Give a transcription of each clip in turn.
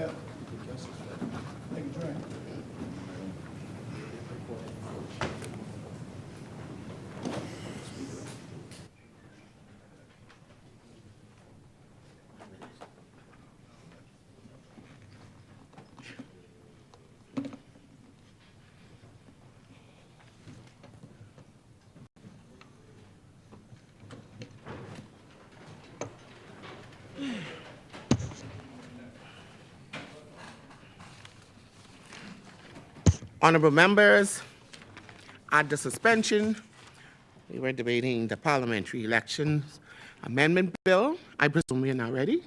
Yeah. Thank you, Troy. Honorable members, at the suspension, we were debating the Parliamentary Elections Amendment Bill. I presume we are now ready.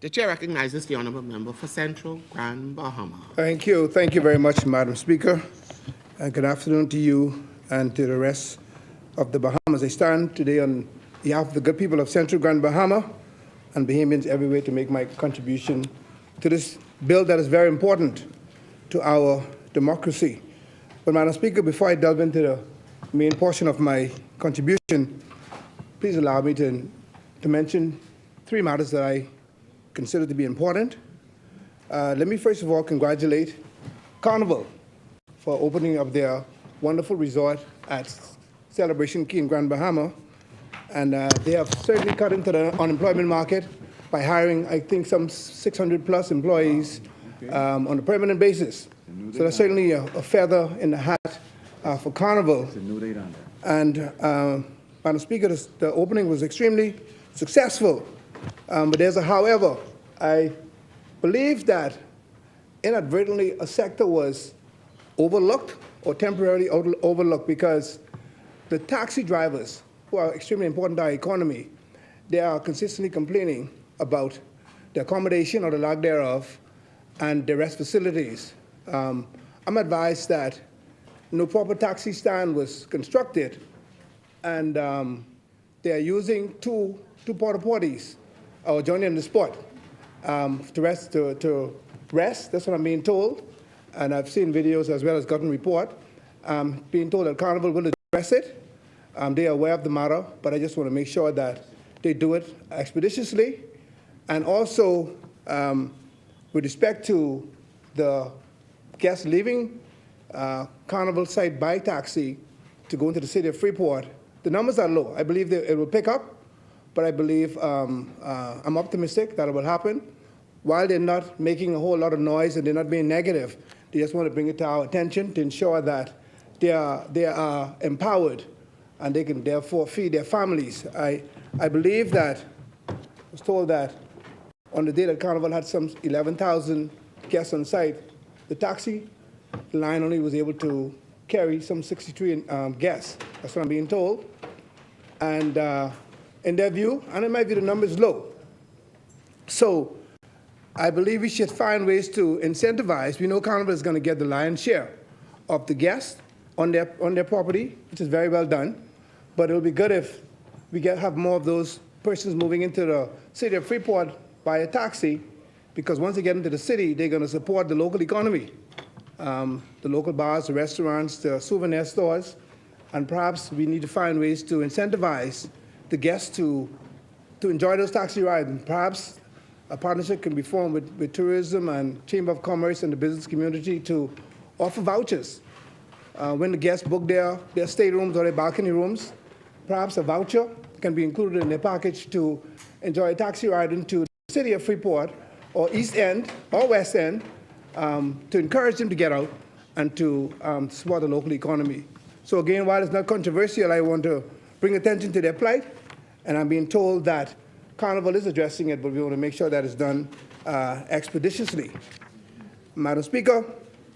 The chair recognizes the honorable member for Central Grand Bahama. Thank you. Thank you very much, Madam Speaker. And good afternoon to you and to the rest of the Bahamas. I stand today on behalf of the good people of Central Grand Bahama and Bahamians everywhere to make my contribution to this bill that is very important to our democracy. But, Madam Speaker, before I delve into the main portion of my contribution, please allow me to mention three matters that I consider to be important. Let me first of all congratulate Carnival for opening up their wonderful resort at Celebration Key in Grand Bahama. And they have certainly cut into the unemployment market by hiring, I think, some 600 plus employees on a permanent basis. So that's certainly a feather in the hat for Carnival. And Madam Speaker, the opening was extremely successful. But there's a however. I believe that inadvertently a sector was overlooked or temporarily overlooked because the taxi drivers, who are extremely important to our economy, they are consistently complaining about the accommodation or the lack thereof and the rest facilities. I'm advised that no proper taxi stand was constructed, and they are using two porta potties or joining on the spot to rest. That's what I'm being told, and I've seen videos as well as gotten report being told that Carnival will address it. They are aware of the matter, but I just want to make sure that they do it expeditiously, and also with respect to the guests leaving Carnival site by taxi to go into the city of Freeport. The numbers are low. I believe that it will pick up, but I believe I'm optimistic that it will happen. While they're not making a whole lot of noise and they're not being negative, they just want to bring it to our attention to ensure that they are empowered and they can therefore feed their families. I believe that I was told that on the day that Carnival had some 11,000 guests on site, the taxi line only was able to carry some 63 guests. That's what I'm being told. And in their view, and in my view, the number is low. So I believe we should find ways to incentivize. We know Carnival is going to get the lion's share of the guests on their property, which is very well done. But it will be good if we have more of those persons moving into the city of Freeport by a taxi, because once they get into the city, they're going to support the local economy, the local bars, the restaurants, the souvenir stores, and perhaps we need to find ways to incentivize the guests to enjoy those taxi rides. And perhaps a partnership can be formed with tourism and Chamber of Commerce and the business community to offer vouchers. When the guests book their staterooms or their balcony rooms, perhaps a voucher can be included in their package to enjoy a taxi ride into the city of Freeport or East End or West End to encourage them to get out and to support the local economy. So again, while it's not controversial, I want to bring attention to their plight, and I'm being told that Carnival is addressing it, but we want to make sure that it's done expeditiously. Madam Speaker,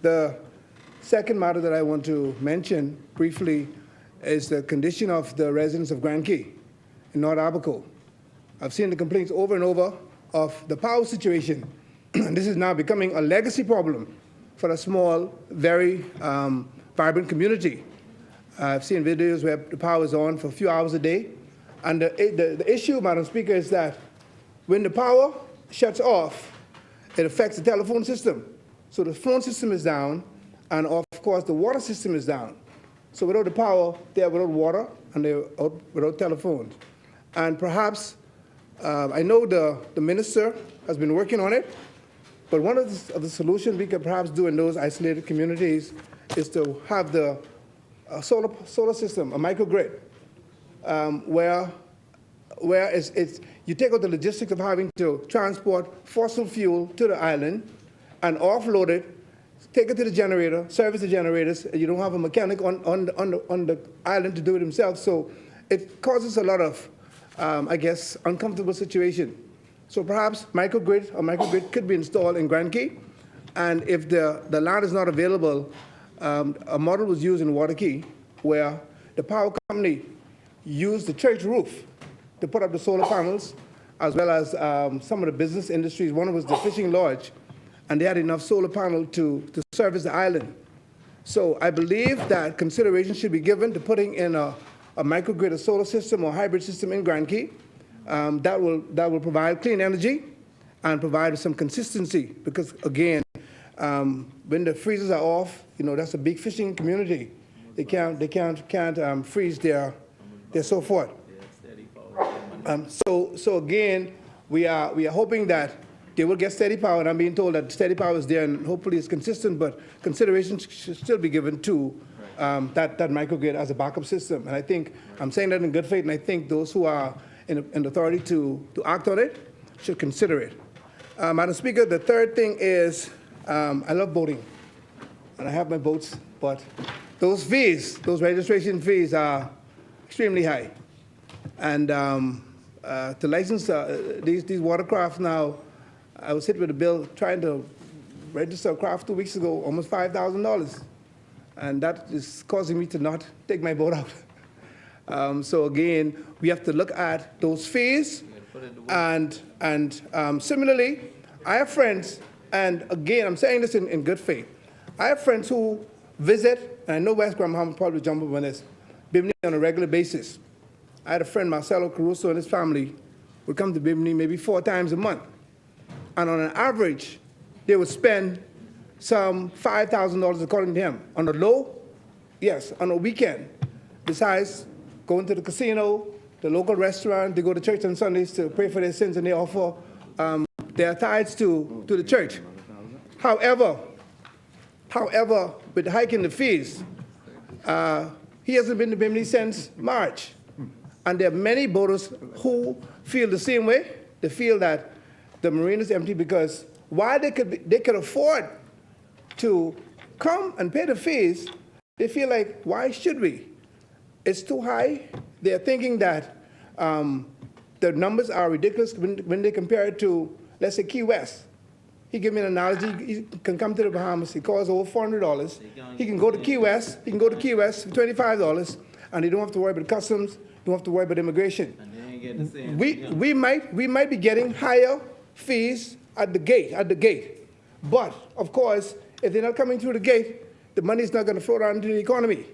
the second matter that I want to mention briefly is the condition of the residents of Grand Key in North Abaco. I've seen the complaints over and over of the power situation, and this is now becoming a legacy problem for a small, very vibrant community. I've seen videos where the power is on for a few hours a day. And the issue, Madam Speaker, is that when the power shuts off, it affects the telephone system. So the phone system is down, And of course, the water system is down. So without the power, they're without water and they're without telephones. And perhaps, I know the minister has been working on it, but one of the solutions we could perhaps do in those isolated communities is to have the solar system, a microgrid, where you take out the logistics of having to transport fossil fuel to the island and offload it, take it to the generator, service the generators, and you don't have a mechanic on the island to do it himself. So it causes a lot of, I guess, uncomfortable situation. So perhaps a microgrid could be installed in Grand Key, and if the land is not available, a model was used in Water Key where the power company used the church roof to put up the solar panels, as well as some of the business industries. One was the fishing lodge, and they had enough solar panel to service the island. So I believe that consideration should be given to putting in a microgrid, a solar system or hybrid system in Grand Key that will provide clean energy and provide some consistency. Because again, when the freezers are off, that's a big fishing community. They can't freeze their so forth. So again, we are hoping that they will get steady power, and I'm being told that steady power is there, and hopefully it's consistent, but consideration should still be given to that microgrid as a backup system. And I think, I'm saying that in good faith, and I think those who are in authority to act on it should consider it. Madam Speaker, the third thing is, I love voting, and I have my votes, but those fees, those registration fees are extremely high. And to license these watercraft now, I was hit with a bill trying to register a craft 2 weeks ago, almost $5,000. And that is causing me to not take my boat out. So again, we have to look at those fees. And similarly, I have friends, and again, I'm saying this in good faith. I have friends who visit, and I know West Grand Bahama probably jump up on this, Bimini on a regular basis. I had a friend, Marcelo Caruso, and his family would come to Bimini maybe 4 times a month. And on an average, they would spend some $5,000 according to him. On the low, yes, on a weekend. Besides going to the casino, the local restaurant, they go to church on Sundays to pray for their sins, and they offer their tithes to the church. However, with the hike in the fees, he hasn't been to Bimini since March. And there are many boaters who feel the same way. They feel that the marina is empty because while they could afford to come and pay the fees, they feel like, why should we? It's too high. They're thinking that the numbers are ridiculous when they compare it to, let's say, Key West. He gave me an analogy. He can come to the Bahamas. It costs over $400. He can go to Key West. He can go to Key West for $25, and they don't have to worry about customs. Don't have to worry about immigration. We might be getting higher fees at the gate. But of course, if they're not coming through the gate, the money is not going to flow down into the economy.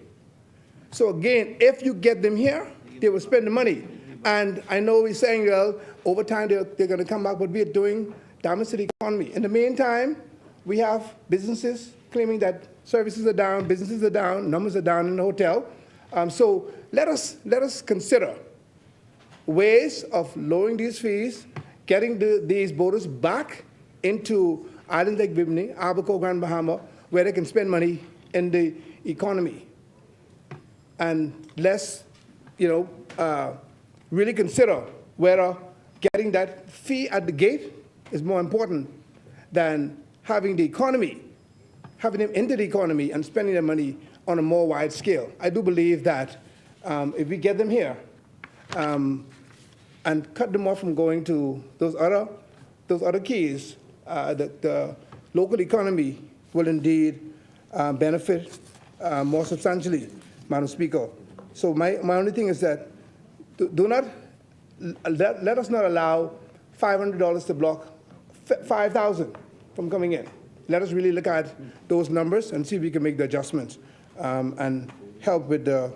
So again, if you get them here, they will spend the money. And I know he's saying, well, over time they're going to come back, but we are doing damage to the economy. In the meantime, we have businesses claiming that services are down, businesses are down, numbers are down in the hotel. So let us consider ways of lowering these fees, getting these boaters back into islands like Bimini, Abaco, Grand Bahama, where they can spend money in the economy. And let's, really consider whether getting that fee at the gate is more important than having the economy, having them into the economy and spending their money on a more wide scale. I do believe that if we get them here and cut them off from going to those other keys, the local economy will indeed benefit more substantially, Madam Speaker. So my only thing is that let us not allow $500 to block 5,000 from coming in. Let us really look at those numbers and see if we can make the adjustments and help with the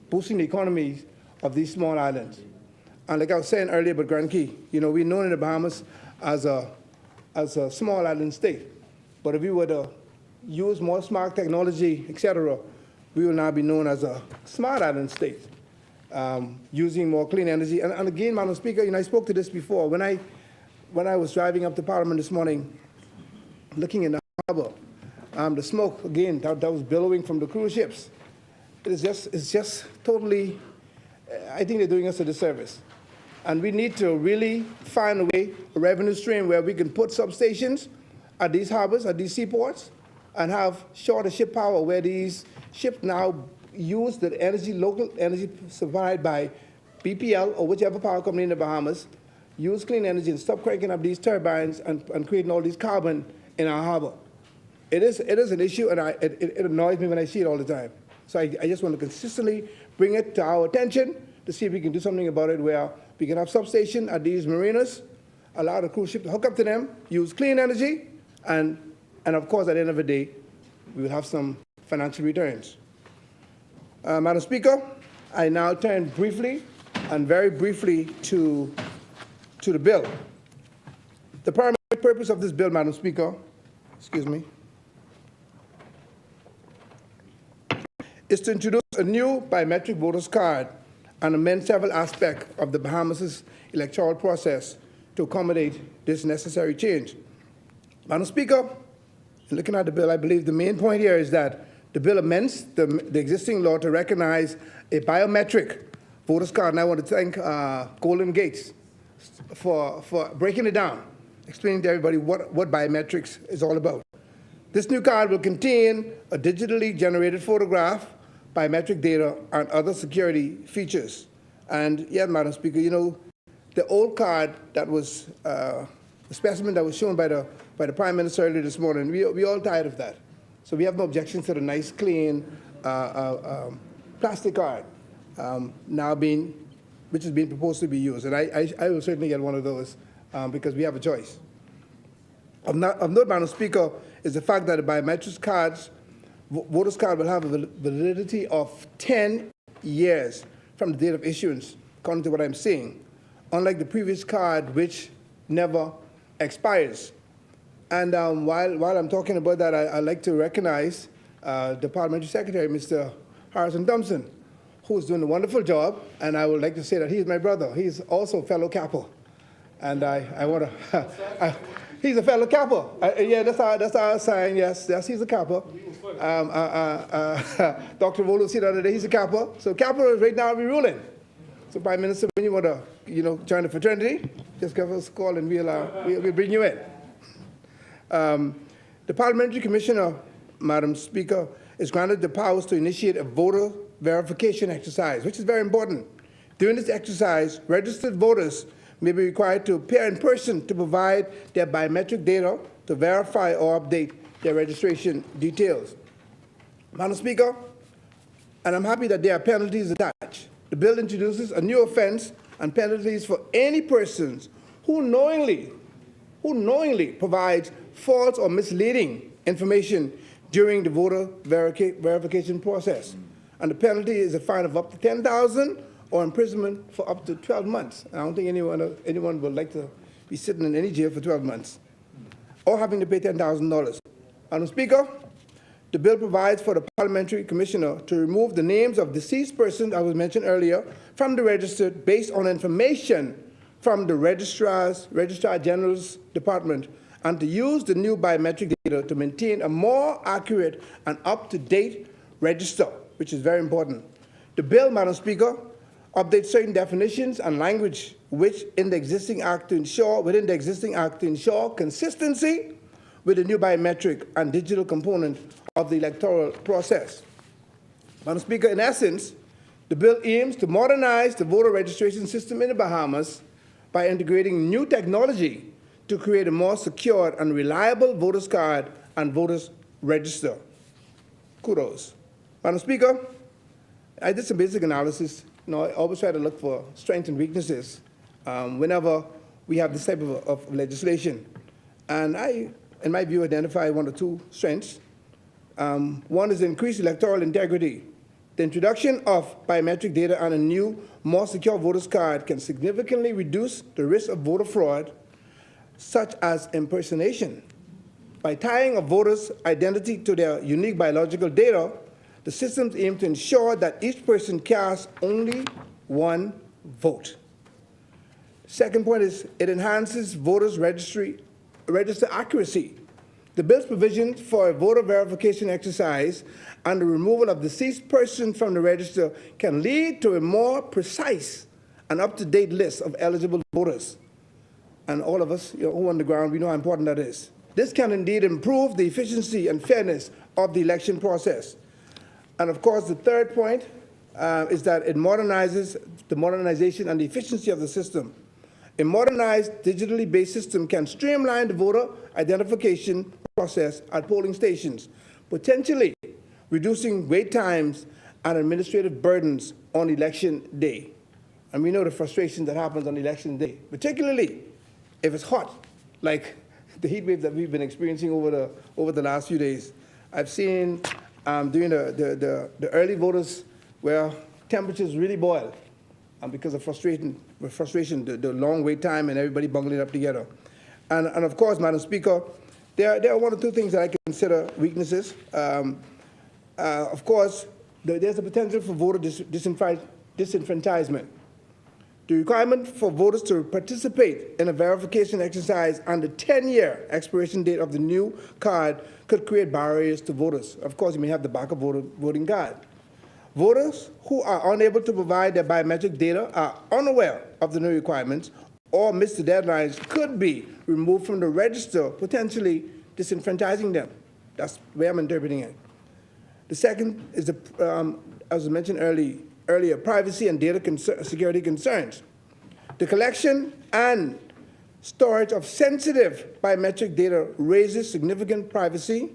boosting the economy of these small islands. And like I was saying earlier about Grand Key, we're known in the Bahamas as a small island state. But if we were to use more smart technology, etc., we will now be known as a smart island state, using more clean energy. And again, Madam Speaker, I spoke to this before. When I was driving up to Parliament this morning, looking in the harbor, the smoke, again, that was billowing from the cruise ships. It's just totally, I think they're doing us a disservice. And we need to really find a way, a revenue stream where we can put substations at these harbors, at these seaports, and have shorter ship power where these ships now use the energy, local energy supplied by BPL or whichever power company in the Bahamas, use clean energy and stop cranking up these turbines and creating all this carbon in our harbor. It is an issue, and it annoys me when I see it all the time. So I just want to consistently bring it to our attention to see if we can do something about it where we can have substation at these marinas, allow the cruise ship to hook up to them, use clean energy, and of course, at the end of the day, we will have some financial returns. Madam Speaker, I now turn briefly and very briefly to the bill. The primary purpose of this bill, Madam Speaker, is to introduce a new biometric voters card and amend several aspects of the Bahamas' electoral process to accommodate this necessary change. Madam Speaker, in looking at the bill, I believe the main point here is that the bill amends the existing law to recognize a biometric voters card. And I want to thank Golden Gates for breaking it down, explaining to everybody what biometrics is all about. This new card will contain a digitally generated photograph, biometric data, and other security features. And yeah, Madam Speaker, you know, the old card that was, the specimen that was shown by the Prime Minister earlier this morning, we all tired of that. So we have no objections to the nice, clean plastic card which is being proposed to be used. And I will certainly get one of those because we have a choice. Of note, Madam Speaker, is the fact that the biometric cards, voters card will have a validity of 10 years from the date of issuance, according to what I'm seeing, unlike the previous card, which never expires. And while I'm talking about that, I'd like to recognize the Parliamentary Secretary, Mr. Harrison Thompson, who's doing a wonderful job, and I would like to say that he's my brother. He's also a fellow Kappa. And I want to, he's a fellow Kappa. Yeah, that's our sign, yes, he's a Kappa. Dr. Volu said the other day, he's a Kappa. So Kappa is right now we're ruling. So Prime Minister, when you want to, join the fraternity, just give us a call and we'll bring you in. The Parliamentary Commissioner, Madam Speaker, is granted the powers to initiate a voter verification exercise, which is very important. During this exercise, registered voters may be required to appear in person to provide their biometric data to verify or update their registration details. Madam Speaker, and I'm happy that there are penalties attached. The bill introduces a new offense and penalties for any persons who knowingly provides false or misleading information during the voter verification process. And the penalty is a fine of up to $10,000 or imprisonment for up to 12 months. And I don't think anyone would like to be sitting in any jail for 12 months or having to pay $10,000. Madam Speaker, the bill provides for the Parliamentary Commissioner to remove the names of deceased persons, I was mentioned earlier, from the register based on information from the Registrar General's Department, and to use the new biometric data to maintain a more accurate and up-to-date register, which is very important. The bill, Madam Speaker, updates certain definitions and language within the existing act to ensure consistency with the new biometric and digital component of the electoral process. Madam Speaker, in essence, the bill aims to modernize the voter registration system in the Bahamas by integrating new technology to create a more secure and reliable voters card and voters register. Kudos. Madam Speaker, I did some basic analysis. I always try to look for strengths and weaknesses whenever we have this type of legislation. And I, in my view, identify one or two strengths. One is increased electoral integrity. The introduction of biometric data and a new, more secure voters card can significantly reduce the risk of voter fraud, such as impersonation. By tying a voter's identity to their unique biological data, the systems aim to ensure that each person casts only one vote. Second point is it enhances voters' register accuracy. The bill's provisions for a voter verification exercise and the removal of deceased persons from the register can lead to a more precise and up-to-date list of eligible voters. And all of us who are on the ground, we know how important that is. This can indeed improve the efficiency and fairness of the election process. And of course, the third point is that it modernizes the modernization and the efficiency of the system. A modernized, digitally based system can streamline the voter identification process at polling stations, potentially reducing wait times and administrative burdens on election day. And we know the frustration that happens on election day, particularly if it's hot, like the heat wave that we've been experiencing over the last few days. I've seen during the early voters where temperatures really boil because of frustration, the long wait time and everybody bungling up together. And of course, Madam Speaker, there are one or two things that I consider weaknesses. Of course, there's a potential for voter disenfranchisement. The requirement for voters to participate in a verification exercise on the 10-year expiration date of the new card could create barriers to voters. Of course, you may have the backup voting card. Voters who are unable to provide their biometric data, are unaware of the new requirements, or miss the deadlines could be removed from the register, potentially disenfranchising them. That's the way I'm interpreting it. The second is, as I mentioned earlier, privacy and data security concerns. The collection and storage of sensitive biometric data raises significant privacy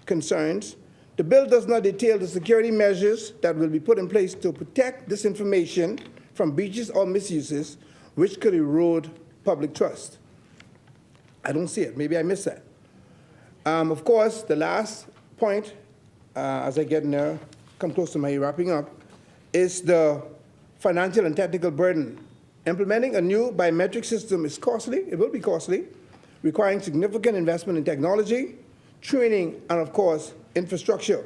concerns. The bill does not detail the security measures that will be put in place to protect this information from breaches or misuses, which could erode public trust. I don't see it. Maybe I missed that. Of course, the last point, as I get in there, come close to my wrapping up, is the financial and technical burden. Implementing a new biometric system is costly. It will be costly, requiring significant investment in technology, training, and of course, infrastructure.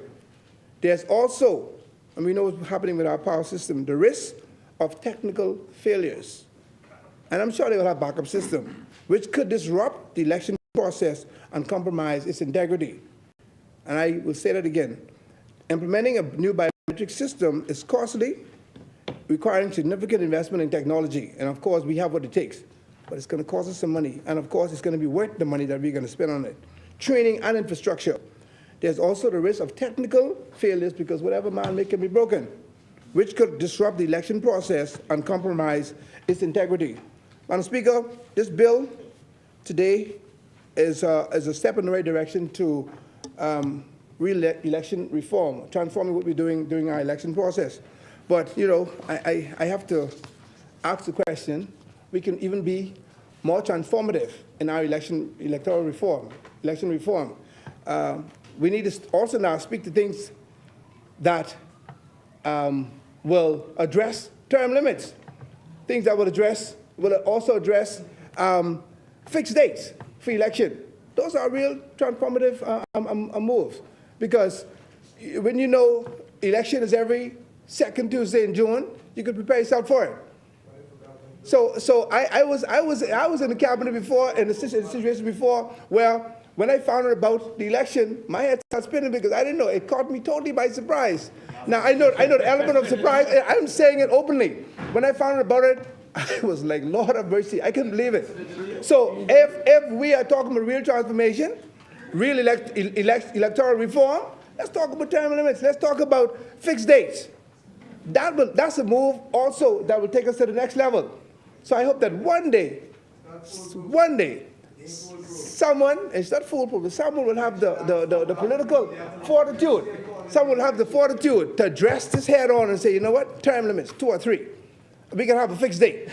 There's also, and we know what's happening with our power system, the risk of technical failures. And I'm sure they will have a backup system, which could disrupt the election process and compromise its integrity. And I will say that again. Implementing a new biometric system is costly, requiring significant investment in technology. And of course, we have what it takes. But it's going to cost us some money. And of course, it's going to be worth the money that we're going to spend on it. Training and infrastructure. There's also the risk of technical failures because whatever man make can be broken, which could disrupt the election process and compromise its integrity. Madam Speaker, this bill today is a step in the right direction to election reform, transforming what we're doing during our election process. But, you know, I have to ask the question, we can even be more transformative in our electoral reform, election reform. We need to also now speak to things that will address term limits, things that will also address fixed dates for election. Those are real transformative moves because when you know election is every second Tuesday in June, you can prepare yourself for it. So I was in the cabinet before, in the situation before, where when I found out about the election, my head started spinning because I didn't know. It caught me totally by surprise. Now I know the element of surprise. I'm saying it openly. When I found out about it, I was like, Lord have mercy, I couldn't believe it. So if we are talking about real transformation, real electoral reform, let's talk about term limits. Let's talk about fixed dates. That's a move also that will take us to the next level. So I hope that one day, someone, it's not foolproof, but someone will have the political fortitude. Someone will have the fortitude to address this head on and say, you know what, term limits, 2 or 3. We can have a fixed date.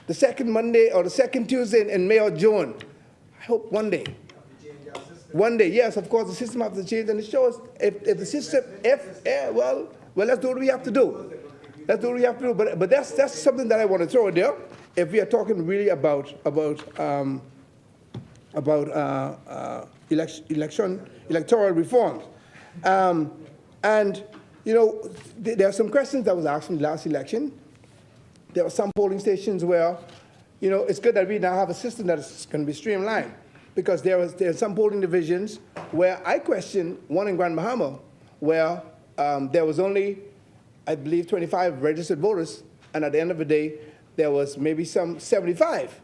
The second Monday or the second Tuesday in May or June. I hope one day. One day, yes, of course, the system has to change, and it shows if the system, well, let's do what we have to do. Let's do what we have to do. But that's something that I want to throw in there. If we are talking really about about electoral reforms. And, you know, there are some questions that was asked in the last election. There were some polling stations where, you know, it's good that we now have a system that is going to be streamlined, because there are some polling divisions where I question, one in Grand Bahama, where there was only, I believe, 25 registered voters, and at the end of the day, there was maybe some 75.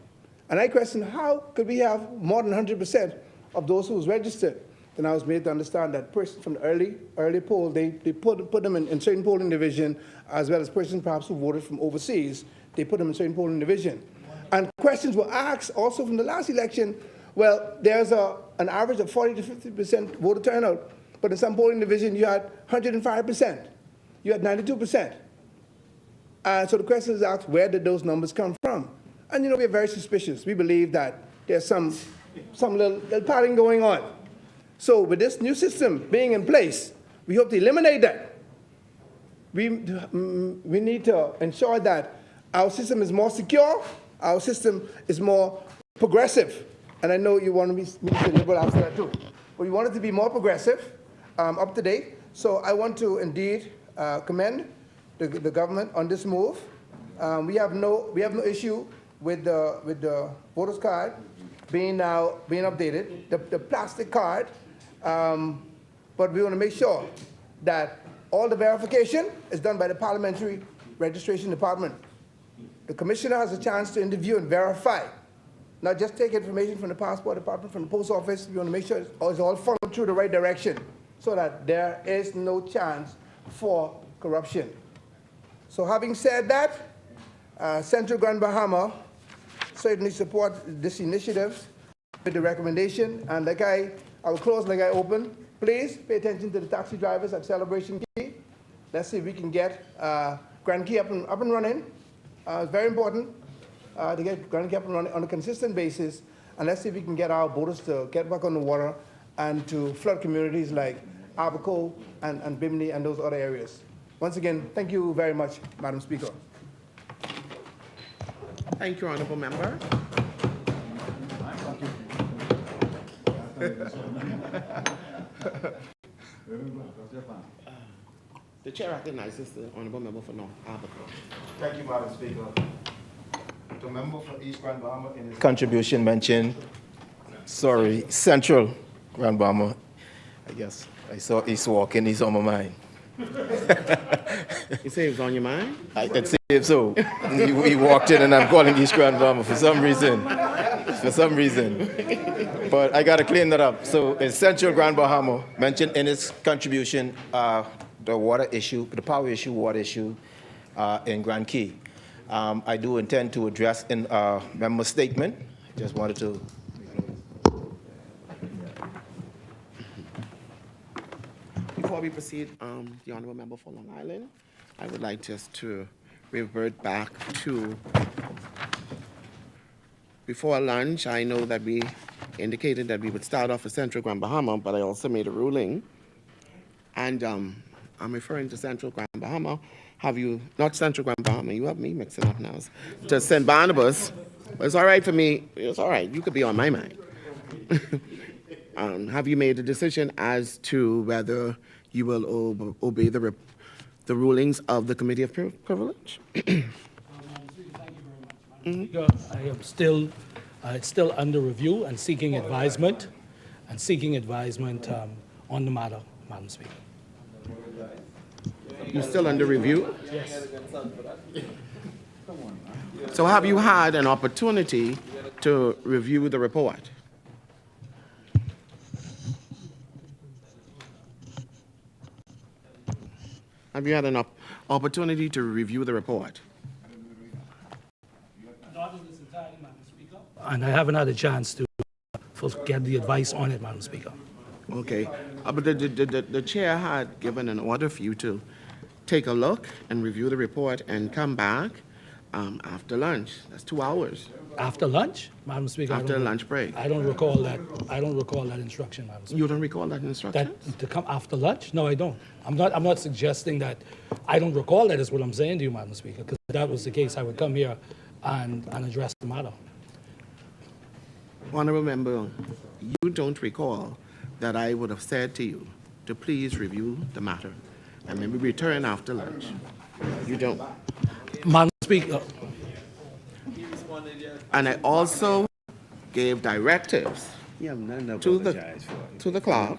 And I question, how could we have more than 100% of those who was registered? Then I was made to understand that persons from the early poll, they put them in certain polling division, as well as persons perhaps who voted from overseas, they put them in certain polling division. And questions were asked also from the last election. Well, there's an average of 40 to 50% voter turnout, but in some polling division you had 105%, you had 92%. So the question is asked, where did those numbers come from? And you know, we're very suspicious. We believe that there's some little pattern going on. So with this new system being in place, we hope to eliminate that. We need to ensure that our system is more secure, our system is more progressive. And I know you want me to be liberal after that too. But we want it to be more progressive, up to date. So I want to indeed commend the government on this move. We have no issue with the voters card being updated, the plastic card. But we want to make sure that all the verification is done by the Parliamentary Registration Department. The commissioner has a chance to interview and verify, not just take information from the passport department, from the post office. We want to make sure it's all funneled through the right direction so that there is no chance for corruption. So having said that, Central Grand Bahama certainly support this initiative with the recommendation. And like I will close like I opened. Please pay attention to the taxi drivers at Celebration Key. Let's see if we can get Grand Key up and running. It's very important to get Grand Key up and running on a consistent basis. And let's see if we can get our boaters to get back on the water and to flood communities like Abaco and Bimini and those other areas. Once again, thank you very much, Madam Speaker. Thank you, Honourable Member. The chair recognizes the Honourable Member for North Abaco. Thank you, Madam Speaker. The member for East Grand Bahama in his contribution mentioned, Central Grand Bahama. I guess I saw East walking, he's on my mind. You say it was on your mind? I could say it so. He walked in and I'm calling East Grand Bahama for some reason. But I got to clean that up. So in Central Grand Bahama, mentioned in his contribution the water issue, the power issue, water issue in Grand Key. I do intend to address in a member statement. Just wanted to. Before we proceed, the Honourable Member for Long Island, I would like just to revert back to before lunch. I know that we indicated that we would start off with Central Grand Bahama, but I also made a ruling, and I'm referring to Central Grand Bahama. Have you, not Central Grand Bahama, you have me mixing up now, to St. Barnabas. It's all right for me, it's all right, you could be on my mind. Have you made a decision as to whether you will obey the rulings of the Committee of Privilege? Thank you very much, Madam Speaker. I am still, it's still under review and seeking advisement, on the matter, Madam Speaker. You're still under review? Yes. So have you had an opportunity to review the report? Have you had an opportunity to review the report? Not in its entirety, Madam Speaker. And I haven't had a chance to get the advice on it, Madam Speaker. Okay, but the chair had given an order for you to take a look and review the report and come back after lunch. That's 2 hours. After lunch, Madam Speaker? After a lunch break. I don't recall that. I don't recall that instruction, Madam Speaker. You don't recall that instruction? That to come after lunch? No, I don't. I'm not suggesting that. I don't recall that is what I'm saying to you, Madam Speaker, because if that was the case, I would come here and address the matter. Honorable member, you don't recall that I would have said to you to please review the matter and maybe return after lunch. You don't. Madam Speaker, And I also gave directives You have nothing to to apologize for. to the clerk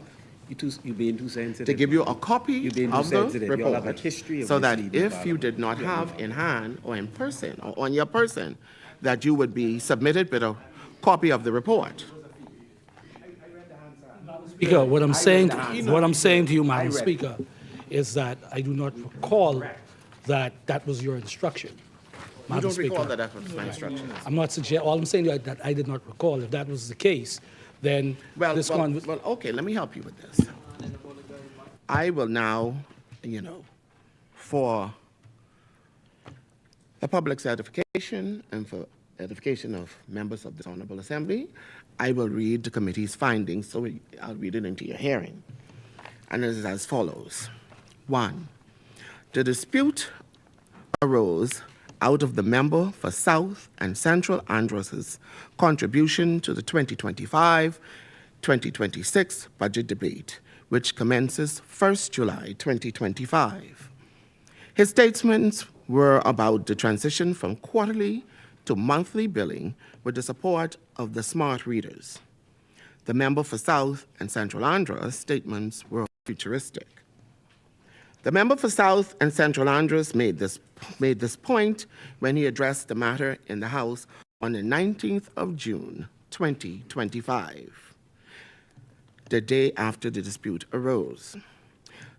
You being too sensitive. to give you a copy You being too of the sensitive. You all have a report history of so that misleading if you Parliament. did not have in hand or in person or on your person, that you would be submitted with a copy of the report. Speaker, what I'm saying to you, Madam Speaker, is that I do not recall that that was your instruction. You Madam don't recall Speaker. that was my instructions. I'm not suggesting, all I'm saying to you is that I did not recall. If that was the case, then Well, this okay, let me help you with this. I will now, for the public's edification and for edification of members of this Honorable Assembly, I will read the committee's findings, so I'll read it into your hearing. And it is as follows. 1, the dispute arose out of the member for South and Central Andros's contribution to the 2025-2026 budget debate, which commences 1st July 2025. His statements were about the transition from quarterly to monthly billing with the support of the smart readers. The member for South and Central Andros statements were futuristic. The member for South and Central Andros made this point when he addressed the matter in the House on the 19th of June, 2025, the day after the dispute arose.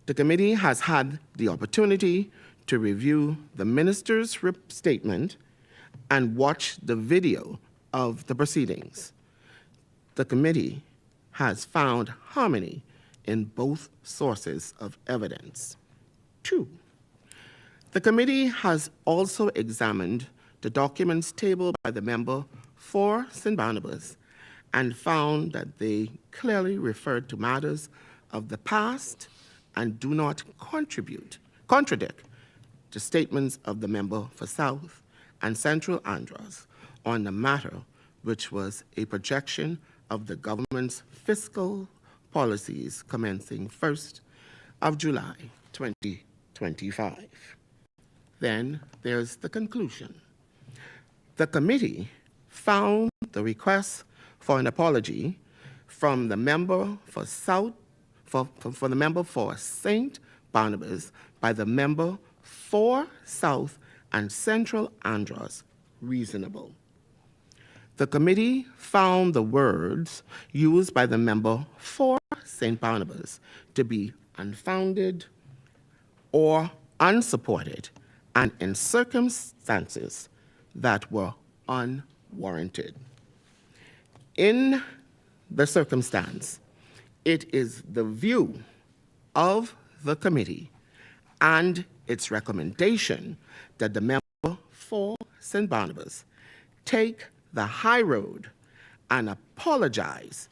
The committee has had the opportunity to review the minister's statement and watch the video of the proceedings. The committee has found harmony in both sources of evidence. 2, the committee has also examined the documents tabled by the member for St. Barnabas and found that they clearly referred to matters of the past and do not contradict the statements of the member for South and Central Andros on the matter, which was a projection of the government's fiscal policies commencing 1st of July 2025. Then there's the conclusion. The committee found the request for an apology from the member for for the member for St. Barnabas by the member for South and Central Andros reasonable. The committee found the words used by the member for St. Barnabas to be unfounded or unsupported and in circumstances that were unwarranted. In the circumstance, it is the view of the committee and its recommendation that the member for St. Barnabas take the high road and apologize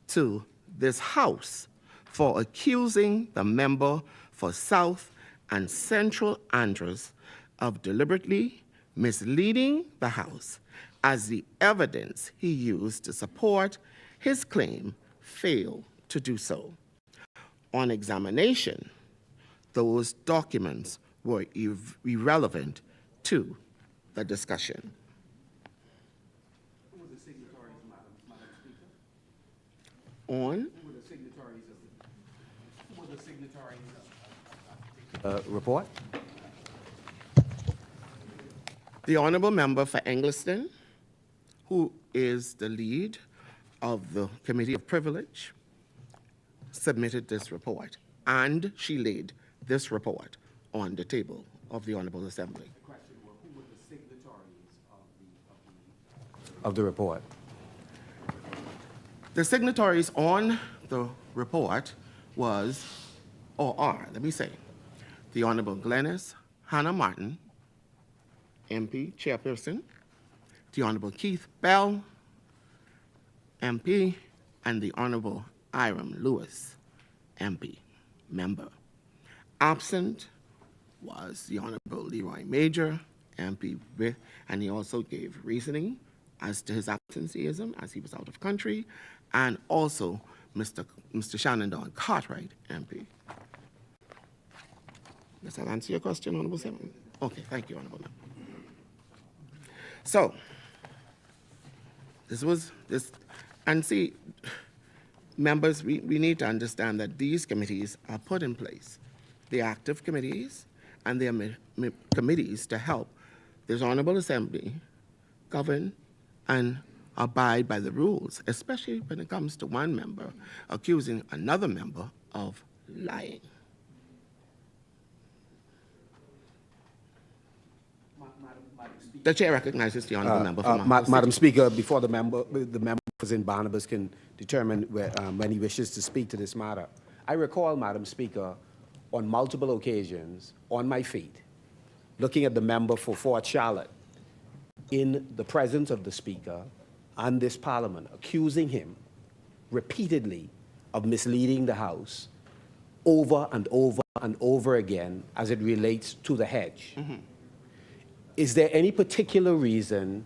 to this House for accusing the member for South and Central Andros of deliberately misleading the House as the evidence he used to support his claim failed to do so. On examination, those documents were irrelevant to the discussion. Who were the signatories, Madam Speaker? On Who were the signatories of report? the honorable member for Engliston, who is the lead of the Committee of Privilege, submitted this report, and she laid this report on the table of the Honorable Assembly. The question was, who were the signatories of the report? The signatories on the report was, or are, let me say, the Honorable Glenys Hannah Martin, MP, Chairperson, the Honorable Keith Bell, MP, and the Honorable Hiram Lewis, MP, member. Absent was the Honorable Leroy Major, MP, and he also gave reasoning as to his absenteeism, as he was out of country, and also Mr. Shenandoah Cartwright, MP. Does that answer your question, Honorable Senator? Okay, thank you, Honorable Member. So, and see, members, we need to understand that these committees are put in place. They're active committees, and they're committees to help this Honorable Assembly govern and abide by the rules, especially when it comes to one member accusing another member of lying. The chair recognizes the honorable member from Madam Speaker, before the member in Barnabas can determine when he wishes to speak to this matter, I recall, Madam Speaker, on multiple occasions, on my feet, looking at the member for Fort Charlotte in the presence of the Speaker and this Parliament, accusing him repeatedly of misleading the House over and over and over again as it relates to the hedge. Mm-hmm. Is there any particular reason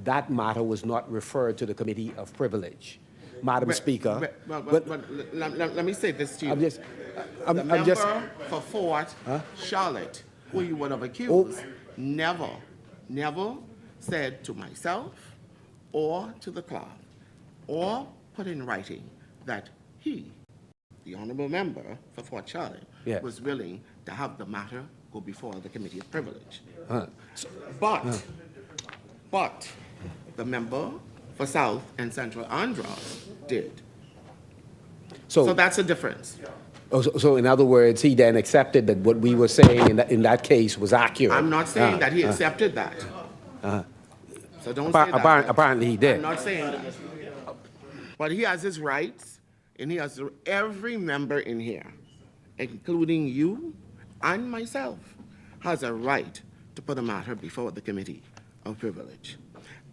that matter was not referred to the Committee of Privilege? Madam Speaker. Let me say this to you. I'm just for Fort Charlotte, who you would have accused, never said to myself or to the clerk or put in writing that he, the honorable member for Fort Charlotte, was willing to have the matter go before the Committee of Privilege. But the member for South and Central Andros did. So that's a difference. So in other words, he then accepted that what we were saying in that case was accurate. I'm not saying that he accepted that. So don't say that. Apparently he did. I'm not saying that. But he has his rights, and he has every member in here, including you and myself, has a right to put a matter before the Committee of Privilege.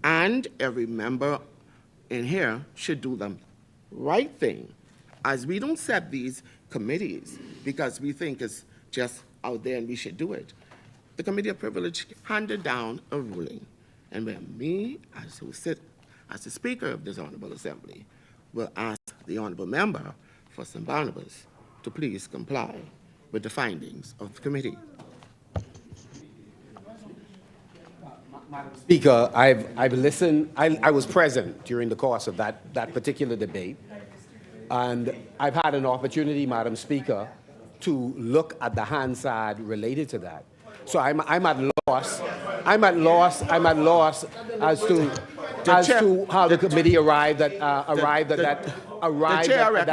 And every member in here should do the right thing, as we don't set these committees because we think it's just out there and we should do it. The Committee of Privilege handed down a ruling, and where me, as who sit as the Speaker of this Honorable Assembly, will ask the Honorable Member for St. Barnabas to please comply with the findings of the committee. Speaker, I've listened. I was present during the course of that particular debate, and I've had an opportunity, Madam Speaker, to look at the Hansard related to that. So I'm at loss. I'm at loss as to how the committee arrived at that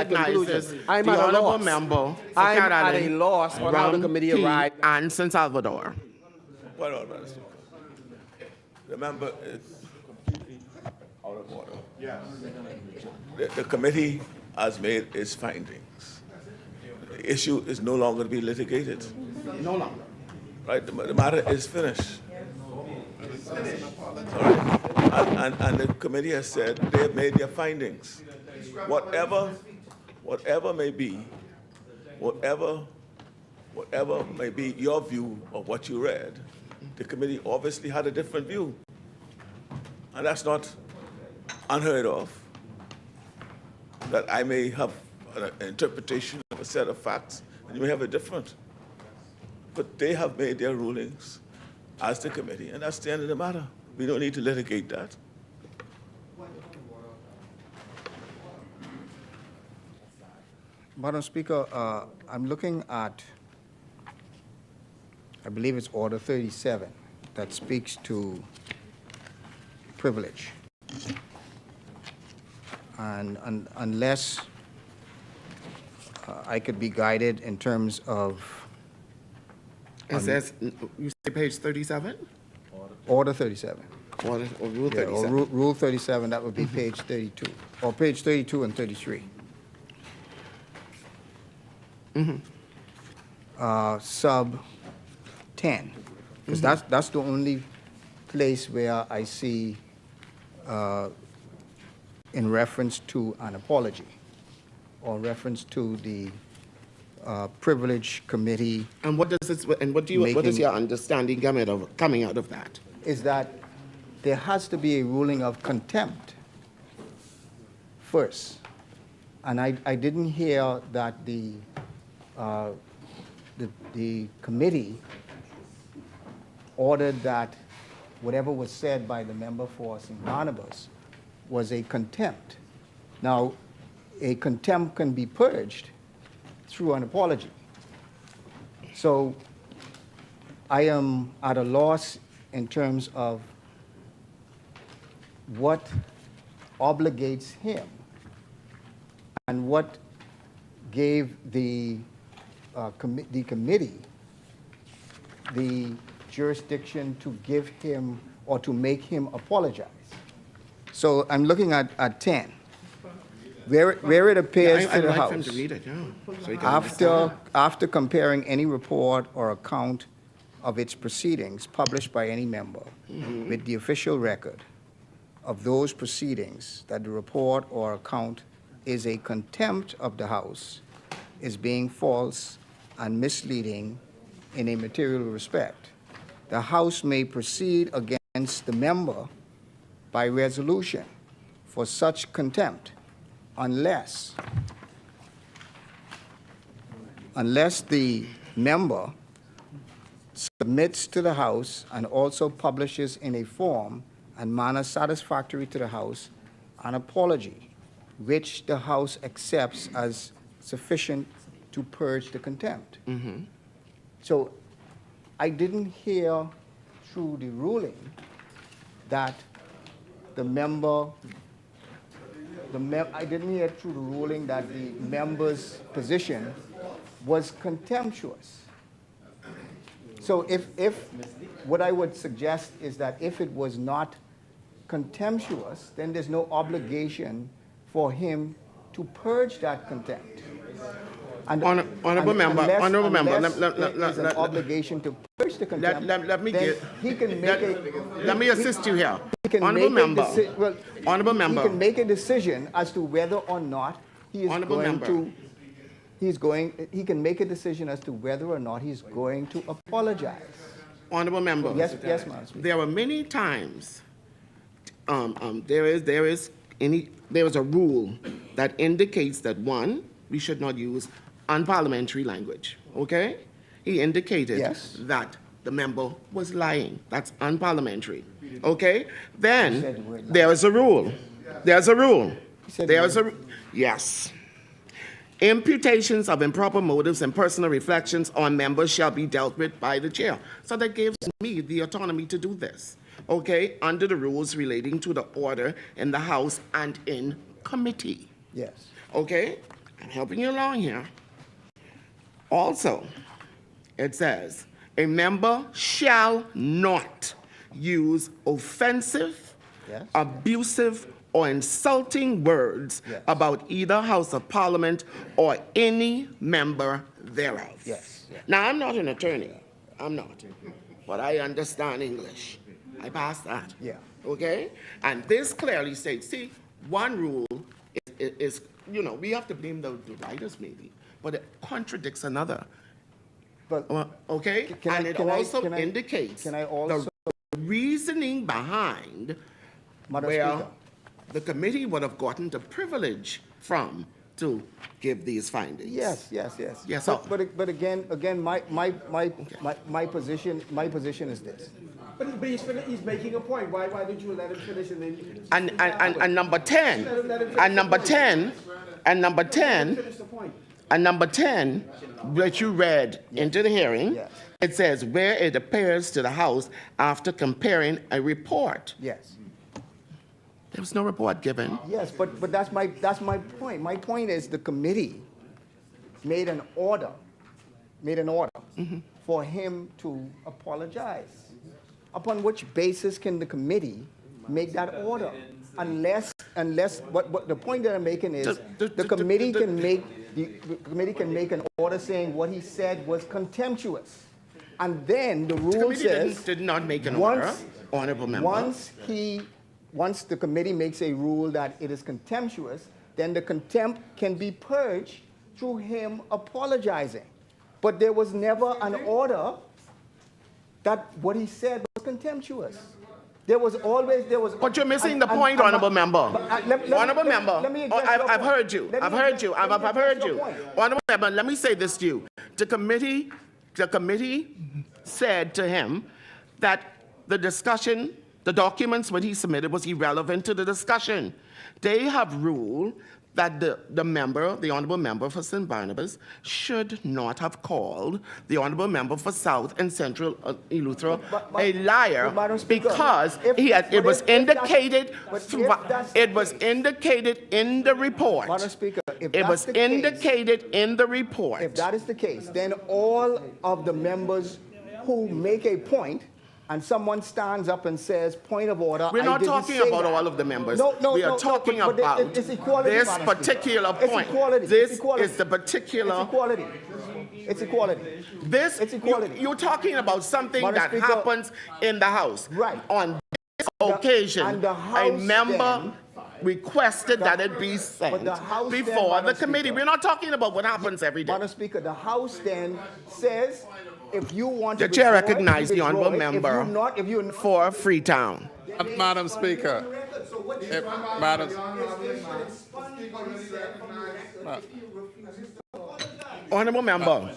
conclusion. I'm the at a honorable loss. member. I'm at a loss on how the committee arrived. And San Salvador. Well, Madam Speaker. The member is completely out of order. Yes. The committee has made its findings. The issue is no longer to be litigated. No longer. Right, the matter is finished. All right. And the committee has said they have made their findings. Whatever may be your view of what you read, the committee obviously had a different view. And that's not unheard of, that I may have an interpretation of a set of facts, and you may have a different. But they have made their rulings as the committee, and that's the end of the matter. We don't need to litigate that. Madam Speaker, I'm looking at, I believe it's Order 37 that speaks to privilege. And unless I could be guided in terms of... It says, you say page 37? Order 37. Or Rule 37? Yeah, or Rule 37, that would be page 32, or page 32 and 33. Sub 10, because that's the only place where I see in reference to an apology or reference to the privilege committee. And what does this, and what is your understanding coming out of that? Is that there has to be a ruling of contempt first. And I didn't hear that the committee ordered that whatever was said by the member for St. Barnabas was a contempt. Now, a contempt can be purged through an apology. So I am at a loss in terms of what obligates him and what gave the committee the jurisdiction to give him or to make him apologize. So I'm looking at 10, where it appears to I'd the like House. for him to read it, yeah, so he can understand. After comparing any report or account of its proceedings published by any member with the official record of those proceedings, that the report or account is a contempt of the House, is being false and misleading in a material respect, the House may proceed against the member by resolution for such contempt unless the member submits to the House and also publishes in a form and manner satisfactory to the House an apology, which the House accepts as sufficient to purge the contempt. So I didn't hear through the ruling that the member, I didn't hear through the ruling that the member's position was contemptuous. So if what I would suggest is that if it was not contemptuous, then there's no obligation for him to purge that contempt. And Honorable member, unless there is an obligation to purge the contempt, let me then get, he can make let me assist you here. he can Honorable make a member, honorable he member, can make a decision as to whether or not he is Honorable going member. to, he can make a decision as to whether or not he's going to apologize. honorable member. Yes, Madam Speaker. There are many times, there is a rule that indicates that, one, we should not use unparliamentary language, okay? He indicated Yes. that the member was lying. That's unparliamentary, okay? Then, said the word lie. there is a rule. There's a rule. said the There's a, yes. Imputations of improper motives and personal reflections on members shall be dealt with by the chair. So that gives me the autonomy to do this, okay, under the rules relating to the order in the House and in committee, Yes. okay? I'm helping you along here. Also, it says, a member shall not use offensive, Yes. abusive, or insulting words Yes. about either House of Parliament or any member thereof. Yes, yes. Now, I'm not an attorney. I'm not. But I understand English. I passed that. Yeah. Okay? And this clearly states, see, one rule is we have to blame the writers maybe, but it contradicts another. But Okay? Can I- And it can I- also can I- indicates can I also- the reasoning behind Madam where Speaker. the committee would have gotten the privilege from to give these findings. Yes. Yes, But, sir. but again, my position is this. But he's making a point. Why didn't you let him finish and then you can just And number 10, and number 10, and number 10, finish the point? and number 10, that you read into the hearing, Yes. it says, where it appears to the House after comparing a report. Yes. There was no report given. Yes, but that's my point. My point is the committee made an order for him to apologize. Upon which basis can the committee make that order? Unless what the point that I'm making is the committee can make an order saying what he said was contemptuous. And then the The rule committee says did not make an order, honorable member. Once the committee makes a rule that it is contemptuous, then the contempt can be purged through him apologizing. But there was never an order that what he said was contemptuous. There was always, there was. But you're missing the point, honorable member. Honorable member, let me address your I've point. heard you. Let me I've heard address- you. let me I've address heard your you. point. Honorable member, let me say this to you. The committee said to him that the discussion, the documents what he submitted was irrelevant to the discussion. They have ruled that the member, the honorable member for St. Barnabas, should not have called the honorable member for South and Central Eleuthera a liar Madam Speaker, because if- it was but if that's- indicated but if through- that's it the was case- indicated in the report. Madam Speaker, if It that's was the case- indicated in the report. If that is the case, then all of the members who make a point and someone stands up and says, point of order, We're I not didn't talking say about that. all of the members. No, We are talking but about it's equality, this Madam Speaker. particular It's point. equality. This It's equality. is the particular. It's equality. It's equality. This It's equality. you're talking about something Madam that Speaker, happens in the House. Right. On this occasion, and the a House member then- requested that it be sent the House then, before the Madam committee. Speaker- We're not talking about what happens every day. Madam Speaker, the House then says, if you want to The chair withdraw it, recognized you the honorable withdraw it. member If you not, if you for Freetown. Madam Speaker, Madam, Honorable member,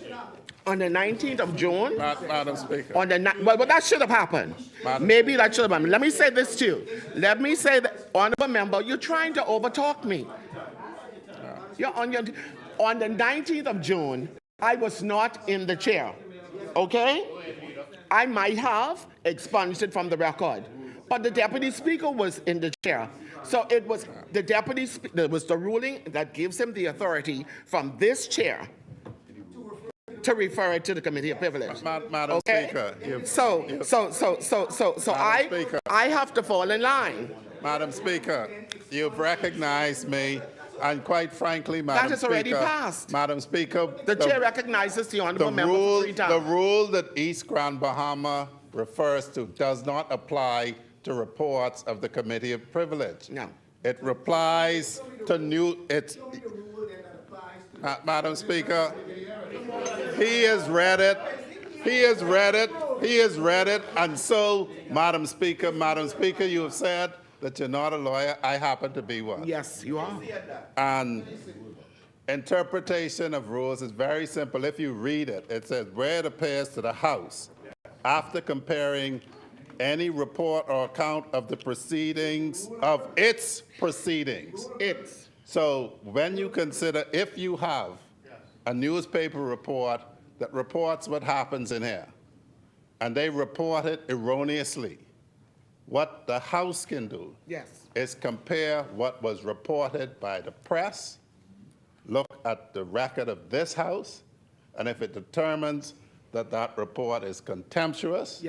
on the 19th of June, Madam Speaker, on the well, but that should have happened. Maybe that should have happened. Let me say this to you. Let me say that, honorable member, you're trying to overtalk me. You're on the 19th of June, I was not in the chair. Okay? I might have expunged it from the record, but the deputy speaker was in the chair. So it was the deputy. There was the ruling that gives him the authority from this chair to refer it to the committee of privilege. Madam Okay? Speaker, I Speaker. I have to fall in line. Madam Speaker, you've recognized me, and quite frankly, Madam has already Speaker, passed. Madam Speaker, The chair recognizes the honorable member for Freetown. the rule that East Grand Bahama refers to does not apply to reports of the Committee of Privilege. No. It applies to Madam Speaker, he has read it. He has read it. He has read it. And so, Madam Speaker, you have said that you're not a lawyer. I happen to be one. Yes, you are. And interpretation of rules is very simple. If you read it, it says where it appears to the House after comparing any report or account of the proceedings, of its proceedings. So when you consider, if you have a newspaper report that reports what happens in here, and they report it erroneously, what the House can do is compare what was reported by the press, look at the record of this House, and if it determines that that report is contemptuous,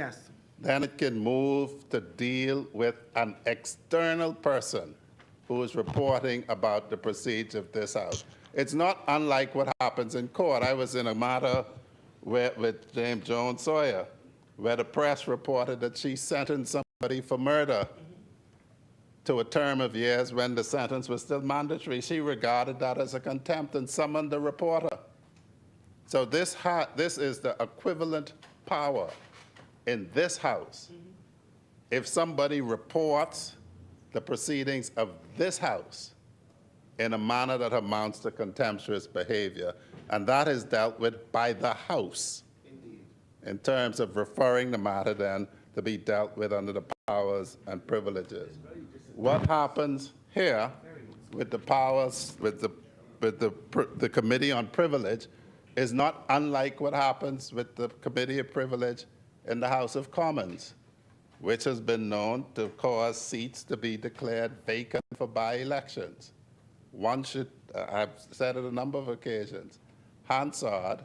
then it can move to deal with an external person who is reporting about the procedures of this House. It's not unlike what happens in court. I was in a matter with James Jones Sawyer, where the press reported that she sentenced somebody for murder to a term of years when the sentence was still mandatory. She regarded that as a contempt and summoned the reporter. So this is the equivalent power in this House. If somebody reports the proceedings of this House in a manner that amounts to contemptuous behavior, and that is dealt with by the House in terms of referring the matter then to be dealt with under the powers and privileges. What happens here with the powers, with the Committee on Privilege is not unlike what happens with the Committee of Privilege in the House of Commons, which has been known to cause seats to be declared vacant for by-elections. One should, I've said it a number of occasions, Hansard,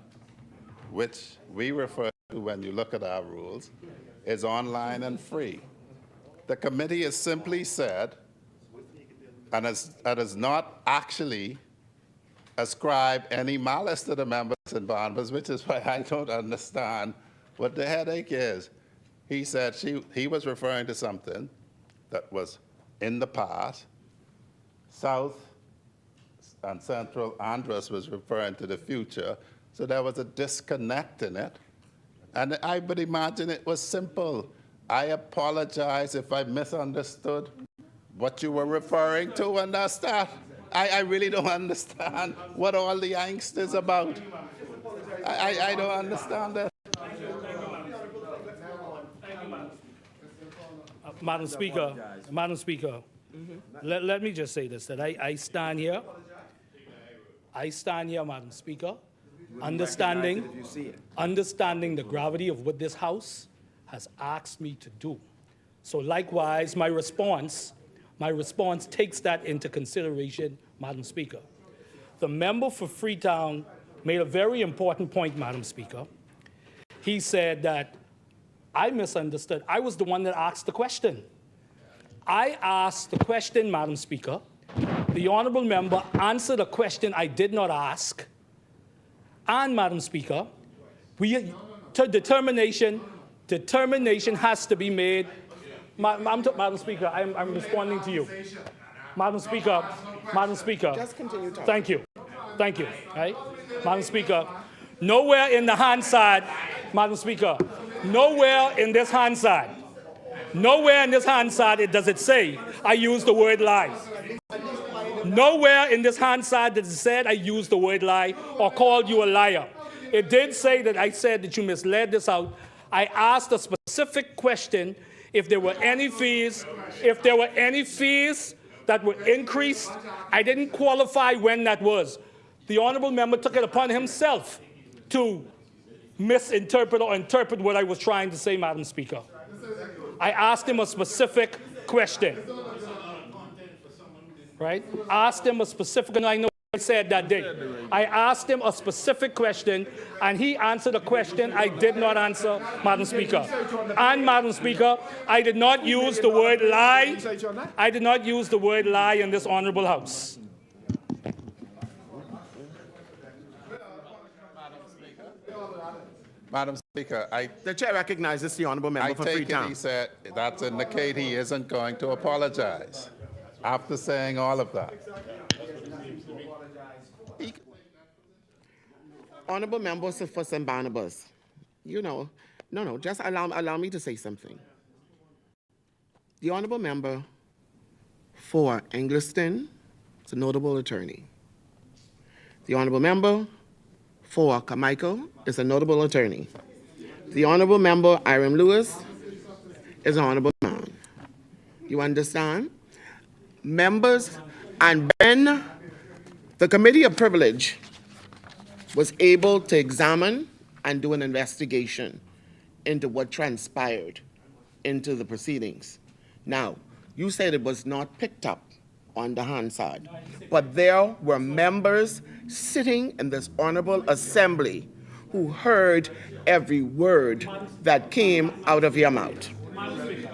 which we refer to when you look at our rules, is online and free. The committee has simply said, and has not actually ascribed any malice to the members in Barnabas, which is why I don't understand what the headache is. He said he was referring to something that was in the past. South and Central Andros was referring to the future, so there was a disconnect in it. And I would imagine it was simple. I apologize if I misunderstood what you were referring to and that's that. I really don't understand what all the angst is about. I don't understand that. Madam Speaker, let me just say this, that I stand here, Madam Speaker, understanding the gravity of what this House has asked me to do. So likewise, my response takes that into consideration, Madam Speaker. The member for Freetown made a very important point, Madam Speaker. He said that I misunderstood. I was the one that asked the question. I asked the question, Madam Speaker. The honourable member answered a question I did not ask. And, Madam Speaker, determination has to be made. Madam Speaker, I'm responding to you. Madam Speaker. Just continue talking. Thank you, right? Madam Speaker, nowhere in the Hansard, Madam Speaker, nowhere in this Hansard does it say I use the word lie. Nowhere in this Hansard does it say I used the word lie or called you a liar. It did say that I said that you misled this out. I asked a specific question if there were any fees, that were increased. I didn't qualify when that was. The honourable member took it upon himself to misinterpret or interpret what I was trying to say, Madam Speaker. I asked him a specific question. Right? Asked him a specific, and I know what I said that day. I asked him a specific question, and he answered a question I did not answer, Madam Speaker. And, Madam Speaker, I did not use the word lie. I did not use the word lie in this honourable House. Madam Speaker, The chair recognizes the honourable member I for take it Freetown. he said that indicate he isn't going to apologize after saying all of that. Honourable members for St. Barnabas, no, just allow me to say something. The honourable member for Engliston is a notable attorney. The honourable member for Carmichael is a notable attorney. The honourable member Iram Lewis is an honourable man. You understand? Members, and when the Committee of Privilege was able to examine and do an investigation into what transpired into the proceedings. Now, you said it was not picked up on the Hansard, but there were members sitting in this honorable assembly who heard every word that came out of your mouth,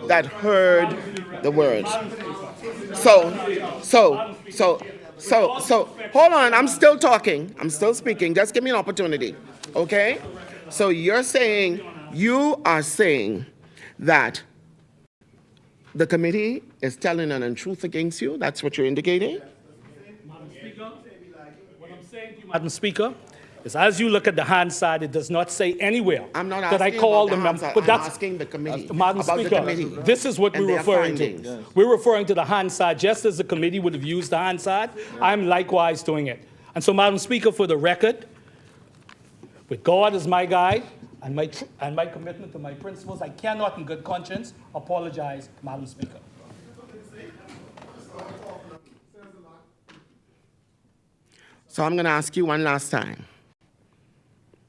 that heard the words. So, hold on, I'm still talking, I'm still speaking, just give me an opportunity, okay? So you are saying that the committee is telling an untruth against you? That's what you're indicating? Madam Speaker, what I'm saying to you, Madam Speaker, is as you look at the Hansard, it does not say anywhere I'm not that I asking called about the the member. Hansard, I'm asking the committee, Madam about the Speaker, committee this is what and we're their referring findings. to. We're referring to the Hansard just as the committee would have used the Hansard. I'm likewise doing it. And so, Madam Speaker, for the record, with God as my guide and my commitment to my principles, I cannot in good conscience apologize, Madam Speaker. So I'm going to ask you one last time.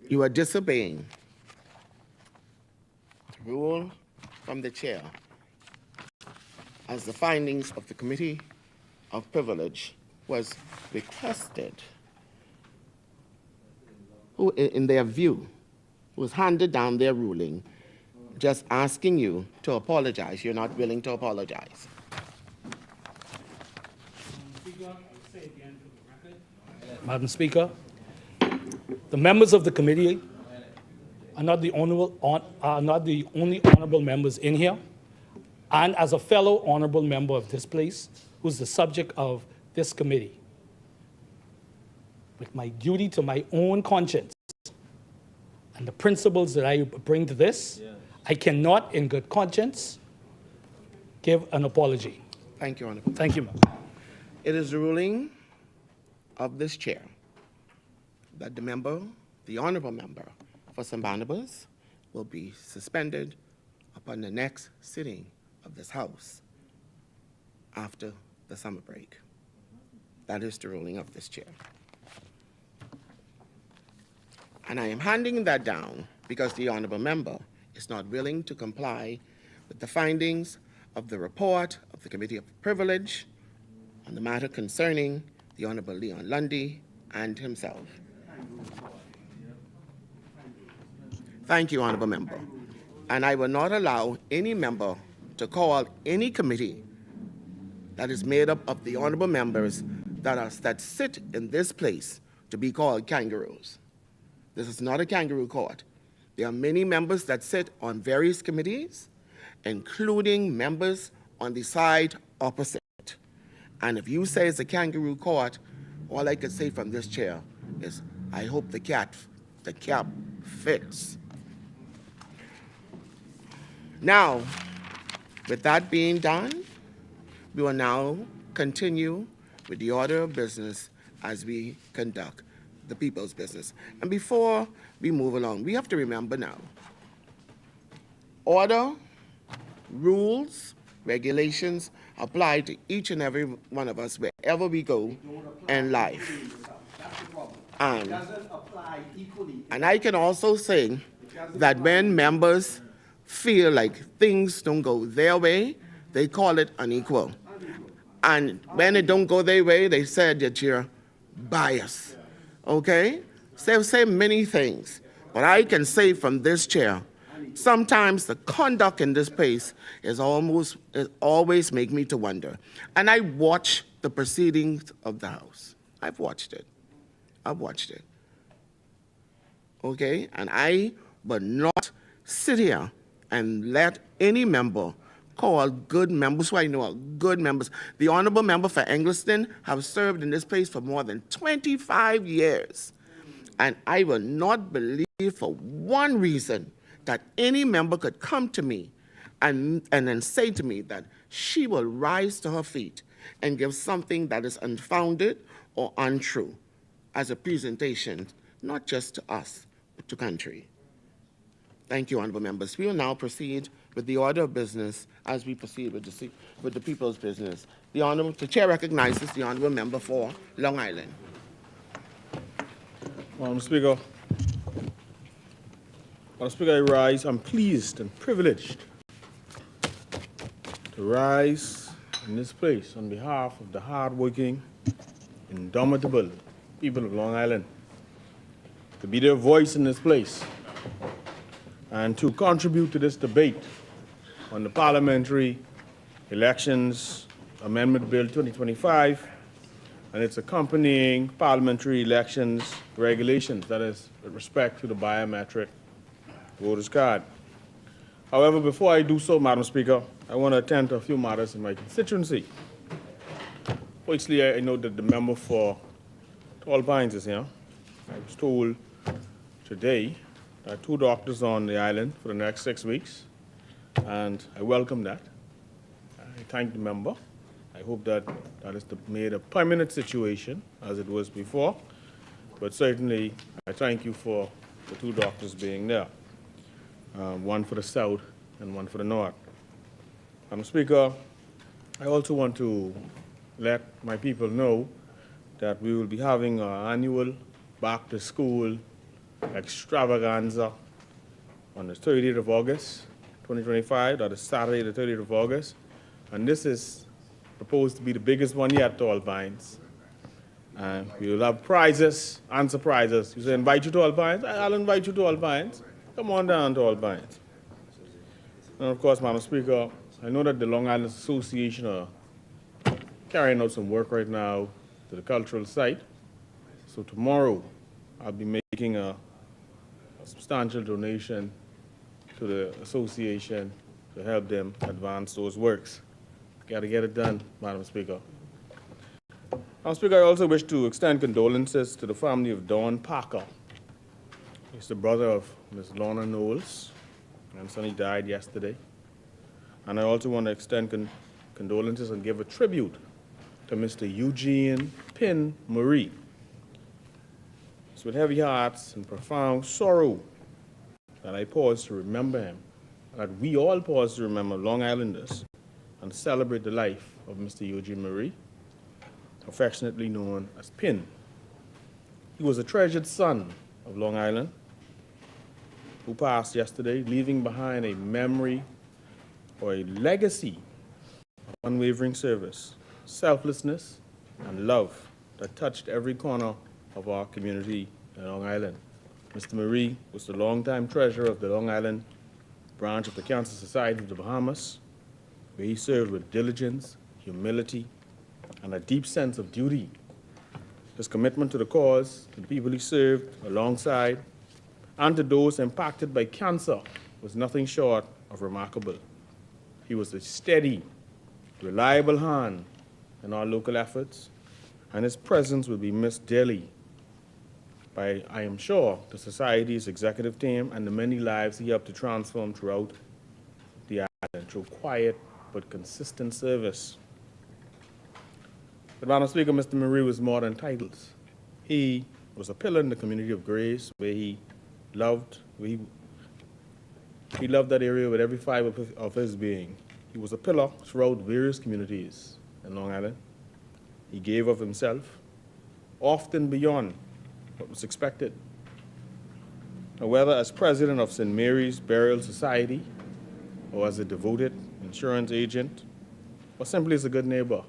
You are disobeying the rule from the chair as the findings of the Committee of Privilege was requested, who, in their view, was handed down their ruling, just asking you to apologize. You're not willing to apologize. Madam Speaker, the members of the committee are not the only honourable members in here, and as a fellow honourable member of this place, who's the subject of this committee, with my duty to my own conscience and the principles that I bring to this, I cannot, in good conscience, give an apology. Thank you, Honorable. Thank you, ma'am. It is the ruling of this chair that the honorable member for St. Barnabas will be suspended upon the next sitting of this House after the summer break. That is the ruling of this chair. And I am handing that down because the honorable member is not willing to comply with the findings of the report of the Committee of Privilege on the matter concerning the Honorable Leon Lundy and himself. Thank you, honorable member. And I will not allow any member to call any committee that is made up of the honorable members that sit in this place to be called kangaroos. This is not a kangaroo court. There are many members that sit on various committees, including members on the side opposite. And if you say it's a kangaroo court, all I could say from this chair is, I hope the cap fits. Now, with that being done, we will now continue with the order of business as we conduct the people's business. And before we move along, we have to remember now, order, rules, regulations apply to each and every one of us wherever we go in life. And I can also say that when members feel like things don't go their way, they call it unequal. And when it don't go their way, they said that you're biased. Okay? So say many things, but I can say from this chair, sometimes the conduct in this place is always make me to wonder. And I watch the proceedings of the House. I've watched it. Okay? And I will not sit here and let any member call good members who I know are good members. The honorable member for Engliston have served in this place for more than 25 years. And I will not believe for one reason that any member could come to me and then say to me that she will rise to her feet and give something that is unfounded or untrue as a presentation, not just to us, but to country. Thank you, honorable members. We will now proceed with the order of business as we proceed with the people's business. The chair recognizes the honorable member for Long Island. Madam Speaker, I rise. I'm pleased and privileged to rise in this place on behalf of the hardworking, indomitable people of Long Island, to be their voice in this place and to contribute to this debate on the Parliamentary Elections Amendment Bill 2025 and its accompanying Parliamentary Elections regulations, that is, with respect to the biometric voters card. However, before I do so, Madam Speaker, I want to attend to a few matters in my constituency. Firstly, I know that the member for Tall Pines is here. I was told today that 2 doctors on the island for the next 6 weeks, and I welcome that. I thank the member. I hope that is made a permanent situation as it was before, but certainly I thank you for the 2 doctors being there, one for the south and one for the north. Madam Speaker, I also want to let my people know that we will be having our annual back to school extravaganza on the 30th of August, 2025, that is Saturday the 30th of August, and this is proposed to be the biggest one yet to All Pines. And we will have prizes and surprises. You say, invite you to All Pines? I'll invite you to All Pines. Come on down to All Pines. And of course, Madam Speaker, I know that the Long Island Association are carrying out some work right now to the cultural site. So tomorrow, I'll be making a substantial donation to the association to help them advance those works. Got to get it done, Madam Speaker. Madam Speaker, I also wish to extend condolences to the family of Don Parker. He's the brother of Ms. Lorna Knowles, I understand he died yesterday. And I also want to extend condolences and give a tribute to Mr. Eugene Pin Marie. It's with heavy hearts and profound sorrow that I pause to remember him, that we all pause to remember Long Islanders and celebrate the life of Mr. Eugene Marie, affectionately known as Pin. He was a treasured son of Long Island who passed yesterday, leaving behind a memory or a legacy of unwavering service, selflessness, and love that touched every corner of our community in Long Island. Mr. Marie was the longtime treasurer of the Long Island branch of the Cancer Society of the Bahamas, where he served with diligence, humility, and a deep sense of duty. His commitment to the cause, to the people he served alongside, and to those impacted by cancer was nothing short of remarkable. He was a steady, reliable hand in our local efforts, and his presence will be missed dearly by, I am sure, the Society's executive team and the many lives he helped to transform throughout the island through quiet but consistent service. But Madam Speaker, Mr. Marie was more than titles. He was a pillar in the community of Grace, where he loved that area with every fiber of his being. He was a pillar throughout various communities in Long Island. He gave of himself, often beyond what was expected. Now, whether as president of St. Mary's Burial Society, or as a devoted insurance agent, or simply as a good neighbor,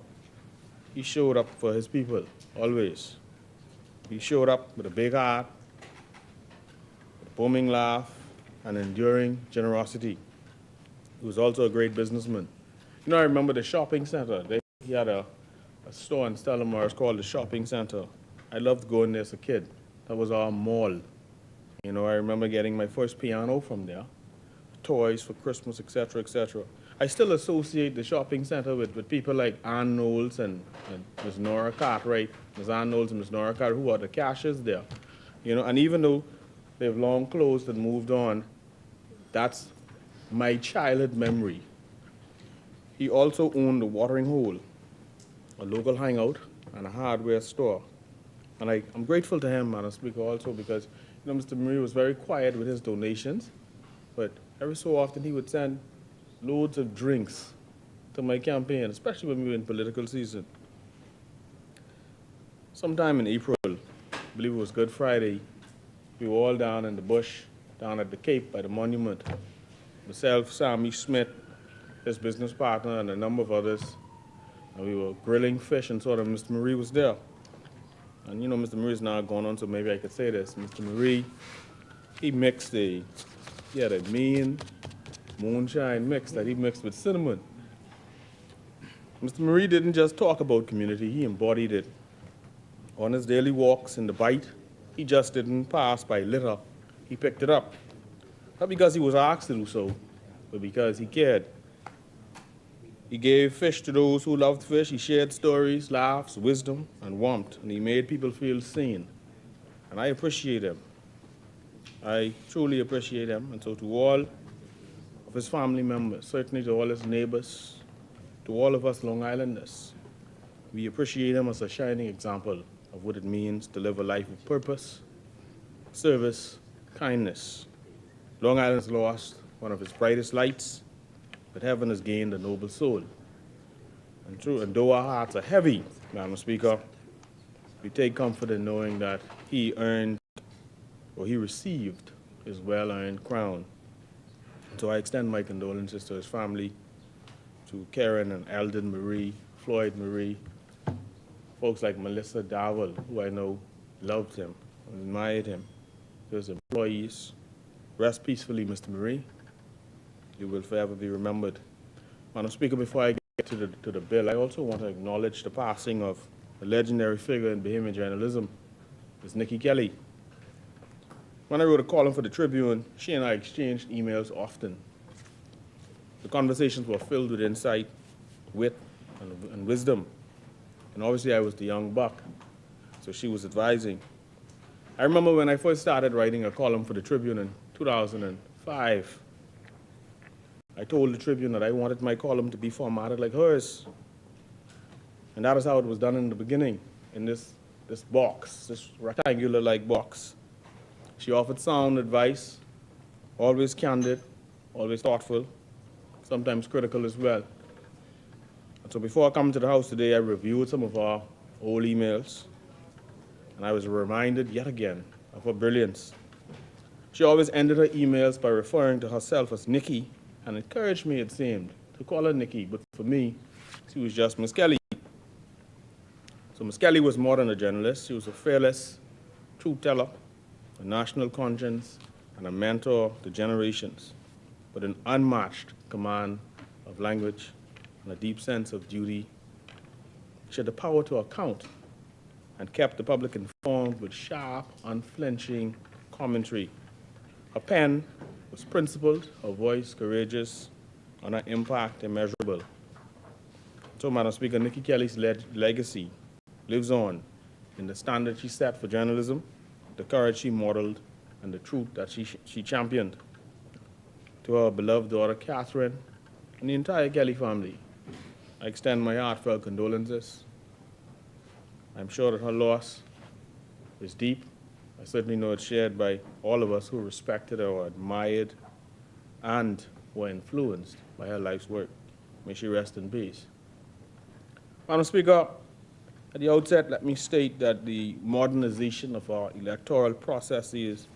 he showed up for his people, always. He showed up with a big heart, with a booming laugh, and enduring generosity. He was also a great businessman. You know, I remember the shopping center. He had a store in Stella Morris called the Shopping Center. I loved going there as a kid. That was our mall. You know, I remember getting my first piano from there, toys for Christmas, et cetera, et cetera. I still associate the shopping center with people like Ann Knowles and Ms. Nora Cartwright, Ms. Ann Knowles and Ms. Nora Cartwright, who are the cashiers there. You know, and even though they've long closed and moved on, that's my childhood memory. He also owned the Watering Hole, a local hangout, and a hardware store. And I'm grateful to him, Madam Speaker, also because, you know, Mr. Marie was very quiet with his donations, but every so often he would send loads of drinks to my campaign, especially when we were in political season. Sometime in April, I believe it was Good Friday, we were all down in the bush, down at the Cape by the monument. Myself, Sammy Smith, his business partner, and a number of others. And we were grilling fish, and sort of Mr. Marie was there. And you know, Mr. Marie's now gone on, so maybe I could say this. Mr. Marie, he had a mean moonshine mix that he mixed with cinnamon. Mr. Marie didn't just talk about community, he embodied it. On his daily walks in the Bight, he just didn't pass by litter, he picked it up. Not because he was asked to do so, but because he cared. He gave fish to those who loved fish. He shared stories, laughs, wisdom, and warmth, and he made people feel seen. And I appreciate him. I truly appreciate him. And so to all of his family members, certainly to all his neighbors, to all of us Long Islanders, we appreciate him as a shining example of what it means to live a life of purpose, service, kindness. Long Island has lost one of its brightest lights, but heaven has gained a noble soul. And though our hearts are heavy, Madam Speaker, we take comfort in knowing that he received his well-earned crown. And so I extend my condolences to his family, to Karen and Eldon Marie, Floyd Marie, folks like Melissa Dowell, who I know loved him and admired him, to his employees. Rest peacefully, Mr. Marie. You will forever be remembered. Madam Speaker, before I get to the bill, I also want to acknowledge the passing of a legendary figure in Bahamian journalism, Ms. Nikki Kelly. When I wrote a column for the Tribune, she and I exchanged emails often. The conversations were filled with insight, wit, and wisdom. And obviously I was the young buck, so she was advising. I remember when I first started writing a column for the Tribune in 2005, I told the Tribune that I wanted my column to be formatted like hers. And that is how it was done in the beginning, in this box, this rectangular-like box. She offered sound advice, always candid, always thoughtful, sometimes critical as well. And so before I come to the House today, I reviewed some of our old emails, and I was reminded yet again of her brilliance. She always ended her emails by referring to herself as Nikki, and encouraged me, it seemed, to call her Nikki, but for me, she was just Miss Kelly. So Miss Kelly was more than a journalist. She was a fearless truth teller, a national conscience, and a mentor to generations, with an unmatched command of language and a deep sense of duty. She had the power to account and kept the public informed with sharp, unflinching commentary. Her pen was principled, her voice courageous, and her impact immeasurable. So, Madam Speaker, Nikki Kelly's legacy lives on in the standard she set for journalism, the courage she modeled, and the truth that she championed. To her beloved daughter, Catherine, and the entire Kelly family, I extend my heartfelt condolences. I'm sure that her loss is deep. I certainly know it's shared by all of us who respected her or admired and were influenced by her life's work. May she rest in peace. Madam Speaker, at the outset, let me state that the modernization of our electoral processes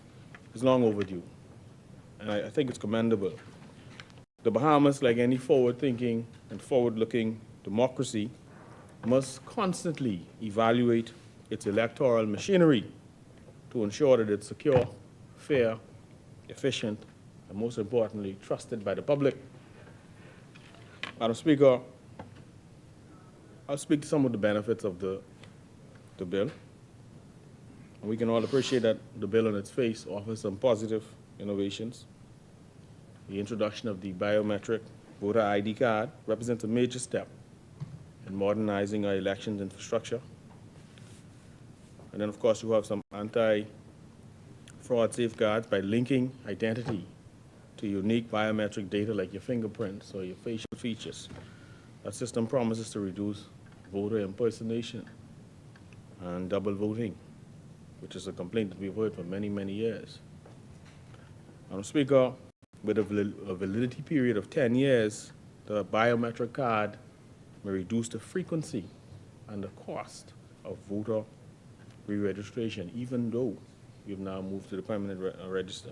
is long overdue, and I think it's commendable. The Bahamas, like any forward-thinking and forward-looking democracy, must constantly evaluate its electoral machinery to ensure that it's secure, fair, efficient, and most importantly, trusted by the public. Madam Speaker, I'll speak to some of the benefits of the bill. We can all appreciate that the bill on its face offers some positive innovations. The introduction of the biometric voter ID card represents a major step in modernizing our elections infrastructure. And then, of course, you have some anti-fraud safeguards by linking identity to unique biometric data like your fingerprints or your facial features. That system promises to reduce voter impersonation and double voting, which is a complaint that we've heard for many, many years. Madam Speaker, with a validity period of 10 years, the biometric card may reduce the frequency and the cost of voter re-registration, even though we've now moved to the permanent register.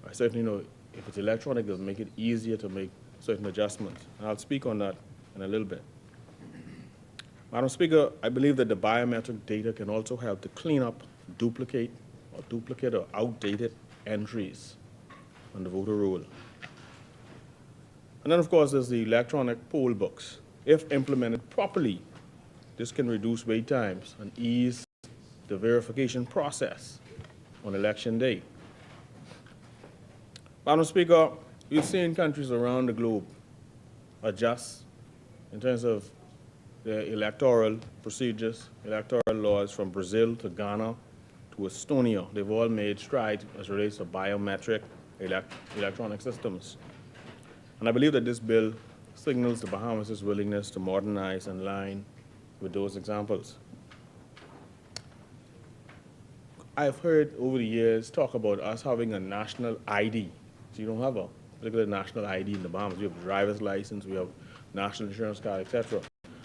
I certainly know if it's electronic, it'll make it easier to make certain adjustments. And I'll speak on that in a little bit. Madam Speaker, I believe that the biometric data can also help to clean up duplicate or outdated entries on the voter roll. And then, of course, there's the electronic poll books. If implemented properly, this can reduce wait times and ease the verification process on election day. Madam Speaker, we've seen countries around the globe adjust in terms of their electoral procedures, electoral laws, from Brazil to Ghana to Estonia. They've all made strides as it relates to biometric electronic systems. And I believe that this bill signals the Bahamas' willingness to modernize in line with those examples. I've heard over the years talk about us having a national ID. So you don't have a particular national ID in the Bahamas. We have a driver's license, we have national insurance card, etc.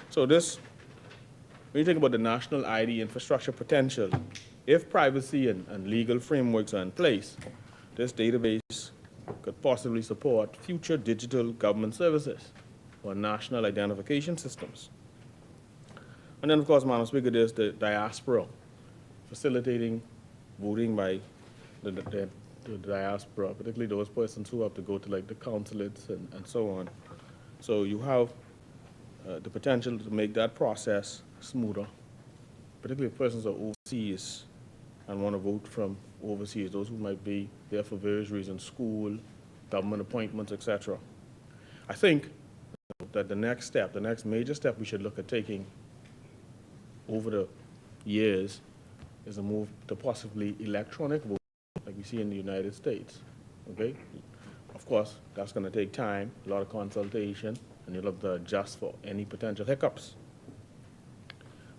So this, when you think about the national ID infrastructure potential, if privacy and legal frameworks are in place, this database could possibly support future digital government services or national identification systems. And then, of course, Madam Speaker, there's the diaspora, facilitating voting by the diaspora, particularly those persons who have to go to like the consulates and so on. So you have the potential to make that process smoother, particularly if persons are overseas and want to vote from overseas, those who might be there for various reasons, school, government appointments, etc. I think that the next step, the next major step we should look at taking over the years is a move to possibly electronic voting, like we see in the United States, okay? Of course, that's going to take time, a lot of consultation, and you'll have to adjust for any potential hiccups.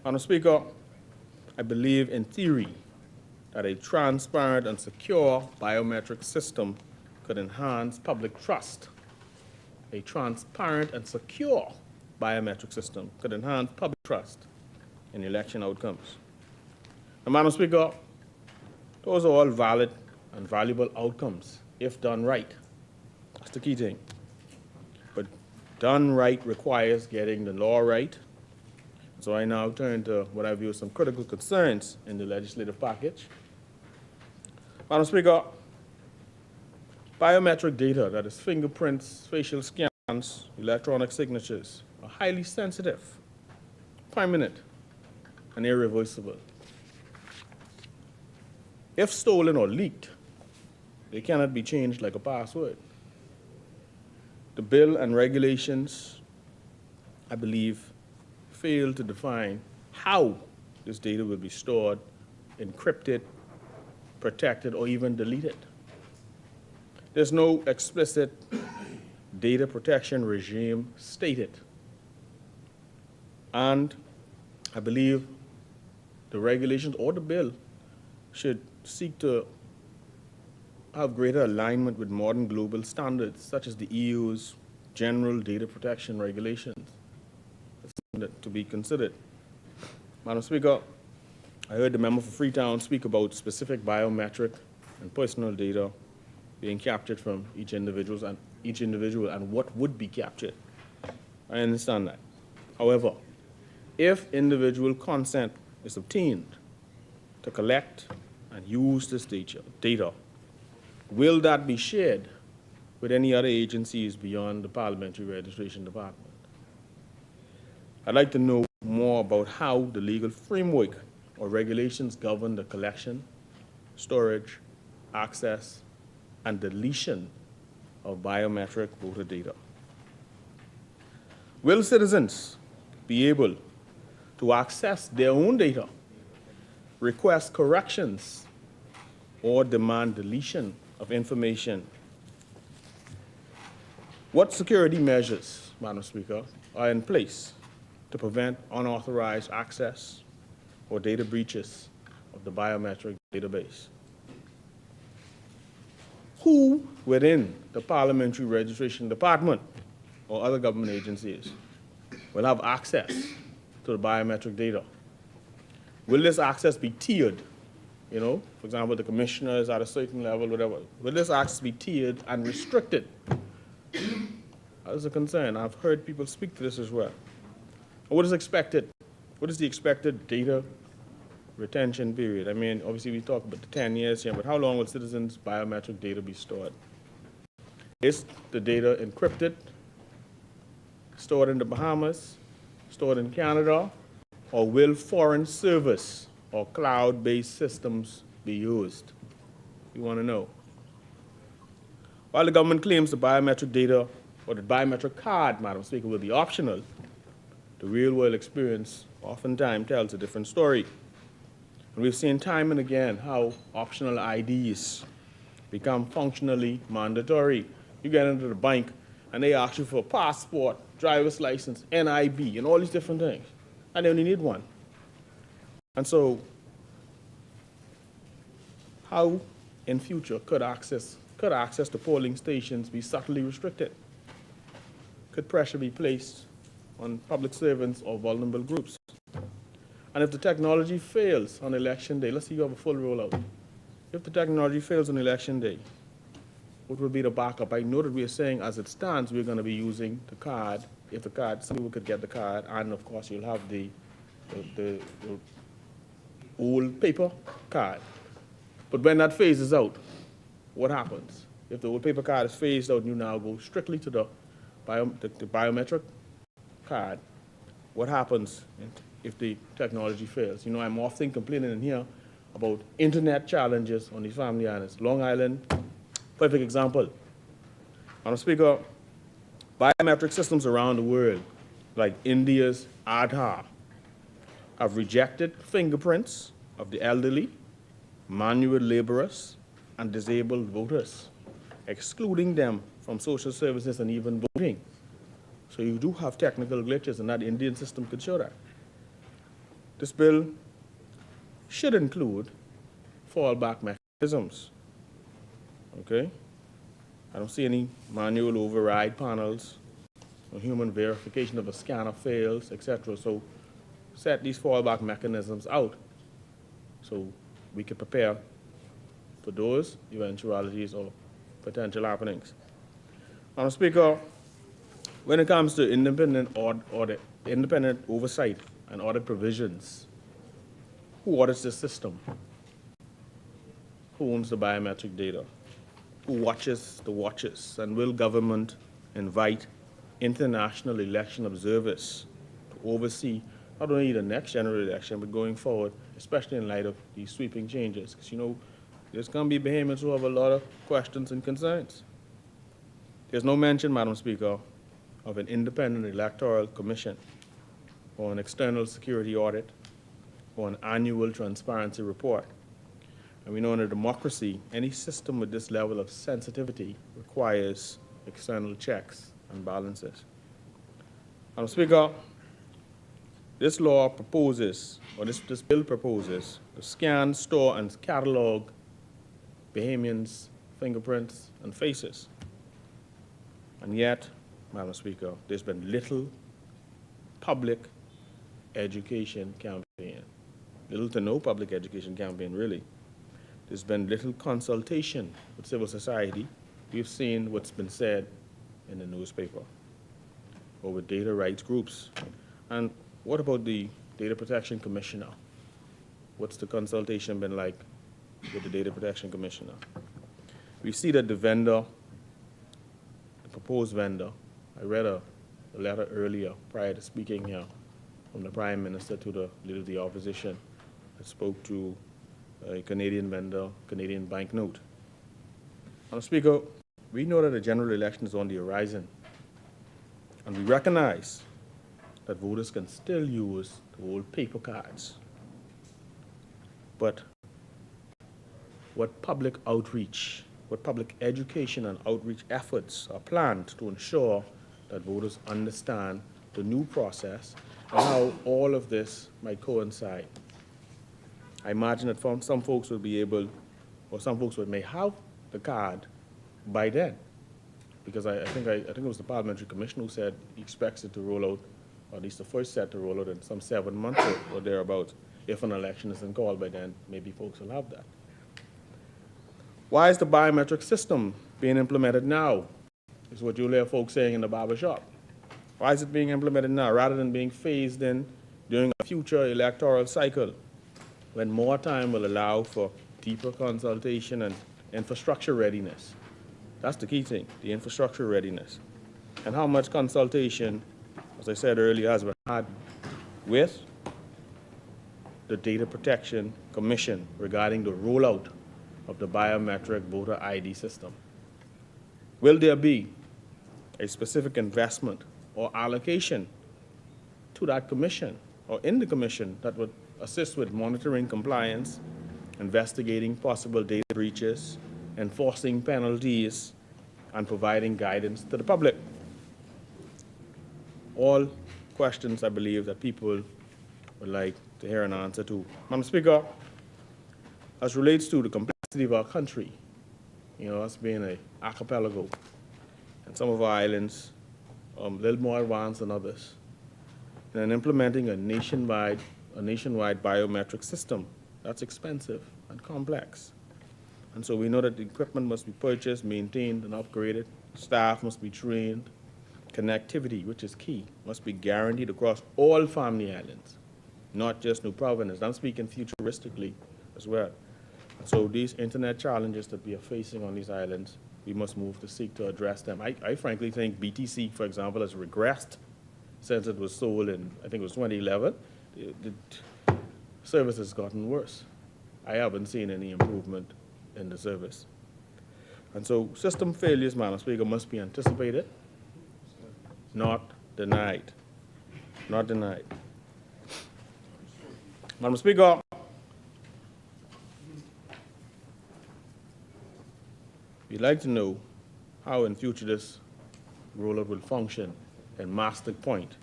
Madam Speaker, I believe in theory that a transparent and secure biometric system could enhance public trust. A transparent and secure biometric system could enhance public trust in election outcomes. Now, Madam Speaker, those are all valid and valuable outcomes if done right. That's the key thing. But done right requires getting the law right. So I now turn to what I view as some critical concerns in the legislative package. Madam Speaker, biometric data, that is fingerprints, facial scans, electronic signatures, are highly sensitive, permanent, and irreversible. If stolen or leaked, they cannot be changed like a password. The bill and regulations, I believe, fail to define how this data will be stored, encrypted, protected, or even deleted. There's no explicit data protection regime stated. And I believe the regulations or the bill should seek to have greater alignment with modern global standards, such as the EU's general data protection regulations. That's something to be considered. Madam Speaker, I heard the member for Freetown speak about specific biometric and personal data being captured from each individual and what would be captured. I understand that. However, if individual consent is obtained to collect and use this data, will that be shared with any other agencies beyond the Parliamentary Registration Department? I'd like to know more about how the legal framework or regulations govern the collection, storage, access, and deletion of biometric voter data. Will citizens be able to access their own data, request corrections, or demand deletion of information? What security measures, Madam Speaker, are in place to prevent unauthorized access or data breaches of the biometric database? Who within the Parliamentary Registration Department or other government agencies will have access to the biometric data? Will this access be tiered? You know, for example, the commissioner is at a certain level, whatever. Will this access be tiered and restricted? That is a concern. I've heard people speak to this as well. What is expected? What is the expected data retention period? I mean, obviously we talk about the 10 years here, but how long will citizens' biometric data be stored? Is the data encrypted, stored in the Bahamas, stored in Canada, or will foreign service or cloud-based systems be used? We want to know. While the government claims the biometric data or the biometric card, Madam Speaker, will be optional, the real-world experience oftentimes tells a different story. And we've seen time and again how optional IDs become functionally mandatory. You get into the bank and they ask you for a passport, driver's license, NIB, and all these different things, and they only need one. And so how in future could access to polling stations be subtly restricted? Could pressure be placed on public servants or vulnerable groups? And if the technology fails on election day, let's say you have a full rollout. If the technology fails on election day, what will be the backup? I know that we are saying as it stands, we're going to be using the card. If the card, some people could get the card, and of course you'll have the old paper card. But when that phases out, what happens? If the old paper card is phased out, you now go strictly to the biometric card. What happens if the technology fails? You know, I'm often complaining in here about internet challenges on these family islands. Long Island, perfect example. Madam Speaker, biometric systems around the world, like India's Aadhaar, have rejected fingerprints of the elderly, manual laborers, and disabled voters. excluding them from social services and even voting. So you do have technical glitches, and that Indian system could show that. This bill should include fallback mechanisms. Okay? I don't see any manual override panels or human verification of a scanner fails, etc. So set these fallback mechanisms out so we can prepare for those eventualities or potential happenings. Madam Speaker, when it comes to independent audit, independent oversight and audit provisions, who audits the system? Who owns the biometric data? Who watches the watches? And will government invite international election observers to oversee not only the next general election, but going forward, especially in light of these sweeping changes? Because, you know, there's going to be behemoths who have a lot of questions and concerns. There's no mention, Madam Speaker, of an independent electoral commission or an external security audit or an annual transparency report. And we know in a democracy, any system with this level of sensitivity requires external checks and balances. Madam Speaker, this law proposes, or this bill proposes, to scan, store, and catalog Bahamians' fingerprints and faces. And yet, Madam Speaker, there's been little public education campaign, little to no public education campaign, really. There's been little consultation with civil society. We've seen what's been said in the newspaper or with data rights groups. And what about the Data Protection Commissioner? What's the consultation been like with the Data Protection Commissioner? We see that the vendor, the proposed vendor, I read a letter earlier prior to speaking here from the Prime Minister to the Leader of the Opposition that spoke to a Canadian vendor, Canadian banknote. Madam Speaker, we know that a general election is on the horizon, and we recognize that voters can still use the old paper cards. But what public outreach, what public education and outreach efforts are planned to ensure that voters understand the new process and how all of this might coincide? I imagine that some folks will be able, or some folks may have the card by then, because I think it was the Parliamentary Commission who said he expects it to roll out, or at least the first set to roll out in some 7 months or thereabouts. If an election isn't called by then, maybe folks will have that. Why is the biometric system being implemented now? Is what you'll hear folks saying in the barber shop. Why is it being implemented now rather than being phased in during a future electoral cycle, when more time will allow for deeper consultation and infrastructure readiness? That's the key thing, the infrastructure readiness. And how much consultation, as I said earlier, has been had with the Data Protection Commission regarding the rollout of the biometric voter ID system? Will there be a specific investment or allocation to that commission or in the commission that would assist with monitoring compliance, investigating possible data breaches, enforcing penalties, and providing guidance to the public? All questions, I believe, that people would like to hear an answer to. Madam Speaker, as relates to the complexity of our country, you know, us being an archipelago, and some of our islands a little more advanced than others, and implementing a nationwide biometric system, that's expensive and complex. And so we know that the equipment must be purchased, maintained, and upgraded. Staff must be trained. Connectivity, which is key, must be guaranteed across all family islands, not just New Providence. I'm speaking futuristically as well. And so these internet challenges that we are facing on these islands, we must move to seek to address them. I frankly think BTC, for example, has regressed since it was sold in, I think it was 2011. The service has gotten worse. I haven't seen any improvement in the service. And so system failures, Madam Speaker, must be anticipated, not denied. Not denied. Madam Speaker, we'd like to know how in future this rollout will function in Mastic Point,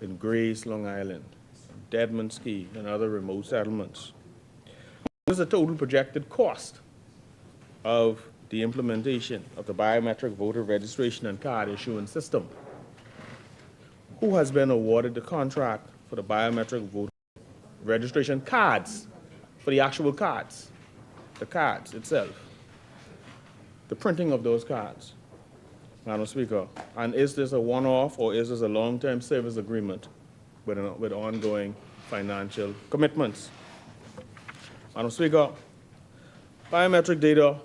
in Grace, Long Island, Deadman's Key, and other remote settlements. What is the total projected cost of the implementation of the biometric voter registration and card issuance system? Who has been awarded the contract for the biometric voter registration cards, for the actual cards, the cards itself, the printing of those cards, Madam Speaker? And is this a one-off or is this a long-term service agreement with ongoing financial commitments? Madam Speaker, biometric data,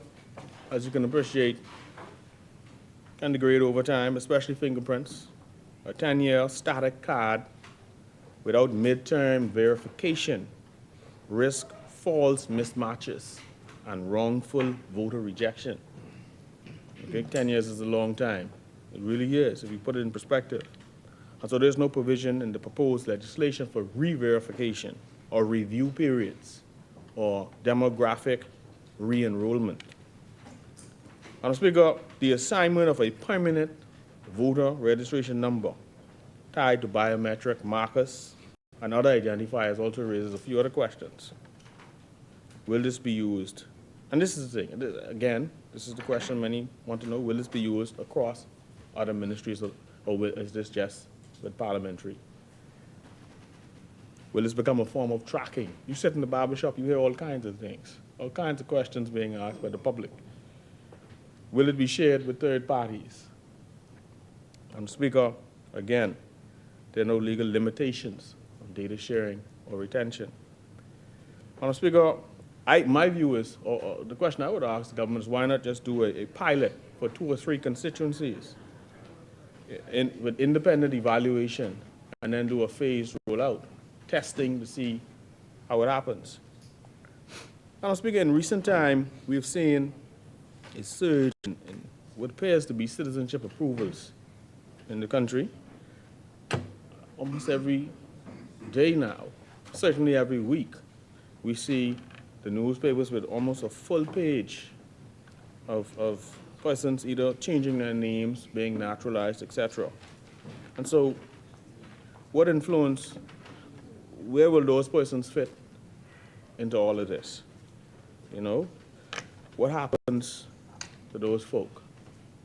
as you can appreciate, can degrade over time, especially fingerprints. A 10-year static card without midterm verification risk false mismatches and wrongful voter rejection. Okay, 10 years is a long time. It really is, if you put it in perspective. And so there's no provision in the proposed legislation for re-verification or review periods or demographic re-enrollment. Madam Speaker, the assignment of a permanent voter registration number tied to biometric markers and other identifiers also raises a few other questions. Will this be used? And this is the thing, again, this is the question many want to know, will this be used across other ministries or is this just with Parliamentary? Will this become a form of tracking? You sit in the barber shop, you hear all kinds of things, all kinds of questions being asked by the public. Will it be shared with third parties? Speaker, again, there are no legal limitations on data sharing or retention. Madam Speaker, my view is, or the question I would ask the government is, why not just do a pilot for 2 or 3 constituencies with independent evaluation and then do a phased rollout, testing to see how it happens. Madam Speaker, in recent time, we've seen a surge in what appears to be citizenship approvals in the country almost every day now, certainly every week. We see the newspapers with almost a full page of persons either changing their names, being naturalized, etc. And so what influence, where will those persons fit into all of this? You know, what happens to those folk?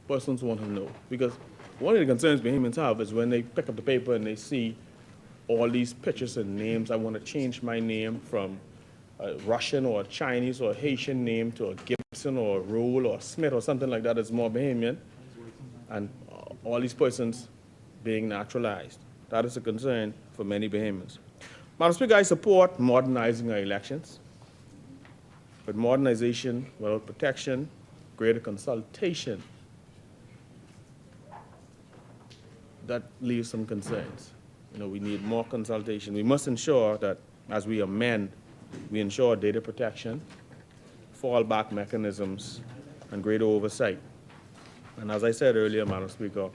Persons want to know. Because one of the concerns Bahamians have is when they pick up the paper and they see all these pictures and names. I want to change my name from a Russian or a Chinese or a Haitian name to a Gibson or a Rule or a Smith or something like that that's more Bahamian. And all these persons being naturalized. That is a concern for many Bahamians. Madam Speaker, I support modernizing our elections. But modernization without protection, greater consultation, that leaves some concerns. You know, we need more consultation. We must ensure that as we amend, we ensure data protection, fallback mechanisms, and greater oversight. And as I said earlier, Madam Speaker,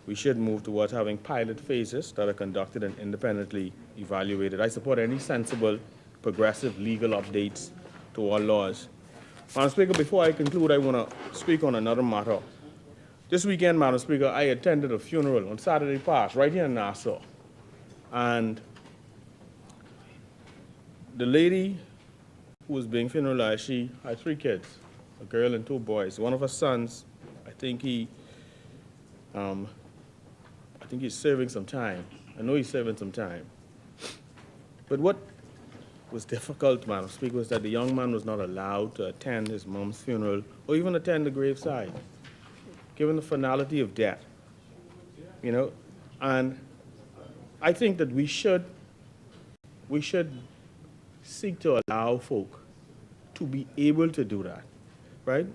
we should move towards having pilot phases that are conducted and independently evaluated. I support any sensible, progressive legal updates to all laws. Madam Speaker, before I conclude, I want to speak on another matter. This weekend, Madam Speaker, I attended a funeral on Saturday past, right here in Nassau. And the lady who was being funeralized, she had 3 kids, a girl and 2 boys. One of her sons, I think he's serving some time. I know he's serving some time. But what was difficult, Madam Speaker, was that the young man was not allowed to attend his mom's funeral or even attend the graveside, given the finality of death, you know. And I think that we should seek to allow folk to be able to do that, right?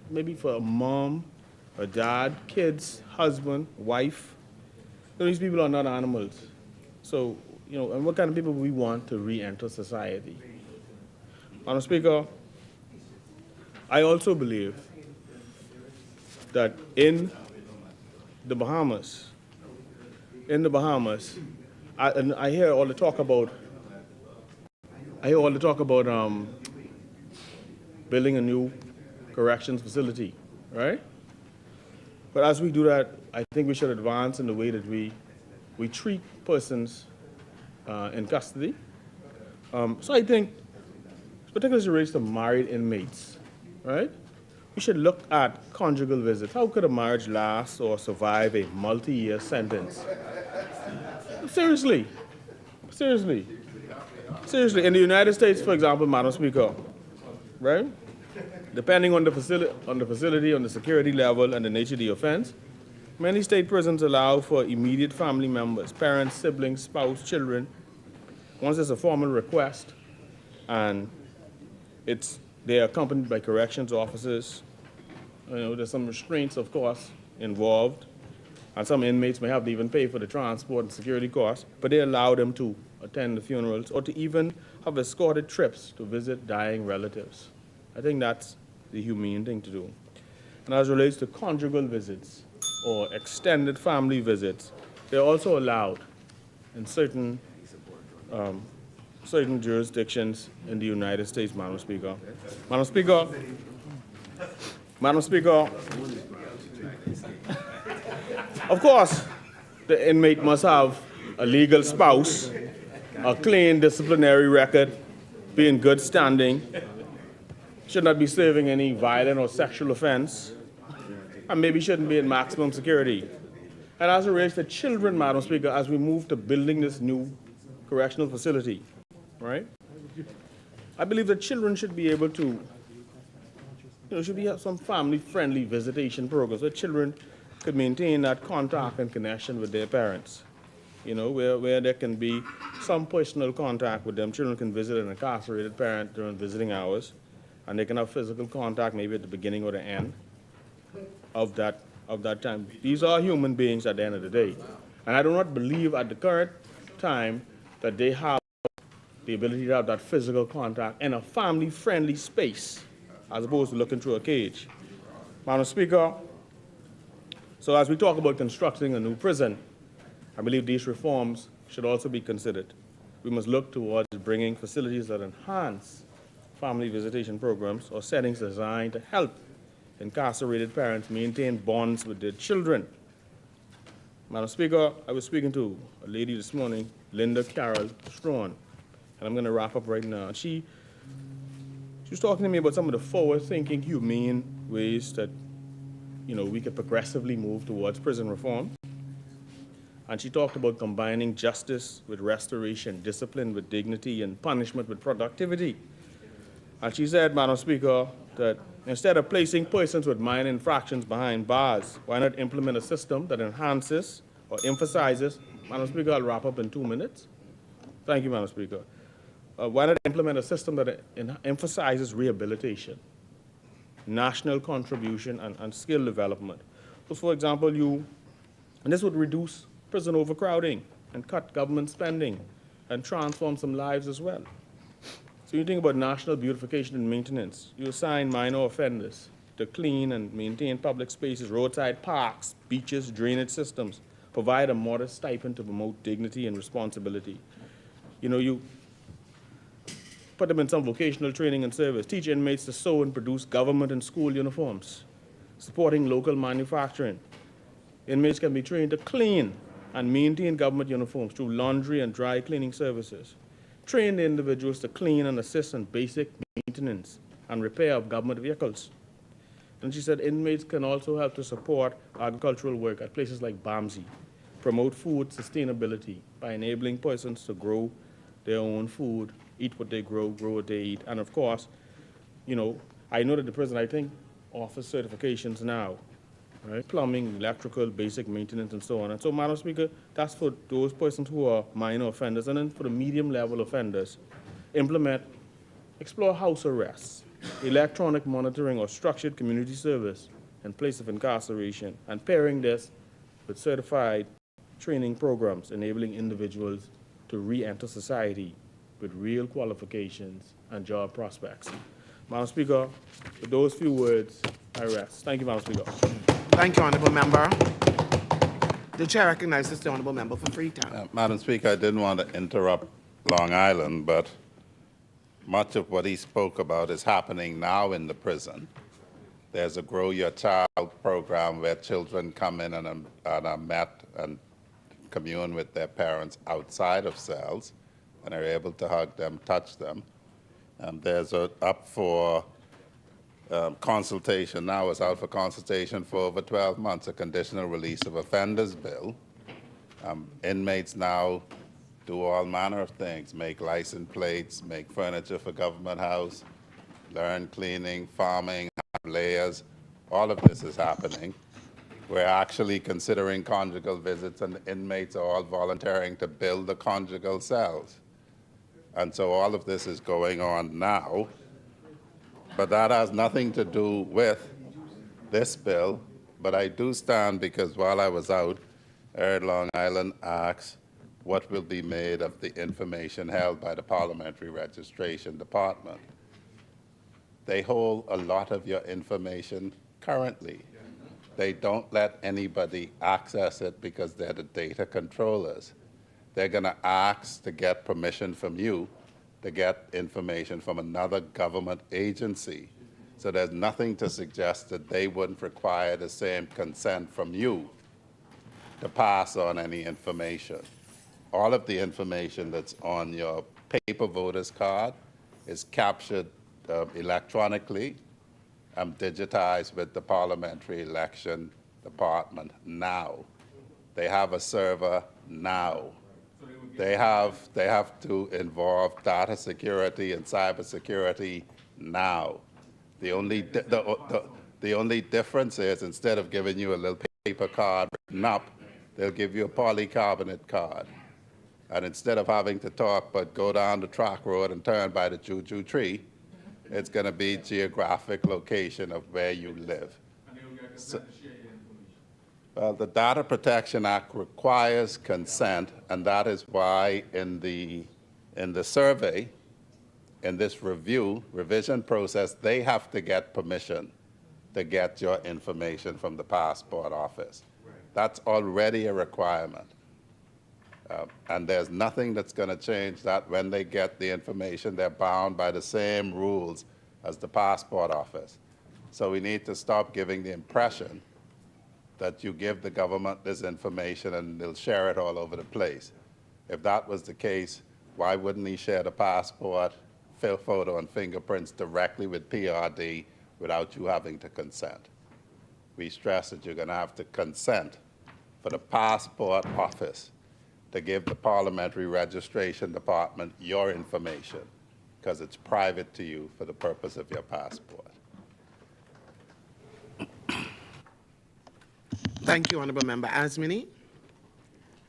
Maybe for a mom, a dad, kids, husband, wife. These people are not animals. So, you know, and what kind of people we want to re-enter society? Madam Speaker, I also believe that in the Bahamas, I hear all the talk about building a new corrections facility, right? But as we do that, I think we should advance in the way that we treat persons in custody. So I think, particularly as it relates to married inmates, right? We should look at conjugal visits. How could a marriage last or survive a multi-year sentence? Seriously. Seriously. Seriously. In the United States, for example, Madam Speaker, right? Depending on the facility, on the security level, and the nature of the offense, many state prisons allow for immediate family members, parents, siblings, spouse, children. Once there's a formal request, and they're accompanied by corrections officers. There's some restraints, of course, involved, and some inmates may have to even pay for the transport and security costs, but they allow them to attend the funerals or to even have escorted trips to visit dying relatives. I think that's the humane thing to do. And as it relates to conjugal visits or extended family visits, they're also allowed in certain jurisdictions in the United States, Madam Speaker. Madam Speaker, of course, the inmate must have a legal spouse, a clean disciplinary record, be in good standing, should not be serving any violent or sexual offense, and maybe shouldn't be in maximum security. And as it relates to children, Madam Speaker, as we move to building this new correctional facility, right? I believe that children should be able to, should have some family-friendly visitation programs where children could maintain that contact and connection with their parents. Where there can be some personal contact with them. Children can visit an incarcerated parent during visiting hours, and they can have physical contact maybe at the beginning or the end of that time. These are human beings at the end of the day. And I do not believe at the current time that they have the ability to have that physical contact in a family-friendly space, as opposed to looking through a cage. Madam Speaker, so as we talk about constructing a new prison, I believe these reforms should also be considered. We must look towards bringing facilities that enhance family visitation programs or settings designed to help incarcerated parents maintain bonds with their children. Madam Speaker, I was speaking to a lady this morning, Linda Carol Strawn, and I'm going to wrap up right now. She was talking to me about some of the forward-thinking, humane ways that we could progressively move towards prison reform. And she talked about combining justice with restoration, discipline with dignity, and punishment with productivity. And she said, Madam Speaker, that instead of placing persons with minor infractions behind bars, why not implement a system that enhances or emphasizes, Madam Speaker, I'll wrap up in 2 minutes. Thank you, Madam Speaker. Why not implement a system that emphasizes rehabilitation, national contribution, and skill development? So, for example, and this would reduce prison overcrowding and cut government spending and transform some lives as well. So you think about national beautification and maintenance. You assign minor offenders to clean and maintain public spaces, roadside parks, beaches, drainage systems, provide a modest stipend to promote dignity and responsibility. You put them in some vocational training and service, teach inmates to sew and produce government and school uniforms, supporting local manufacturing. Inmates can be trained to clean and maintain government uniforms through laundry and dry cleaning services. Train the individuals to clean and assist in basic maintenance and repair of government vehicles. And she said inmates can also help to support agricultural work at places like BAMSI, promote food sustainability by enabling persons to grow their own food, eat what they grow what they eat. And of course, I know that the prison, I think, offers certifications now, right? Plumbing, electrical, basic maintenance, and so on. And so, Madam Speaker, that's for those persons who are minor offenders. And then for the medium-level offenders, explore house arrests, electronic monitoring, or structured community service in place of incarceration, and pairing this with certified training programs enabling individuals to re-enter society with real qualifications and job prospects. Madam Speaker, with those few words, I rest. Thank you, Madam Speaker. Thank you, Honourable Member. The Chair recognizes the Honourable Member for Freetown. Madam Speaker, I didn't want to interrupt Long Island, but much of what he spoke about is happening now in the prison. There's a Grow Your Child program where children come in and are met and commune with their parents outside of cells and are able to hug them, touch them. There's up for consultation now. It's out for consultation for over 12 months, a conditional release of offenders bill. Inmates now do all manner of things, make license plates, make furniture for government house, learn cleaning, farming, have layers. All of this is happening. We're actually considering conjugal visits, and the inmates are all volunteering to build the conjugal cells. And so all of this is going on now, but that has nothing to do with this bill. But I do stand because while I was out, I heard Long Island ask what will be made of the information held by the Parliamentary Registration Department. They hold a lot of your information currently. They don't let anybody access it because they're the data controllers. They're going to ask to get permission from you to get information from another government agency. So there's nothing to suggest that they wouldn't require the same consent from you to pass on any information. All of the information that's on your paper voter's card is captured electronically and digitized with the Parliamentary Election Department now. They have a server now. They have to involve data security and cyber security now. The only difference is instead of giving you a little paper card written up, they'll give you a polycarbonate card. And instead of having to talk but go down the track road and turn by the choo-choo tree, it's going to be geographic location of where you live. Well, the Data Protection Act requires consent, and that is why in the survey, in this revision process, they have to get permission to get your information from the passport office. That's already a requirement. And there's nothing that's going to change that. When they get the information, they're bound by the same rules as the passport office. So we need to stop giving the impression that you give the government this information and they'll share it all over the place. If that was the case, why wouldn't he share the passport, photo, and fingerprints directly with PRD without you having to consent? We stress that you're going to have to consent for the passport office to give the Parliamentary Registration Department your information because it's private to you for the purpose of your passport. Thank you, Honourable Member Asmini.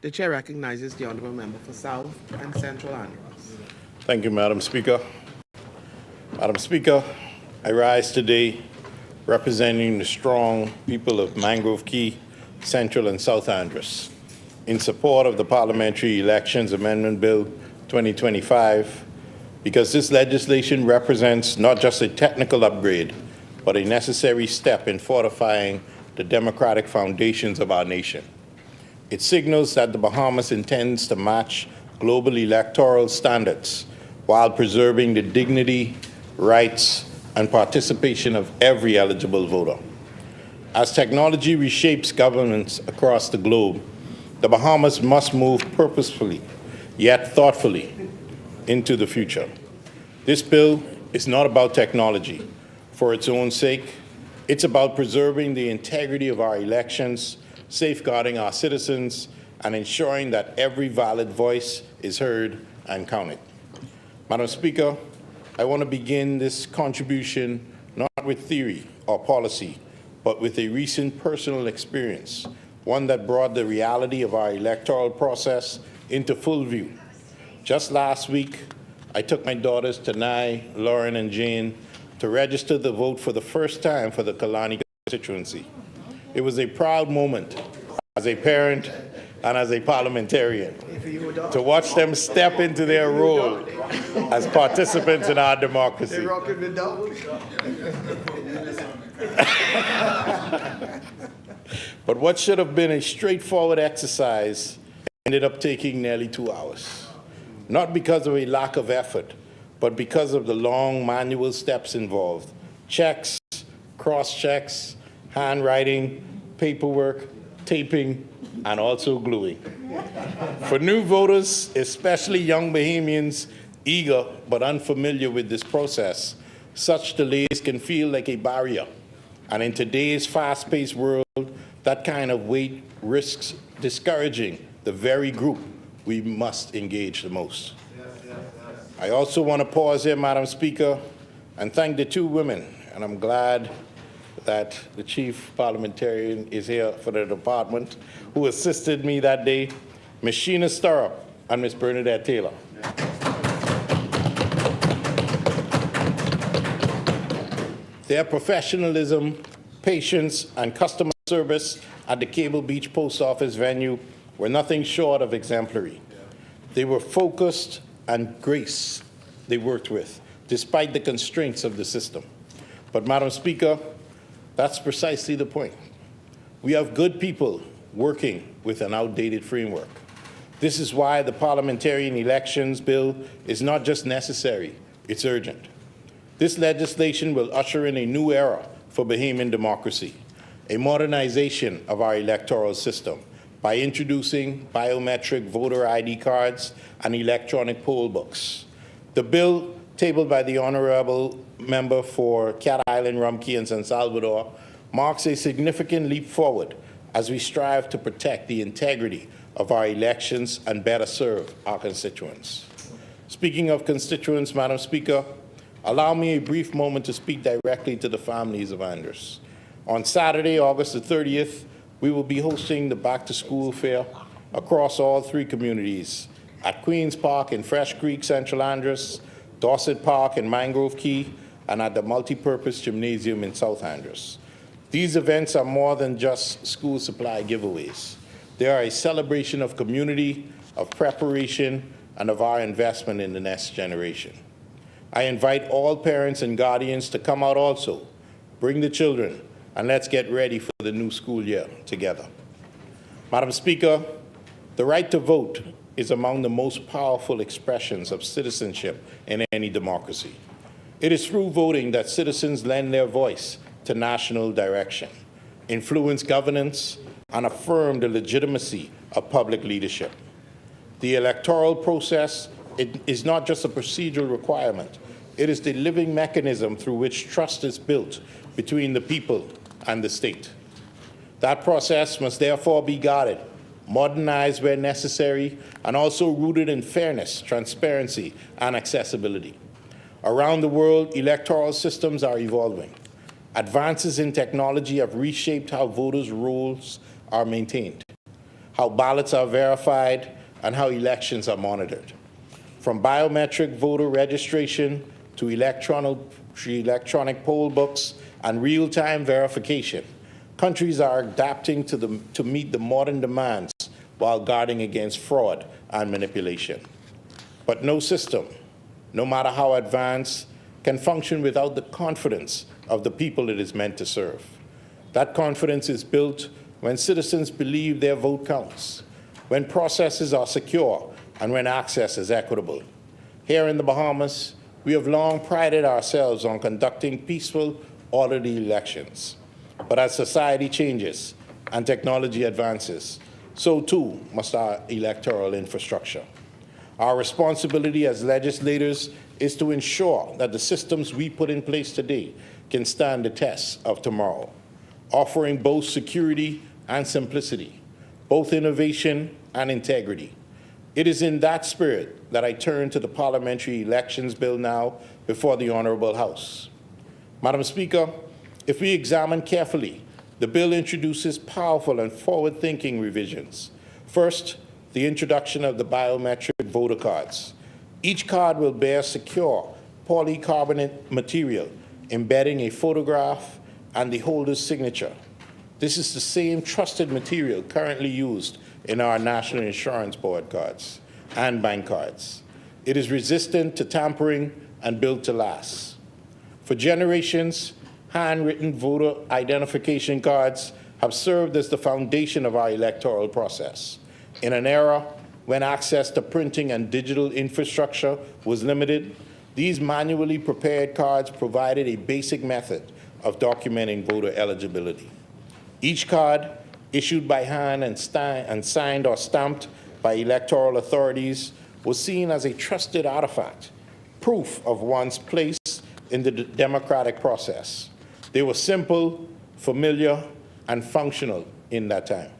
The Chair recognizes the Honourable Member for South and Central Andros. Thank you, Madam Speaker. Madam Speaker, I rise today representing the strong people of Mangrove Key, Central and South Andros in support of the Parliamentary Elections Amendment Bill 2025 because this legislation represents not just a technical upgrade, but a necessary step in fortifying the democratic foundations of our nation. It signals that the Bahamas intends to match global electoral standards while preserving the dignity, rights, and participation of every eligible voter. As technology reshapes governments across the globe, the Bahamas must move purposefully, yet thoughtfully, into the future. This bill is not about technology for its own sake. It's about preserving the integrity of our elections, safeguarding our citizens, and ensuring that every valid voice is heard and counted. Madam Speaker, I want to begin this contribution not with theory or policy, but with a recent personal experience, one that brought the reality of our electoral process into full view. Just last week, I took my daughters, Tanai, Lauren, and Jane, to register the vote for the first time for the Kalani constituency. It was a proud moment as a parent and as a parliamentarian to watch them step into their role as participants in our democracy. But what should have been a straightforward exercise ended up taking nearly 2 hours. Not because of a lack of effort, but because of the long manual steps involved, checks, cross-checks, handwriting, paperwork, taping, and also gluing. For new voters, especially young Bahamians eager but unfamiliar with this process, such delays can feel like a barrier. And in today's fast-paced world, that kind of wait risks discouraging the very group we must engage the most. I also want to pause here, Madam Speaker, and thank the two women, and I'm glad that the chief parliamentarian is here for the department, who assisted me that day, Ms. Sheena Stirrup and Ms. Bernadette Taylor. Their professionalism, patience, and customer service at the Cable Beach Post Office venue were nothing short of exemplary. They were focused and grace they worked with, despite the constraints of the system. But, Madam Speaker, that's precisely the point. We have good people working with an outdated framework. This is why the Parliamentary Elections Bill is not just necessary, it's urgent. This legislation will usher in a new era for Bahamian democracy, a modernization of our electoral system by introducing biometric voter ID cards and electronic poll books. The bill, tabled by the Honorable Member for Cat Island, Rumkey, and San Salvador, marks a significant leap forward as we strive to protect the integrity of our elections and better serve our constituents. Speaking of constituents, Madam Speaker, allow me a brief moment to speak directly to the families of Andros. On Saturday, August the 30th, we will be hosting the Back to School Fair across all three communities at Queens Park in Fresh Creek, Central Andros, Dorset Park in Mangrove Key, and at the Multipurpose Gymnasium in South Andros. These events are more than just school supply giveaways. They are a celebration of community, of preparation, and of our investment in the next generation. I invite all parents and guardians to come out also. Bring the children, and let's get ready for the new school year together. Madam Speaker, the right to vote is among the most powerful expressions of citizenship in any democracy. It is through voting that citizens lend their voice to national direction, influence governance, and affirm the legitimacy of public leadership. The electoral process is not just a procedural requirement. It is the living mechanism through which trust is built between the people and the state. That process must therefore be guarded, modernized where necessary, and also rooted in fairness, transparency, and accessibility. Around the world, electoral systems are evolving. Advances in technology have reshaped how voters' rolls are maintained, how ballots are verified, and how elections are monitored. From biometric voter registration to electronic poll books and real-time verification, countries are adapting to meet the modern demands while guarding against fraud and manipulation. But no system, no matter how advanced, can function without the confidence of the people it is meant to serve. That confidence is built when citizens believe their vote counts, when processes are secure, and when access is equitable. Here in the Bahamas, we have long prided ourselves on conducting peaceful, orderly elections. But as society changes and technology advances, so too must our electoral infrastructure. Our responsibility as legislators is to ensure that the systems we put in place today can stand the test of tomorrow, offering both security and simplicity, both innovation and integrity. It is in that spirit that I turn to the Parliamentary Elections Bill now before the Honorable House. Madam Speaker, if we examine carefully, the bill introduces powerful and forward-thinking revisions. First, the introduction of the biometric voter cards. Each card will bear secure polycarbonate material embedding a photograph and the holder's signature. This is the same trusted material currently used in our National Insurance Board cards and bank cards. It is resistant to tampering and built to last. For generations, handwritten voter identification cards have served as the foundation of our electoral process. In an era when access to printing and digital infrastructure was limited, these manually prepared cards provided a basic method of documenting voter eligibility. Each card, issued by hand and signed or stamped by electoral authorities, was seen as a trusted artifact, proof of one's place in the democratic process. They were simple, familiar, and functional in that time.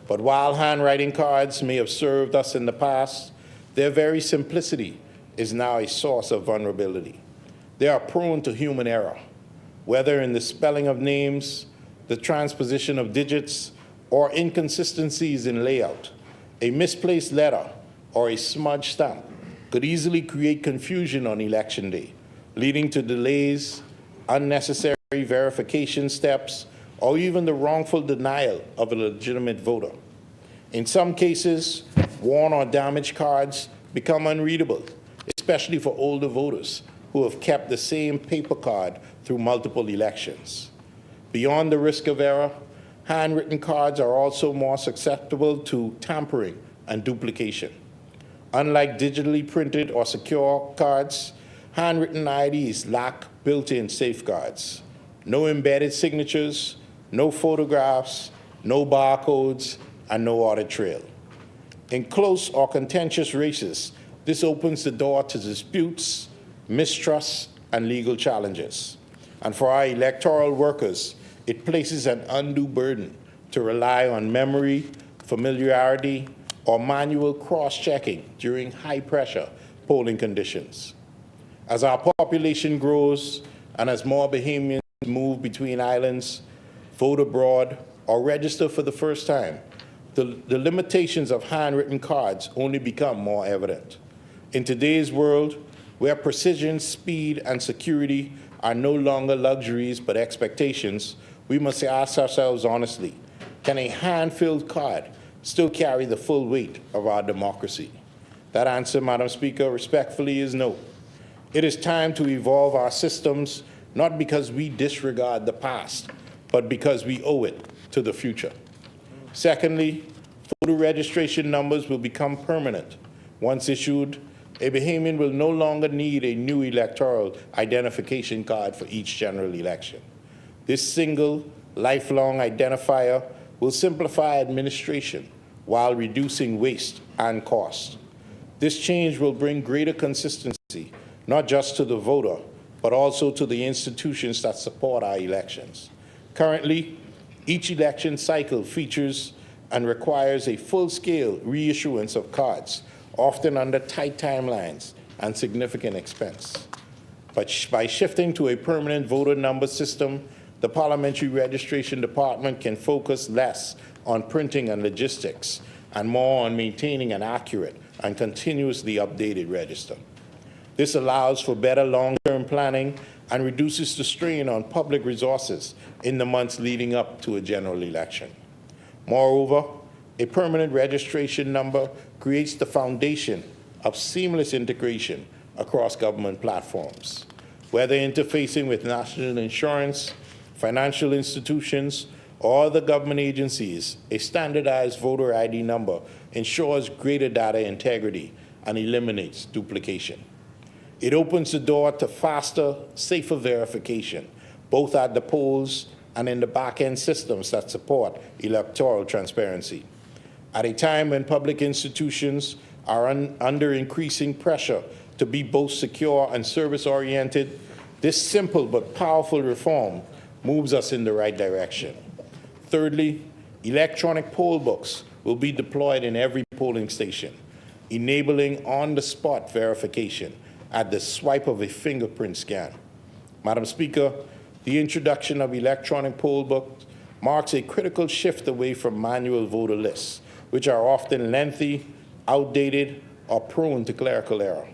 But while handwriting cards may have served us in the past, their very simplicity is now a source of vulnerability. They are prone to human error, whether in the spelling of names, the transposition of digits, or inconsistencies in layout. A misplaced letter or a smudged stamp could easily create confusion on election day, leading to delays, unnecessary verification steps, or even the wrongful denial of a legitimate voter. In some cases, worn or damaged cards become unreadable, especially for older voters who have kept the same paper card through multiple elections. Beyond the risk of error, handwritten cards are also more susceptible to tampering and duplication. Unlike digitally printed or secure cards, handwritten IDs lack built-in safeguards. No embedded signatures, no photographs, no barcodes, and no audit trail. In close or contentious races, this opens the door to disputes, mistrust, and legal challenges. And for our electoral workers, it places an undue burden to rely on memory, familiarity, or manual cross-checking during high-pressure polling conditions. As our population grows and as more Bahamians move between islands, vote abroad, or register for the first time, the limitations of handwritten cards only become more evident. In today's world, where precision, speed, and security are no longer luxuries but expectations, we must ask ourselves honestly, can a hand-filled card still carry the full weight of our democracy? That answer, Madam Speaker, respectfully is no. It is time to evolve our systems, not because we disregard the past, but because we owe it to the future. Secondly, voter registration numbers will become permanent. Once issued, a Bahamian will no longer need a new electoral identification card for each general election. This single, lifelong identifier will simplify administration while reducing waste and cost. This change will bring greater consistency, not just to the voter, but also to the institutions that support our elections. Currently, each election cycle features and requires a full-scale reissuance of cards, often under tight timelines and significant expense. But by shifting to a permanent voter number system, the Parliamentary Registration Department can focus less on printing and logistics and more on maintaining an accurate and continuously updated register. This allows for better long-term planning and reduces the strain on public resources in the months leading up to a general election. Moreover, a permanent registration number creates the foundation of seamless integration across government platforms. Whether interfacing with national insurance, financial institutions, or other government agencies, a standardized voter ID number ensures greater data integrity and eliminates duplication. It opens the door to faster, safer verification, both at the polls and in the back-end systems that support electoral transparency. At a time when public institutions are under increasing pressure to be both secure and service-oriented, this simple but powerful reform moves us in the right direction. Thirdly, electronic poll books will be deployed in every polling station, enabling on-the-spot verification at the swipe of a fingerprint scan. Madam Speaker, the introduction of electronic poll books marks a critical shift away from manual voter lists, which are often lengthy, outdated, or prone to clerical error.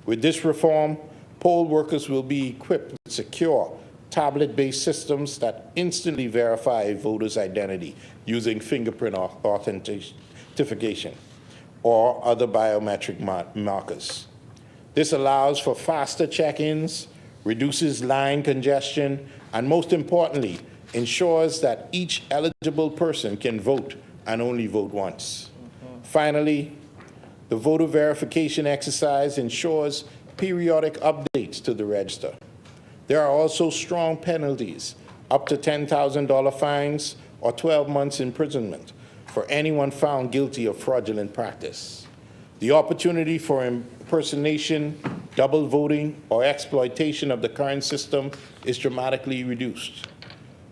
With this reform, poll workers will be equipped with secure, tablet-based systems that instantly verify a voter's identity using fingerprint authentication or other biometric markers. This allows for faster check-ins, reduces line congestion, and most importantly, ensures that each eligible person can vote and only vote once. Finally, the voter verification exercise ensures periodic updates to the register. There are also strong penalties, up to $10,000 fines or 12 months imprisonment for anyone found guilty of fraudulent practice. The opportunity for impersonation, double voting, or exploitation of the current system is dramatically reduced.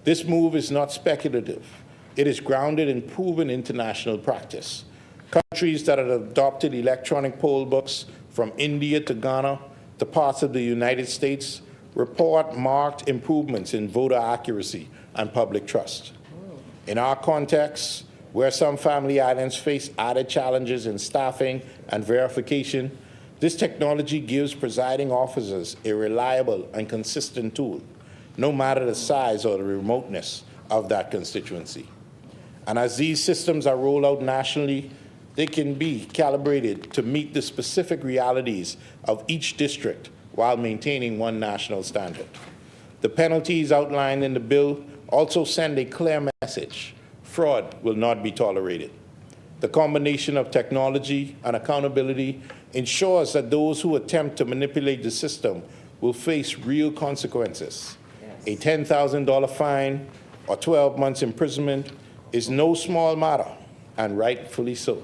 This move is not speculative. It is grounded in proven international practice. Countries that have adopted electronic poll books, from India to Ghana to parts of the United States, report marked improvements in voter accuracy and public trust. In our context, where some family islands face added challenges in staffing and verification, this technology gives presiding officers a reliable and consistent tool, no matter the size or the remoteness of that constituency. And as these systems are rolled out nationally, they can be calibrated to meet the specific realities of each district while maintaining one national standard. The penalties outlined in the bill also send a clear message: fraud will not be tolerated. The combination of technology and accountability ensures that those who attempt to manipulate the system will face real consequences. A $10,000 fine or 12 months imprisonment is no small matter, and rightfully so.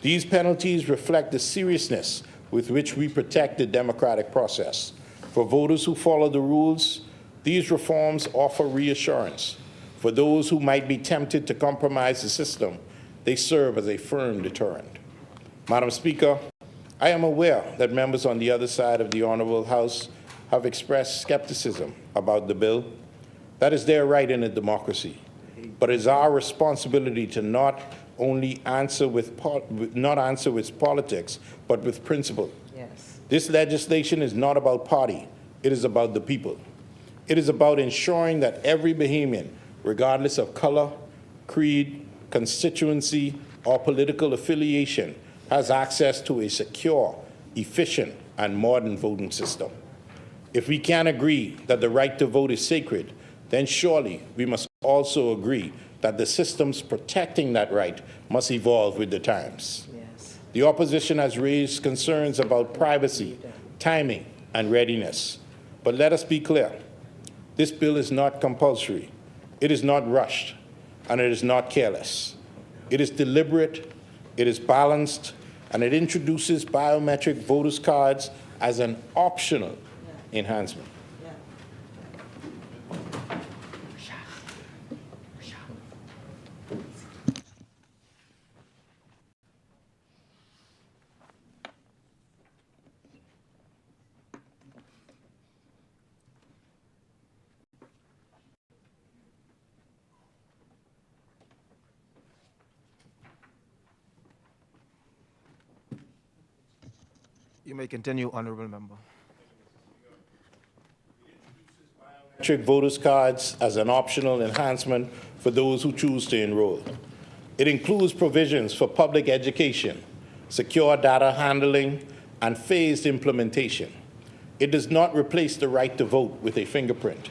These penalties reflect the seriousness with which we protect the democratic process. For voters who follow the rules, these reforms offer reassurance. For those who might be tempted to compromise the system, they serve as a firm deterrent. Madam Speaker, I am aware that members on the other side of the Honorable House have expressed skepticism about the bill. That is their right in a democracy. But it is our responsibility to not only answer with politics, but with principle. Yes. This legislation is not about party. It is about the people. It is about ensuring that every Bahamian, regardless of color, creed, constituency, or political affiliation, has access to a secure, efficient, and modern voting system. If we can agree that the right to vote is sacred, then surely we must also agree that the systems protecting that right must evolve with the times. Yes. The opposition has raised concerns about privacy, timing, and readiness. But let us be clear. This bill is not compulsory. It is not rushed, and it is not careless. It is deliberate, it is balanced, and it introduces biometric voters' cards as an optional enhancement. You may continue, Honorable Member. Biometric voters' cards as an optional enhancement for those who choose to enroll. It includes provisions for public education, secure data handling, and phased implementation. It does not replace the right to vote with a fingerprint.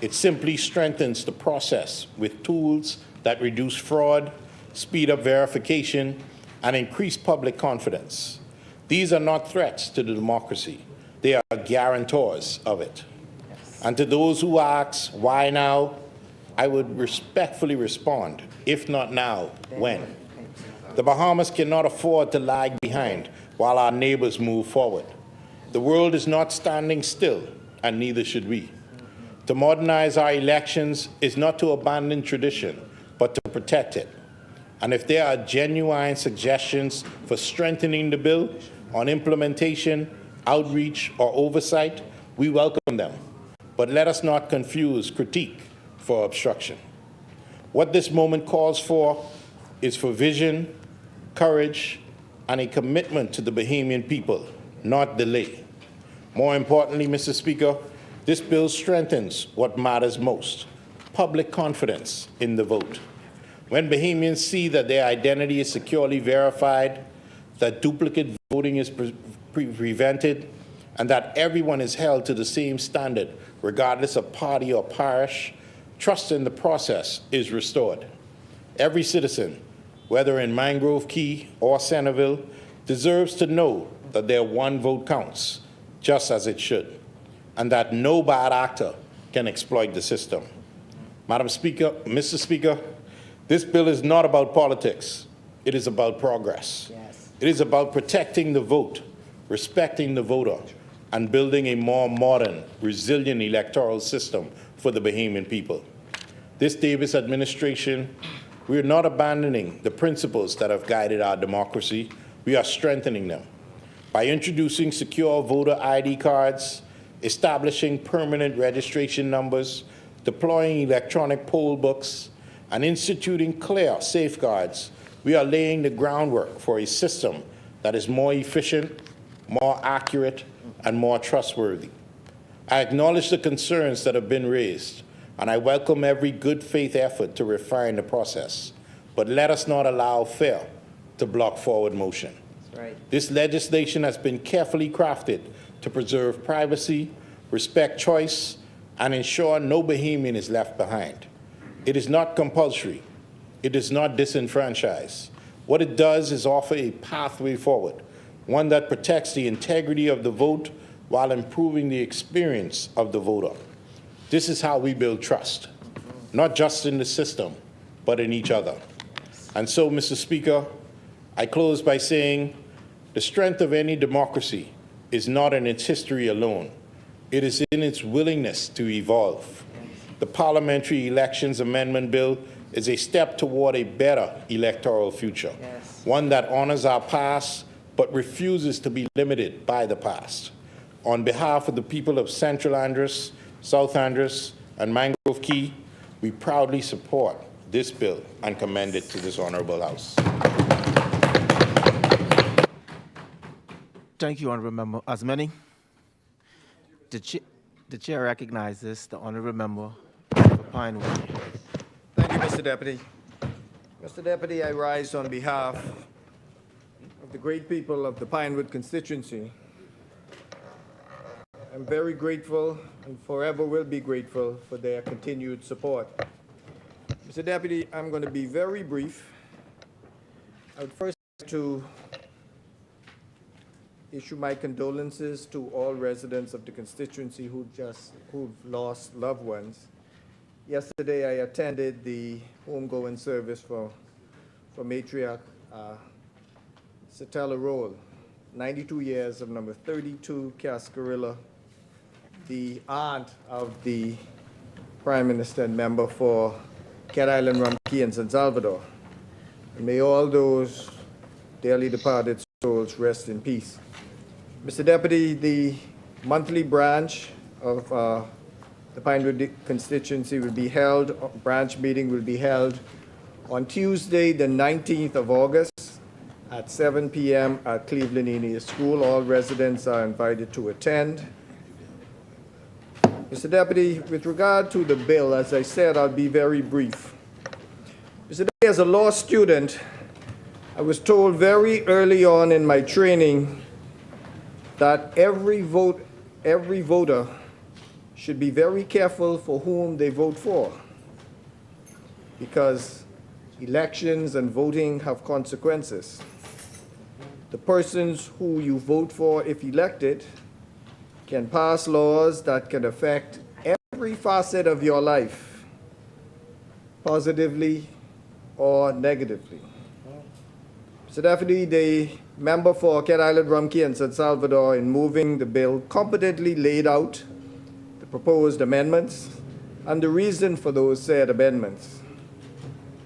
It simply strengthens the process with tools that reduce fraud, speed up verification, and increase public confidence. These are not threats to the democracy. They are guarantors of it. Yes. And to those who ask, why now? I would respectfully respond, if not now, when? The Bahamas cannot afford to lag behind while our neighbors move forward. The world is not standing still, and neither should we. To modernize our elections is not to abandon tradition, but to protect it. And if there are genuine suggestions for strengthening the bill on implementation, outreach, or oversight, we welcome them. But let us not confuse critique for obstruction. What this moment calls for is for vision, courage, and a commitment to the Bahamian people, not delay. More importantly, Mr. Speaker, this bill strengthens what matters most: public confidence in the vote. When Bahamians see that their identity is securely verified, that duplicate voting is prevented, and that everyone is held to the same standard, regardless of party or parish, trust in the process is restored. Every citizen, whether in Mangrove Key or Centerville, deserves to know that their one vote counts, just as it should. and that no bad actor can exploit the system. Madam Speaker, Mr. Speaker, this bill is not about politics. It is about progress. Yes. It is about protecting the vote, respecting the voter, and building a more modern, resilient electoral system for the Bahamian people. This Davis administration, we are not abandoning the principles that have guided our democracy. We are strengthening them by introducing secure voter ID cards, establishing permanent registration numbers, deploying electronic poll books, and instituting clear safeguards. We are laying the groundwork for a system that is more efficient, more accurate, and more trustworthy. I acknowledge the concerns that have been raised, and I welcome every good faith effort to refine the process. But let us not allow fear to block forward motion. That's right. This legislation has been carefully crafted to preserve privacy, respect choice, and ensure no Bahamian is left behind. It is not compulsory. It does not disenfranchise. What it does is offer a pathway forward, one that protects the integrity of the vote while improving the experience of the voter. This is how we build trust, not just in the system, but in each other. And so, Mr. Speaker, I close by saying the strength of any democracy is not in its history alone. It is in its willingness to evolve. The Parliamentary Elections Amendment Bill is a step toward a better electoral future, one that honors our past but refuses to be limited by the past. On behalf of the people of Central Andros, South Andros, and Mangrove Key, we proudly support this bill and commend it to this honorable House. Thank you, Honorable Member Asmani. The chair recognizes the Honorable Member for Pinewood. Thank you, Mr. Deputy. Mr. Deputy, I rise on behalf of the great people of the Pinewood constituency. I'm very grateful and forever will be grateful for their continued support. Mr. Deputy, I'm going to be very brief. I would first like to issue my condolences to all residents of the constituency who've lost loved ones. Yesterday, I attended the homegoing service for matriarch Satella Roll, 92 years of number 32 Cascarilla, the aunt of the Prime Minister and member for Cat Island, Rumkey, and San Salvador. And may all those dearly departed souls rest in peace. Mr. Deputy, the monthly branch of the Pinewood constituency will be held, branch meeting will be held on Tuesday, the 19th of August at 7 p.m. at Cleveland Indian School. All residents are invited to attend. Mr. Deputy, with regard to the bill, as I said, I'll be very brief. Mr. Deputy, as a law student, I was told very early on in my training that every voter should be very careful for whom they vote for, because elections and voting have consequences. The persons who you vote for, if elected, can pass laws that can affect every facet of your life, positively or negatively. So definitely the member for Cat Island, Rumkey, and San Salvador, in moving the bill, competently laid out the proposed amendments and the reason for those said amendments.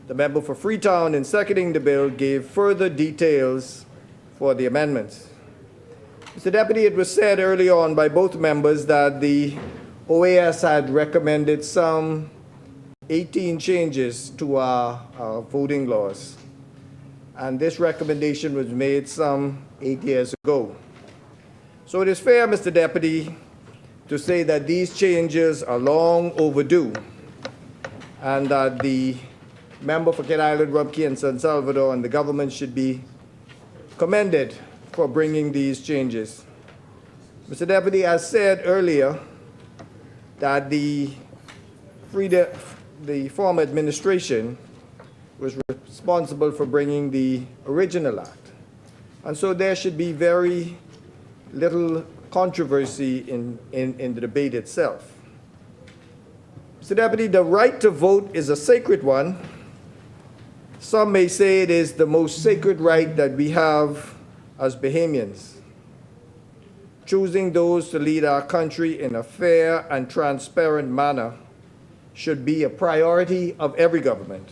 The member for Freetown, in seconding the bill, gave further details for the amendments. Mr. Deputy, it was said early on by both members that the OAS had recommended some 18 changes to our voting laws. And this recommendation was made some 8 years ago. So it is fair, Mr. Deputy, to say that these changes are long overdue and that the member for Cat Island, Rumkey, and San Salvador and the government should be commended for bringing these changes. Mr. Deputy, as said earlier, that the former administration was responsible for bringing the original act. And so there should be very little controversy in the debate itself. Mr. Deputy, the right to vote is a sacred one. Some may say it is the most sacred right that we have as Bahamians. Choosing those to lead our country in a fair and transparent manner should be a priority of every government.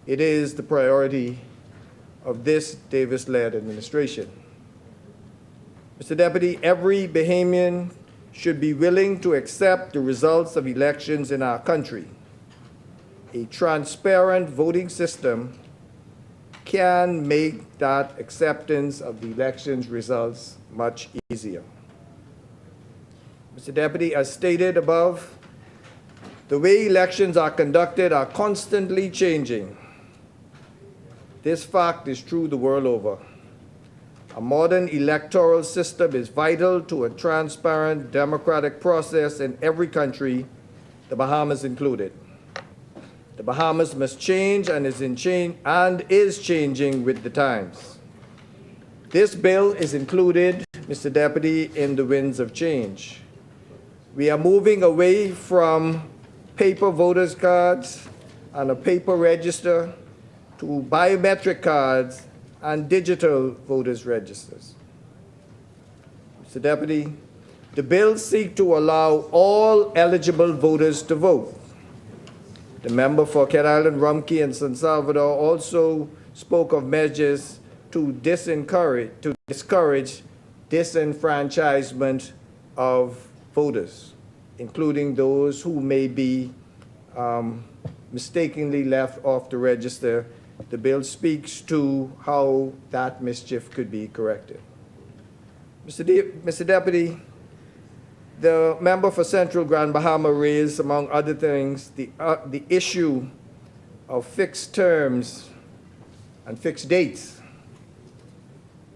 It is the priority of this Davis-led administration. Mr. Deputy, every Bahamian should be willing to accept the results of elections in our country. A transparent voting system can make that acceptance of the elections results much easier. Mr. Deputy, as stated above, the way elections are conducted are constantly changing. This fact is true the world over. A modern electoral system is vital to a transparent democratic process in every country, the Bahamas included. The Bahamas must change and is changing with the times. This bill is included, Mr. Deputy, in the winds of change. We are moving away from paper voters cards and a paper register to biometric cards and digital voters registers. Mr. Deputy, the bill seeks to allow all eligible voters to vote. The member for Cat Island, Rumkey, and San Salvador also spoke of measures to discourage disenfranchisement of voters, including those who may be mistakenly left off the register. The bill speaks to how that mischief could be corrected. Mr. Deputy, the member for Central Grand Bahama raised, among other things, the issue of fixed terms and fixed dates.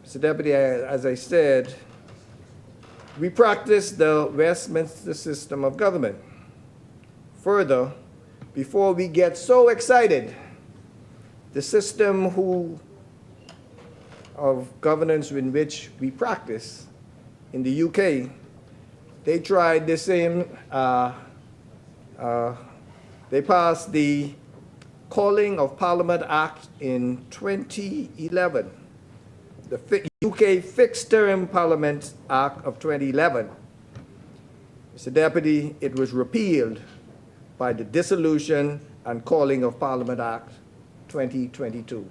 Mr. Deputy, as I said, we practice the Westminster system of government. Further, before we get so excited, the system of governance in which we practice in the UK, they tried the same, they passed the Calling of Parliament Act in 2011, the UK Fixed Term Parliament Act of 2011. Mr. Deputy, it was repealed by the Dissolution and Calling of Parliament Act 2022.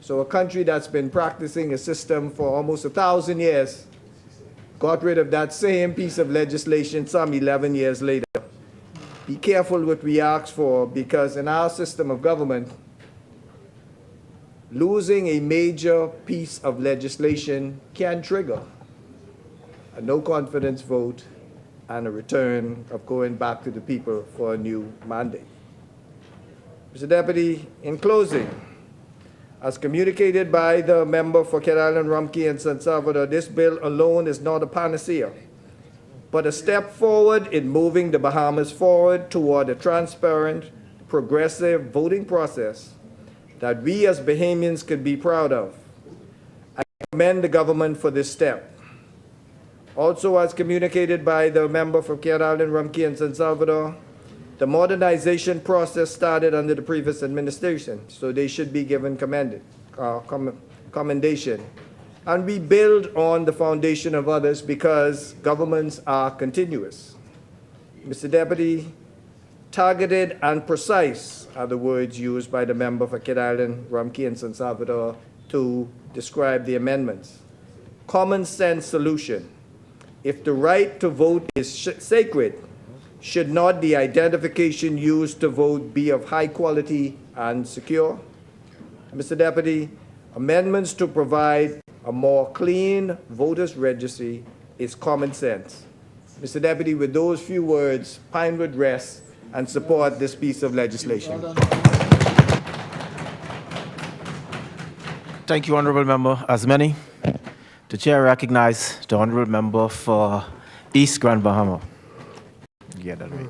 So a country that's been practicing a system for almost 1,000 years got rid of that same piece of legislation some 11 years later. Be careful what we ask for, because in our system of government, losing a major piece of legislation can trigger a no confidence vote and a return of going back to the people for a new mandate. Mr. Deputy, in closing, as communicated by the member for Cat Island, Rumkey, and San Salvador, this bill alone is not a panacea, but a step forward in moving the Bahamas forward toward a transparent, progressive voting process that we as Bahamians could be proud of. I commend the government for this step. Also, as communicated by the member for Cat Island, Rumkey, and San Salvador, the modernization process started under the previous administration, so they should be given commendation. And we build on the foundation of others because governments are continuous. Mr. Deputy, targeted and precise are the words used by the member for Cat Island, Rumkey, and San Salvador to describe the amendments. Common sense solution. If the right to vote is sacred, should not the identification used to vote be of high quality and secure? Mr. Deputy, amendments to provide a more clean voters registry is common sense. Mr. Deputy, with those few words, Pinewood rests and support this piece of legislation. Thank you, Honourable Member. As many, the Chair recognizes the Honourable Member for East Grand Bahama. Get that right.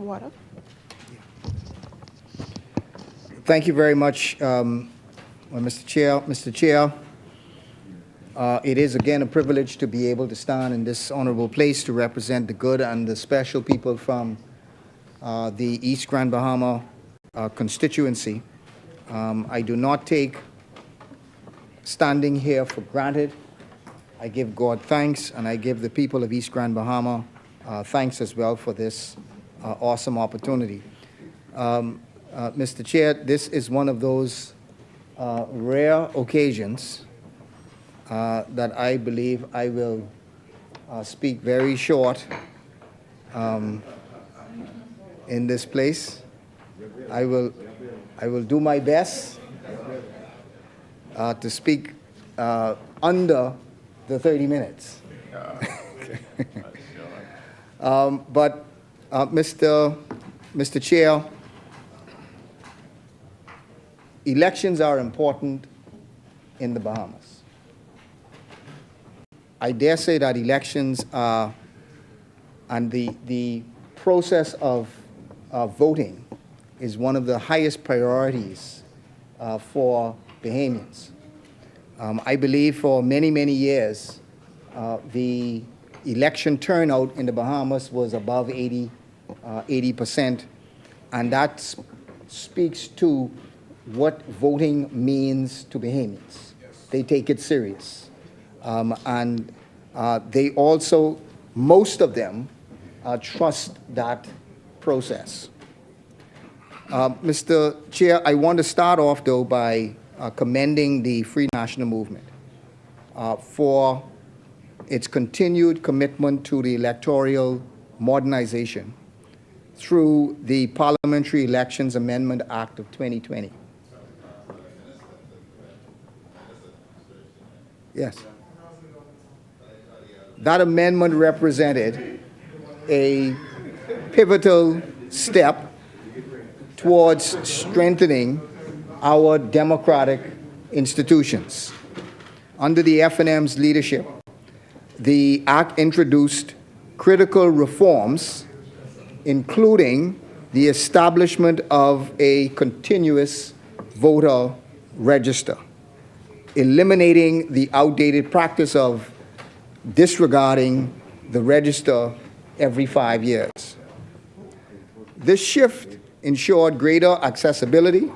water. Thank you very much, Mr. Chair. It is again a privilege to be able to stand in this honorable place to represent the good and the special people from the East Grand Bahama constituency. I do not take standing here for granted. I give God thanks, and I give the people of East Grand Bahama thanks as well for this awesome opportunity. Mr. Chair, this is one of those rare occasions that I believe I will speak very short in this place. I will do my best to speak under the 30 minutes. Mr. Chair, elections are important in the Bahamas. I dare say that elections are, and the process of voting is one of the highest priorities for Bahamians. I believe for many, many years, the election turnout in the Bahamas was above 80%, and that speaks to what voting means to Bahamians. They take it serious. And they also, most of them, trust that process. Mr. Chair, I want to start off, though, by commending the Free National Movement for its continued commitment to the electoral modernization through the Parliamentary Elections Amendment Act of 2020. Yes. That amendment represented a pivotal step towards strengthening our democratic institutions. Under the FNM's leadership, the Act introduced critical reforms, including the establishment of a continuous voter register, eliminating the outdated practice of disregarding the register every 5 years. This shift ensured greater accessibility,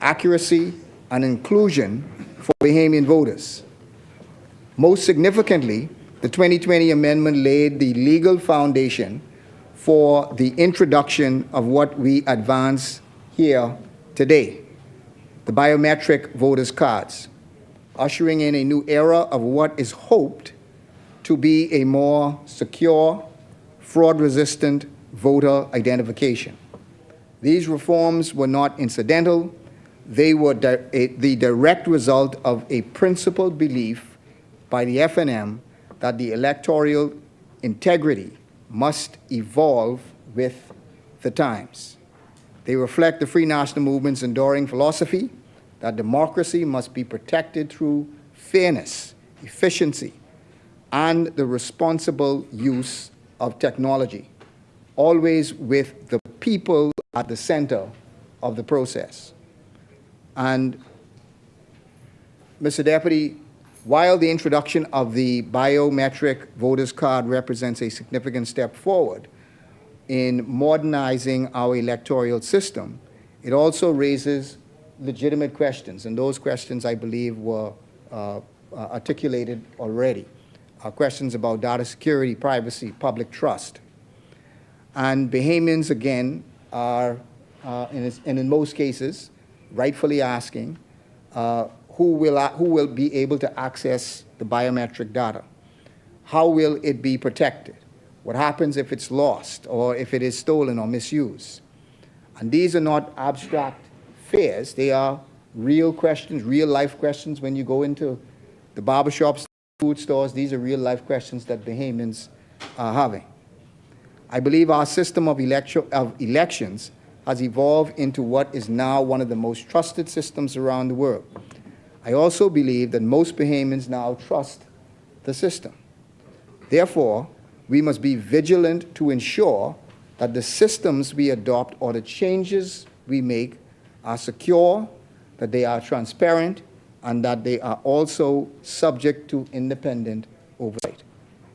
accuracy, and inclusion for Bahamian voters. Most significantly, the 2020 amendment laid the legal foundation for the introduction of what we advance here today, the biometric voters' cards, ushering in a new era of what is hoped to be a more secure, fraud-resistant voter identification. These reforms were not incidental. They were the direct result of a principled belief by the FNM that the electoral integrity must evolve with the times. They reflect the Free National Movement's enduring philosophy that democracy must be protected through fairness, efficiency, and the responsible use of technology, always with the people at the center of the process. And, Mr. Deputy, while the introduction of the biometric voters card represents a significant step forward in modernizing our electoral system, it also raises legitimate questions, and those questions, I believe, were articulated already. Questions about data security, privacy, public trust. And Bahamians, again, are, and in most cases, rightfully asking, who will be able to access the biometric data? How will it be protected? What happens if it's lost or if it is stolen or misused? And these are not abstract fears. They are real questions, real-life questions. When you go into the barbershops, food stores, these are real-life questions that Bahamians are having. I believe our system of elections has evolved into what is now one of the most trusted systems around the world. I also believe that most Bahamians now trust the system. Therefore, we must be vigilant to ensure that the systems we adopt or the changes we make are secure, that they are transparent, and that they are also subject to independent oversight.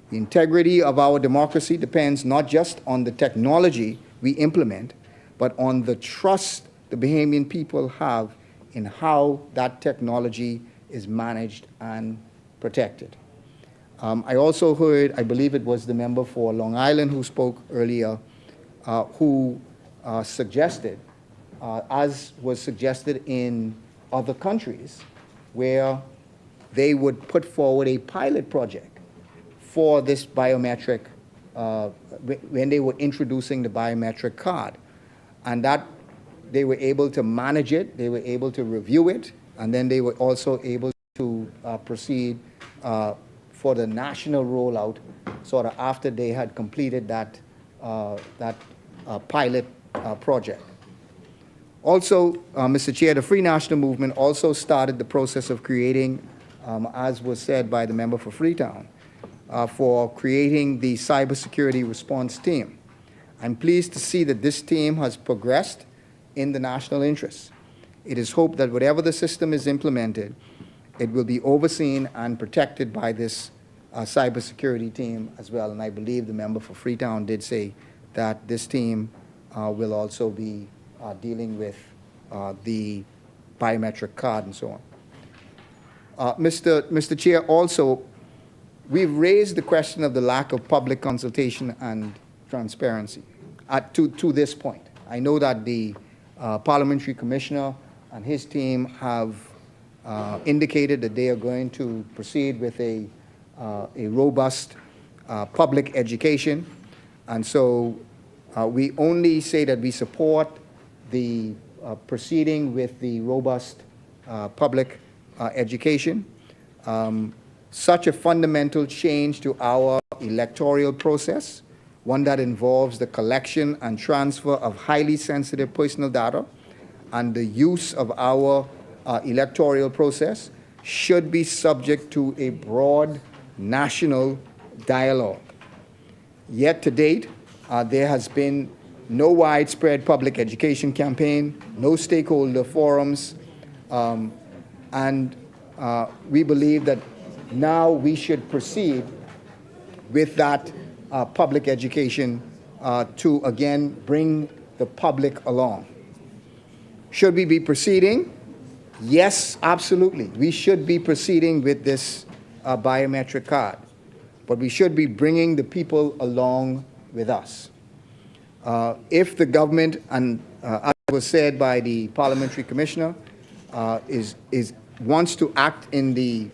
The integrity of our democracy depends not just on the technology we implement, but on the trust the Bahamian people have in how that technology is managed and protected. I also heard, I believe it was the member for Long Island who spoke earlier, who suggested, as was suggested in other countries, where they would put forward a pilot project for this biometric, when they were introducing the biometric card. And that they were able to manage it, they were able to review it, and then they were also able to proceed for the national rollout sort of after they had completed that, pilot project. Also, Mr. Chair, the Free National Movement also started the process of creating, as was said by the member for Freetown, for creating the cybersecurity response team. I'm pleased to see that this team has progressed in the national interest. It is hoped that whatever the system is implemented, it will be overseen and protected by this cybersecurity team as well. And I believe the member for Freetown did say that this team will also be dealing with the biometric card and so on. Mr. Chair, also, we've raised the question of the lack of public consultation and transparency to this point. I know that the Parliamentary Commissioner and his team have indicated that they are going to proceed with a robust public education. And so we only say that we support the proceeding with the robust public education. Such a fundamental change to our electoral process, one that involves the collection and transfer of highly sensitive personal data and the use of our electoral process, should be subject to a broad national dialogue. Yet to date, there has been no widespread public education campaign, no stakeholder forums, and we believe that now we should proceed with that public education to, again, bring the public along. Should we be proceeding? Yes, absolutely. We should be proceeding with this biometric card, but we should be bringing the people along with us. If the government, and as was said by the Parliamentary Commissioner, wants to act in the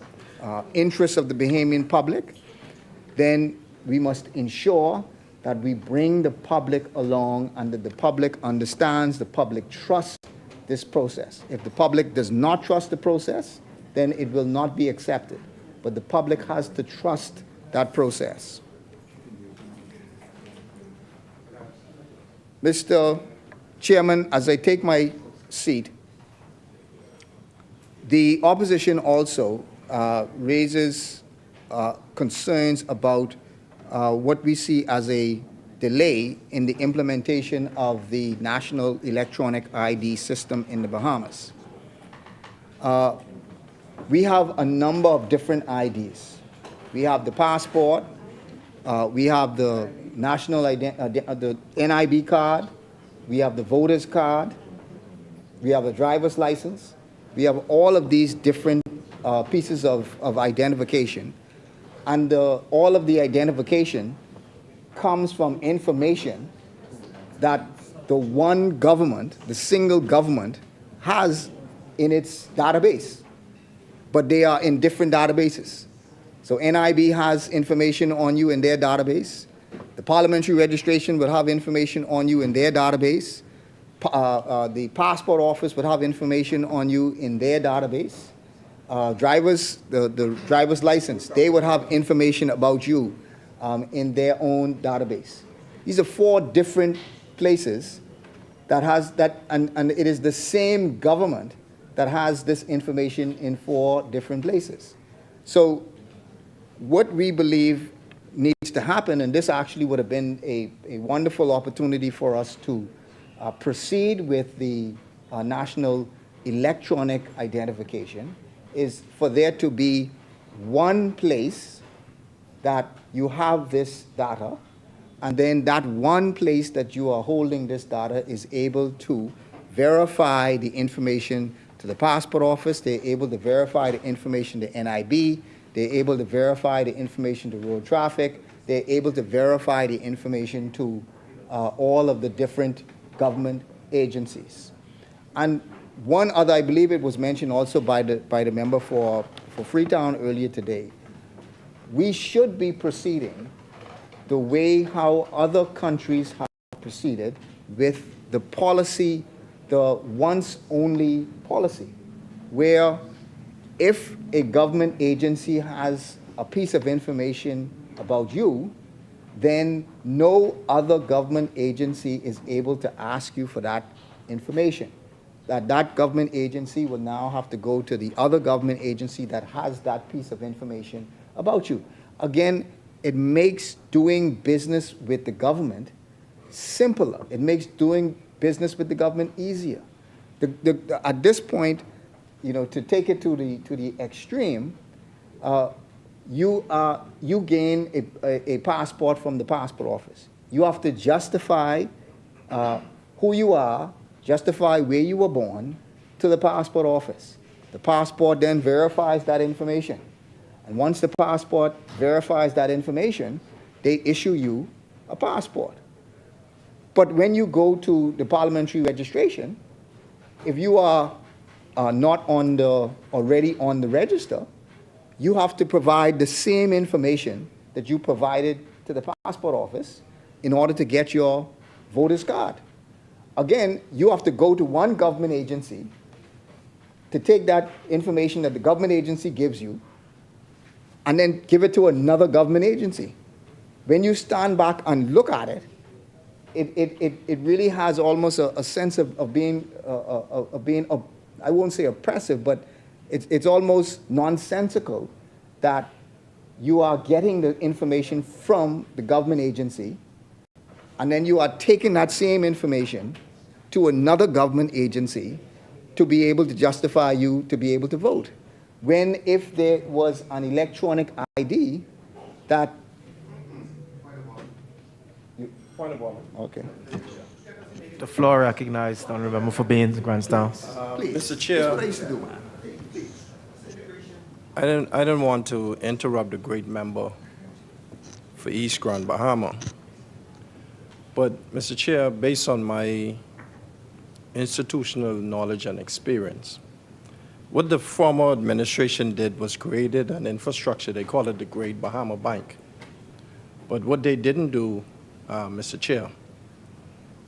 interests of the Bahamian public, then we must ensure that we bring the public along and that the public understands, the public trusts this process. If the public does not trust the process, then it will not be accepted. But the public has to trust that process. Mr. Chairman, as I take my seat, the opposition also raises concerns about what we see as a delay in the implementation of the National Electronic ID system in the Bahamas. We have a number of different IDs. We have the passport, we have the national the NIB card, we have the voter's card, we have the driver's license. We have all of these different pieces of identification. And all of the identification comes from information that the one government, the single government, has in its database. But they are in different databases. So NIB has information on you in their database. The parliamentary registration will have information on you in their database. The passport office would have information on you in their database. The driver's license, they would have information about you in their own database. These are 4 different places that has that, and it is the same government that has this information in 4 different places. So what we believe needs to happen, and this actually would have been a wonderful opportunity for us to proceed with the national electronic identification, is for there to be one place that you have this data, and then that one place that you are holding this data is able to verify the information to the passport office, they're able to verify the information to NIB, they're able to verify the information to road traffic, they're able to verify the information to all of the different government agencies. And one other, I believe it was mentioned also by the member for Freetown earlier today, we should be proceeding the way how other countries have proceeded with the policy, the once-only policy, where if a government agency has a piece of information about you, then no other government agency is able to ask you for that information. That government agency will now have to go to the other government agency that has that piece of information about you. Again, it makes doing business with the government simpler. It makes doing business with the government easier. At this point, to take it to the extreme, you gain a passport from the passport office. You have to justify who you are, justify where you were born to the passport office. The passport then verifies that information. And once the passport verifies that information, they issue you a passport. But when you go to the parliamentary registration, if you are not already on the register, you have to provide the same information that you provided to the passport office in order to get your voter's card. Again, you have to go to one government agency to take that information that the government agency gives you and then give it to another government agency. When you stand back and look at it, it really has almost a sense of being, I won't say oppressive, but it's almost nonsensical that you are getting the information from the government agency, and then you are taking that same information to another government agency to be able to justify you to be able to vote. When if there was an electronic ID that... Point of order. Okay. The floor recognized Honorable member for Baines, Grandstown. Mr. Chair, I don't want to interrupt the great member for East Grand Bahama, but Mr. Chair, based on my institutional knowledge and experience, what the former administration did was created an infrastructure. They call it the Great Bahama Bank. But what they didn't do, Mr. Chair,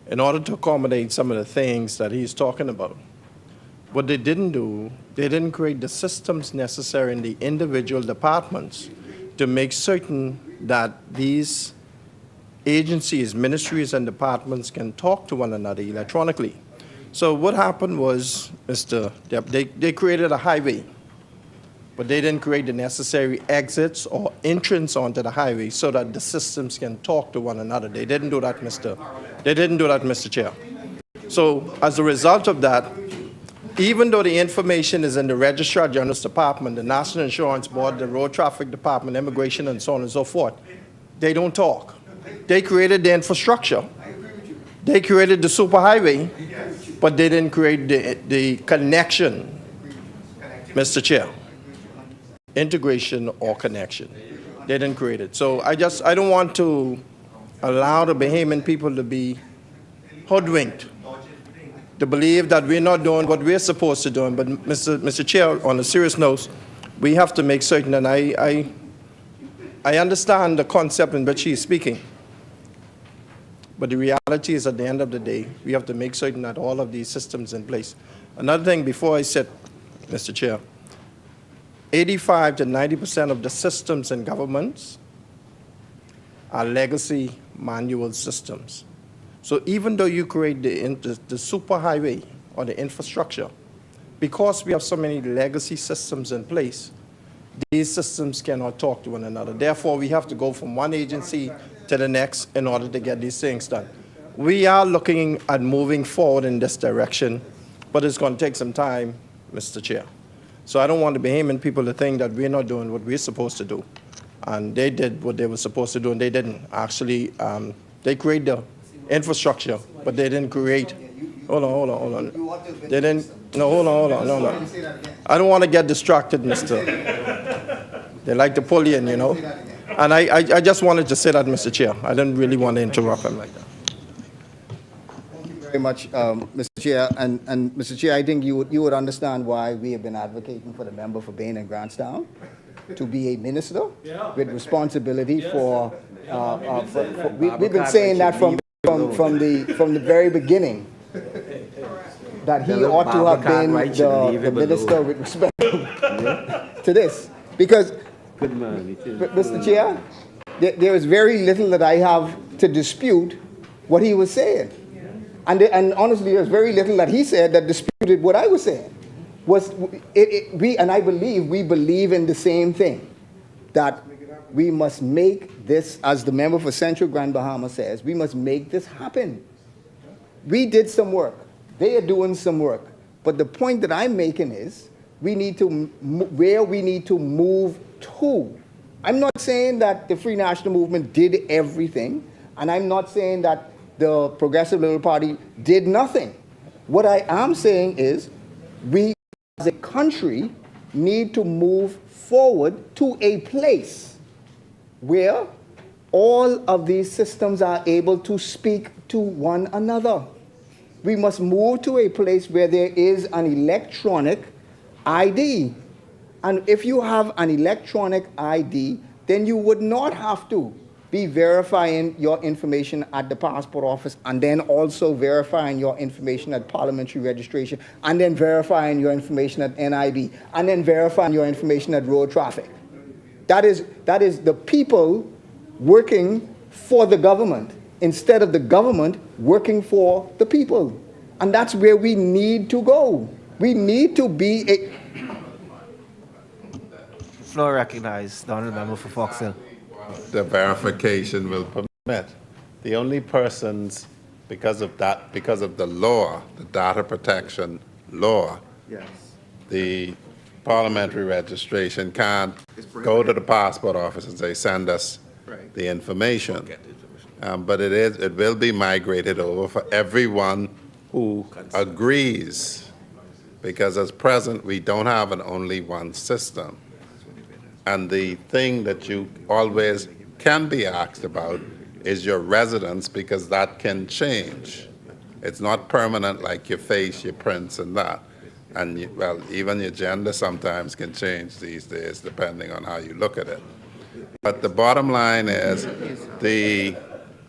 in order to accommodate some of the things that he's talking about, what they didn't do, they didn't create the systems necessary in the individual departments to make certain that these agencies, ministries, and departments can talk to one another electronically. So what happened was, Mr. Depp, they created a highway, but they didn't create the necessary exits or entrance onto the highway so that the systems can talk to one another. They didn't do that, Mr. Chair. So as a result of that, even though the information is in the Registrar General's Department, the National Insurance Board, the Road Traffic Department, Immigration, and so on and so forth, they don't talk. They created the infrastructure. They created the superhighway, but they didn't create the connection, Mr. Chair. Integration or connection. They didn't create it. So I don't want to allow the Bahamian people to be hoodwinked, to believe that we're not doing what we're supposed to do. But Mr. Chair, on a serious note, we have to make certain, and I understand the concept in which he's speaking, but the reality is at the end of the day, we have to make certain that all of these systems in place. Another thing before I sit, Mr. Chair, 85 to 90% of the systems in governments are legacy manual systems. So even though you create the superhighway or the infrastructure, because we have so many legacy systems in place, these systems cannot talk to one another. Therefore, we have to go from one agency to the next in order to get these things done. We are looking at moving forward in this direction, but it's going to take some time, Mr. Chair. So I don't want the Bahamian people to think that we're not doing what we're supposed to do. And they did what they were supposed to do, and they didn't. Actually, they created the infrastructure, but they didn't create. Hold on. They didn't. No, hold on. No. I don't want to get distracted, Mr. They like to pull you in, you know. And I just wanted to say that, Mr. Chair. I didn't really want to interrupt him like that. Very much, Mr. Chair. And Mr. Chair, I think you would understand why we have been advocating for the member for Bain and Grantstown to be a minister with responsibility for we've been saying that from the very beginning, that he ought to have been the minister with respect to this. Because, Mr. Chair, there is very little that I have to dispute what he was saying. And honestly, there's very little that he said that disputed what I was saying. I believe we believe in the same thing, that we must make this, as the member for Central Grand Bahama says, we must make this happen. We did some work. They are doing some work. But the point that I'm making is we need to, where we need to move to. I'm not saying that the Free National Movement did everything, and I'm not saying that the Progressive Liberal Party did nothing. What I am saying is we, as a country, need to move forward to a place where all of these systems are able to speak to one another. We must move to a place where there is an electronic ID. And if you have an electronic ID, then you would not have to be verifying your information at the passport office, and then also verifying your information at parliamentary registration, and then verifying your information at NIB, and then verifying your information at road traffic. That is the people working for the government instead of the government working for the people. And that's where we need to go. We need to be a... Floor recognized. The Honourable Member for Fox Hill. The verification will permit. The only persons, because of the law, the data protection law, Yes. the parliamentary registration can't go to the passport office and say, send us the information. But it will be migrated over for everyone who agrees, because as present, we don't have an only one system. And the thing that you always can be asked about is your residence, because that can change. It's not permanent like your face, your prints, and that. And, even your gender sometimes can change these days, depending on how you look at it. But the bottom line is the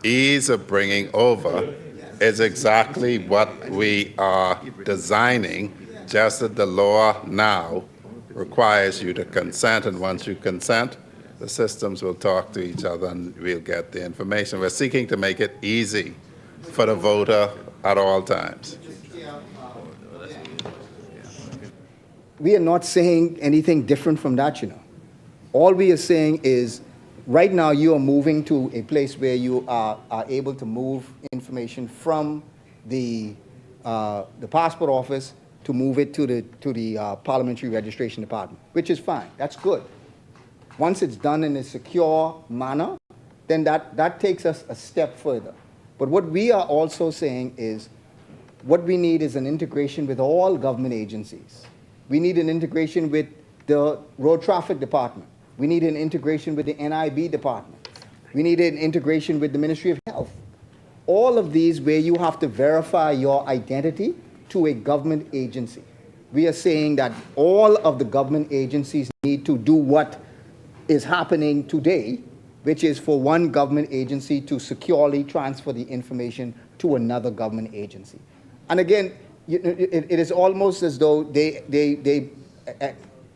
ease of bringing over is exactly what we are designing, just that the law now requires you to consent, and once you consent, the systems will talk to each other and we'll get the information. We're seeking to make it easy for the voter at all times. We are not saying anything different from that, you know. All we are saying is, right now you are moving to a place where you are able to move information from the passport office to move it to the Parliamentary Registration Department, which is fine. That's good. Once it's done in a secure manner, then that takes us a step further. But what we are also saying is, what we need is an integration with all government agencies. We need an integration with the Road Traffic Department. We need an integration with the NIB Department. We need an integration with the Ministry of Health. All of these where you have to verify your identity to a government agency. We are saying that all of the government agencies need to do what is happening today, which is for one government agency to securely transfer the information to another government agency. And again, it is almost as though they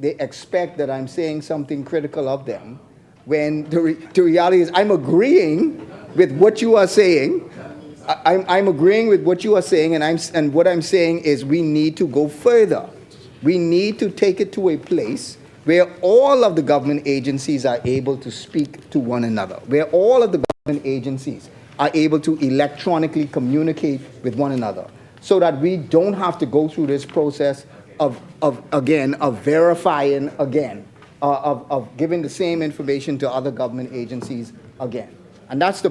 expect that I'm saying something critical of them, when the reality is I'm agreeing with what you are saying. I'm agreeing with what you are saying, and what I'm saying is we need to go further. We need to take it to a place where all of the government agencies are able to speak to one another, where all of the government agencies are able to electronically communicate with one another, so that we don't have to go through this process of verifying again, of giving the same information to other government agencies again. And that's the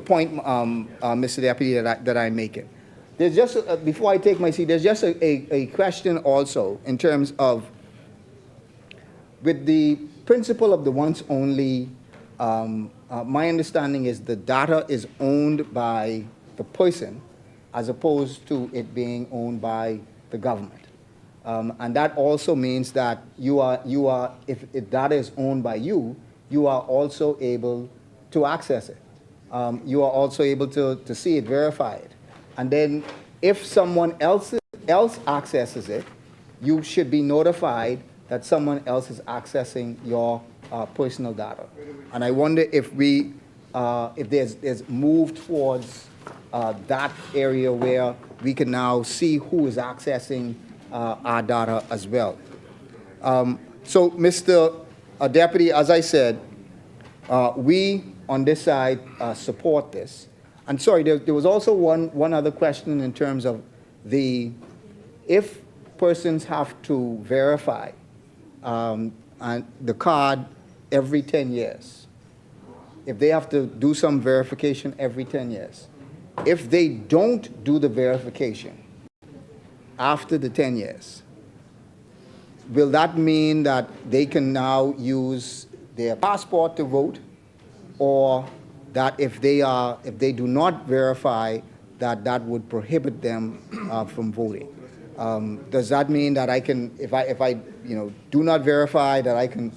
point, Mr. Deputy, that I'm making. There's just, before I take my seat, there's just a question also in terms of, with the principle of the once only, my understanding is the data is owned by the person as opposed to it being owned by the government. And that also means that if data is owned by you, you are also able to access it. You are also able to see it, verify it. And then if someone else accesses it, you should be notified that someone else is accessing your personal data. And I wonder if there's moved towards that area where we can now see who is accessing our data as well. So, Mr. Deputy, as I said, we on this side support this. And sorry, there was also one other question in terms of if persons have to verify and the card every 10 years, if they have to do some verification every 10 years, if they don't do the verification after the 10 years, will that mean that they can now use their passport to vote, or that if they do not verify, that would prohibit them from voting? Does that mean that I can, if I do not verify, that I can,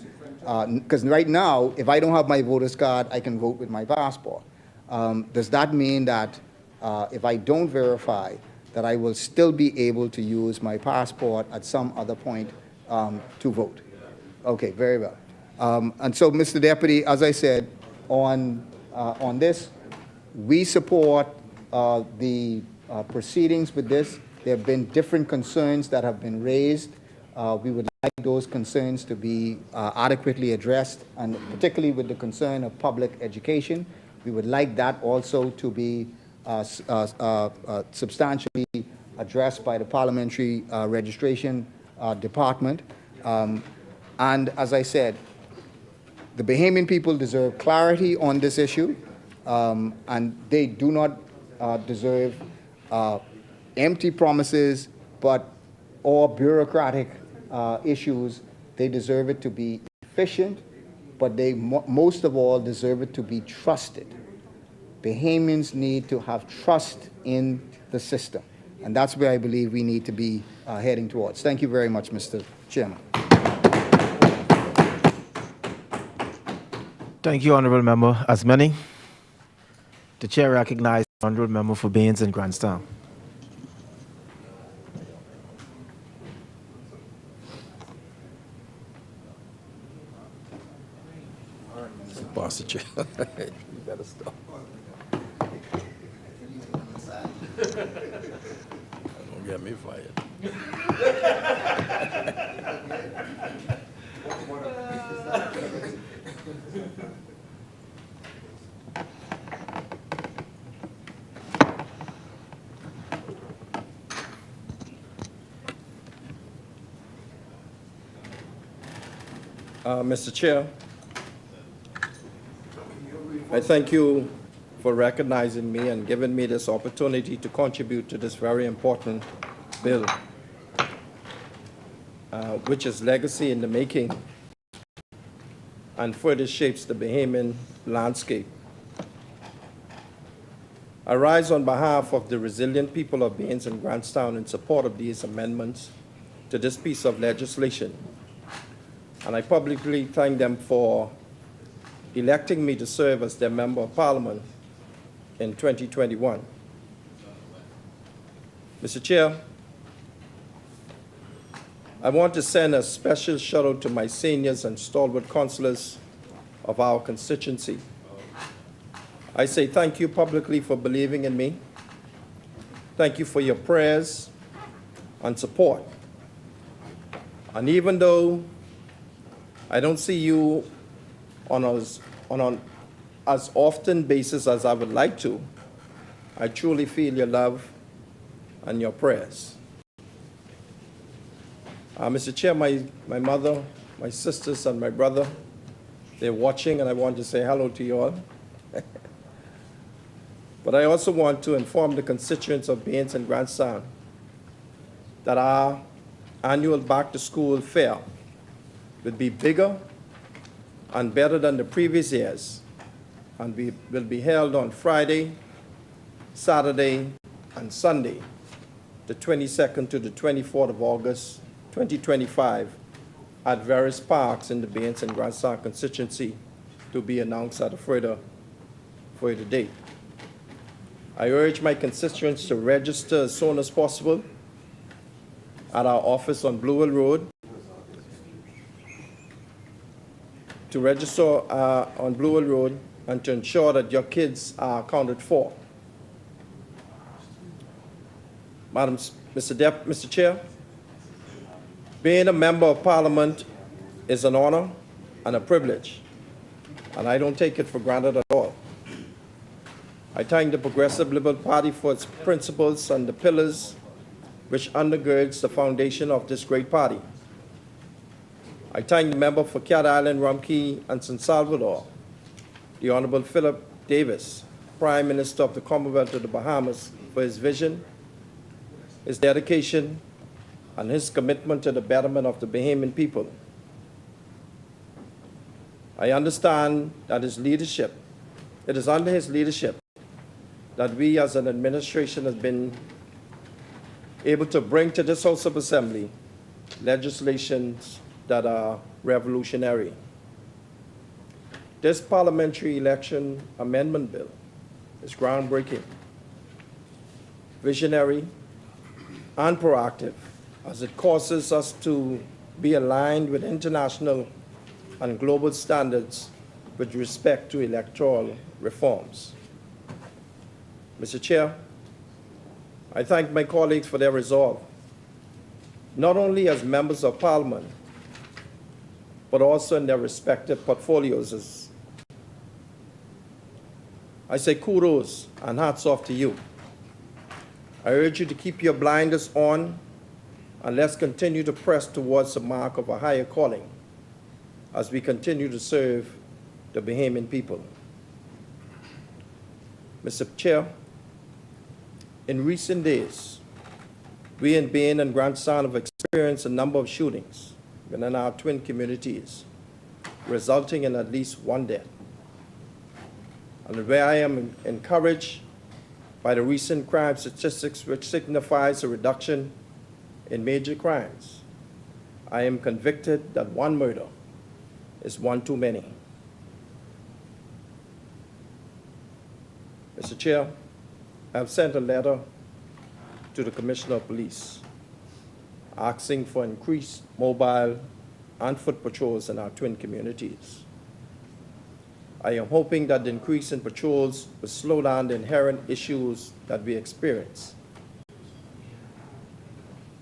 because right now, if I don't have my voter's card, I can vote with my passport. Does that mean that if I don't verify, that I will still be able to use my passport at some other point to vote? Okay, very well. And so, Mr. Deputy, as I said, on this, we support the proceedings with this. There have been different concerns that have been raised. We would like those concerns to be adequately addressed, and particularly with the concern of public education. We would like that also to be substantially addressed by the Parliamentary Registration Department. And as I said, the Bahamian people deserve clarity on this issue, and they do not deserve empty promises or bureaucratic issues. They deserve it to be efficient, but they most of all deserve it to be trusted. Bahamians need to have trust in the system, and that's where I believe we need to be heading towards. Thank you very much, Mr. Chairman. Thank you, Honourable Member. As many, the Chair recognizes the Honourable Member for Baines and Grandstown. Boss, you better stop. Don't get me fired. Mr. Chair, I thank you for recognizing me and giving me this opportunity to contribute to this very important bill, which is legacy in the making and further shapes the Bahamian landscape. I rise on behalf of the resilient people of Baines and Grandstown in support of these amendments to this piece of legislation, and I publicly thank them for electing me to serve as their Member of Parliament in 2021. Mr. Chair, I want to send a special shout out to my seniors and stalwart councillors of our constituency. I say thank you publicly for believing in me. Thank you for your prayers and support. And even though I don't see you on an as often basis as I would like to. I truly feel your love and your prayers. Mr. Chair, my mother, my sisters, and my brother, they're watching, and I want to say hello to you all. But I also want to inform the constituents of Baines and Grandstand that our annual back-to-school fair will be bigger and better than the previous years, and will be held on Friday, Saturday, and Sunday, the 22nd to the 24th of August, 2025, at various parks in the Baines and Grandstand constituency, to be announced at a further date. I urge my constituents to register as soon as possible at our office on Blue Hill Road. To register on Blue Hill Road and to ensure that your kids are accounted for. Mr. Chair, being a member of Parliament is an honor and a privilege, and I don't take it for granted at all. I thank the Progressive Liberal Party for its principles and the pillars which undergirds the foundation of this great party. I thank the member for Cat Island, Rumkey, and San Salvador, the Honorable Philip Davis, Prime Minister of the Commonwealth of the Bahamas, for his vision, his dedication, and his commitment to the betterment of the Bahamian people. I understand that it is under his leadership that we as an administration have been able to bring to this House of Assembly legislations that are revolutionary. This Parliamentary Election Amendment Bill is groundbreaking, visionary, and proactive, as it causes us to be aligned with international and global standards with respect to electoral reforms. Mr. Chair, I thank my colleagues for their resolve, not only as members of Parliament, but also in their respective portfolios. I say kudos and hats off to you. I urge you to keep your blinders on, and let's continue to press towards the mark of a higher calling as we continue to serve the Bahamian people. Mr. Chair, in recent days, we in Bain and Grandstand have experienced a number of shootings within our twin communities, resulting in at least one death. And where I am encouraged by the recent crime statistics, which signifies a reduction in major crimes, I am convicted that one murder is one too many. Mr. Chair, I have sent a letter to the Commissioner of Police asking for increased mobile and foot patrols in our twin communities. I am hoping that the increase in patrols will slow down the inherent issues that we experience.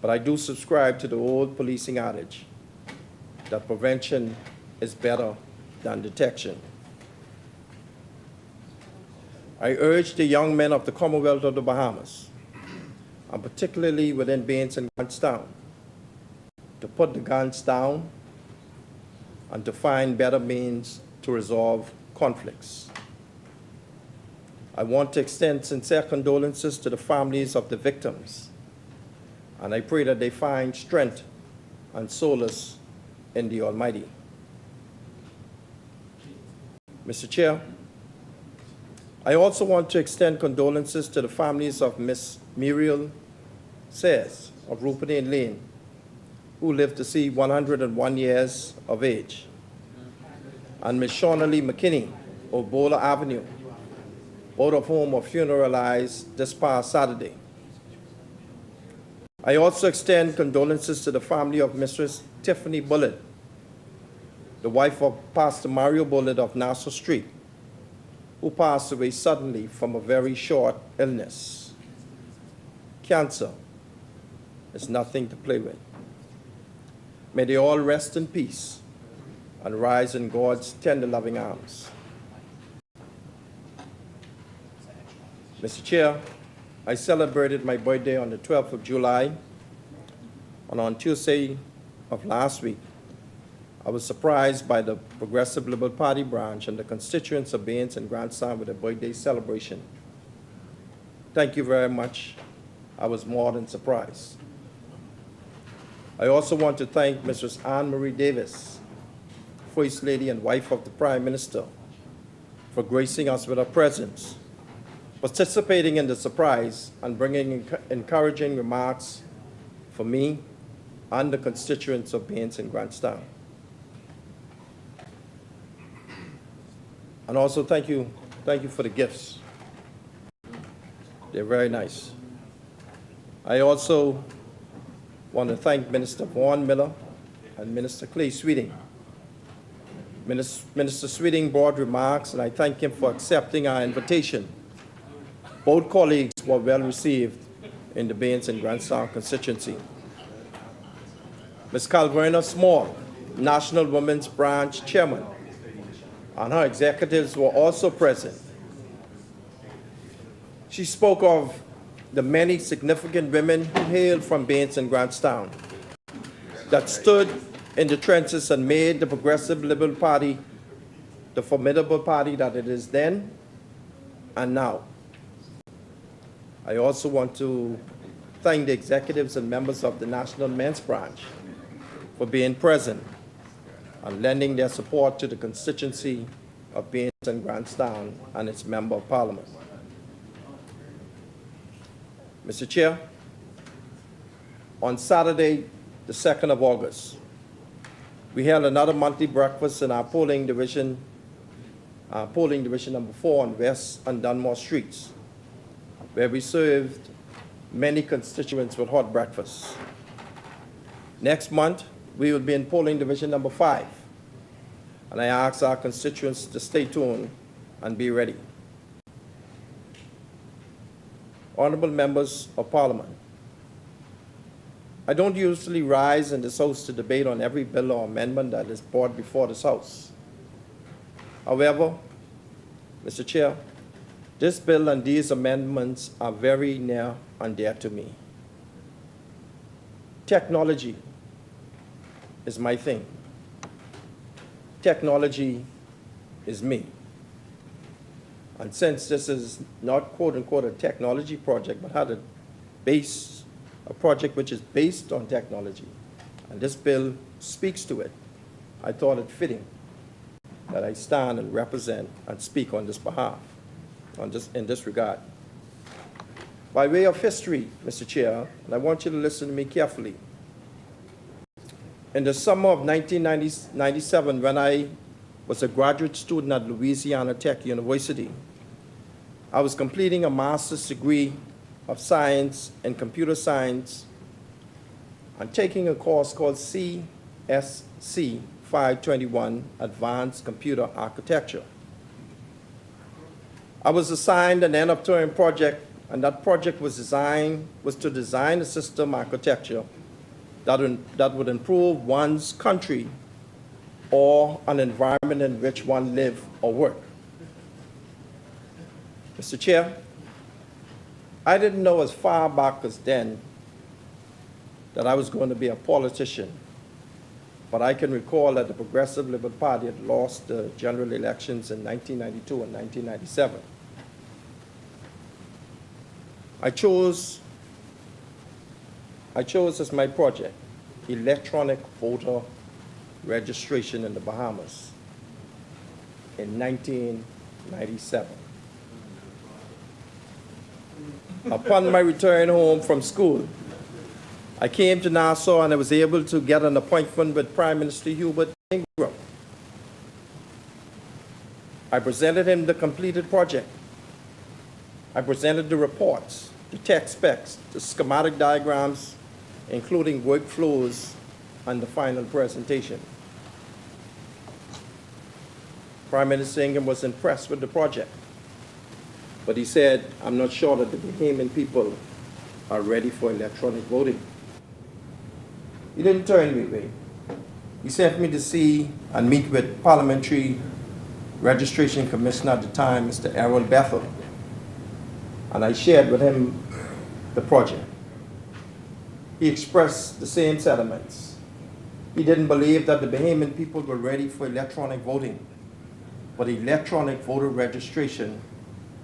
But I do subscribe to the old policing adage that prevention is better than detection. I urge the young men of the Commonwealth of the Bahamas, and particularly within Baines and Grandstand, to put the guns down and to find better means to resolve conflicts. I want to extend sincere condolences to the families of the victims, and I pray that they find strength and solace in the Almighty. Mr. Chair, I also want to extend condolences to the families of Miss Muriel Sayers of Rupert Lane, who lived to see 101 years of age, and Miss Shauna Lee McKinney of Bowler Avenue, both of whom were funeralized this past Saturday. I also extend condolences to the family of Mistress Tiffany Bullitt, the wife of Pastor Mario Bullitt of Nassau Street, who passed away suddenly from a very short illness. Cancer is nothing to play with. May they all rest in peace, and rise in God's tender loving arms. Mr. Chair, I celebrated my birthday on the 12th of July, and on Tuesday of last week, I was surprised by the Progressive Liberal Party branch and the constituents of Baines and Grandstand with a birthday celebration. Thank you very much. I was more than surprised. I also want to thank Mrs. Anne Marie Davis, First Lady and wife of the Prime Minister, for gracing us with her presence, participating in the surprise, and bringing encouraging remarks for me and the constituents of Baines and Grandstand. And also thank you for the gifts. They're very nice. I also want to thank Minister Vaughan Miller and Minister Clay Sweeting. Minister Sweeting brought remarks, and I thank him for accepting our invitation. Both colleagues were well received in the Baines and Grandstand constituency. Ms. Calverna Small, National Women's Branch Chairman, and her executives were also present. She spoke of the many significant women who hailed from Baines and Grandstand that stood in the trenches and made the Progressive Liberal Party the formidable party that it is then and now. I also want to thank the executives and members of the National Men's Branch for being present and lending their support to the constituency of Baines and Grandstand and its Member of Parliament. Mr. Chair, on Saturday, the 2nd of August, we held another monthly breakfast in our polling division number 4 on West and Dunmore Streets, where we served many constituents with hot breakfast. Next month, we will be in polling division number 5, and I ask our constituents to stay tuned and be ready. Honorable members of Parliament, I don't usually rise in this House to debate on every bill or amendment that is brought before this House. However, Mr. Chair, this bill and these amendments are very near and dear to me. Technology is my thing. Technology is me. And since this is not quote-unquote a technology project, but had a project which is based on technology, and this bill speaks to it, I thought it fitting that I stand and represent and speak on this behalf, in this regard. By way of history, Mr. Chair, and I want you to listen to me carefully. In the summer of 1997, when I was a graduate student at Louisiana Tech University, I was completing a master's degree of science in computer science and taking a course called CSC 521, Advanced Computer Architecture. I was assigned an end-of-term project, and that project was to design a system architecture that would improve one's country or an environment in which one live or work. Mr. Chair, I didn't know as far back as then that I was going to be a politician, but I can recall that the Progressive Liberal Party had lost the general elections in 1992 and 1997. I chose as my project electronic voter registration in the Bahamas in 1997. Upon my return home from school, I came to Nassau and I was able to get an appointment with Prime Minister Hubert Ingram. I presented him the completed project. I presented the reports, the tech specs, the schematic diagrams, including workflows, and the final presentation. Prime Minister Ingram was impressed with the project, but he said, "I'm not sure that the Bahamian people are ready for electronic voting." He didn't turn me away. He sent me to see and meet with Parliamentary Registration Commissioner at the time, Mr. Errol Bethel, and I shared with him the project. He expressed the same sentiments. He didn't believe that the Bahamian people were ready for electronic voting, but electronic voter registration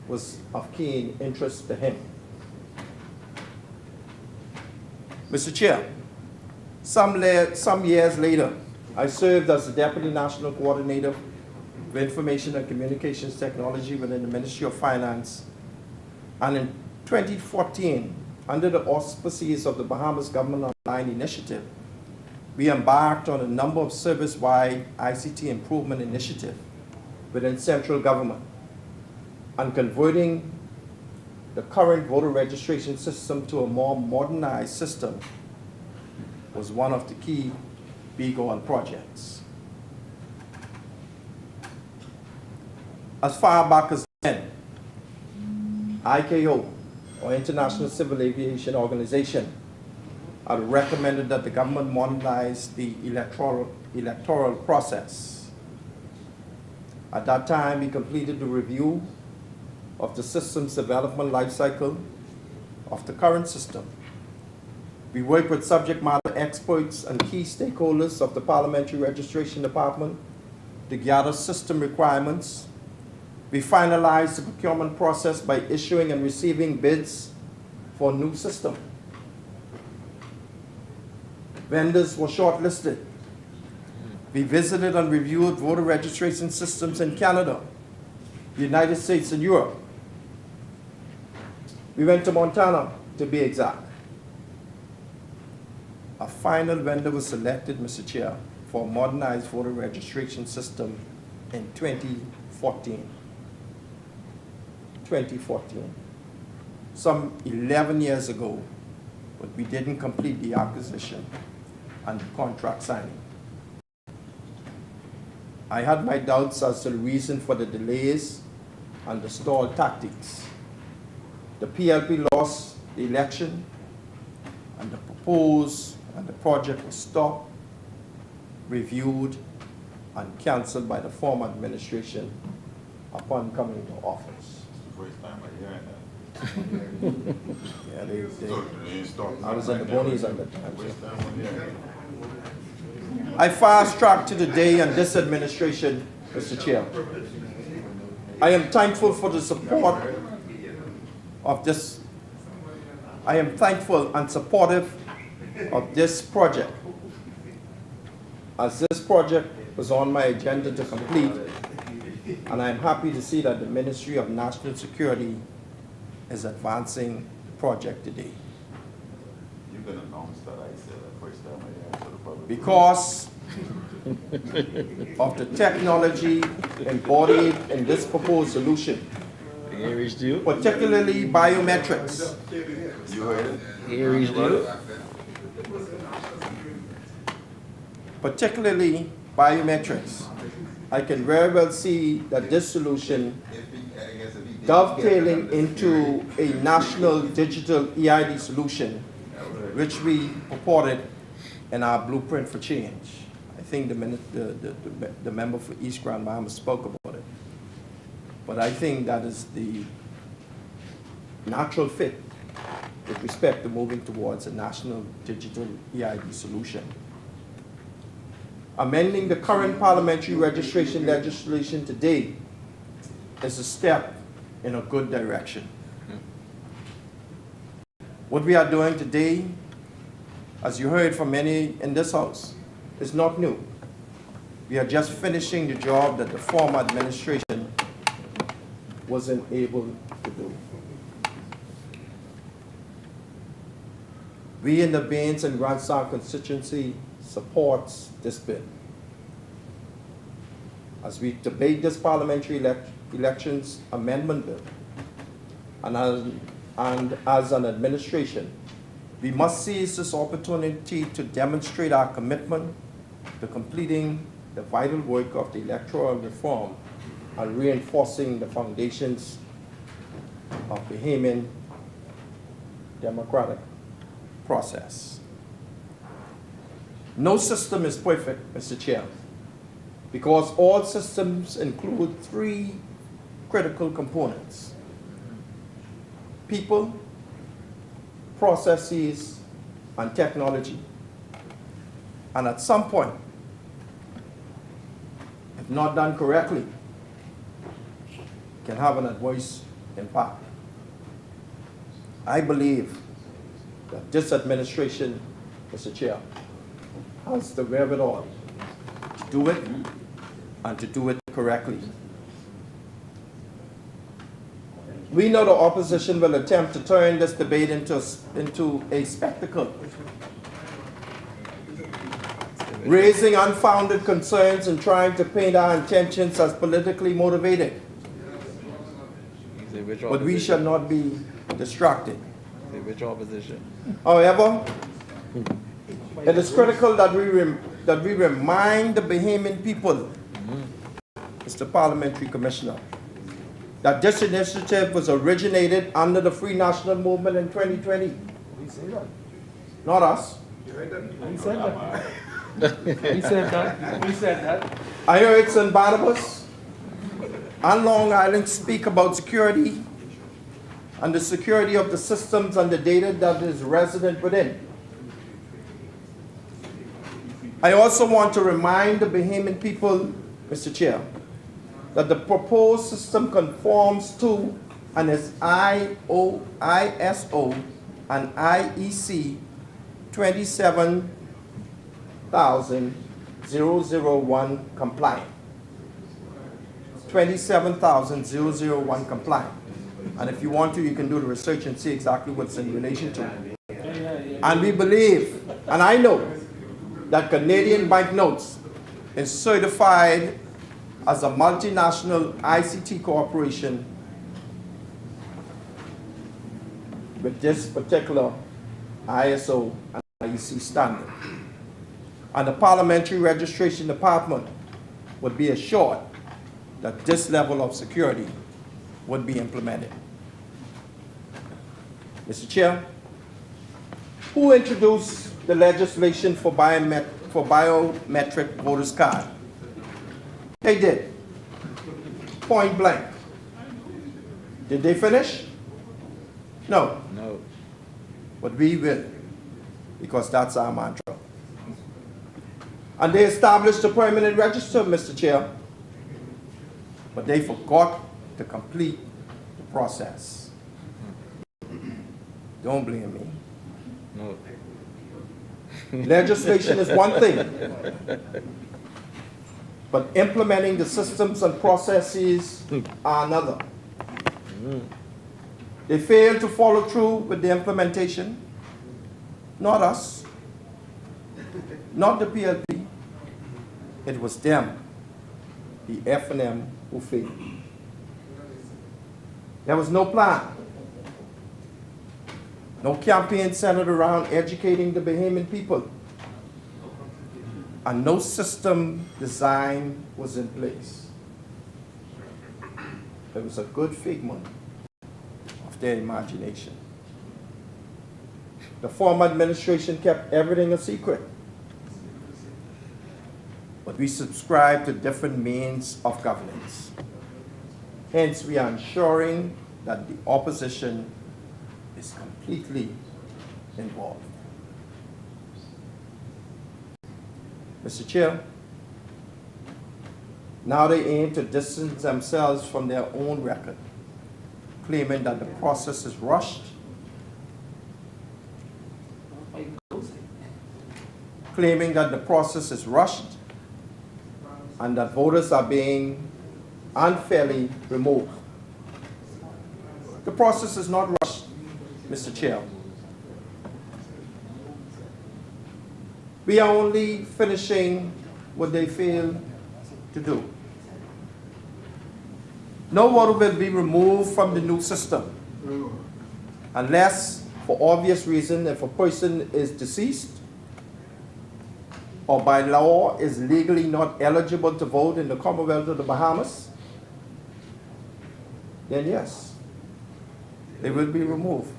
was of keen interest to him. Mr. Chair, some years later, I served as the Deputy National Coordinator of Information and Communications Technology within the Ministry of Finance. And in 2014, under the auspices of the Bahamas Government Online Initiative, we embarked on a number of service-wide ICT improvement initiatives within central government and converting the current voter registration system to a more modernized system was one of the key big-on projects. As far back as then, ICAO, or International Civil Aviation Organization, had recommended that the government modernize the electoral process. At that time, we completed the review of the system's development life cycle of the current system. We worked with subject matter experts and key stakeholders of the Parliamentary Registration Department to gather system requirements. We finalized the procurement process by issuing and receiving bids for a new system. Vendors were shortlisted. We visited and reviewed voter registration systems in Canada, the United States, and Europe. We went to Montana, to be exact. A final vendor was selected, Mr. Chair, for a modernized voter registration system in 2014. 2014. Some 11 years ago, but we didn't complete the acquisition and the contract signing. I had my doubts as to the reason for the delays and the stall tactics. The PLP lost the election, and the proposed and the project was stopped, reviewed, and canceled by the former administration upon coming into office. First time I hearing that. Yeah, I was in the Bonies at that time. I fast-tracked to the day and this administration, Mr. Chair. I am thankful for the support of this. I am thankful and supportive of this project, as this project was on my agenda to complete, and I am happy to see that the Ministry of National Security is advancing the project today. You can announce that I said the first time I heard to the public. Because of the technology embodied in this proposed solution, particularly biometrics. You heard it? Particularly biometrics, I can very well see that this solution dovetailing into a national digital EID solution, which we purported in our blueprint for change. I think the member for East Grand Bahama spoke about it. But I think that is the natural fit with respect to moving towards a national digital EID solution. Amending the current parliamentary registration legislation today is a step in a good direction. What we are doing today, as you heard from many in this house, is not new. We are just finishing the job that the former administration wasn't able to do. We in the Baines and Grand Sound constituency supports this bill. As we debate this parliamentary elections amendment bill, and as an administration, we must seize this opportunity to demonstrate our commitment to completing the vital work of the electoral reform and reinforcing the foundations of the Bahamian democratic process. No system is perfect, Mr. Chair, because all systems include three critical components: people, processes, and technology. And at some point, if not done correctly, can have an adverse impact. I believe that this administration, Mr. Chair, has the wherewithal to do it and to do it correctly. We know the opposition will attempt to turn this debate into a spectacle, raising unfounded concerns and trying to paint our intentions as politically motivated. But we shall not be distracted. Which opposition? However, it is critical that we remind the Bahamian people, Mr. Parliamentary Commissioner, that this initiative was originated under the Free National Movement in 2020. Not us. We said that. We said that. We said that. I heard St. Barnabas and Long Island speak about security and the security of the systems and the data that is resident within. I also want to remind the Bahamian people, Mr. Chair, that the proposed system conforms to and is ISO and IEC 27001 compliant. 27001 compliant. And if you want to, you can do the research and see exactly what's in relation to it. And we believe, and I know, that Canadian Banknotes is certified as a multinational ICT corporation with this particular ISO and IEC standard. And the Parliamentary Registration Department would be assured that this level of security would be implemented. Mr. Chair, who introduced the legislation for biometric voters card? They did. Point blank. Did they finish? No. No. But we will, because that's our mantra. And they established a permanent register, Mr. Chair, but they forgot to complete the process. Don't blame me. No. Legislation is one thing, but implementing the systems and processes are another. They failed to follow through with the implementation. Not us, not the PLP. It was them, the F&M, who failed. There was no plan. No campaign centered around educating the Bahamian people. And no system design was in place. It was a good figment of their imagination. The former administration kept everything a secret. But we subscribe to different means of governance. Hence, we are ensuring that the opposition is completely involved. Mr. Chair, now they aim to distance themselves from their own record, claiming that the process is rushed, and that voters are being unfairly removed. The process is not rushed, Mr. Chair. We are only finishing what they failed to do. No voter will be removed from the new system unless, for obvious reason, if a person is deceased or by law is legally not eligible to vote in the Commonwealth of the Bahamas, then yes, they will be removed.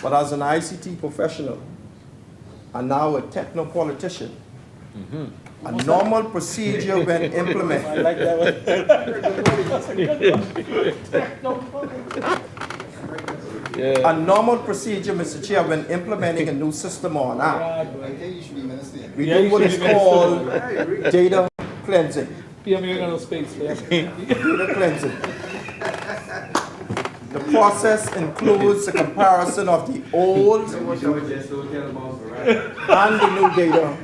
But as an ICT professional, and now a techno-politician. A normal procedure when implemented. I like that one. A normal procedure, Mr. Chair, when implementing a new system or an act, we do what is called data cleansing. PM, you're gonna space, yeah. Data cleansing. The process includes a comparison of the old and the new data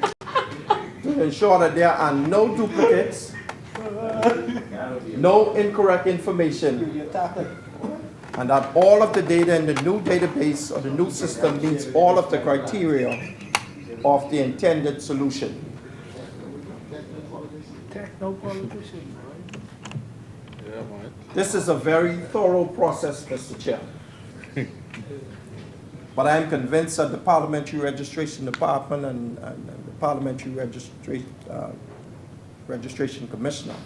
to ensure that there are no duplicates, no incorrect information, and that all of the data in the new database or the new system meets all of the criteria of the intended solution. Techno-politician, This is a very thorough process, Mr. Chair. But I am convinced that the Parliamentary Registration Department and the Parliamentary Registration Commissioner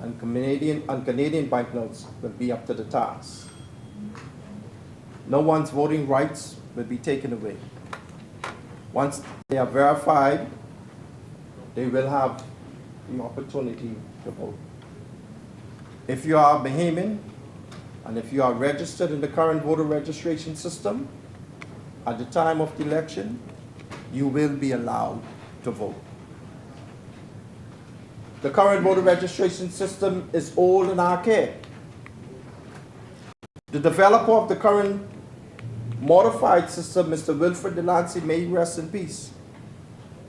and Canadian banknotes will be up to the task. No one's voting rights will be taken away. Once they are verified, they will have the opportunity to vote. If you are a Bahamian, and if you are registered in the current voter registration system, at the time of the election, you will be allowed to vote. The current voter registration system is old and archaic. The developer of the current modified system, Mr. Wilfred Delancey, may he rest in peace,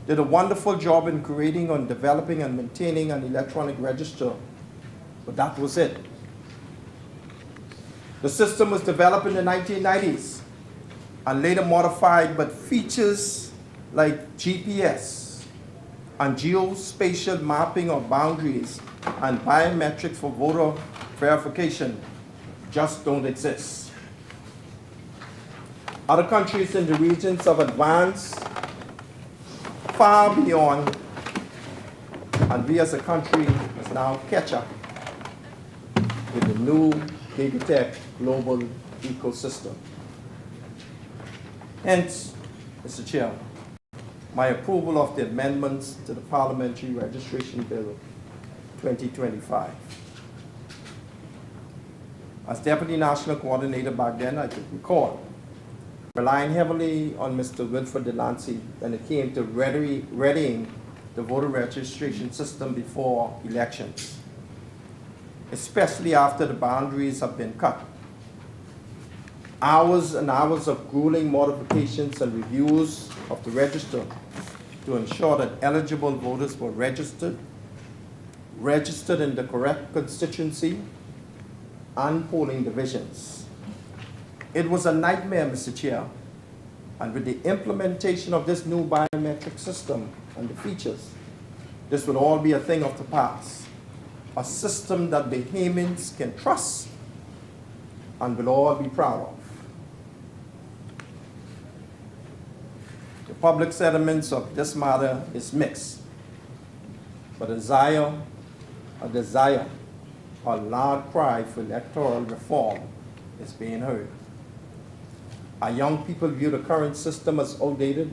did a wonderful job in creating and developing and maintaining an electronic register, but that was it. The system was developed in the 1990s and later modified, but features like GPS and geospatial mapping of boundaries and biometrics for voter verification just don't exist. Other countries in the regions have advanced far beyond, and we as a country must now catch up with the new Gigatech global ecosystem. Hence, Mr. Chair, my approval of the amendments to the Parliamentary Registration Bill 2025. As Deputy National Coordinator back then, I could recall relying heavily on Mr. Wilfred Delancey when it came to readying the voter registration system before elections, especially after the boundaries have been cut. Hours and hours of grueling modifications and reviews of the register to ensure that eligible voters were registered in the correct constituency and polling divisions. It was a nightmare, Mr. Chair, and with the implementation of this new biometric system and the features, this would all be a thing of the past, a system that Bahamians can trust and will all be proud of. The public sentiments of this matter is mixed, but a loud cry for electoral reform is being heard. Our young people view the current system as outdated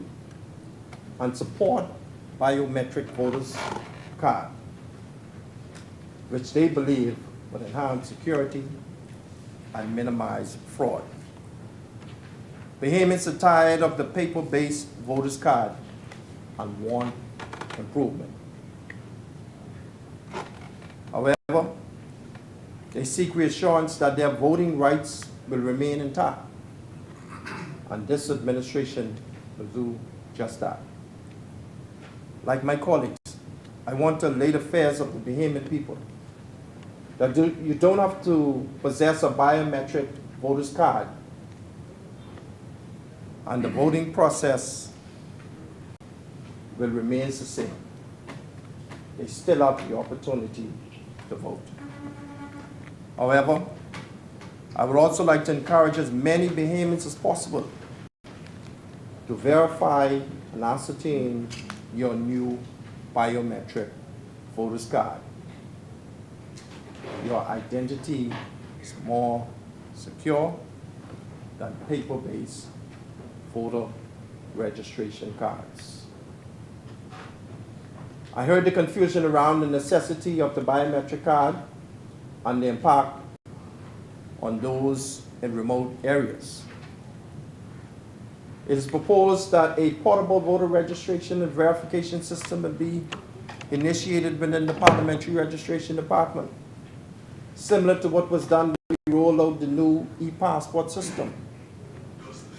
and support biometric voters' card, which they believe would enhance security and minimize fraud. Bahamians are tired of the paper-based voters' card and want improvement. However, they seek reassurance that their voting rights will remain intact, and this administration will do just that. Like my colleagues, I want to lay the affairs of the Bahamian people that you don't have to possess a biometric voter's card, and the voting process will remain the same. They still have the opportunity to vote. However, I would also like to encourage as many Bahamians as possible to verify and ascertain your new biometric voter's card. Your identity is more secure than paper-based voter registration cards. I heard the confusion around the necessity of the biometric card and the impact on those in remote areas. It is proposed that a portable voter registration and verification system will be initiated within the Parliamentary Registration Department, similar to what was done when we rolled out the new e-passport system.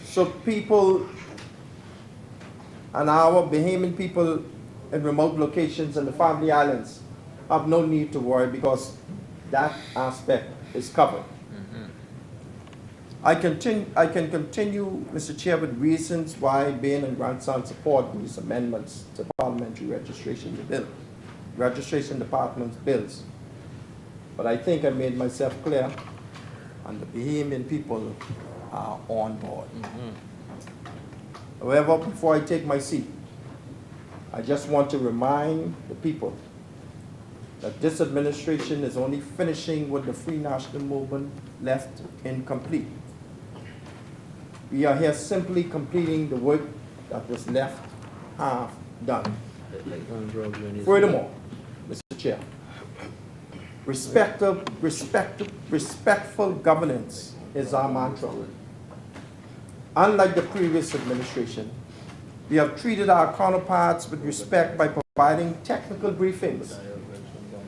So people and our Bahamian people in remote locations and the Family Islands have no need to worry because that aspect is covered. I can continue, Mr. Chair, with reasons why Bain and Grandson support these amendments to Parliamentary Registration Department's bills. But I think I made myself clear, and the Bahamian people are on board. However, before I take my seat, I just want to remind the people that this administration is only finishing what the Free National Movement left incomplete. We are here simply completing the work that was left half done. Furthermore, Mr. Chair, respectful governance is our mantra. Unlike the previous administration, we have treated our counterparts with respect by providing technical briefings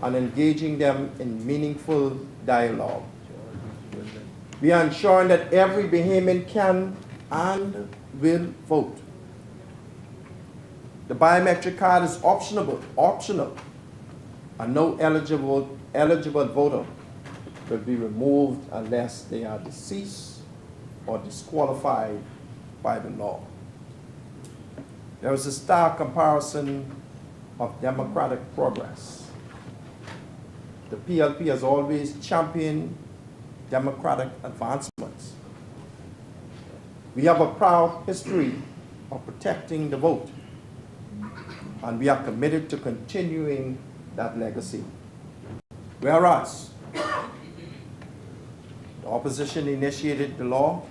and engaging them in meaningful dialogue. We are ensuring that every Bahamian can and will vote. The biometric card is optional, and no eligible voter will be removed unless they are deceased or disqualified by the law. There is a stark comparison of democratic progress. The PLP has always championed democratic advancements. We have a proud history of protecting the vote, and we are committed to continuing that legacy. Whereas the opposition initiated the law,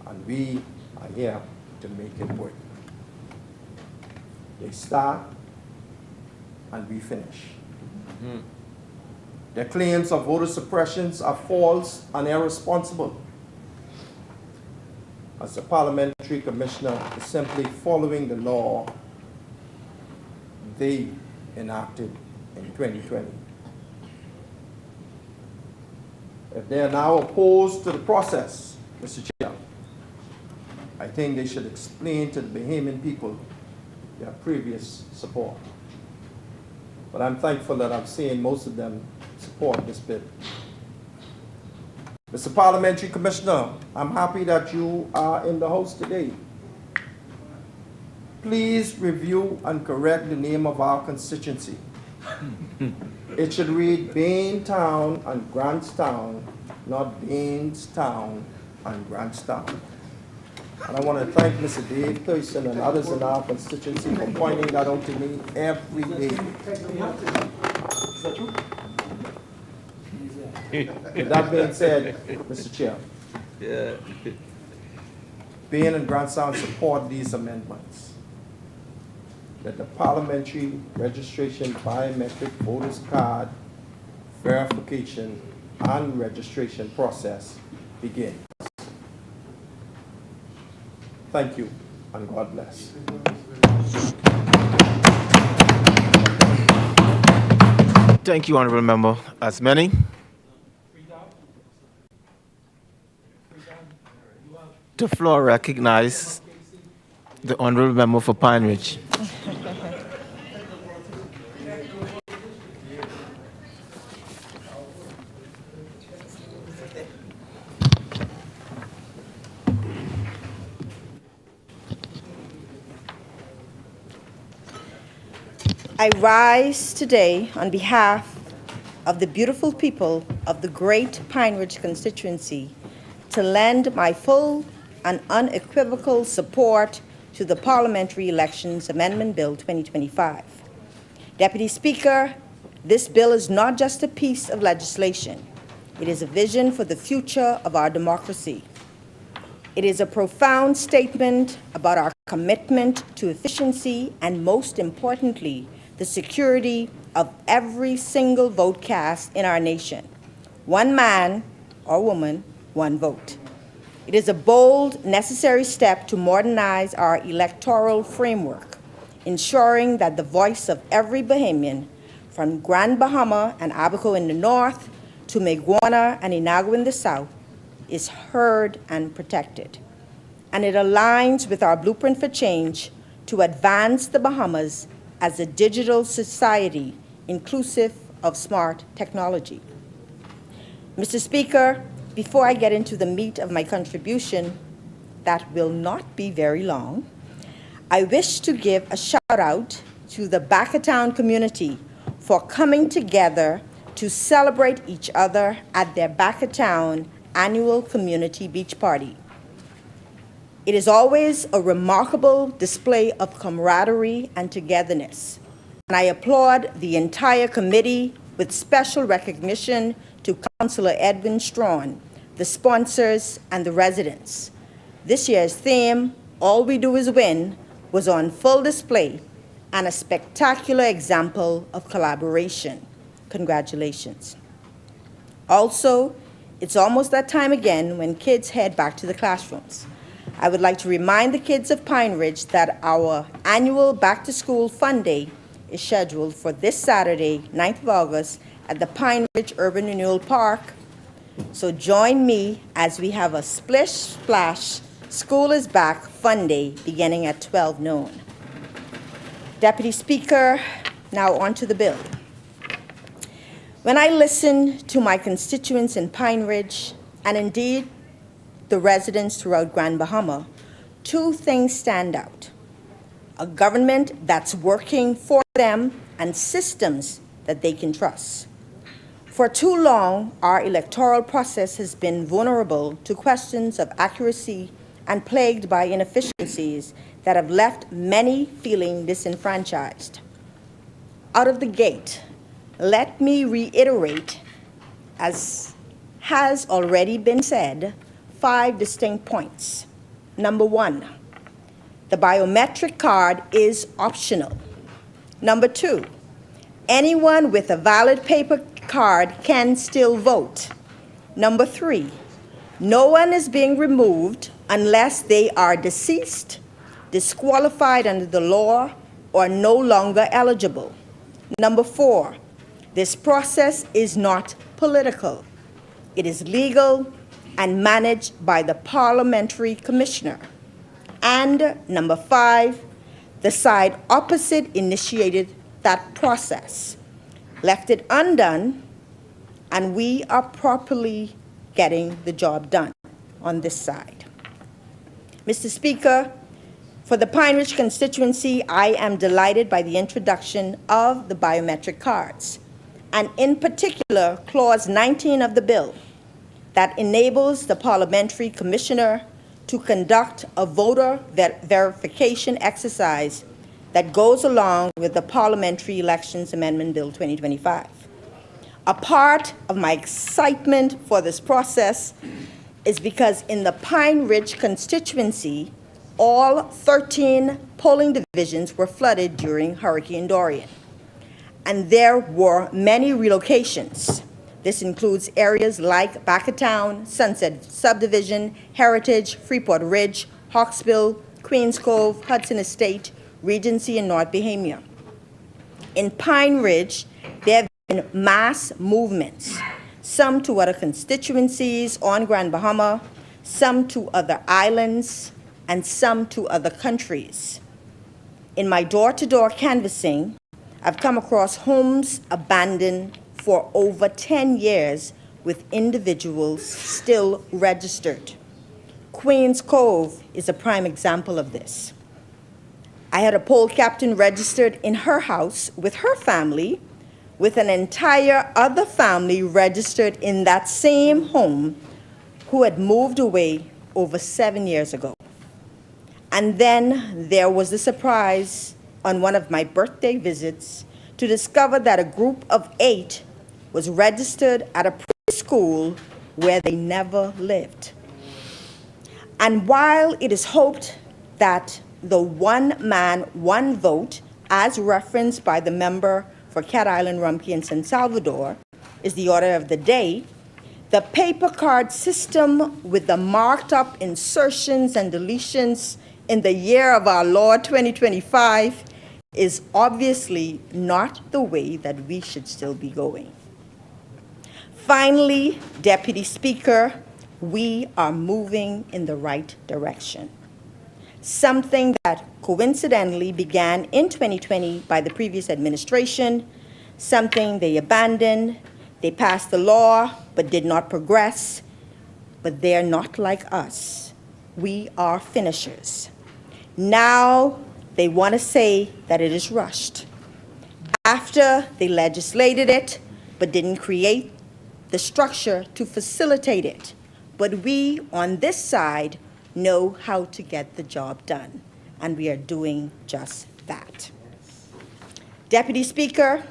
and we are here to make it work. They start and we finish. Their claims of voter suppressions are false and irresponsible, as the Parliamentary Commissioner is simply following the law they enacted in 2020. If they are now opposed to the process, Mr. Chair, I think they should explain to the Bahamian people their previous support. But I'm thankful that I'm seeing most of them support this bill. Mr. Parliamentary Commissioner, I'm happy that you are in the House today. Please review and correct the name of our constituency. It should read Baintown and Grantstown, not Bainstown and Grantstown. And I want to thank Mr. Dave Thurston and others in our constituency for pointing that out to me every day. With that being said, Mr. Chair, Bain and Grandson support these amendments, that the Parliamentary Registration Biometric Voters Card verification and registration process begins. Thank you, and God bless. Thank you, Honourable Member. As many. The floor recognizes the Honourable Member for Pine Ridge. I rise today on behalf of the beautiful people of the Great Pine Ridge constituency to lend my full and unequivocal support to the Parliamentary Elections Amendment Bill 2025. Deputy Speaker, this bill is not just a piece of legislation. It is a vision for the future of our democracy. It is a profound statement about our commitment to efficiency and, most importantly, the security of every single vote cast in our nation. One man or woman, one vote. It is a bold, necessary step to modernize our electoral framework, ensuring that the voice of every Bahamian, from Grand Bahama and Abaco in the north to Maguana and Inagua in the south, is heard and protected. And it aligns with our blueprint for change to advance the Bahamas as a digital society inclusive of smart technology. Mr. Speaker, before I get into the meat of my contribution, that will not be very long, I wish to give a shout out to the Backatown community for coming together to celebrate each other at their Backatown annual community beach party. It is always a remarkable display of camaraderie and togetherness, and I applaud the entire committee with special recognition to Councillor Edwin Strawn, the sponsors, and the residents. This year's theme, All We Do Is Win, was on full display and a spectacular example of collaboration. Congratulations. Also, it's almost that time again when kids head back to the classrooms. I would like to remind the kids of Pine Ridge that our annual Back to School Fun Day is scheduled for this Saturday, 9th of August, at the Pine Ridge Urban Renewal Park. So join me as we have a Splish Splash School is Back Fun Day beginning at 12 noon. Deputy Speaker, now on to the bill. When I listen to my constituents in Pine Ridge, and indeed the residents throughout Grand Bahama, two things stand out: a government that's working for them and systems that they can trust. For too long, our electoral process has been vulnerable to questions of accuracy and plagued by inefficiencies that have left many feeling disenfranchised. Out of the gate, let me reiterate, as has already been said, 5 distinct points. Number 1, the biometric card is optional. Number 2, anyone with a valid paper card can still vote. Number 3, no one is being removed unless they are deceased, disqualified under the law, or no longer eligible. Number 4, this process is not political. It is legal and managed by the Parliamentary Commissioner. And number 5, the side opposite initiated that process, left it undone, and we are properly getting the job done on this side. Mr. Speaker, for the Pine Ridge constituency, I am delighted by the introduction of the biometric cards, and in particular, Clause 19 of the bill that enables the Parliamentary Commissioner to conduct a voter verification exercise that goes along with the Parliamentary Elections Amendment Bill 2025. A part of my excitement for this process is because in the Pine Ridge constituency, all 13 polling divisions were flooded during Hurricane Dorian, and there were many relocations. This includes areas like Backatown, Sunset Subdivision, Heritage, Freeport Ridge, Hawksbill, Queens Cove, Hudson Estate, Regency, and North Bahamia. In Pine Ridge, there have been mass movements, some to other constituencies on Grand Bahama, some to other islands, and some to other countries. In my door-to-door canvassing, I've come across homes abandoned for over 10 years with individuals still registered. Queens Cove is a prime example of this. I had a poll captain registered in her house with her family, with an entire other family registered in that same home who had moved away over 7 years ago. And then there was the surprise on one of my birthday visits to discover that a group of 8 was registered at a preschool where they never lived. And while it is hoped that the one man, one vote, as referenced by the member for Cat Island, Rumpke, and San Salvador, is the order of the day, the paper card system with the marked up insertions and deletions in the year of our Lord 2025 is obviously not the way that we should still be going. Finally, Deputy Speaker, we are moving in the right direction. Something that coincidentally began in 2020 by the previous administration, something they abandoned. They passed the law but did not progress. But they're not like us. We are finishers. Now they want to say that it is rushed. After they legislated it but didn't create the structure to facilitate it. But we on this side know how to get the job done, and we are doing just that. Deputy Speaker,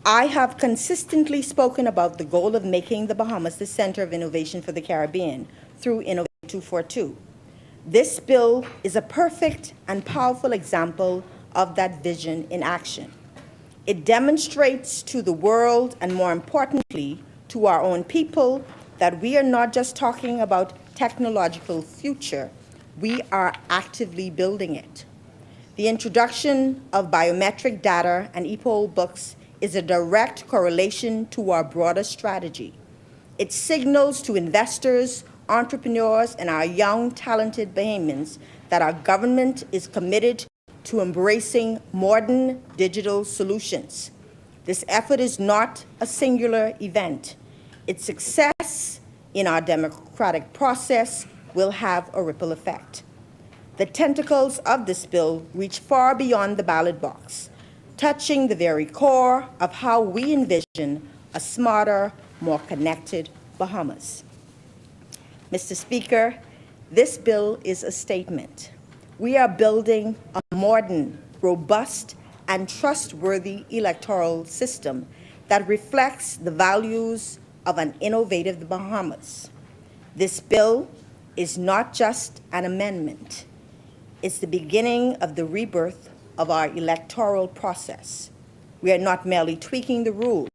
I have consistently spoken about the goal of making the Bahamas the center of innovation for the Caribbean through Innovation 242. This bill is a perfect and powerful example of that vision in action. It demonstrates to the world, and more importantly, to our own people, that we are not just talking about technological future, we are actively building it. The introduction of biometric data and e-poll books is a direct correlation to our broader strategy. It signals to investors, entrepreneurs, and our young, talented Bahamians that our government is committed to embracing modern digital solutions. This effort is not a singular event. Its success in our democratic process will have a ripple effect. The tentacles of this bill reach far beyond the ballot box, touching the very core of how we envision a smarter, more connected Bahamas. Mr. Speaker, this bill is a statement. We are building a modern, robust, and trustworthy electoral system that reflects the values of an innovative Bahamas. This bill is not just an amendment. It's the beginning of the rebirth of our electoral process. We are not merely tweaking the rules.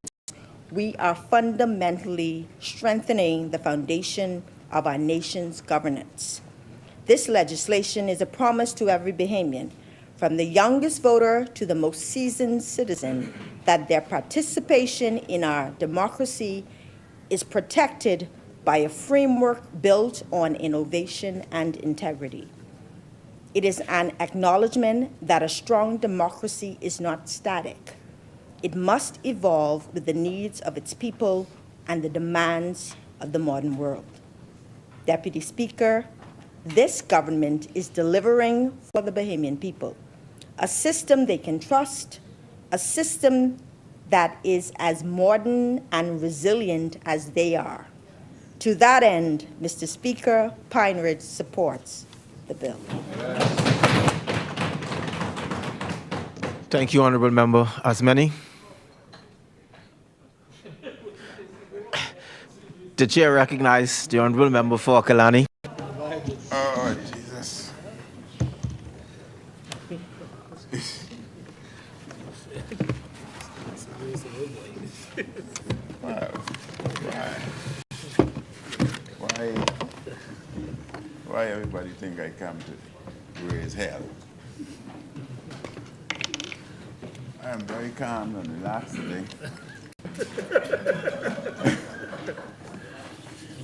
We are fundamentally strengthening the foundation of our nation's governance. This legislation is a promise to every Bahamian, from the youngest voter to the most seasoned citizen, that their participation in our democracy is protected by a framework built on innovation and integrity. It is an acknowledgement that a strong democracy is not static. It must evolve with the needs of its people and the demands of the modern world. Deputy Speaker, this government is delivering for the Bahamian people a system they can trust, a system that is as modern and resilient as they are. To that end, Mr. Speaker, Pine Ridge supports the bill. Thank you, Honorable Member Asmani. The chair recognizes the Honorable Member for Kalani. Oh, Jesus. Why everybody think I come to raise hell? I am very calm and relaxed today.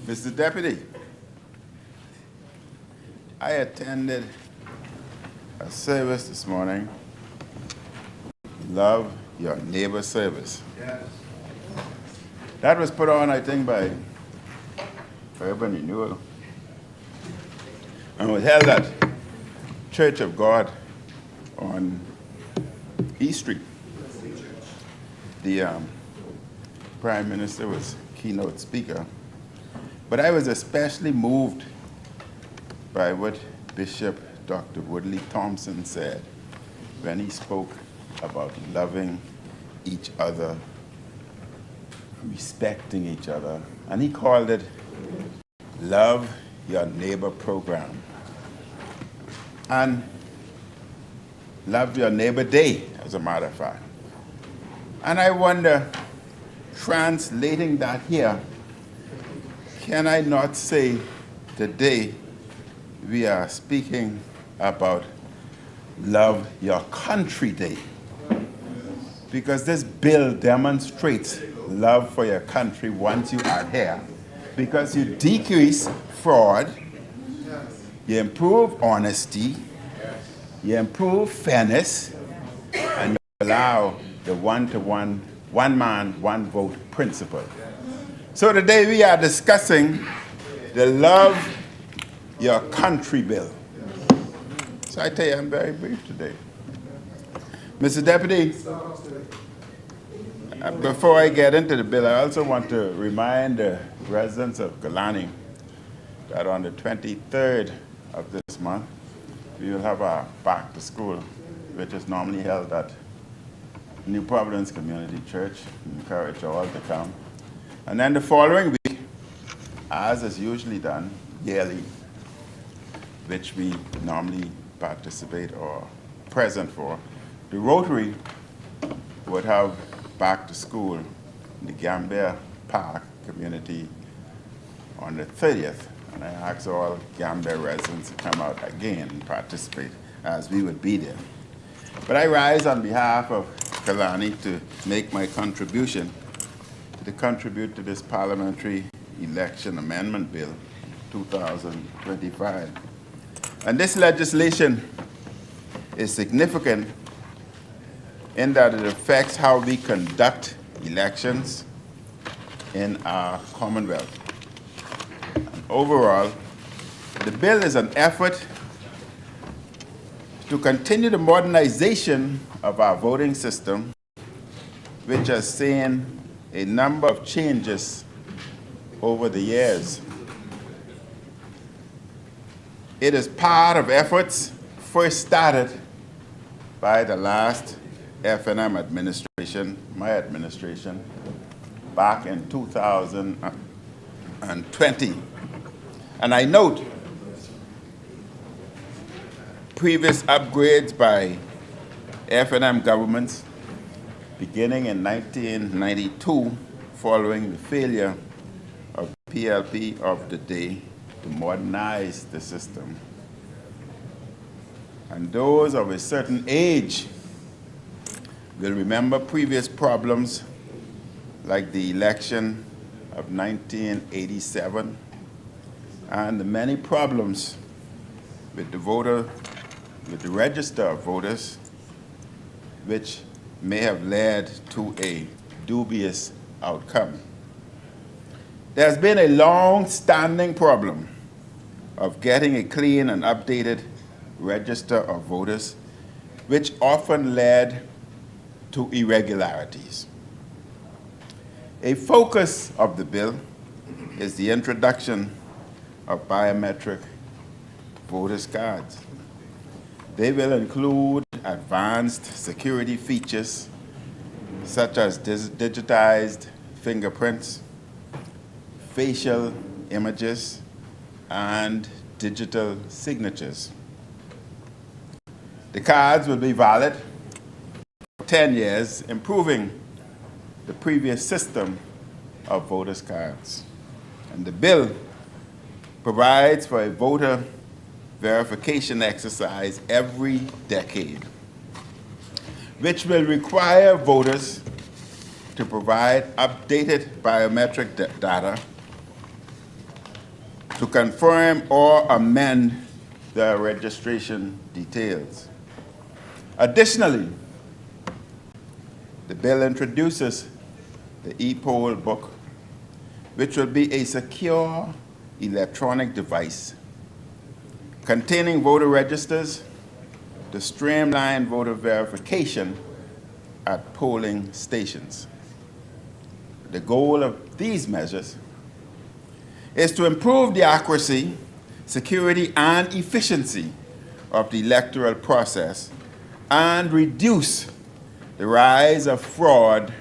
Mr. Deputy, I attended a service this morning. Love your neighbor service. Yes. That was put on, I think, by Urban Renewal, and was held at Church of God on East Street. The Prime Minister was keynote speaker, but I was especially moved by what Bishop Dr. Woodley Thompson said when he spoke about loving each other, respecting each other, and he called it love Your Neighbor program. And Love Your Neighbor Day, as a matter of fact. And I wonder, translating that here, can I not say today we are speaking about Love Your Country Day? Because this bill demonstrates love for your country once you are here. Because you decrease fraud, you improve honesty, you improve fairness, and you allow the one-to-one, one man, one vote principle. So today we are discussing the Love Your Country bill. So I tell you, I'm very brief today. Mr. Deputy, before I get into the bill, I also want to remind the residents of Galani that on the 23rd of this month, we will have our back to school, which is normally held at New Providence Community Church. We encourage all to come. And then the following week, as is usually done yearly, which we normally participate or present for, the Rotary would have back to school in the Gambia Park community on the 30th. And I ask all Gambia residents to come out again and participate, as we would be there. But I rise on behalf of Kalani to make my contribution, to contribute to this Parliamentary Election Amendment Bill 2025. And this legislation is significant in that it affects how we conduct elections in our Commonwealth. And overall, the bill is an effort to continue the modernization of our voting system, which has seen a number of changes over the years. It is part of efforts first started by the last F&M administration, my administration, back in 2020. And I note previous upgrades by F&M governments beginning in 1992 following the failure of PLP of the day to modernize the system. And those of a certain age will remember previous problems like the election of 1987 and the many problems with the register of voters, which may have led to a dubious outcome. There's been a long-standing problem of getting a clean and updated register of voters, which often led to irregularities. A focus of the bill is the introduction of biometric voters' cards. They will include advanced security features such as digitized fingerprints, facial images, and digital signatures. The cards will be valid for 10 years, improving the previous system of voters' cards. And the bill provides for a voter verification exercise every decade, which will require voters to provide updated biometric data to confirm or amend their registration details. Additionally, the bill introduces the e-poll book, which will be a secure electronic device containing voter registers to streamline voter verification at polling stations. The goal of these measures is to improve the accuracy, security, and efficiency of the electoral process and reduce the rise of fraud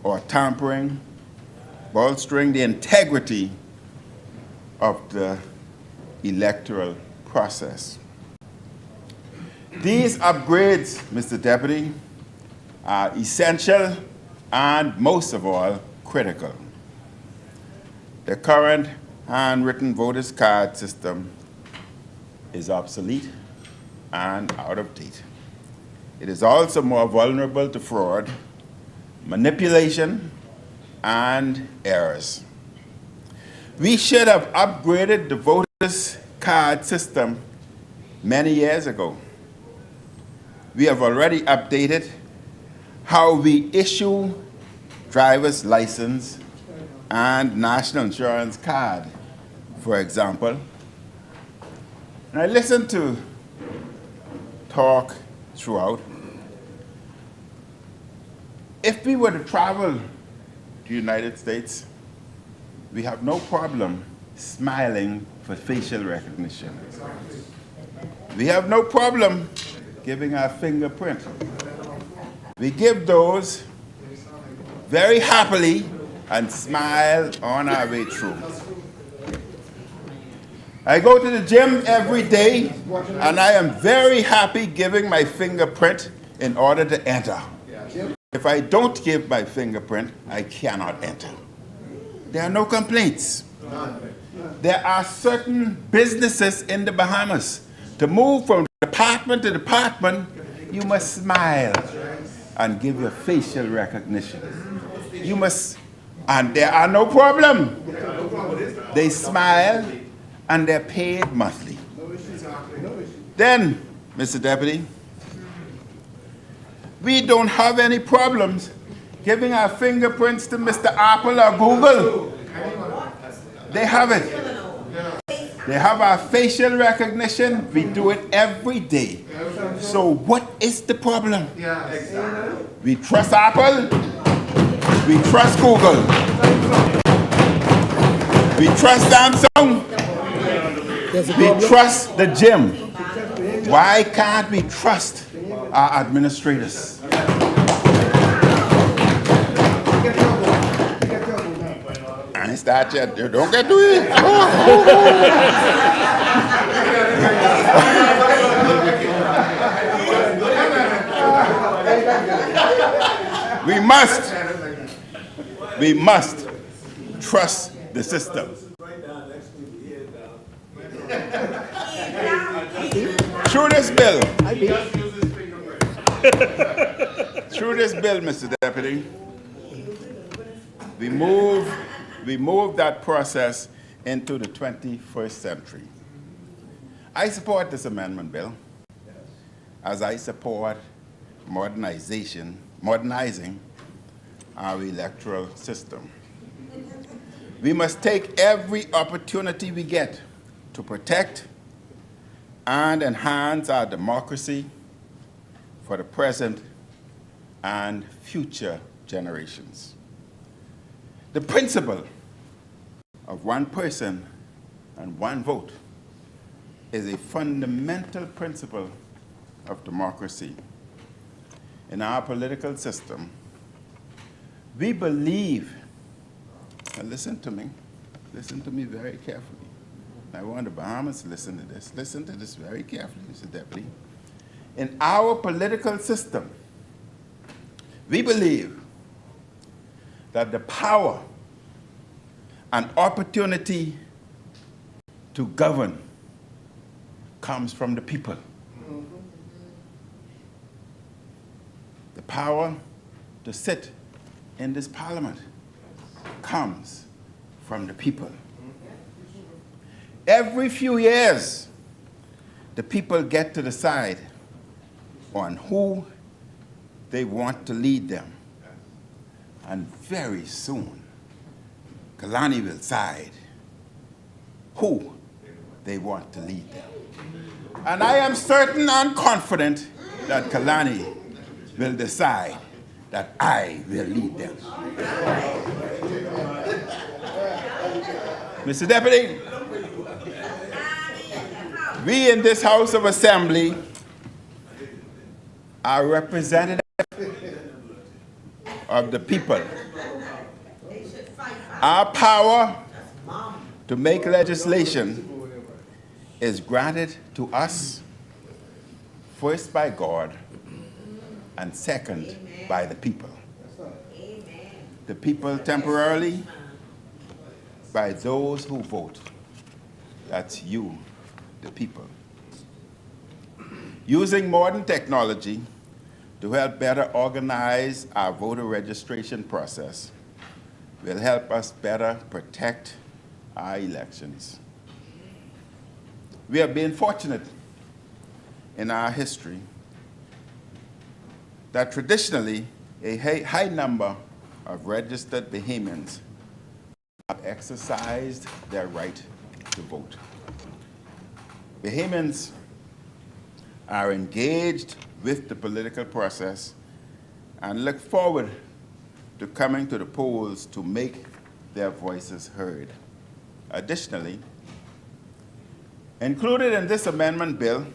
or tampering, bolstering the integrity of the electoral process. These upgrades, Mr. Deputy, are essential and, most of all, critical. The current handwritten voters card system is obsolete and out of date. It is also more vulnerable to fraud, manipulation, and errors. We should have upgraded the voters card system many years ago. We have already updated how we issue driver's license and national insurance card, for example. And I listened to talk throughout. If we were to travel to the United States, we have no problem smiling for facial recognition. We have no problem giving our fingerprint. We give those very happily and smile on our way through. I go to the gym every day, and I am very happy giving my fingerprint in order to enter. If I don't give my fingerprint, I cannot enter. There are no complaints. There are certain businesses in the Bahamas. To move from department to department, you must smile and give your facial recognition. You must, and there are no problem. They smile and they're paid monthly. Then, Mr. Deputy, we don't have any problems giving our fingerprints to Mr. Apple or Google. They have it. They have our facial recognition. We do it every day. So what is the problem? We trust Apple. We trust Google. We trust Samsung. We trust the gym. Why can't we trust our administrators? I ain't start yet. Don't get to it. We must trust the system. Through this bill, Mr. Deputy, we move that process into the 21st century. I support this amendment bill, as I support modernizing our electoral system. We must take every opportunity we get to protect and enhance our democracy for the present and future generations. The principle of one person and one vote is a fundamental principle of democracy. In our political system, we believe, and listen to me very carefully. I want the Bahamas to listen to this. Listen to this very carefully, Mr. Deputy. In our political system, we believe that the power and opportunity to govern comes from the people. The power to sit in this parliament comes from the people. Every few years, the people get to decide on who they want to lead them. And very soon, Kalani will decide who they want to lead them. And I am certain and confident that Kalani will decide that I will lead them. Mr. Deputy, we in this House of Assembly are representatives of the people. Our power to make legislation is granted to us first by God and second by the people. The people temporarily by those who vote. That's you, the people. Using modern technology to help better organize our voter registration process will help us better protect our elections. We have been fortunate in our history that traditionally a high number of registered Bahamians have exercised their right to vote. Bahamians are engaged with the political process and look forward to coming to the polls to make their voices heard. Additionally, included in this amendment bill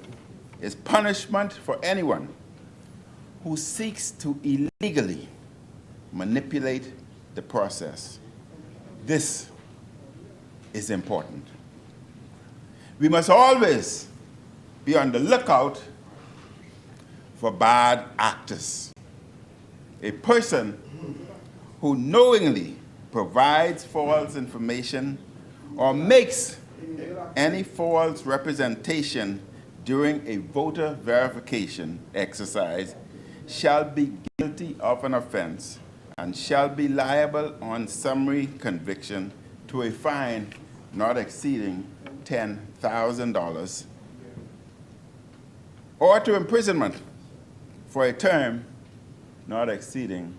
is punishment for anyone who seeks to illegally manipulate the process. This is important. We must always be on the lookout for bad actors. A person who knowingly provides false information or makes any false representation during a voter verification exercise shall be guilty of an offense and shall be liable on summary conviction to a fine not exceeding $10,000 or to imprisonment for a term not exceeding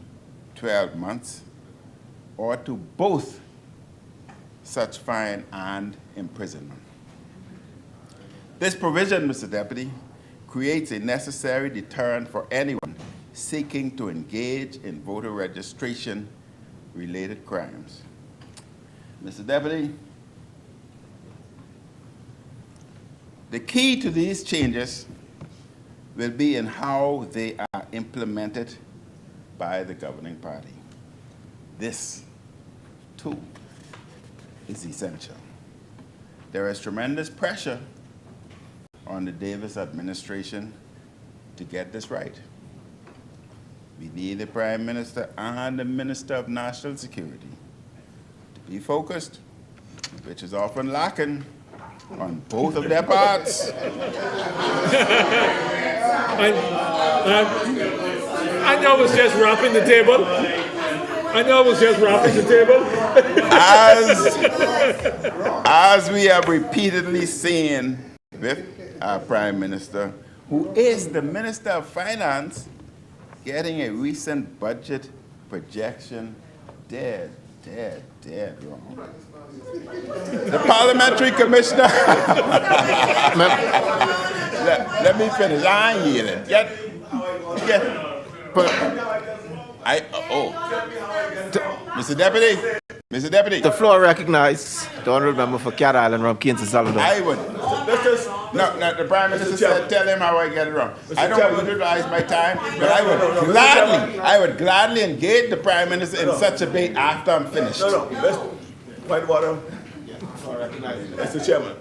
12 months or to both such fine and imprisonment. This provision, Mr. Deputy, creates a necessary deterrent for anyone seeking to engage in voter registration-related crimes. Mr. Deputy, the key to these changes will be in how they are implemented by the governing party. This, too, is essential. There is tremendous pressure on the Davis administration to get this right. We need the Prime Minister and the Minister of National Security to be focused, which is often lacking on both of their parts. I know I was just wrapping the table. As we have repeatedly seen with our Prime Minister, who is the Minister of Finance, getting a recent budget projection dead wrong. The Parliamentary Commissioner, let me finish, I ain't yielding. Mr. Deputy. The floor recognizes the honourable member for Cat Island, Rumkey and Salvador. I would. No, the Prime Minister said, tell him how I get it wrong. I don't want to utilize my time, but I would gladly engage the Prime Minister in such a debate after I'm finished. Point of order. Mr. Chairman,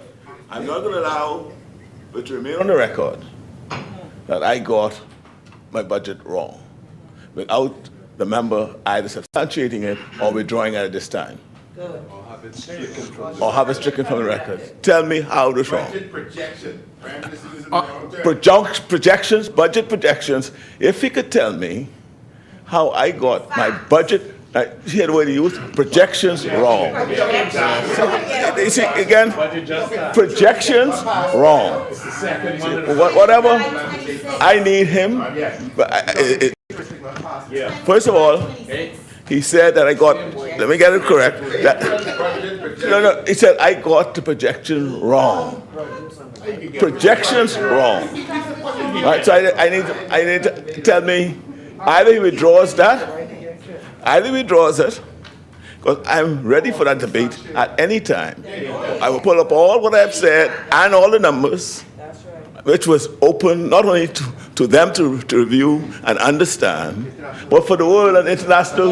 I'm not going to allow it to remain on the record that I got my budget wrong without the member either substantiating it or withdrawing it at this time. Good. Or have it stricken from the record. Tell me how this wrong. Budget projections. If he could tell me how I got my budget, hear the word he used, projections wrong. You see, again, projections wrong. Whatever, I need him. First of all, he said that I got, let me get it correct. He said I got the projection wrong. Projections wrong. Right, so I need to tell me, either he withdraws it, because I'm ready for that debate at any time. I will pull up all what I've said and all the numbers, which was open not only to them to review and understand, but for the world and international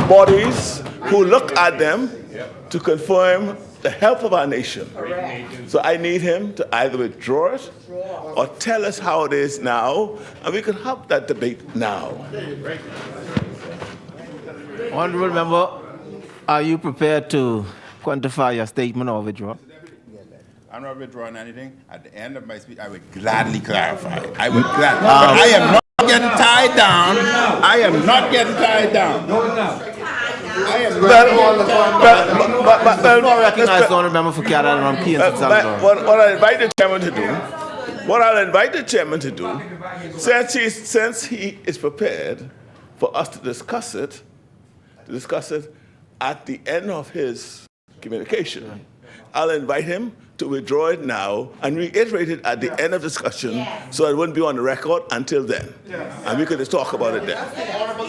bodies who look at them to confirm the health of our nation. So I need him to either withdraw it or tell us how it is now, and we can have that debate now. Honorable member, are you prepared to quantify your statement or withdraw? I'm not withdrawing anything. At the end of my speech, I would gladly clarify. I would gladly. I am not getting tied down. I am not getting tied down. I am not recognize the honorable member for Carolina Rum Key and San Salvador. What I invite the chairman to do, what I'll invite the chairman to do, since he is prepared for us to discuss it at the end of his communication, I'll invite him to withdraw it now and reiterate it at the end of discussion so it wouldn't be on the record until then. And we could just talk about it then.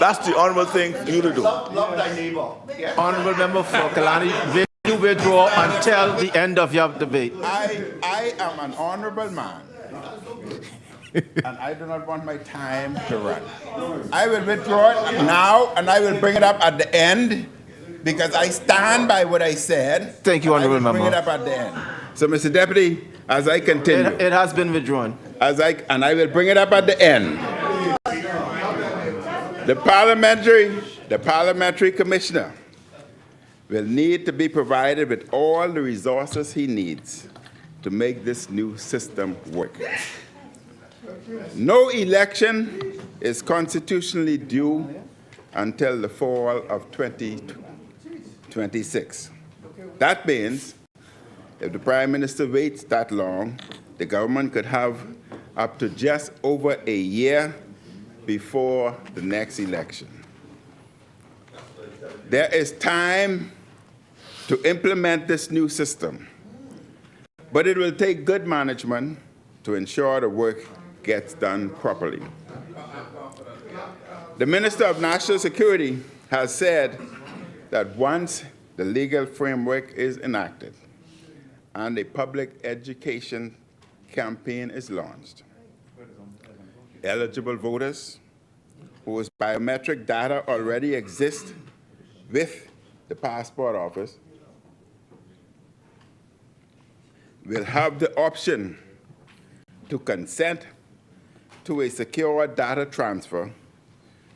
That's the honorable thing for you to do. Love thy neighbor. Honorable member for Kalani, will you withdraw until the end of your debate? I am an honorable man, and I do not want my time to run. I will withdraw it now, and I will bring it up at the end, because I stand by what I said. Thank you, honorable member. Bring it up at the end. So, Mr. Deputy, as I continue. It has been withdrawn. And I will bring it up at the end. The parliamentary commissioner will need to be provided with all the resources he needs to make this new system work. No election is constitutionally due until the fall of 2026. That means if the Prime Minister waits that long, the government could have up to just over a year before the next election. There is time to implement this new system, but it will take good management to ensure the work gets done properly. The Minister of National Security has said that once the legal framework is enacted and a public education campaign is launched, eligible voters whose biometric data already exist with the passport office will have the option to consent to a secure data transfer,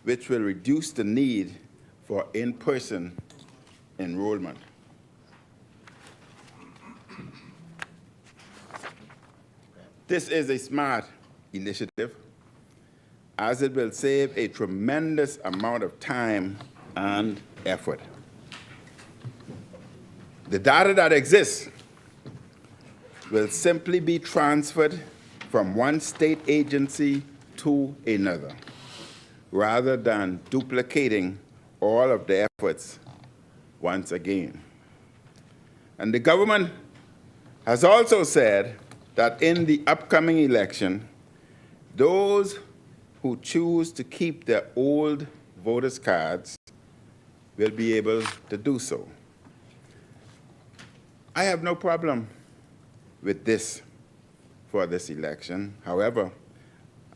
which will reduce the need for in-person enrollment. This is a smart initiative, as it will save a tremendous amount of time and effort. The data that exists will simply be transferred from one state agency to another, rather than duplicating all of the efforts once again. And the government has also said that in the upcoming election, those who choose to keep their old voters' cards will be able to do so. I have no problem with this for this election. However,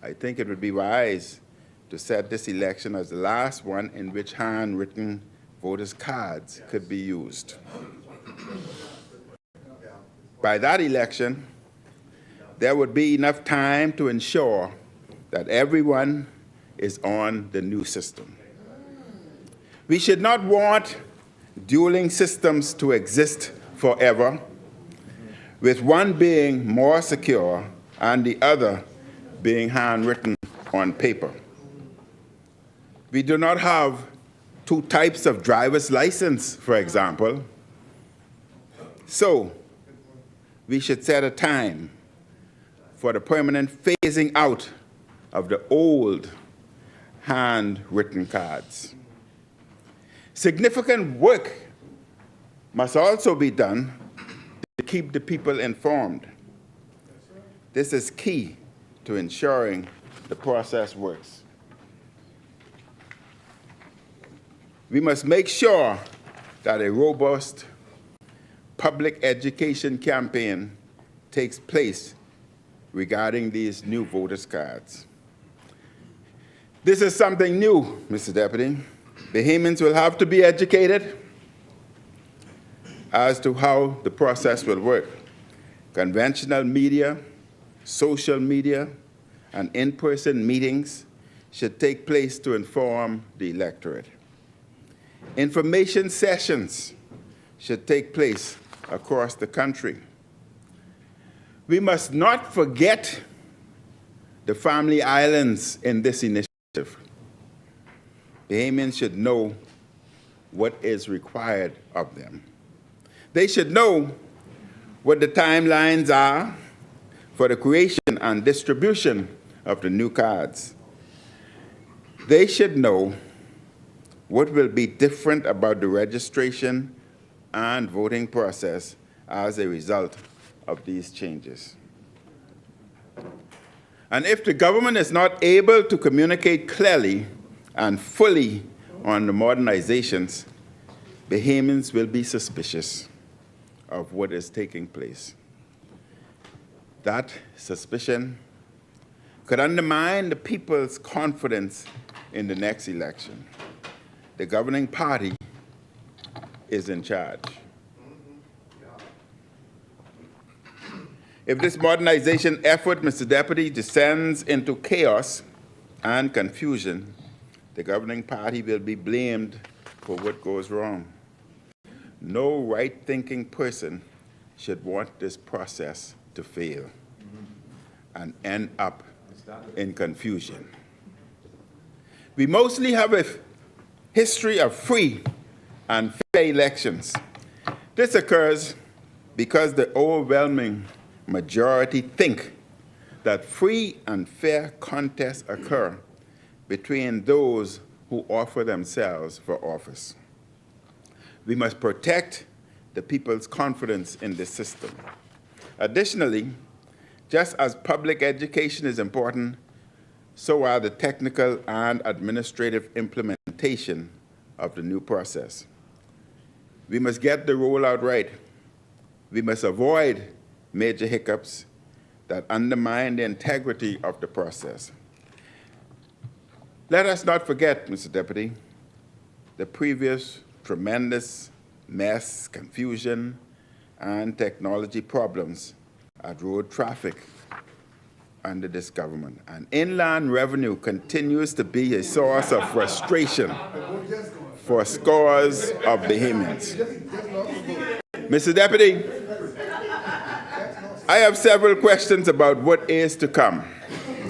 I think it would be wise to set this election as the last one in which handwritten voters' cards could be used. By that election, there would be enough time to ensure that everyone is on the new system. We should not want dueling systems to exist forever, with one being more secure and the other being handwritten on paper. We do not have two types of driver's license, for example. So we should set a time for the permanent phasing out of the old handwritten cards. Significant work must also be done to keep the people informed. This is key to ensuring the process works. We must make sure that a robust public education campaign takes place regarding these new voters' cards. This is something new, Mr. Deputy. Bahamians will have to be educated as to how the process will work. Conventional media, social media, and in-person meetings should take place to inform the electorate. Information sessions should take place across the country. We must not forget the family islands in this initiative. Bahamians should know what is required of them. They should know what the timelines are for the creation and distribution of the new cards. They should know what will be different about the registration and voting process as a result of these changes. And if the government is not able to communicate clearly and fully on the modernizations, Bahamians will be suspicious of what is taking place. That suspicion could undermine the people's confidence in the next election. The governing party is in charge. If this modernization effort, Mr. Deputy, descends into chaos and confusion, the governing party will be blamed for what goes wrong. No right-thinking person should want this process to fail and end up in confusion. We mostly have a history of free and fair elections. This occurs because the overwhelming majority think that free and fair contests occur between those who offer themselves for office. We must protect the people's confidence in the system. Additionally, just as public education is important, so are the technical and administrative implementation of the new process. We must get the rollout right. We must avoid major hiccups that undermine the integrity of the process. Let us not forget, Mr. Deputy, the previous tremendous mess, confusion, and technology problems at road traffic under this government. And inland revenue continues to be a source of frustration for scores of Bahamians. Mr. Deputy, I have several questions about what is to come.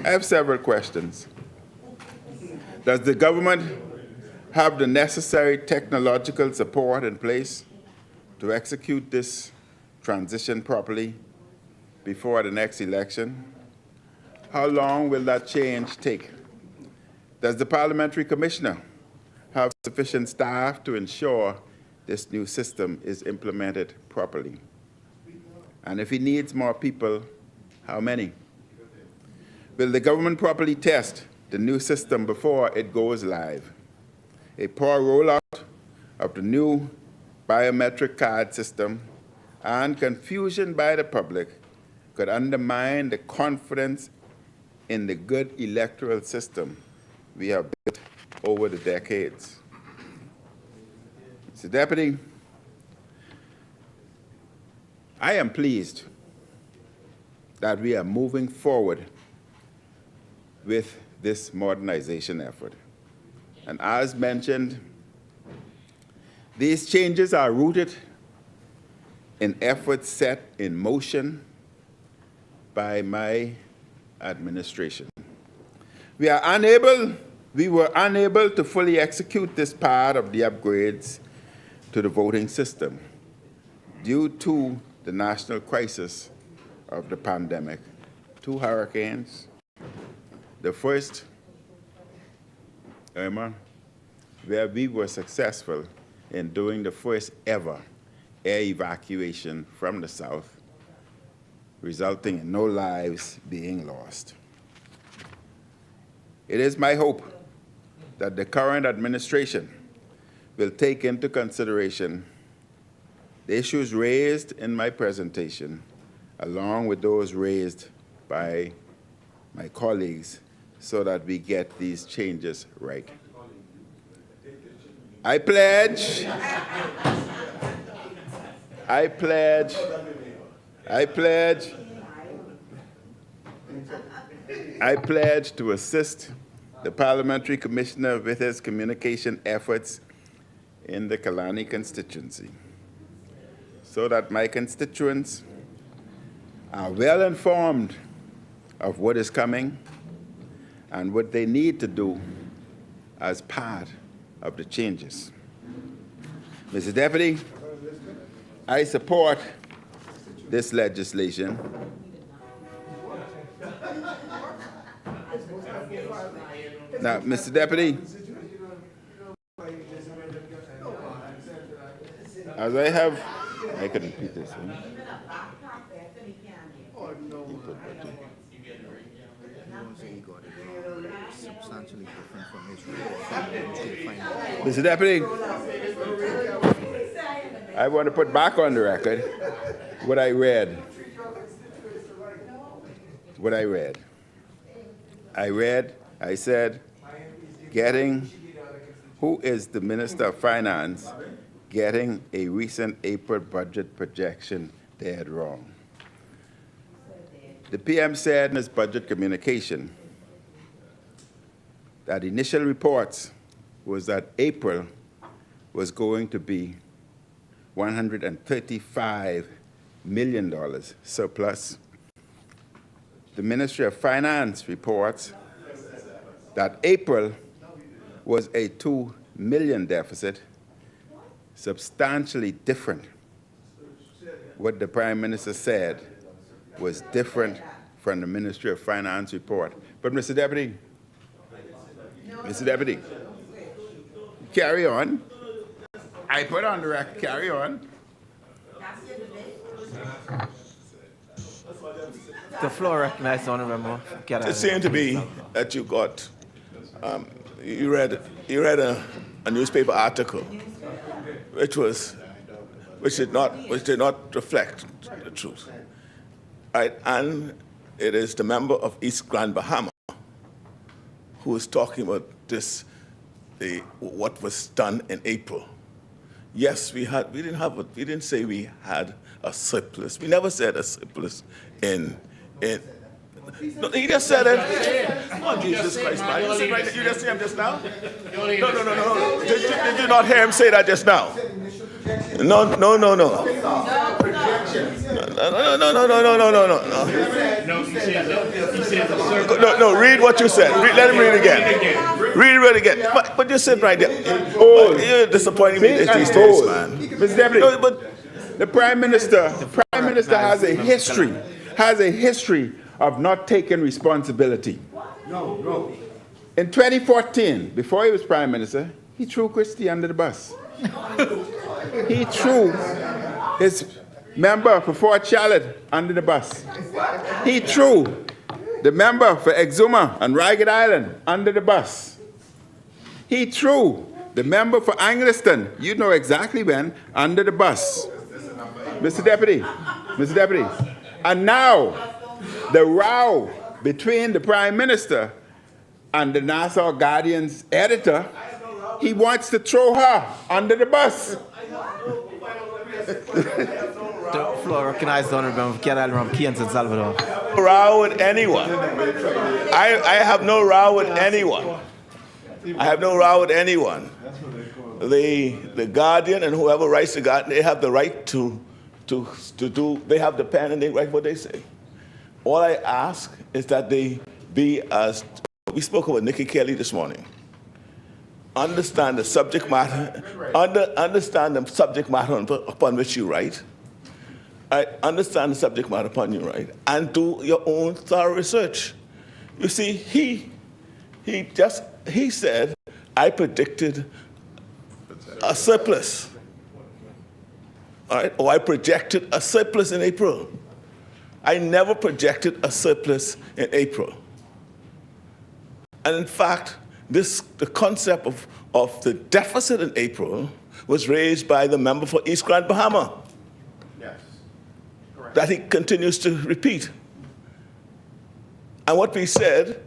I have several questions. Does the government have the necessary technological support in place to execute this transition properly before the next election? How long will that change take? Does the Parliamentary Commissioner have sufficient staff to ensure this new system is implemented properly? And if he needs more people, how many? Will the government properly test the new system before it goes live? A poor rollout of the new biometric card system and confusion by the public could undermine the confidence in the good electoral system we have built over the decades. Mr. Deputy, I am pleased that we are moving forward with this modernization effort. And as mentioned, these changes are rooted in efforts set in motion by my administration. We were unable to fully execute this part of the upgrades to the voting system due to the national crisis of the pandemic. 2 hurricanes. The first, Irma, where we were successful in doing the first ever air evacuation from the south, resulting in no lives being lost. It is my hope that the current administration will take into consideration the issues raised in my presentation, along with those raised by my colleagues, so that we get these changes right. I pledge I pledge to assist the Parliamentary Commissioner with his communication efforts in the Kalani constituency, so that my constituents are well informed of what is coming and what they need to do as part of the changes. Mr. Deputy, I support this legislation. Now, Mr. Deputy, as I couldn't repeat this. Mr. Deputy, I want to put back on the record what I read. I said, who is the Minister of Finance getting a recent April budget projection dead wrong? The PM said in his budget communication that initial reports was that April was going to be $135 million surplus. The Ministry of Finance reports that April was a $2 million deficit, substantially different. What the Prime Minister said was different from the Ministry of Finance report. But Mr. Deputy, carry on. I put on the record, carry on. The floor recognizes the Honourable Member. It seemed to be that you got, you read a newspaper article, which did not reflect the truth, right? And it is the member of East Grand Bahama who is talking about this, what was done in April. Yes, we didn't say we had a surplus. We never said a surplus in. No, he just said it. Oh, Jesus Christ, man. You just see him just now? No. Did you not hear him say that just now? No. No, read what you said. Let him read again. Read it again. But you said right there. Oh, you're disappointing me these days, man. Mr. Deputy, no, but the Prime Minister has a history of not taking responsibility. No. In 2014, before he was Prime Minister, he threw Christie under the bus. He threw his member for Fort Charlotte under the bus. He threw the member for Exuma and Ragged Island under the bus. He threw the member for Angliston, you know exactly when, under the bus. Mr. Deputy, and now the row between the Prime Minister and the Nassau Guardian's editor, he wants to throw her under the bus. The floor recognizes the Honourable Member from Kian San Salvador. Row with anyone. I have no row with anyone. The Guardian and whoever writes the Guardian, they have the right to do, they have the pen and they write what they say. All I ask is that they be as, we spoke about Nikki Kelly this morning. Understand the subject matter, understand the subject matter upon which you write. Understand the subject matter upon you write, and do your own thorough research. You see, he said, I predicted a surplus. All right, or I projected a surplus in April. I never projected a surplus in April. And in fact, the concept of the deficit in April was raised by the member for East Grand Bahama. Yes, correct. That he continues to repeat. And what we said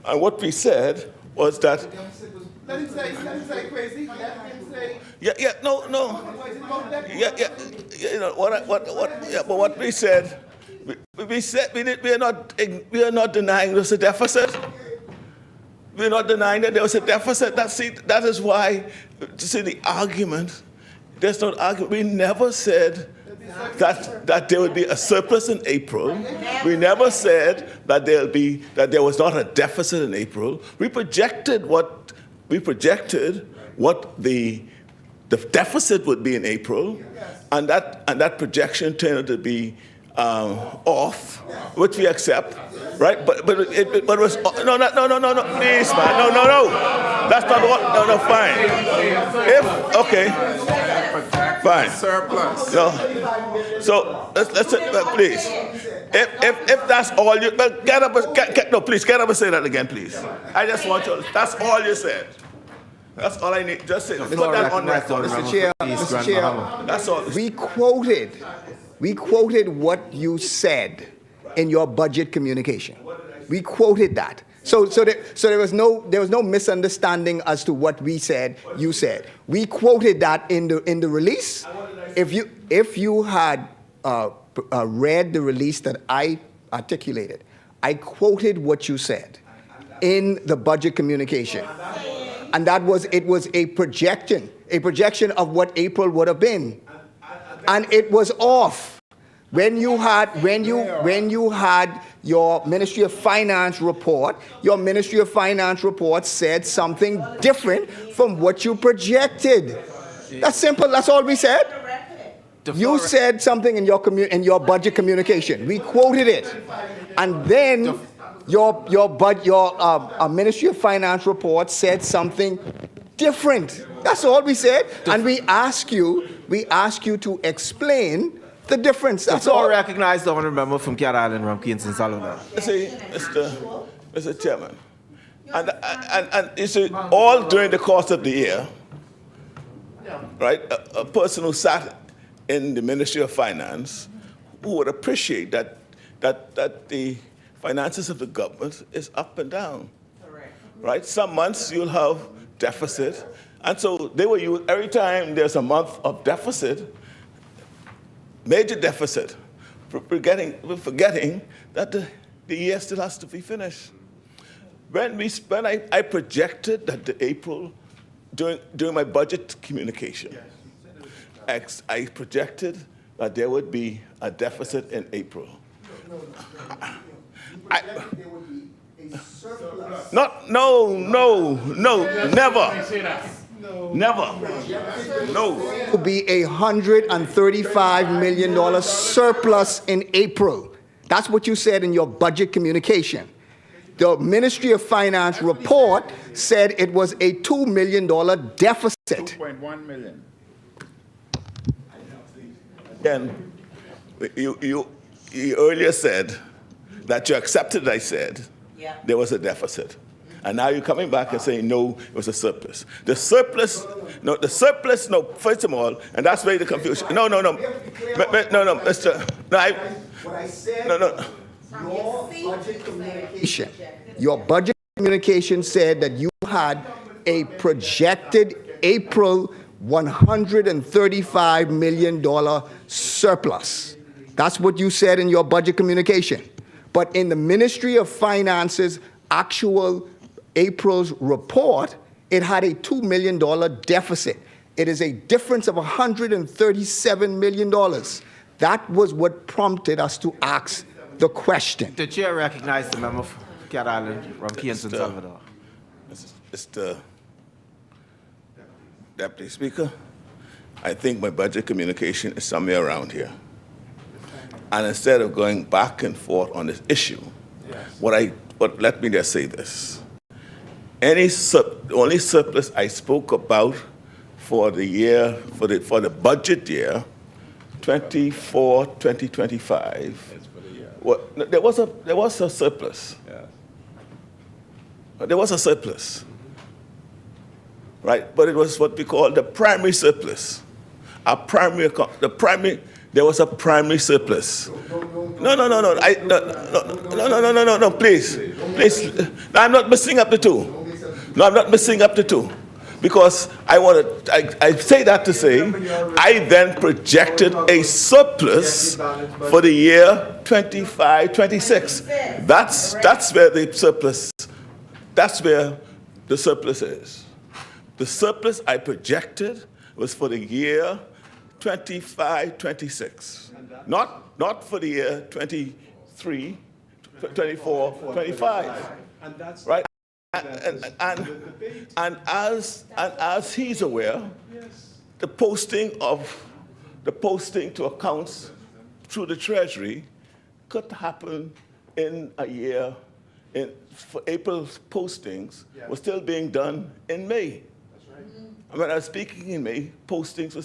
was that Let him say crazy. Let him say. Yeah, no. Yeah, you know, but what we said, we are not denying there's a deficit. We're not denying that there was a deficit. That is why, see the argument, there's no argument. We never said that there would be a surplus in April. We never said that there was not a deficit in April. We projected what the deficit would be in April, and that projection turned out to be off, which we accept. Right, but it was no, please, man, no, that's not what. No, fine. Fine. Surplus. No, so let's please. If that's all you, well, get up, please get up and say that again, please. I just want you. That's all you said. That's all I need. Just say. Put that on record, Mr. Chair. That's all. We quoted what you said in your budget communication. We quoted that. So there was no misunderstanding as to what we said, you said. We quoted that in the release. If you had read the release that I articulated, I quoted what you said in the budget communication. And it was a projection of what April would have been. And it was off. When you had your Ministry of Finance report, your Ministry of Finance report said something different from what you projected. That's simple. That's all we said. You said something in your budget communication. We quoted it, and then your Ministry of Finance report said something different. That's all we said, and we ask you to explain the difference. That's all. Recognize the honourable member from Cat Island, Rumkey and St. Salvador. See, Mr. Chairman, and you see, all during the course of the year, right, a person who sat in the Ministry of Finance who would appreciate that the finances of the government is up and down. Correct. Right? Some months you'll have deficit, and so they will use every time there's a month of deficit. Major deficit, forgetting that the year still has to be finished. When I projected that the April, during my budget communication, I projected that there would be a deficit in April. Never. No. Will be $135 million surplus in April. That's what you said in your budget communication. The Ministry of Finance report said it was a $2 million deficit. 2.1 million. Again, you earlier said that you accepted I said there was a deficit. And now you're coming back and saying, no, it was a surplus. The surplus, first of all, and that's where the confusion. No, Mr. Your budget communication said that you had a projected April $135 million surplus. That's what you said in your budget communication. But in the Ministry of Finance's actual April's report, it had a $2 million deficit. It is a difference of $137 million. That was what prompted us to ask the question. The chair recognized the member for Cat Island, Rumkey and St. Salvador. Mr. Deputy Speaker, I think my budget communication is somewhere around here. And instead of going back and forth on this issue, let me just say this. The only surplus I spoke about for the year, for the budget year, 2024-2025, there was a surplus. There was a surplus, right? But it was what we call the primary surplus. There was a primary surplus. No, please. I'm not mixing up the two. No, I'm not missing up to 2. Because I say that to say, I then projected a surplus for the year 25, 26. That's where the surplus, that's where the surplus is. The surplus I projected was for the year 25, 26. Not for the year 23, 24, 25. Right? And as he's aware, the posting to accounts through the Treasury could happen in a year. For April's postings was still being done in May. And when I was speaking in May, postings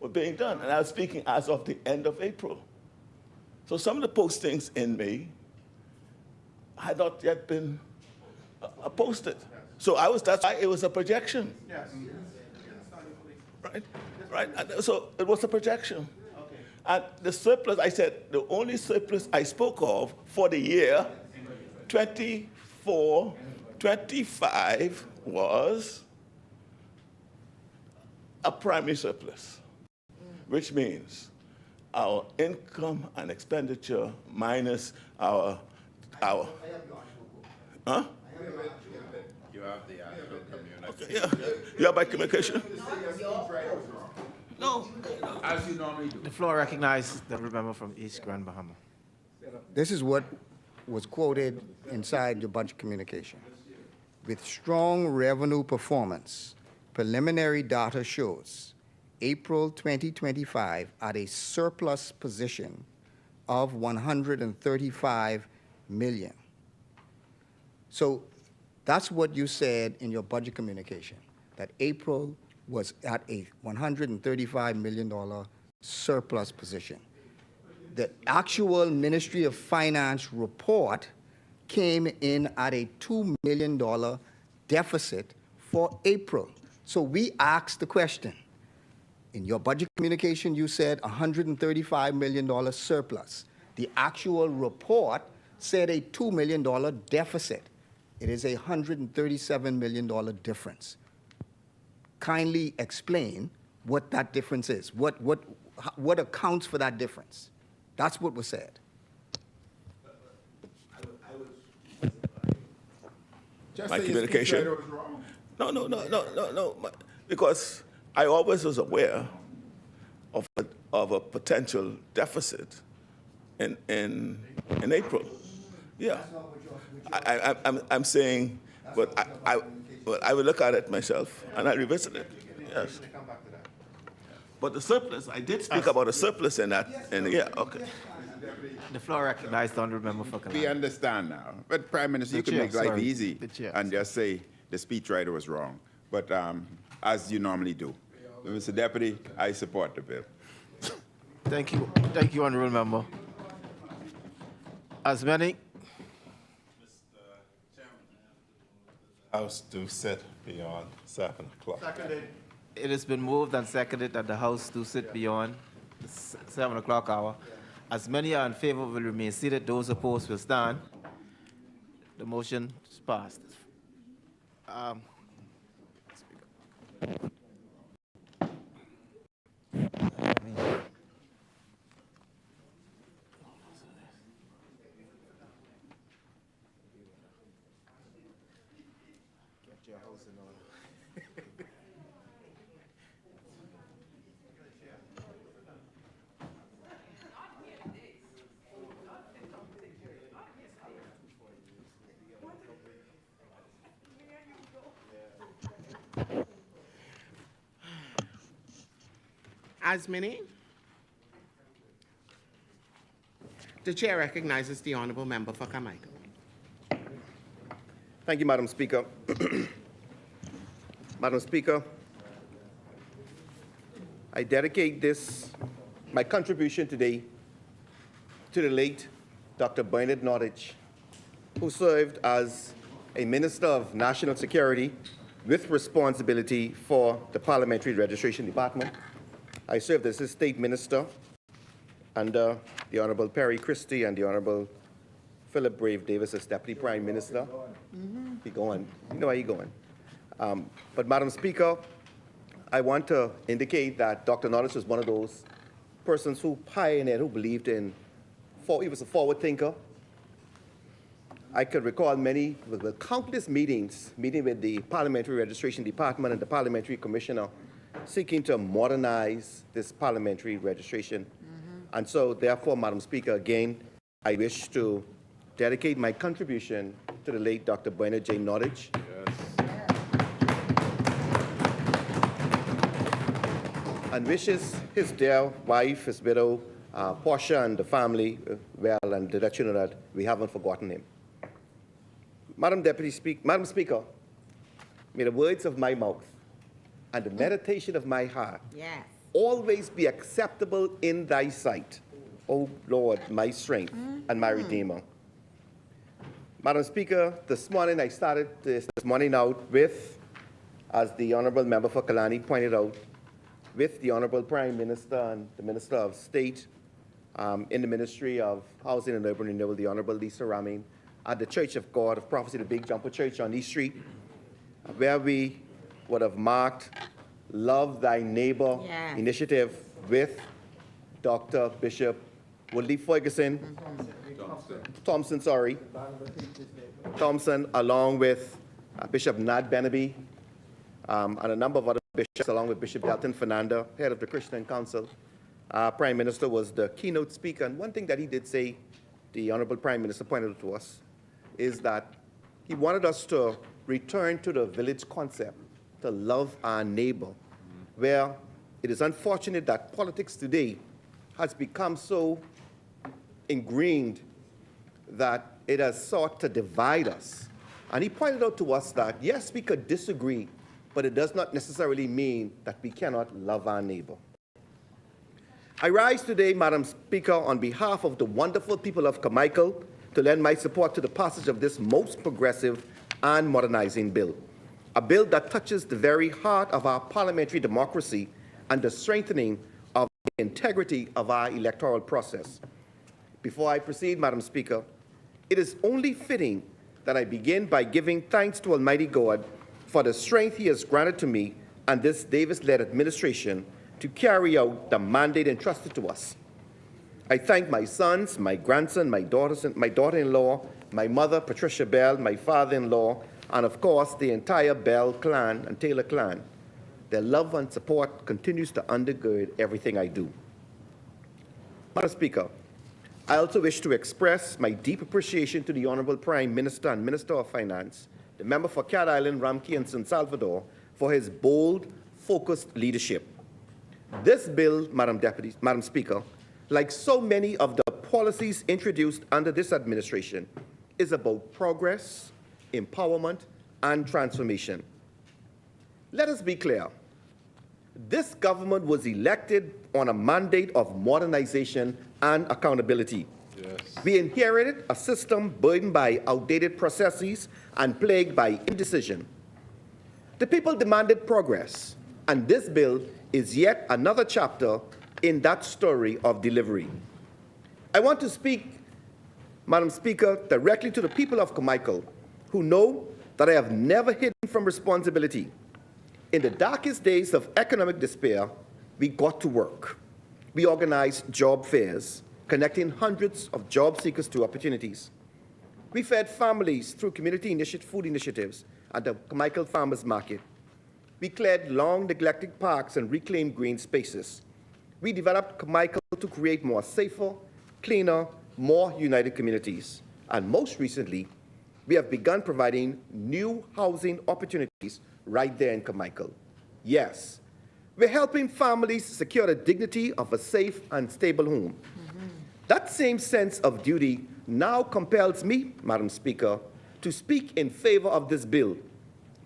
were being done, and I was speaking as of the end of April. So some of the postings in May had not yet been posted. So that's why it was a projection. Yes. Right. And so it was a projection. Okay. And the surplus, I said, the only surplus I spoke of for the year 24, 25 was a primary surplus, which means our income and expenditure minus our huh? You have the actual communication. Okay, yeah. You have my communication? No. As you normally do. The floor recognizes the member from East Grand Bahama. This is what was quoted inside your budget communication. With strong revenue performance, preliminary data shows April 2025 at a surplus position of 135 million. So that's what you said in your budget communication, that April was at a $135 million surplus position. The actual Ministry of Finance report came in at a $2 million deficit for April. So we asked the question. In your budget communication, you said $135 million surplus. The actual report said a $2 million deficit. It is a $137 million difference. Kindly explain what that difference is. What accounts for that difference? That's what was said. My communication. No. Because I always was aware of a potential deficit in April. Yeah. I'm saying, but I will look at it myself and I revisit it. Yes. But the surplus, I did speak about a surplus in that. Yeah, okay. The floor recognized the honourable member for Kalama. We understand now. But Prime Minister, you can make life easy and just say the speechwriter was wrong. But as you normally do. Mr. Deputy, I support the bill. Thank you, honourable member. As many. House do sit beyond 7 o'clock. Seconded. It has been moved and seconded that the House do sit beyond the 7 o'clock hour. As many are in favor will remain seated. Those opposed will stand. The motion is passed. As many. The chair recognizes the honourable member for Carmichael. Thank you, Madam Speaker. Madam Speaker, I dedicate my contribution today, to the late Dr. Bernard Nottage, who served as a Minister of National Security with responsibility for the Parliamentary Registration Department. I served as his State Minister under the Honourable Perry Christie and the Honourable Philip Brave Davis as Deputy Prime Minister. He going. You know where he going. But Madam Speaker, I want to indicate that Dr. Norris was one of those persons who pioneered, who believed in, he was a forward thinker. I could recall with countless meetings, meeting with the Parliamentary Registration Department and the Parliamentary Commissioner, seeking to modernize this parliamentary registration. And so, therefore, Madam Speaker, again, I wish to dedicate my contribution to the late Dr. Bernard J. Nottage. And wishes his dear wife, his widow, Portia, and the family well, and to let you know that we haven't forgotten him. Madam Speaker, may the words of my mouth and the meditation of my heart always be acceptable in thy sight, O Lord, my strength and my Redeemer. Madam Speaker, this morning I started this morning out with, as the Honorable Member for Kalani pointed out, with the Honorable Prime Minister and the Minister of State in the Ministry of Housing and Urban Renewal, the Honorable Lisa Ramin, at the Church of God of Prophecy, the Big Jumper Church on East Street, where we would have marked Love Thy Neighbor initiative with Dr. Bishop Woodley Ferguson, Thompson, along with Bishop Nad Benaby, and a number of other bishops, along with Bishop Delton Fernanda, head of the Christian Council. Prime Minister was the keynote speaker, and one thing that he did say, the Honorable Prime Minister pointed out to us, is that he wanted us to return to the village concept, to love our neighbor, where it is unfortunate that politics today has become so ingrained that it has sought to divide us. And he pointed out to us that, yes, we could disagree, but it does not necessarily mean that we cannot love our neighbor. I rise today, Madam Speaker, on behalf of the wonderful people of Carmichael to lend my support to the passage of this most progressive and modernizing bill, a bill that touches the very heart of our parliamentary democracy and the strengthening of the integrity of our electoral process. Before I proceed, Madam Speaker, it is only fitting that I begin by giving thanks to Almighty God for the strength He has granted to me and this Davis-led administration to carry out the mandate entrusted to us. I thank my sons, my grandson, my daughter-in-law, my mother, Patricia Bell, my father-in-law, and of course, the entire Bell clan and Taylor clan. Their love and support continues to undergird everything I do. Madam Speaker, I also wish to express my deep appreciation to the Honorable Prime Minister and Minister of Finance, the member for Cat Island, Ramkey, and San Salvador, for his bold, focused leadership. This bill, Madam Speaker, like so many of the policies introduced under this administration, is about progress, empowerment, and transformation. Let us be clear. This government was elected on a mandate of modernization and accountability. We inherited a system burdened by outdated processes and plagued by indecision. The people demanded progress, and this bill is yet another chapter in that story of delivery. I want to speak, Madam Speaker, directly to the people of Carmichael, who know that I have never hidden from responsibility. In the darkest days of economic despair, we got to work. We organized job fairs, connecting hundreds of job seekers to opportunities. We fed families through community food initiatives at the Carmichael Farmers Market. We cleared long-neglected parks and reclaimed green spaces. We developed Carmichael to create more safer, cleaner, more united communities. And most recently, we have begun providing new housing opportunities right there in Carmichael. Yes, we're helping families secure the dignity of a safe and stable home. That same sense of duty now compels me, Madam Speaker, to speak in favor of this bill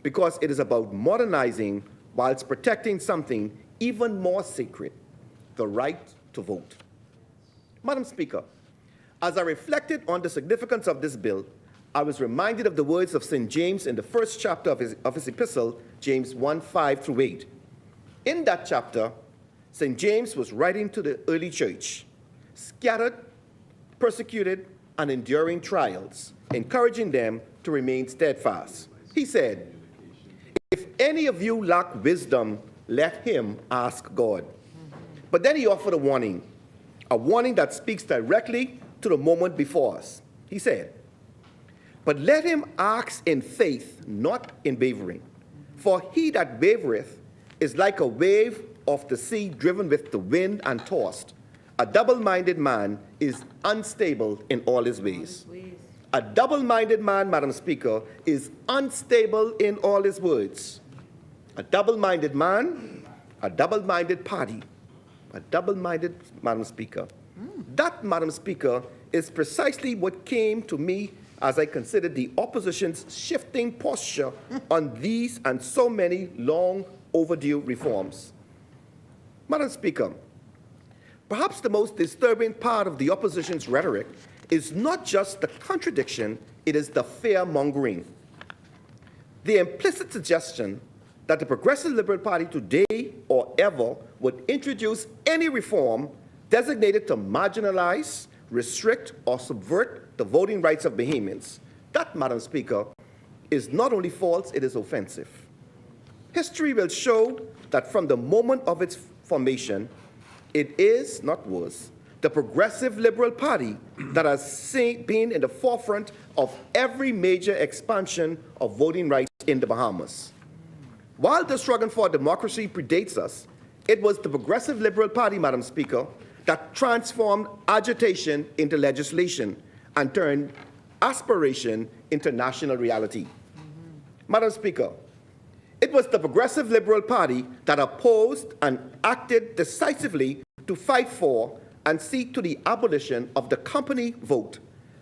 because it is about modernizing whilst protecting something even more sacred, the right to vote. Madam Speaker, as I reflected on the significance of this bill, I was reminded of the words of St. James in the first chapter of his epistle, James 1:5-8. In that chapter, St. James was writing to the early church, scattered, persecuted, and enduring trials, encouraging them to remain steadfast. He said, "If any of you lack wisdom, let him ask God." But then he offered a warning that speaks directly to the moment before us. He said, "But let him ask in faith, not in wavering. For he that wavereth is like a wave of the sea driven with the wind and tossed. A double-minded man is unstable in all his ways." A double-minded man, Madam Speaker, is unstable in all his words. A double-minded man, a double-minded party, a double-minded, Madam Speaker. That, Madam Speaker, is precisely what came to me as I considered the opposition's shifting posture on these and so many long overdue reforms. Madam Speaker, perhaps the most disturbing part of the opposition's rhetoric is not just the contradiction, it is the fear-mongering. The implicit suggestion that the Progressive Liberal Party today or ever would introduce any reform designated to marginalize, restrict, or subvert the voting rights of Bahamians. That, Madam Speaker, is not only false, it is offensive. History will show that from the moment of its formation, it is, not was, the Progressive Liberal Party that has been in the forefront of every major expansion of voting rights in the Bahamas. While the struggle for democracy predates us, it was the Progressive Liberal Party, Madam Speaker, that transformed agitation into legislation and turned aspiration into national reality. Madam Speaker, it was the Progressive Liberal Party that opposed and acted decisively to fight for and seek to the abolition of the company vote,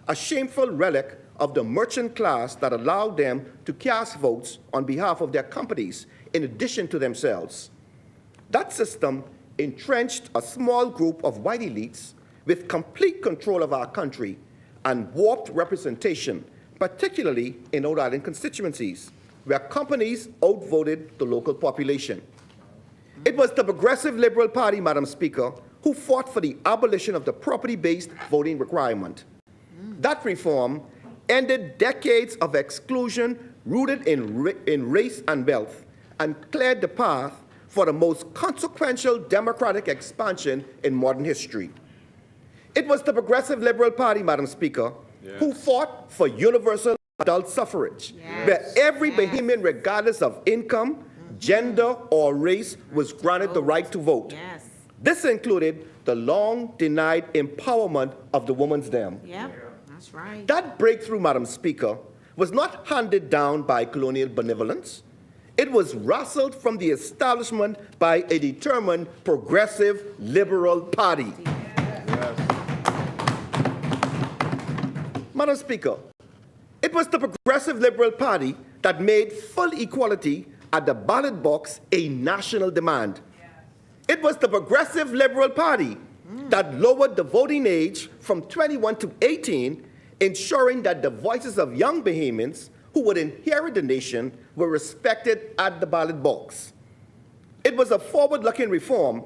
a shameful relic of the merchant class that allowed them to cast votes on behalf of their companies in addition to themselves. That system entrenched a small group of white elites with complete control of our country and warped representation, particularly in Rhode Island constituencies, where companies outvoted the local population. It was the Progressive Liberal Party, Madam Speaker, who fought for the abolition of the property-based voting requirement. That reform ended decades of exclusion rooted in race and wealth and cleared the path for the most consequential democratic expansion in modern history. It was the Progressive Liberal Party, Madam Speaker, who fought for universal adult suffrage, where every Bahamian, regardless of income, gender, or race, was granted the right to vote. This included the long-denied empowerment of the woman's dam. That's right. That breakthrough, Madam Speaker, was not handed down by colonial benevolence. It was wrestled from the establishment by a determined Progressive Liberal Party. Madam Speaker, it was the Progressive Liberal Party that made full equality at the ballot box a national demand. It was the Progressive Liberal Party that lowered the voting age from 21 to 18, ensuring that the voices of young Bahamians who would inherit the nation were respected at the ballot box. It was a forward-looking reform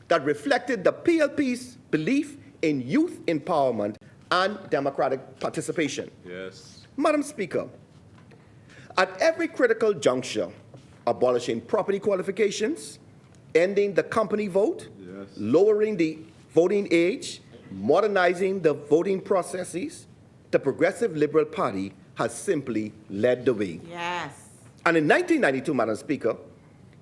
that reflected the PLP's belief in youth empowerment and democratic participation. Madam Speaker, at every critical juncture, abolishing property qualifications, ending the company vote, lowering the voting age, modernizing the voting processes, the Progressive Liberal Party has simply led the way. And in 1992, Madam Speaker,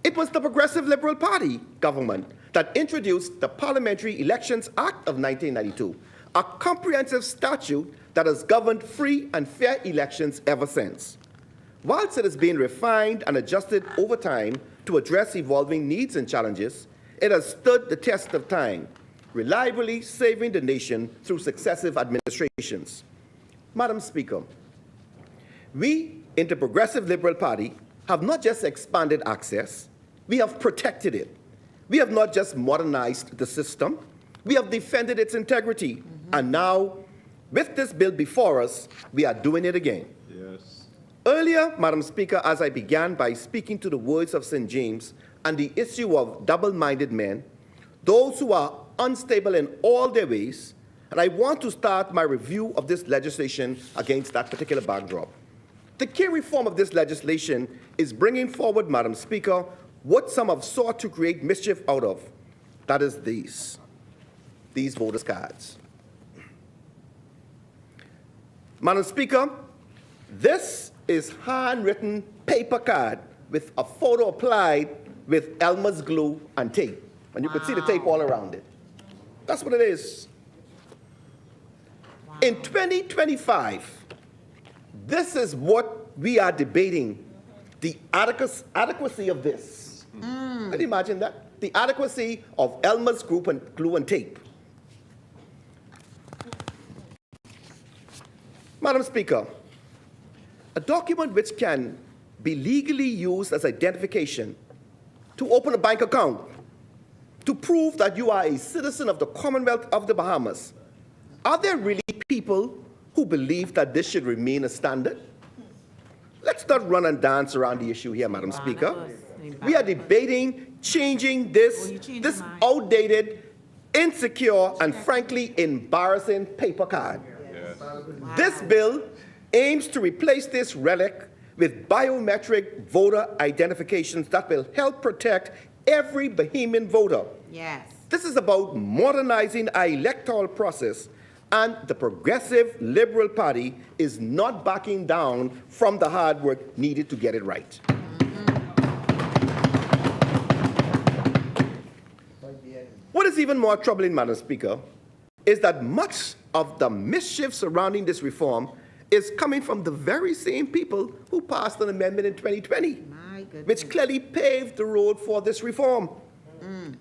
it was the Progressive Liberal Party government that introduced the Parliamentary Elections Act of 1992, a comprehensive statute that has governed free and fair elections ever since. Whilst it has been refined and adjusted over time to address evolving needs and challenges, it has stood the test of time, reliably saving the nation through successive administrations. Madam Speaker, we in the Progressive Liberal Party have not just expanded access, we have protected it. We have not just modernized the system, we have defended its integrity. And now, with this bill before us, we are doing it again. Earlier, Madam Speaker, as I began by speaking to the words of St. James and the issue of double-minded men, those who are unstable in all their ways, And I want to start my review of this legislation against that particular backdrop. The key reform of this legislation is bringing forward, Madam Speaker, what some have sought to create mischief out of. That is these voters' cards. Madam Speaker, this is handwritten paper card with a photo applied with Elmer's glue and tape. And you can see the tape all around it. That's what it is. In 2025, this is what we are debating, the adequacy of this. Can you imagine that? The adequacy of Elmer's glue and tape. Madam Speaker, a document which can be legally used as identification to open a bank account, to prove that you are a citizen of the Commonwealth of the Bahamas. Are there really people who believe that this should remain a standard? Let's not run and dance around the issue here, Madam Speaker. We are debating changing this outdated, insecure, and frankly embarrassing paper card. This bill aims to replace this relic with biometric voter identifications that will help protect every Bahamian voter. Yes. This is about modernizing our electoral process, and the Progressive Liberal Party is not backing down from the hard work needed to get it right. What is even more troubling, Madam Speaker, is that much of the mischief surrounding this reform is coming from the very same people who passed an amendment in 2020, which clearly paved the road for this reform.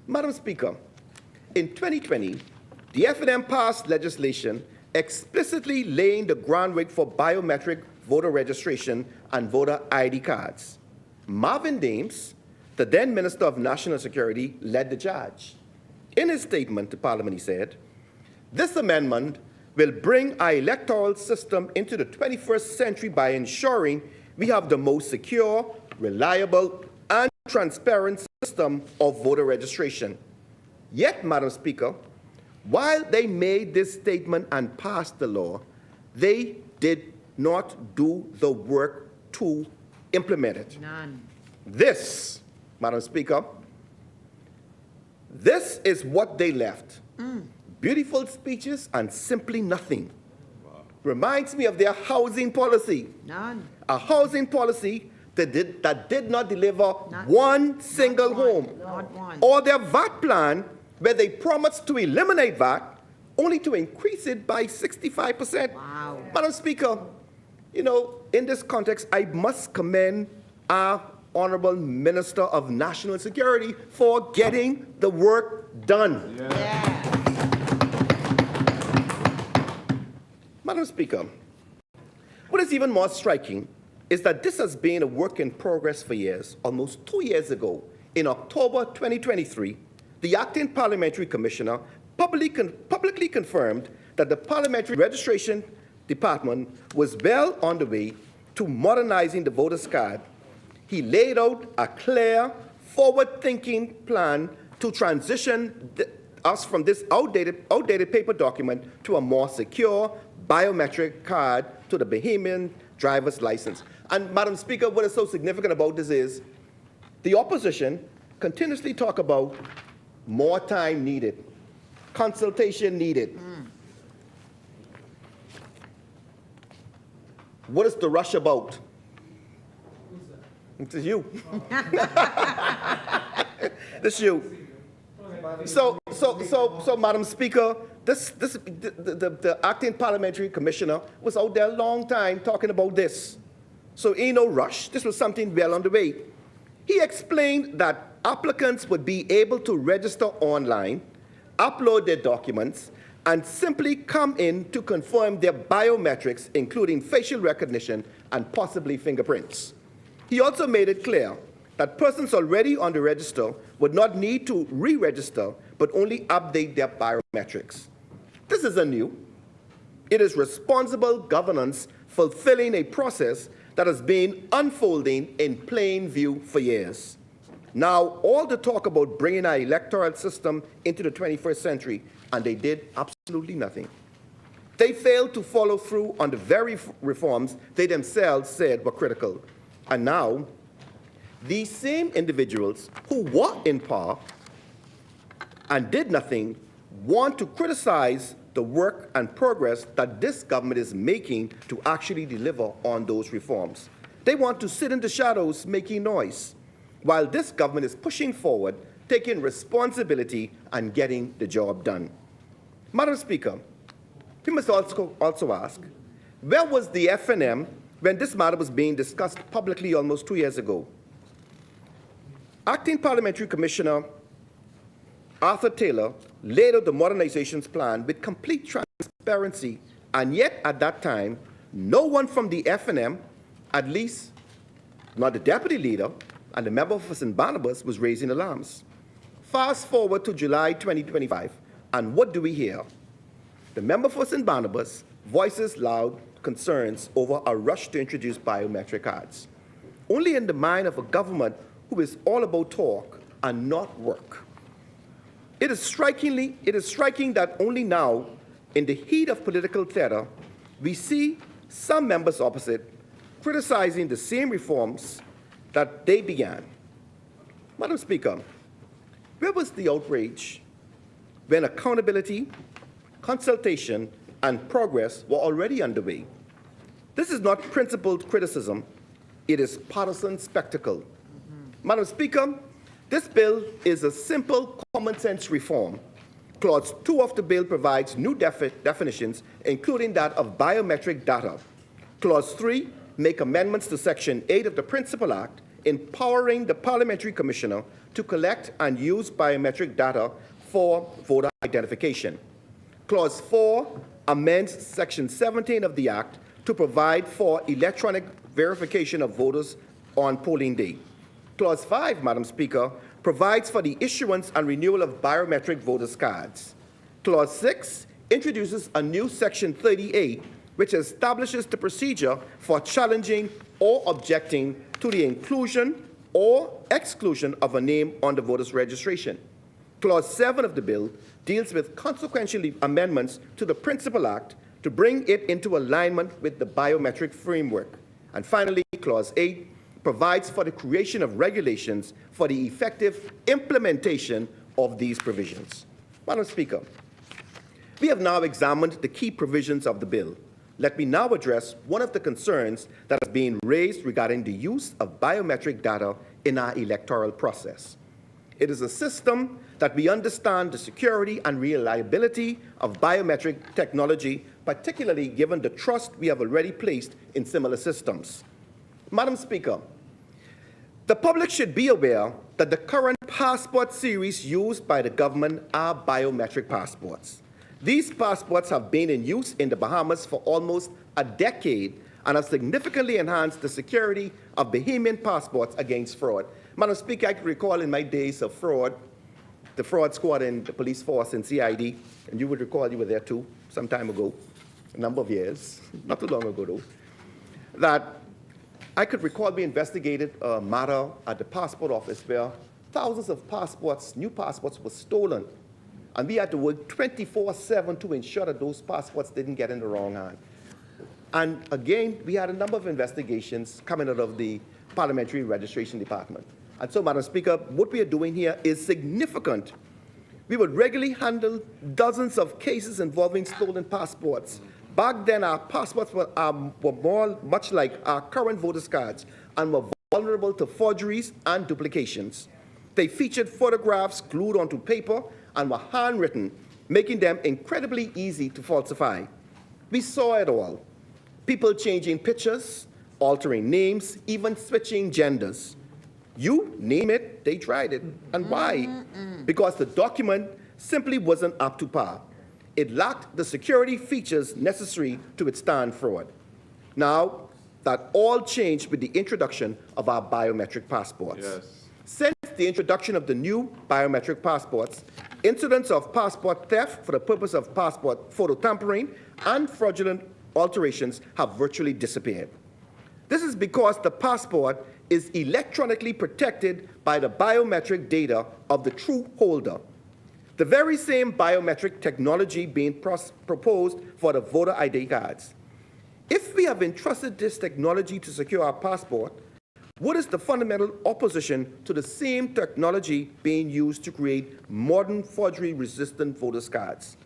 Madam Speaker, in 2020, the F&M passed legislation explicitly laying the groundwork for biometric voter registration and voter ID cards. Marvin Dames, the then Minister of National Security, led the charge. In his statement to Parliament, he said, "This amendment will bring our electoral system into the 21st century by ensuring we have the most secure, reliable, and transparent system of voter registration." Yet, Madam Speaker, while they made this statement and passed the law, they did not do the work to implement it. None. This, Madam Speaker, this is what they left. Beautiful speeches and simply nothing. Reminds me of their housing policy. None. A housing policy that did not deliver one single home. Not one. Or their VAT plan, where they promised to eliminate VAT, only to increase it by 65%. Wow. Madam Speaker, you know, in this context, I must commend our Honorable Minister of National Security for getting the work done. Madam Speaker, what is even more striking is that this has been a work in progress for years. Almost 2 years ago, in October 2023, the acting parliamentary commissioner publicly confirmed that the Parliamentary Registration Department was well on the way to modernizing the voter's card. He laid out a clear, forward-thinking plan to transition us from this outdated paper document to a more secure biometric card to the Bahamian driver's license. And Madam Speaker, what is so significant about this is the opposition continuously talk about more time needed, consultation needed. What is the rush about? This is you. This is you. So, Madam Speaker, the acting parliamentary commissioner was out there a long time talking about this. So ain't no rush. This was something well on the way. He explained that applicants would be able to register online, upload their documents, and simply come in to confirm their biometrics, including facial recognition and possibly fingerprints. He also made it clear that persons already on the register would not need to re-register, but only update their biometrics. This isn't new. It is responsible governance fulfilling a process that has been unfolding in plain view for years. Now, all the talk about bringing our electoral system into the 21st century, and they did absolutely nothing. They failed to follow through on the very reforms they themselves said were critical. And now, these same individuals who were in power and did nothing want to criticize the work and progress that this government is making to actually deliver on those reforms. They want to sit in the shadows making noise, while this government is pushing forward, taking responsibility and getting the job done. Madam Speaker, we must also ask, where was the FNM when this matter was being discussed publicly almost 2 years ago? Acting Parliamentary Commissioner Arthur Taylor laid out the modernizations plan with complete transparency, and yet at that time, no one from the FNM, at least not the deputy leader and the member for St. Barnabas, was raising alarms. Fast forward to July 2025, and what do we hear? The member for St. Barnabas voices loud concerns over a rush to introduce biometric cards. Only in the mind of a government who is all about talk and not work. It is striking that only now, in the heat of political theater, we see some members opposite criticizing the same reforms that they began. Madam Speaker, where was the outrage when accountability, consultation, and progress were already underway? This is not principled criticism, it is partisan spectacle. Madam Speaker, this bill is a simple common sense reform. Clause 2 of the bill provides new definitions, including that of biometric data. Clause 3 make amendments to Section 8 of the Principal Act, empowering the Parliamentary Commissioner to collect and use biometric data for voter identification. Clause 4 amends Section 17 of the Act to provide for electronic verification of voters on polling day. Clause 5, Madam Speaker, provides for the issuance and renewal of biometric voters' cards. Clause 6 introduces a new Section 38, which establishes the procedure for challenging or objecting to the inclusion or exclusion of a name on the voter's registration. Clause 7 of the bill deals with consequential amendments to the Principal Act to bring it into alignment with the biometric framework. And finally, Clause 8 provides for the creation of regulations for the effective implementation of these provisions. Madam Speaker, we have now examined the key provisions of the bill. Let me now address one of the concerns that is being raised regarding the use of biometric data in our electoral process. It is a system that we understand the security and reliability of biometric technology, particularly given the trust we have already placed in similar systems. Madam Speaker, the public should be aware that the current passport series used by the government are biometric passports. These passports have been in use in the Bahamas for almost a decade and have significantly enhanced the security of Bahamian passports against fraud. Madam Speaker, I can recall in my days of fraud, the fraud squad in the police force and CID, and you would recall you were there too, some time ago, a number of years, not too long ago though, that I could recall we investigated a matter at the passport office where thousands of passports, new passports, were stolen. And we had to work 24/7 to ensure that those passports didn't get in the wrong hand. And again, we had a number of investigations coming out of the Parliamentary Registration Department. And so, Madam Speaker, what we are doing here is significant. We would regularly handle dozens of cases involving stolen passports. Back then, our passports were much like our current voters' cards and were vulnerable to forgeries and duplications. They featured photographs glued onto paper and were handwritten, making them incredibly easy to falsify. We saw it all. People changing pictures, altering names, even switching genders. You name it, they tried it. And why? Because the document simply wasn't up to par. It lacked the security features necessary to withstand fraud. Now, that all changed with the introduction of our biometric passports. Yes. Since the introduction of the new biometric passports, incidents of passport theft for the purpose of passport photo tampering and fraudulent alterations have virtually disappeared. This is because the passport is electronically protected by the biometric data of the true holder. The very same biometric technology being proposed for the voter ID cards. If we have entrusted this technology to secure our passport, what is the fundamental opposition to the same technology being used to create modern forgery-resistant voters' cards?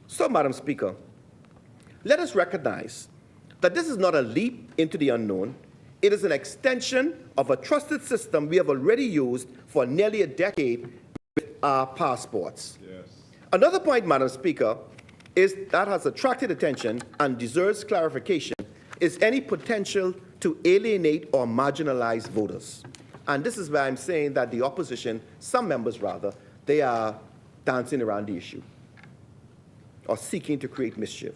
So, Madam Speaker, let us recognize that this is not a leap into the unknown. It is an extension of a trusted system we have already used for nearly a decade with our passports. Yes. Another point, Madam Speaker, that has attracted attention and deserves clarification is any potential to alienate or marginalize voters. And this is where I'm saying that the opposition, some members rather, they are dancing around the issue or seeking to create mischief.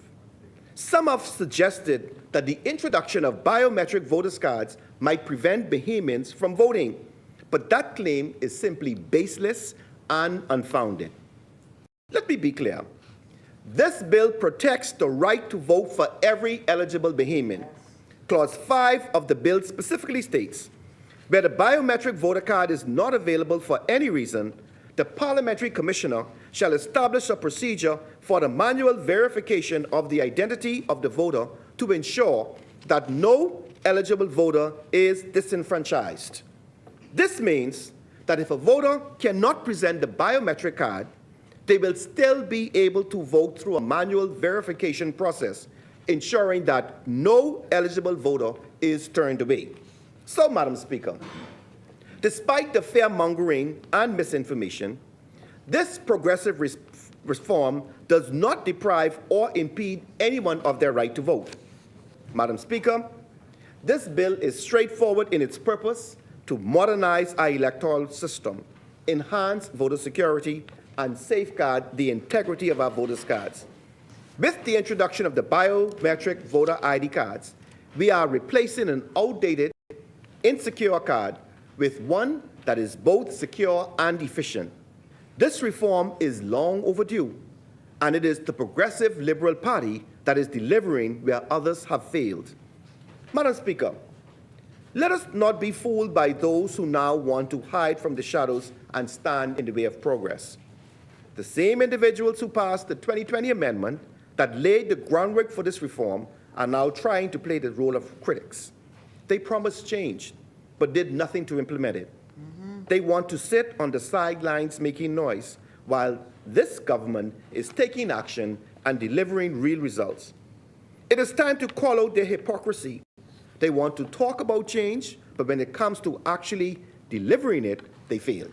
Some have suggested that the introduction of biometric voters' cards might prevent Bahamians from voting, but that claim is simply baseless and unfounded. Let me be clear. This bill protects the right to vote for every eligible Bahamian. Clause 5 of the bill specifically states, where the biometric voter card is not available for any reason, the Parliamentary Commissioner shall establish a procedure for the manual verification of the identity of the voter to ensure that no eligible voter is disenfranchised. This means that if a voter cannot present the biometric card, they will still be able to vote through a manual verification process, ensuring that no eligible voter is turned away. So, Madam Speaker, despite the fear-mongering and misinformation, this progressive reform does not deprive or impede anyone of their right to vote. Madam Speaker, this bill is straightforward in its purpose to modernize our electoral system, enhance voter security, and safeguard the integrity of our voters' cards. With the introduction of the biometric voter ID cards, we are replacing an outdated, insecure card with one that is both secure and efficient. This reform is long overdue, and it is the Progressive Liberal Party that is delivering where others have failed. Madam Speaker, let us not be fooled by those who now want to hide from the shadows and stand in the way of progress. The same individuals who passed the 2020 amendment that laid the groundwork for this reform are now trying to play the role of critics. They promised change, but did nothing to implement it. They want to sit on the sidelines making noise, while this government is taking action and delivering real results. It is time to call out their hypocrisy. They want to talk about change, but when it comes to actually delivering it, they fail.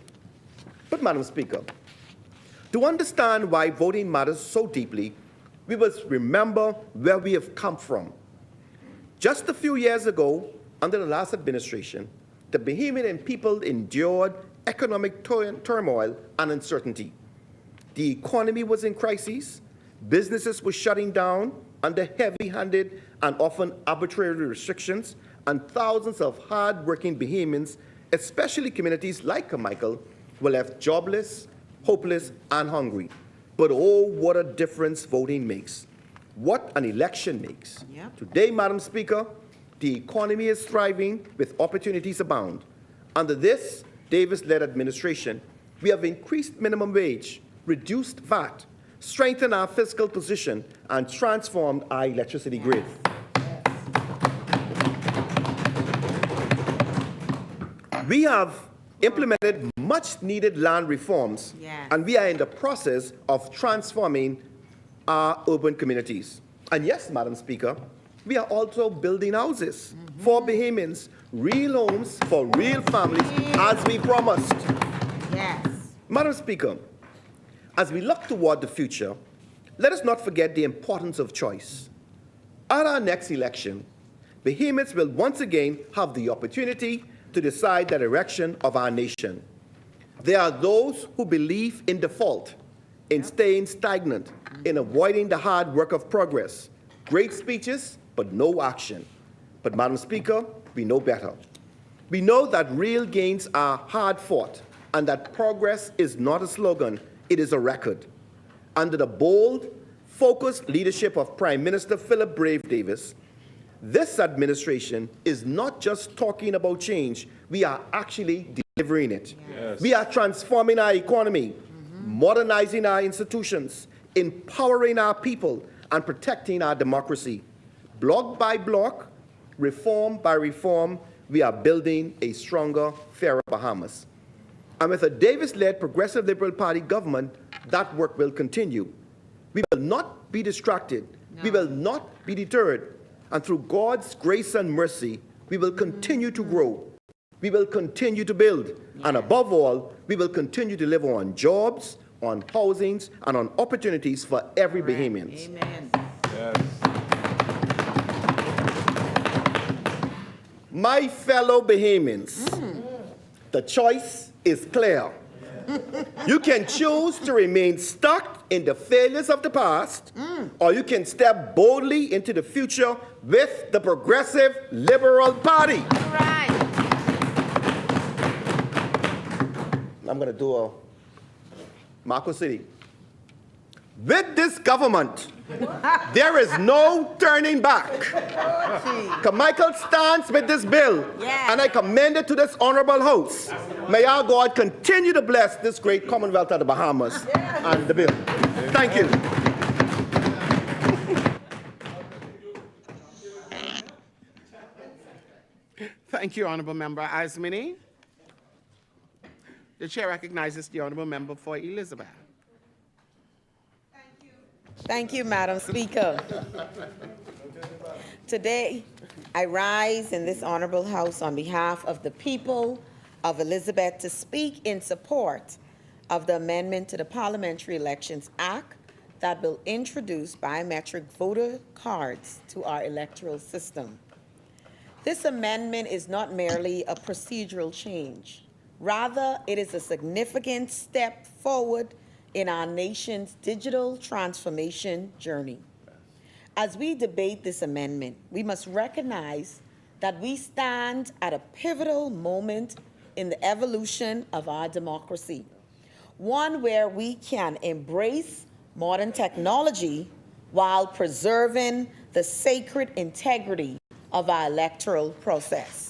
But, Madam Speaker, to understand why voting matters so deeply, we must remember where we have come from. Just a few years ago, under the last administration, the Bahamian people endured economic turmoil and uncertainty. The economy was in crisis, businesses were shutting down under heavy-handed and often arbitrary restrictions, and thousands of hard-working Bahamians, especially communities like Carmichael, were left jobless, hopeless, and hungry. But oh, what a difference voting makes. What an election makes. Yep. Today, Madam Speaker, the economy is thriving with opportunities abound. Under this Davis-led administration, we have increased minimum wage, reduced VAT, strengthened our fiscal position, and transformed our electricity grid. We have implemented much-needed land reforms, and we are in the process of transforming our urban communities. And yes, Madam Speaker, we are also building houses for Bahamians, real homes for real families, as we promised. Yes. Madam Speaker, as we look toward the future, let us not forget the importance of choice. At our next election, Bahamians will once again have the opportunity to decide the direction of our nation. There are those who believe in default, in staying stagnant, in avoiding the hard work of progress. Great speeches, but no action. But, Madam Speaker, we know better. We know that real gains are hard-fought and that progress is not a slogan, it is a record. Under the bold, focused leadership of Prime Minister Philip Brave Davis, this administration is not just talking about change, we are actually delivering it. Yes. We are transforming our economy. modernizing our institutions, empowering our people, and protecting our democracy. Block by block, reform by reform, we are building a stronger, fairer Bahamas. And with a Davis-led Progressive Liberal Party government, that work will continue. We will not be distracted. No. We will not be deterred. And through God's grace and mercy, we will continue to grow. We will continue to build. Yeah. And above all, we will continue to deliver on jobs, on housings, and on opportunities for every Bahamian. Amen. Yes. My fellow Bahamians, the choice is clear. You can choose to remain stuck in the failures of the past, or you can step boldly into the future with the Progressive Liberal Party. All right. I'm going to do a Marco City. With this government, there is no turning back. Michael stands with this bill, and I commend it to this honorable house. May our God continue to bless this great Commonwealth of the Bahamas and the bill. Thank you. Thank you, Honourable Member Asmini. The chair recognizes the Honourable Member for Elizabeth. Thank you, Madam Speaker. Today, I rise in this honorable house on behalf of the people of Elizabeth to speak in support of the amendment to the Parliamentary Elections Act that will introduce biometric voter cards to our electoral system. This amendment is not merely a procedural change. Rather, it is a significant step forward in our nation's digital transformation journey. As we debate this amendment, we must recognize that we stand at a pivotal moment in the evolution of our democracy, one where we can embrace modern technology while preserving the sacred integrity of our electoral process.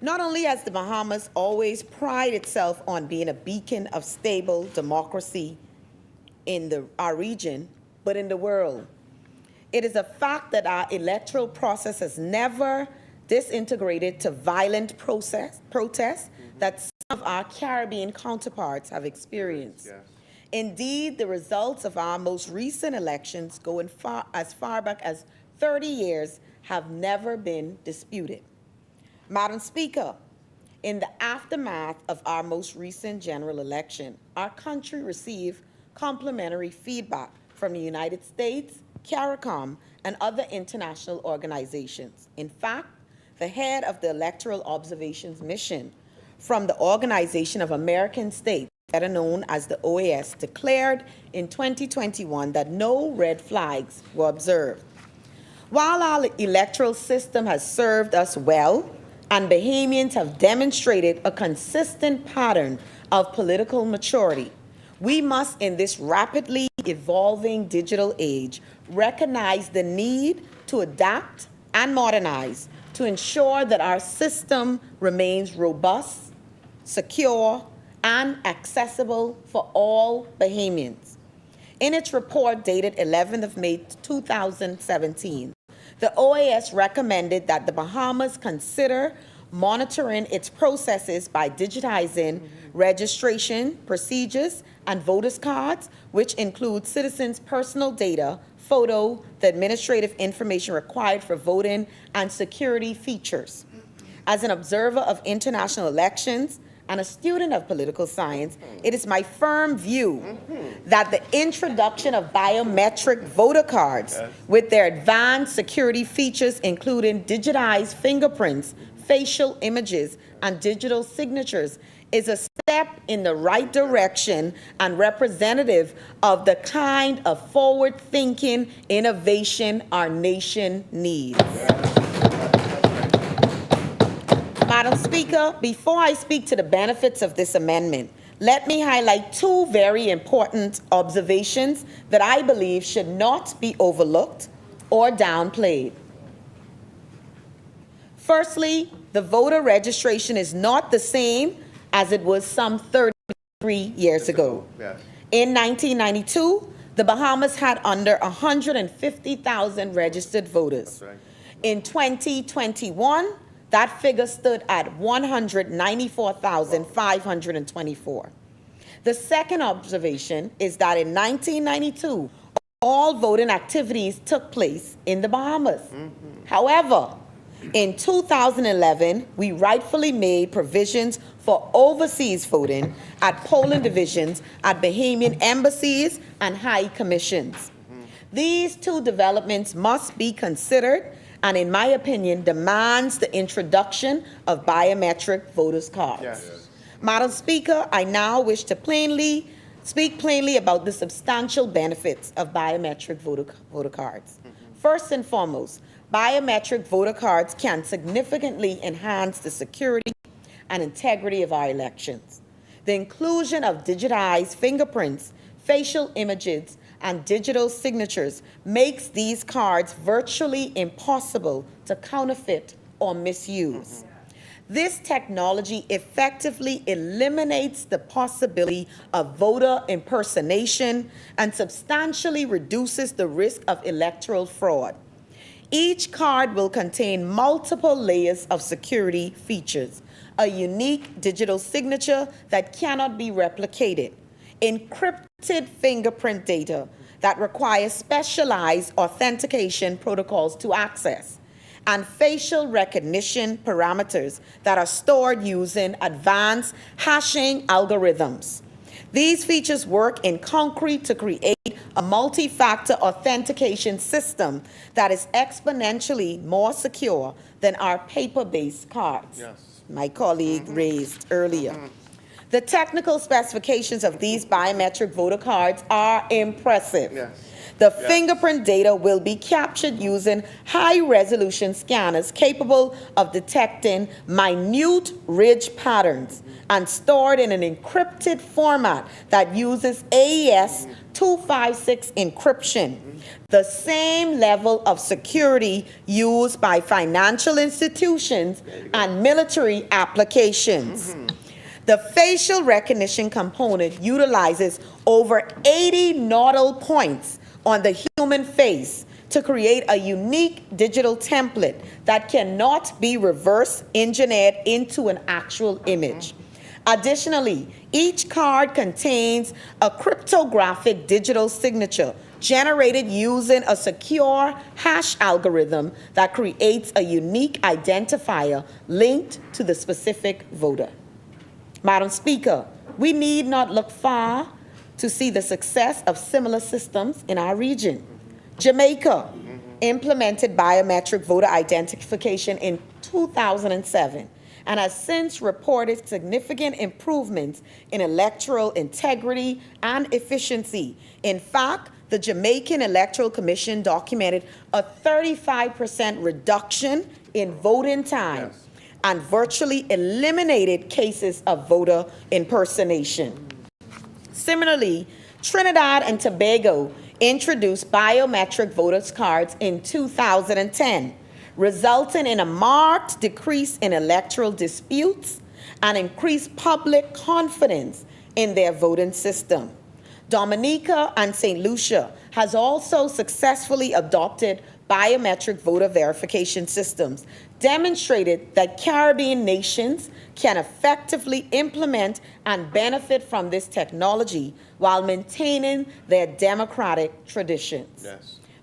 Not only has the Bahamas always prided itself on being a beacon of stable democracy in our region, but in the world. It is a fact that our electoral process has never disintegrated to violent protests that some of our Caribbean counterparts have experienced. Yes. Indeed, the results of our most recent elections, going as far back as 30 years, have never been disputed. Madam Speaker, in the aftermath of our most recent general election, our country received complimentary feedback from the United States, CARICOM, and other international organizations. In fact, the head of the Electoral Observations Mission from the Organization of American States, better known as the OAS, declared in 2021 that no red flags were observed. While our electoral system has served us well, and Bahamians have demonstrated a consistent pattern of political maturity, we must, in this rapidly evolving digital age, recognize the need to adapt and modernize to ensure that our system remains robust, secure, and accessible for all Bahamians. In its report dated 11th of May 2017, the OAS recommended that the Bahamas consider monitoring its processes by digitizing registration procedures and voters' cards, which include citizens' personal data, photo, the administrative information required for voting, and security features. As an observer of international elections and a student of political science, it is my firm view that the introduction of biometric voter cards with their advanced security features, including digitized fingerprints, facial images, and digital signatures, is a step in the right direction and representative of the kind of forward-thinking innovation our nation needs. Madam Speaker, before I speak to the benefits of this amendment, let me highlight two very important observations that I believe should not be overlooked or downplayed. Firstly, the voter registration is not the same as it was some 30 years 3 years ago. In 1992, the Bahamas had under 150,000 registered voters. In 2021, that figure stood at 194,524. The second observation is that in 1992, all voting activities took place in the Bahamas. However, in 2011, we rightfully made provisions for overseas voting at polling divisions at Bahamian embassies and high commissions. These two developments must be considered and, in my opinion, demands the introduction of biometric voters' cards. Madam Speaker, I now wish to speak plainly about the substantial benefits of biometric voter cards. First and foremost, biometric voter cards can significantly enhance the security and integrity of our elections. The inclusion of digitized fingerprints, facial images, and digital signatures makes these cards virtually impossible to counterfeit or misuse. This technology effectively eliminates the possibility of voter impersonation and substantially reduces the risk of electoral fraud. Each card will contain multiple layers of security features, a unique digital signature that cannot be replicated, encrypted fingerprint data that requires specialized authentication protocols to access, and facial recognition parameters that are stored using advanced hashing algorithms. These features work in concrete to create a multi-factor authentication system that is exponentially more secure than our paper-based cards. My colleague raised earlier. The technical specifications of these biometric voter cards are impressive. The fingerprint data will be captured using high-resolution scanners capable of detecting minute ridge patterns and stored in an encrypted format that uses AES 256 encryption, the same level of security used by financial institutions and military applications. The facial recognition component utilizes over 80 nodal points on the human face to create a unique digital template that cannot be reverse engineered into an actual image. Additionally, each card contains a cryptographic digital signature generated using a secure hash algorithm that creates a unique identifier linked to the specific voter. Madam Speaker, we need not look far to see the success of similar systems in our region. Jamaica implemented biometric voter identification in 2007 and has since reported significant improvements in electoral integrity and efficiency. In fact, the Jamaican Electoral Commission documented a 35% reduction in voting time and virtually eliminated cases of voter impersonation. Similarly, Trinidad and Tobago introduced biometric voters' cards in 2010, resulting in a marked decrease in electoral disputes and increased public confidence in their voting system. Dominica and St. Lucia has also successfully adopted biometric voter verification systems, demonstrated that Caribbean nations can effectively implement and benefit from this technology while maintaining their democratic traditions.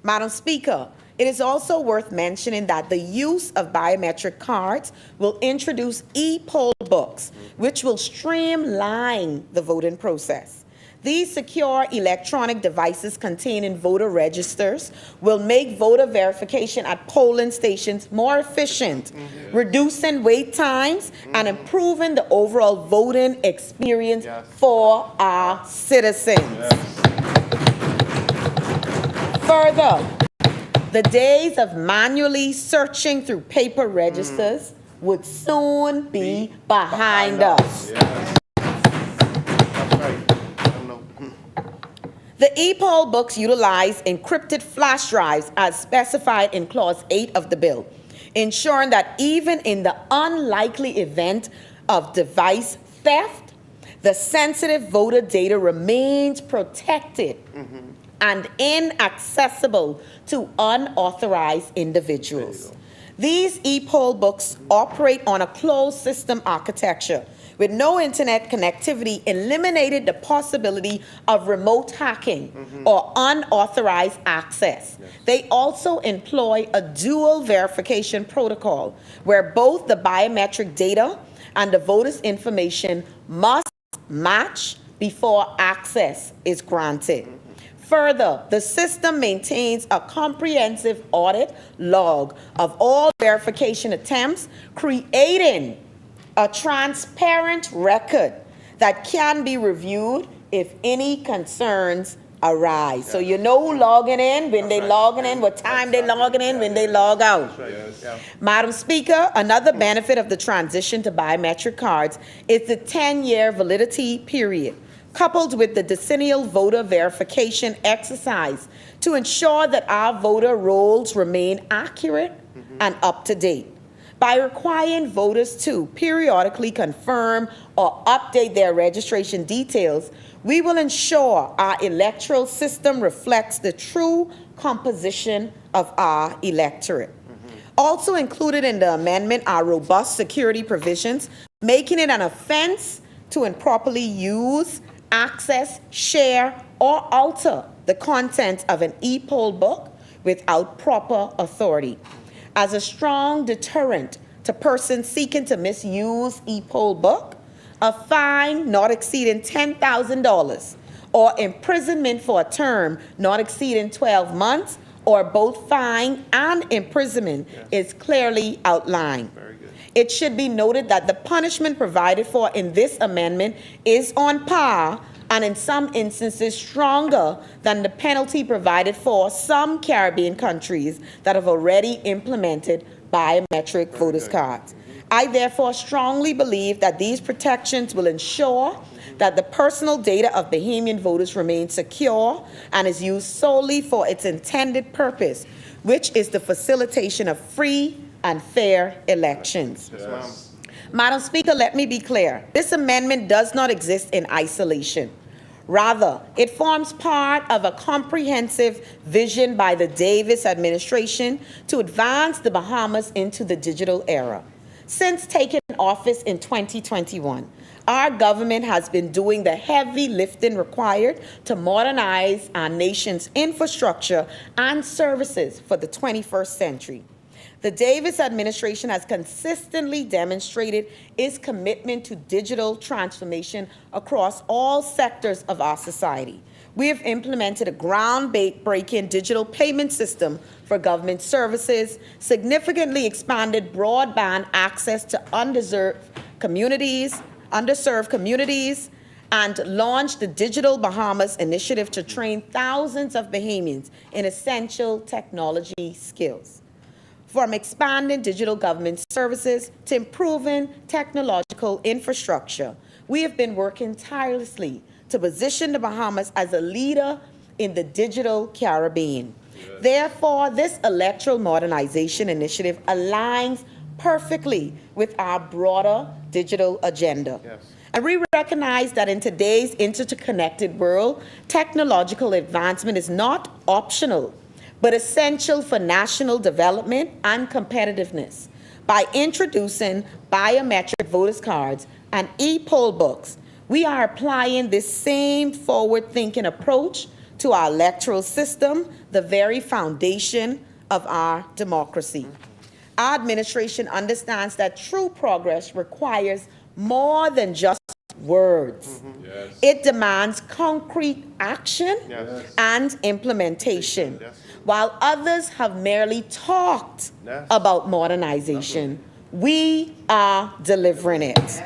Madam Speaker, it is also worth mentioning that the use of biometric cards will introduce e-poll books, which will streamline the voting process. These secure electronic devices containing voter registers will make voter verification at polling stations more efficient, reducing wait times and improving the overall voting experience for our citizens. Further, the days of manually searching through paper registers would soon be behind us. The e-poll books utilize encrypted flash drives as specified in Clause 8 of the bill, ensuring that even in the unlikely event of device theft, The sensitive voter data remains protected and inaccessible to unauthorized individuals. These e-poll books operate on a closed system architecture with no internet connectivity, eliminated the possibility of remote hacking or unauthorized access. They also employ a dual verification protocol where both the biometric data and the voter's information must match before access is granted. Further, the system maintains a comprehensive audit log of all verification attempts, creating a transparent record that can be reviewed if any concerns arise. So you know who logging in, when they logging in, what time they logging in, when they log out. Madam Speaker, another benefit of the transition to biometric cards is the 10-year validity period, coupled with the decennial voter verification exercise to ensure that our voter rolls remain accurate and up to date. By requiring voters to periodically confirm or update their registration details, we will ensure our electoral system reflects the true composition of our electorate. Also included in the amendment are robust security provisions, making it an offense to improperly use, access, share, or alter the content of an e-poll book without proper authority. As a strong deterrent to persons seeking to misuse e-poll book, a fine not exceeding $10,000 or imprisonment for a term not exceeding 12 months or both fine and imprisonment is clearly outlined. It should be noted that the punishment provided for in this amendment is on par and in some instances stronger than the penalty provided for some Caribbean countries that have already implemented biometric voters' cards. I therefore strongly believe that these protections will ensure that the personal data of Bahamian voters remains secure and is used solely for its intended purpose, which is the facilitation of free and fair elections. Madam Speaker, let me be clear. This amendment does not exist in isolation. Rather, it forms part of a comprehensive vision by the Davis administration to advance the Bahamas into the digital era. Since taking office in 2021, our government has been doing the heavy lifting required to modernize our nation's infrastructure and services for the 21st century. The Davis administration has consistently demonstrated its commitment to digital transformation across all sectors of our society. We have implemented a groundbreaking digital payment system for government services, significantly expanded broadband access to underserved communities, and launched the Digital Bahamas initiative to train thousands of Bahamians in essential technology skills. From expanding digital government services to improving technological infrastructure, we have been working tirelessly to position the Bahamas as a leader in the digital Caribbean. Therefore, this electoral modernization initiative aligns perfectly with our broader digital agenda. And we recognize that in today's interconnected world, technological advancement is not optional, but essential for national development and competitiveness. By introducing biometric voters' cards and e-poll books, we are applying this same forward-thinking approach to our electoral system, the very foundation of our democracy. Our administration understands that true progress requires more than just words. It demands concrete action and implementation. While others have merely talked about modernization, we are delivering it.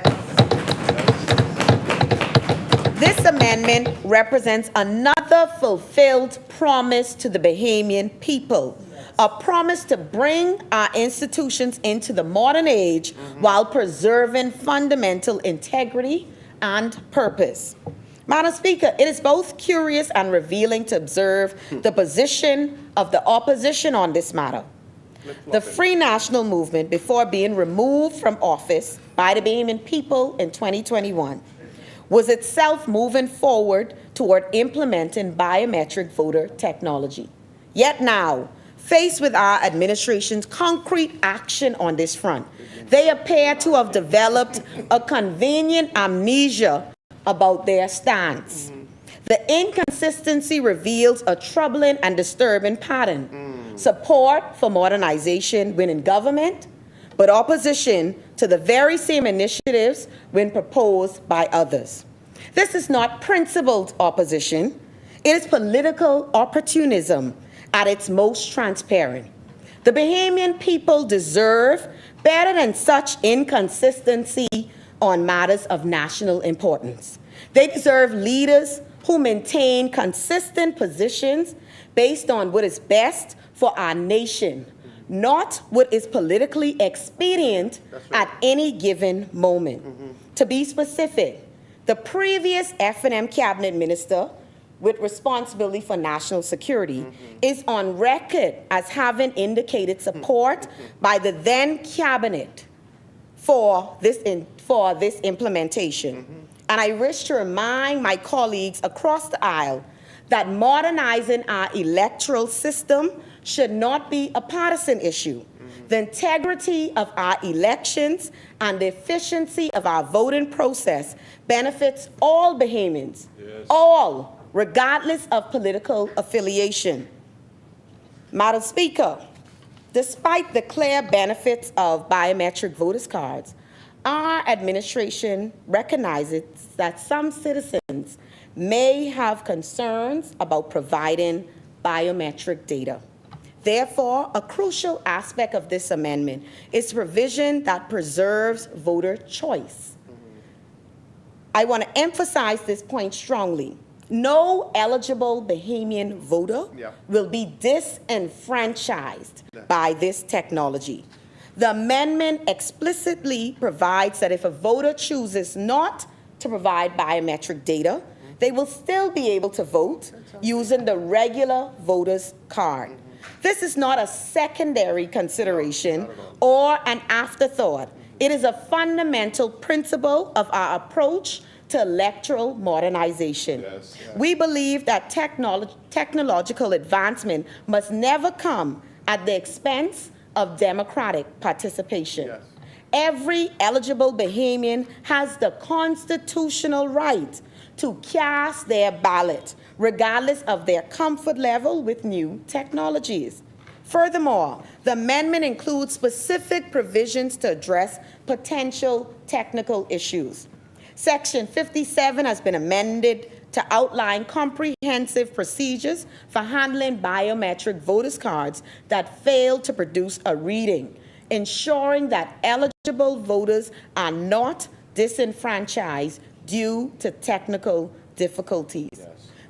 This amendment represents another fulfilled promise to the Bahamian people, a promise to bring our institutions into the modern age while preserving fundamental integrity and purpose. Madam Speaker, it is both curious and revealing to observe the position of the opposition on this matter. The Free National Movement, before being removed from office by the Bahamian people in 2021, was itself moving forward toward implementing biometric voter technology. Yet now, faced with our administration's concrete action on this front, they appear to have developed a convenient amnesia about their stance. The inconsistency reveals a troubling and disturbing pattern. Support for modernization when in government, but opposition to the very same initiatives when proposed by others. This is not principled opposition. It is political opportunism at its most transparent. The Bahamian people deserve better than such inconsistency on matters of national importance. They deserve leaders who maintain consistent positions based on what is best for our nation, not what is politically expedient at any given moment. To be specific, the previous F&M cabinet minister with responsibility for national security is on record as having indicated support by the then cabinet for this implementation. And I wish to remind my colleagues across the aisle that modernizing our electoral system should not be a partisan issue. The integrity of our elections and the efficiency of our voting process benefits all Bahamians, all, regardless of political affiliation. Madam Speaker, despite the clear benefits of biometric voters' cards, our administration recognizes that some citizens may have concerns about providing biometric data. Therefore, a crucial aspect of this amendment is provision that preserves voter choice. I want to emphasize this point strongly. No eligible Bahamian voter will be disenfranchised by this technology. The amendment explicitly provides that if a voter chooses not to provide biometric data, they will still be able to vote using the regular voter's card. This is not a secondary consideration or an afterthought. It is a fundamental principle of our approach to electoral modernization. We believe that technological advancement must never come at the expense of democratic participation. Every eligible Bahamian has the constitutional right to cast their ballot, regardless of their comfort level with new technologies. Furthermore, the amendment includes specific provisions to address potential technical issues. Section 57 has been amended to outline comprehensive procedures for handling biometric voters' cards that fail to produce a reading, ensuring that eligible voters are not disenfranchised due to technical difficulties.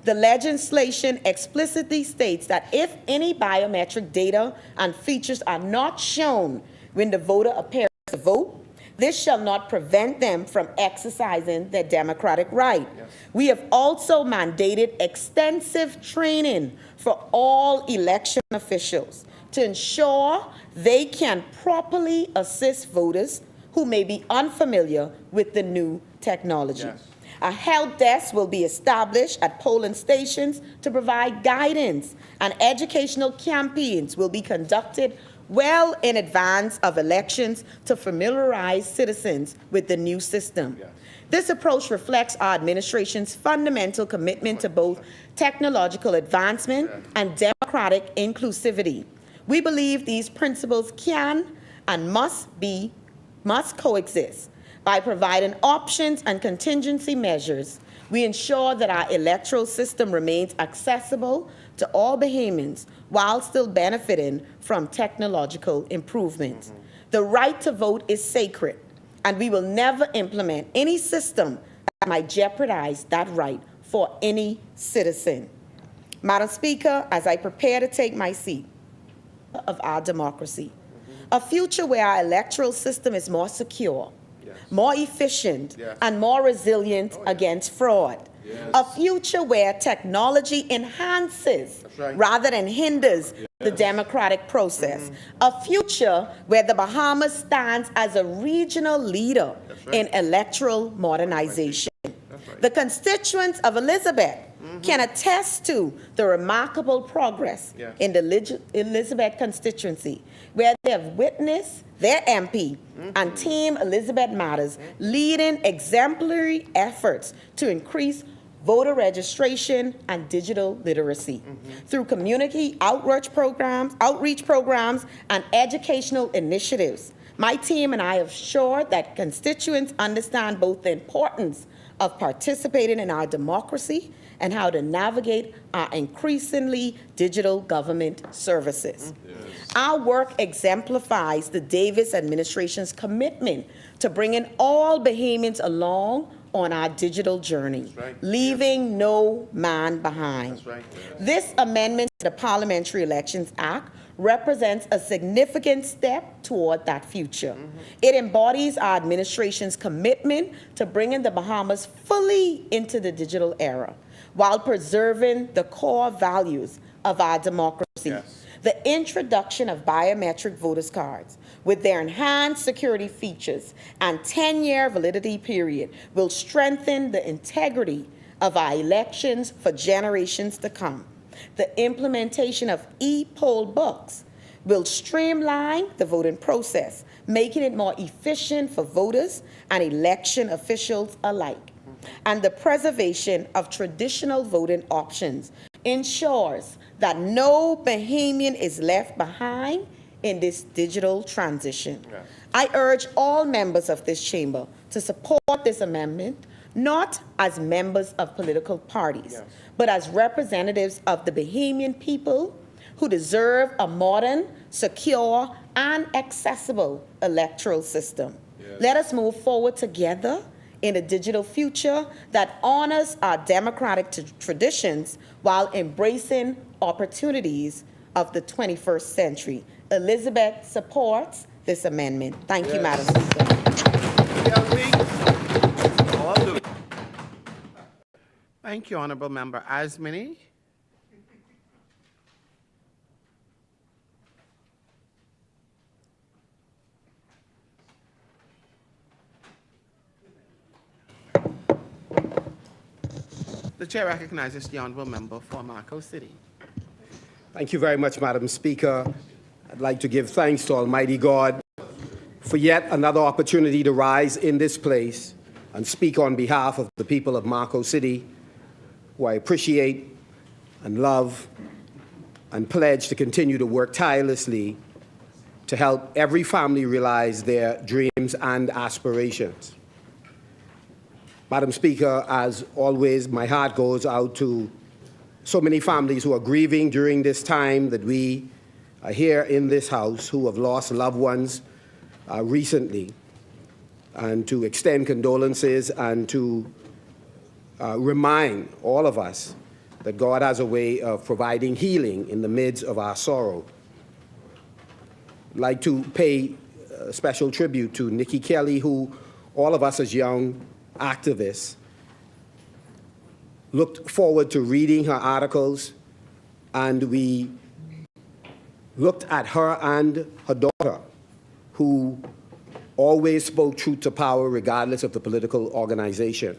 The legislation explicitly states that if any biometric data and features are not shown when the voter appears to vote, this shall not prevent them from exercising their democratic right. We have also mandated extensive training for all election officials to ensure they can properly assist voters who may be unfamiliar with the new technology. A help desk will be established at polling stations to provide guidance, and educational campaigns will be conducted well in advance of elections to familiarize citizens with the new system. This approach reflects our administration's fundamental commitment to both technological advancement and democratic inclusivity. We believe these principles can and must coexist. By providing options and contingency measures, we ensure that our electoral system remains accessible to all Bahamians while still benefiting from technological improvements. The right to vote is sacred, and we will never implement any system that might jeopardize that right for any citizen. Madam Speaker, as I prepare to take my seat of our democracy, a future where our electoral system is more secure, more efficient, and more resilient against fraud. A future where technology enhances rather than hinders the democratic process. A future where the Bahamas stands as a regional leader in electoral modernization. The constituents of Elizabeth can attest to the remarkable progress in the Elizabeth constituency, where they have witnessed their MP and Team Elizabeth Matters leading exemplary efforts to increase voter registration and digital literacy through community outreach programs, and educational initiatives. My team and I have assured that constituents understand both the importance of participating in our democracy and how to navigate our increasingly digital government services. Our work exemplifies the Davis administration's commitment to bringing all Bahamians along on our digital journey, leaving no man behind. This amendment to the Parliamentary Elections Act represents a significant step toward that future. It embodies our administration's commitment to bringing the Bahamas fully into the digital era, while preserving the core values of our democracy. The introduction of biometric voters cards with their enhanced security features and 10-year validity period will strengthen the integrity of our elections for generations to come. The implementation of e-poll books will streamline the voting process, making it more efficient for voters and election officials alike. And the preservation of traditional voting options ensures that no Bahamian is left behind in this digital transition. I urge all members of this chamber to support this amendment, not as members of political parties, but as representatives of the Bahamian people who deserve a modern, secure, and accessible electoral system. Let us move forward together in a digital future that honors our democratic traditions while embracing opportunities of the 21st century. Elizabeth supports this amendment. Thank you, Madam Speaker. Thank you, Honorable Member Asmini. The chair recognizes the Honorable Member for Marco City. Thank you very much, Madam Speaker. I'd like to give thanks to Almighty God for yet another opportunity to rise in this place and speak on behalf of the people of Marco City, who I appreciate and love and pledge to continue to work tirelessly to help every family realize their dreams and aspirations. Madam Speaker, as always, my heart goes out to so many families who are grieving during this time that we are here in this House, who have lost loved ones recently, and to extend condolences and to remind all of us that God has a way of providing healing in the midst of our sorrow. I'd like to pay special tribute to Nikki Kelly, who all of us as young activists looked forward to reading her articles, and we looked at her and her daughter, who always spoke truth to power regardless of the political organization.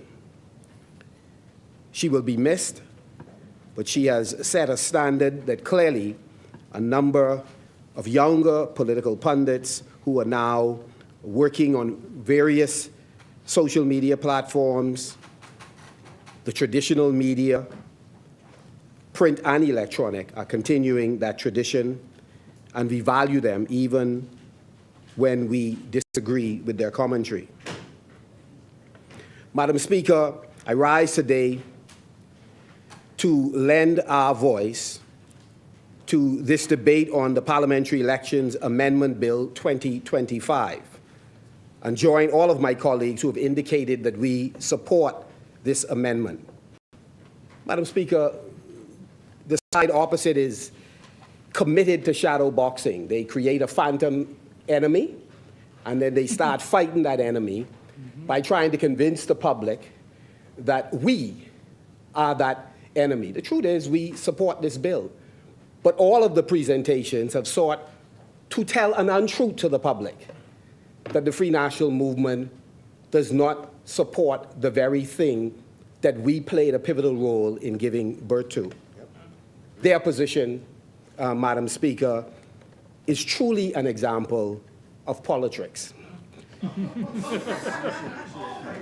She will be missed, but she has set a standard that clearly a number of younger political pundits who are now working on various social media platforms, the traditional media, print and electronic, are continuing that tradition, and we value them even when we disagree with their commentary. Madam Speaker, I rise today to lend our voice to this debate on the Parliamentary Elections Amendment Bill 2025 and join all of my colleagues who have indicated that we support this amendment. Madam Speaker, the side opposite is committed to shadow boxing. They create a phantom enemy, and then they start fighting that enemy by trying to convince the public that we are that enemy. The truth is we support this bill, but all of the presentations have sought to tell an untruth to the public, that the Free National Movement does not support the very thing that we played a pivotal role in giving birth to. Their position, Madam Speaker, is truly an example of politics.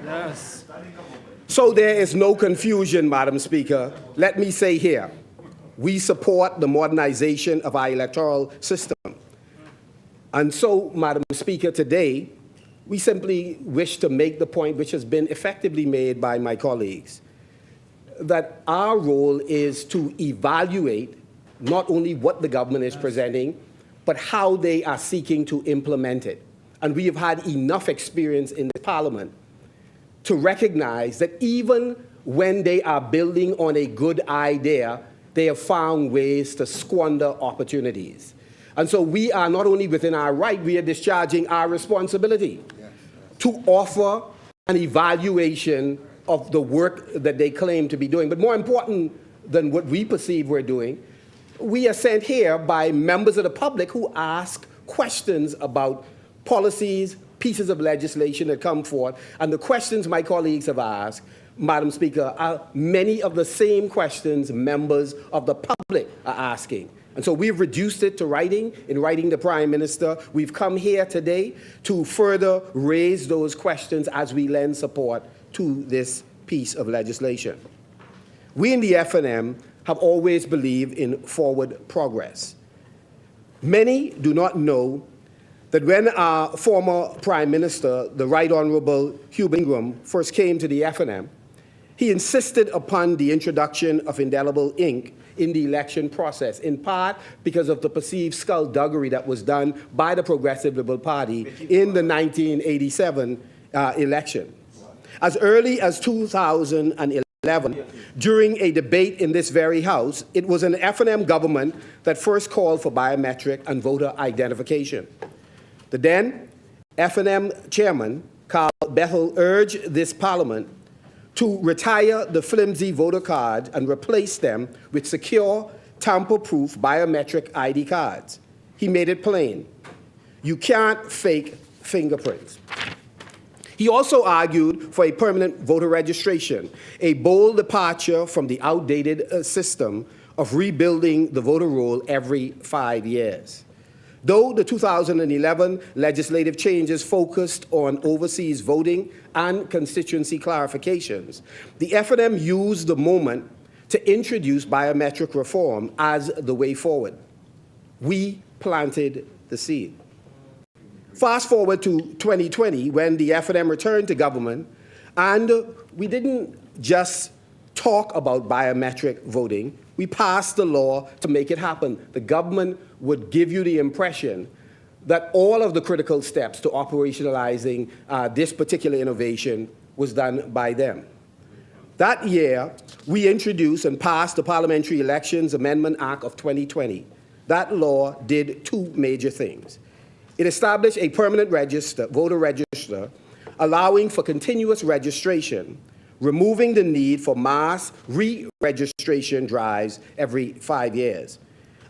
Yes. So there is no confusion, Madam Speaker. Let me say here, we support the modernization of our electoral system. And so, Madam Speaker, today, we simply wish to make the point which has been effectively made by my colleagues, that our role is to evaluate not only what the government is presenting, but how they are seeking to implement it. And we have had enough experience in the Parliament to recognize that even when they are building on a good idea, they have found ways to squander opportunities. And so we are not only within our right, we are discharging our responsibility to offer an evaluation of the work that they claim to be doing. But more important than what we perceive we're doing, we are sent here by members of the public who ask questions about policies, pieces of legislation that come forth. And the questions my colleagues have asked, Madam Speaker, are many of the same questions members of the public are asking. And so we've reduced it to writing, in writing the Prime Minister. We've come here today to further raise those questions as we lend support to this piece of legislation. We in the FNM have always believed in forward progress. Many do not know that when our former Prime Minister, the Right Honourable Hubert Ingraham, first came to the FNM, he insisted upon the introduction of indelible ink in the election process, in part because of the perceived skullduggery that was done by the Progressive Liberal Party in the 1987 election. As early as 2011, during a debate in this very House, it was an FNM government that first called for biometric and voter identification. The then FNM chairman, Carl Bethel, urged this Parliament to retire the flimsy voter cards and replace them with secure, tamper-proof biometric ID cards. He made it plain. You can't fake fingerprints. He also argued for a permanent voter registration, a bold departure from the outdated system of rebuilding the voter roll every 5 years. Though the 2011 legislative changes focused on overseas voting and constituency clarifications, the FNM used the moment to introduce biometric reform as the way forward. We planted the seed. Fast forward to 2020, when the FNM returned to government, and we didn't just talk about biometric voting, we passed the law to make it happen. The government would give you the impression that all of the critical steps to operationalizing this particular innovation was done by them. That year, we introduced and passed the Parliamentary Elections Amendment Act of 2020. That law did two major things. It established a permanent register, voter register, allowing for continuous registration, removing the need for mass re-registration drives every 5 years.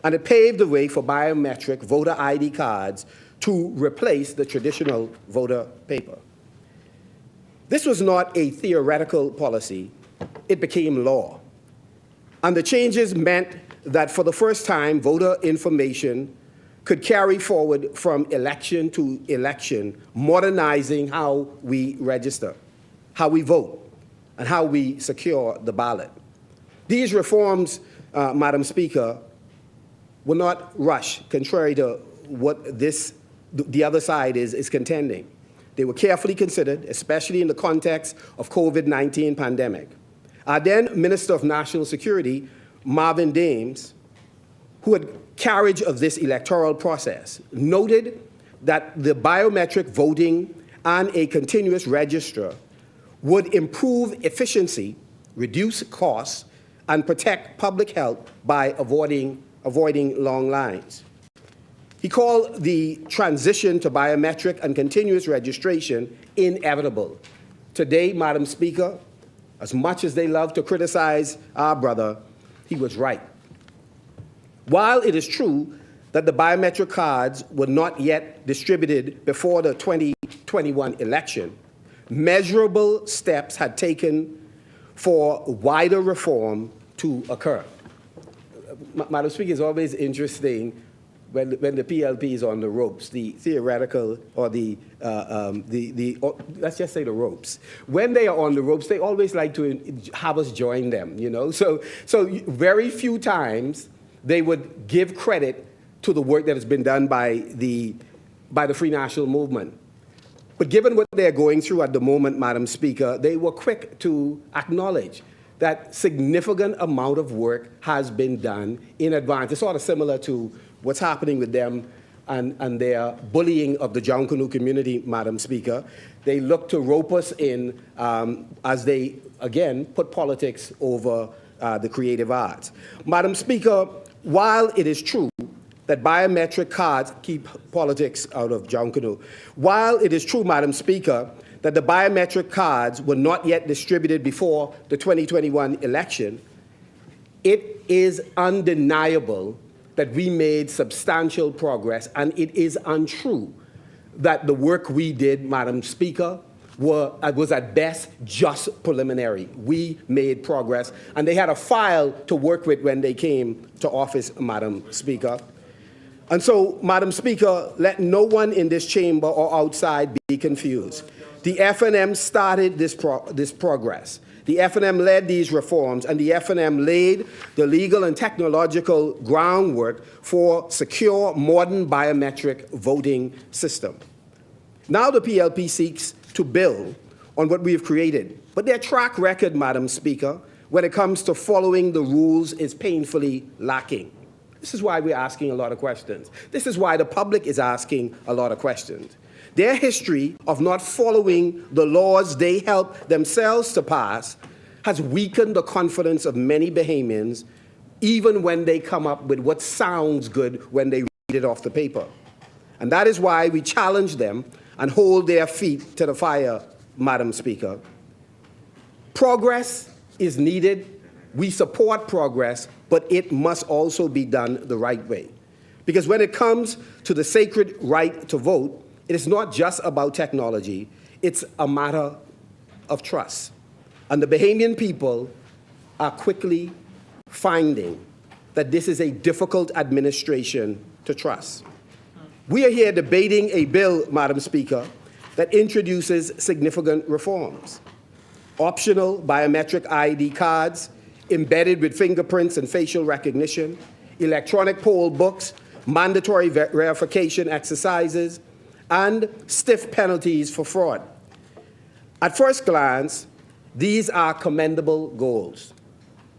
And it paved the way for biometric voter ID cards to replace the traditional voter paper. This was not a theoretical policy. It became law. And the changes meant that for the first time, voter information could carry forward from election to election, modernizing how we register, how we vote, and how we secure the ballot. These reforms, Madam Speaker, were not rushed, contrary to what the other side is contending. They were carefully considered, especially in the context of COVID-19 pandemic. Our then Minister of National Security, Marvin Dames, who had carriage of this electoral process, noted that the biometric voting and a continuous register would improve efficiency, reduce costs, and protect public health by avoiding long lines. He called the transition to biometric and continuous registration inevitable. Today, Madam Speaker, as much as they love to criticize our brother, he was right. While it is true that the biometric cards were not yet distributed before the 2021 election, measurable steps had taken for wider reform to occur. Madam Speaker, it's always interesting when the PLP is on the ropes, the theoretical or or let's just say the ropes. When they are on the ropes, they always like to have us join them, you know? So very few times they would give credit to the work that has been done by the Free National Movement. But given what they're going through at the moment, Madam Speaker, they were quick to acknowledge that significant amount of work has been done in advance. It's sort of similar to what's happening with them and their bullying of the Junkanoo community, Madam Speaker. They look to rope us in as they, again, put politics over the creative arts. Madam Speaker, while it is true that biometric cards keep politics out of Junkanoo, while it is true, Madam Speaker, that the biometric cards were not yet distributed before the 2021 election, it is undeniable that we made substantial progress, and it is untrue that the work we did, Madam Speaker, was at best just preliminary. We made progress, and they had a file to work with when they came to office, Madam Speaker. And so, Madam Speaker, let no one in this chamber or outside be confused. The FNM started this progress. The FNM led these reforms, and the FNM laid the legal and technological groundwork for secure, modern biometric voting system. Now the PLP seeks to build on what we have created, but their track record, Madam Speaker, when it comes to following the rules is painfully lacking. This is why we're asking a lot of questions. This is why the public is asking a lot of questions. Their history of not following the laws they helped themselves to pass has weakened the confidence of many Bahamians, even when they come up with what sounds good when they read it off the paper. And that is why we challenge them and hold their feet to the fire, Madam Speaker. Progress is needed. We support progress, but it must also be done the right way. Because when it comes to the sacred right to vote, it is not just about technology, it's a matter of trust. And the Bahamian people are quickly finding that this is a difficult administration to trust. We are here debating a bill, Madam Speaker, that introduces significant reforms. Optional biometric ID cards, embedded with fingerprints and facial recognition, electronic poll books, mandatory verification exercises, and stiff penalties for fraud. At first glance, these are commendable goals.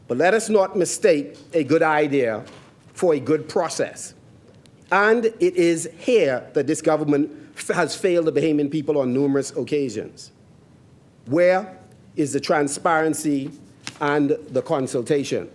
But let us not mistake a good idea for a good process. And it is here that this government has failed the Bahamian people on numerous occasions. Where is the transparency and the consultation?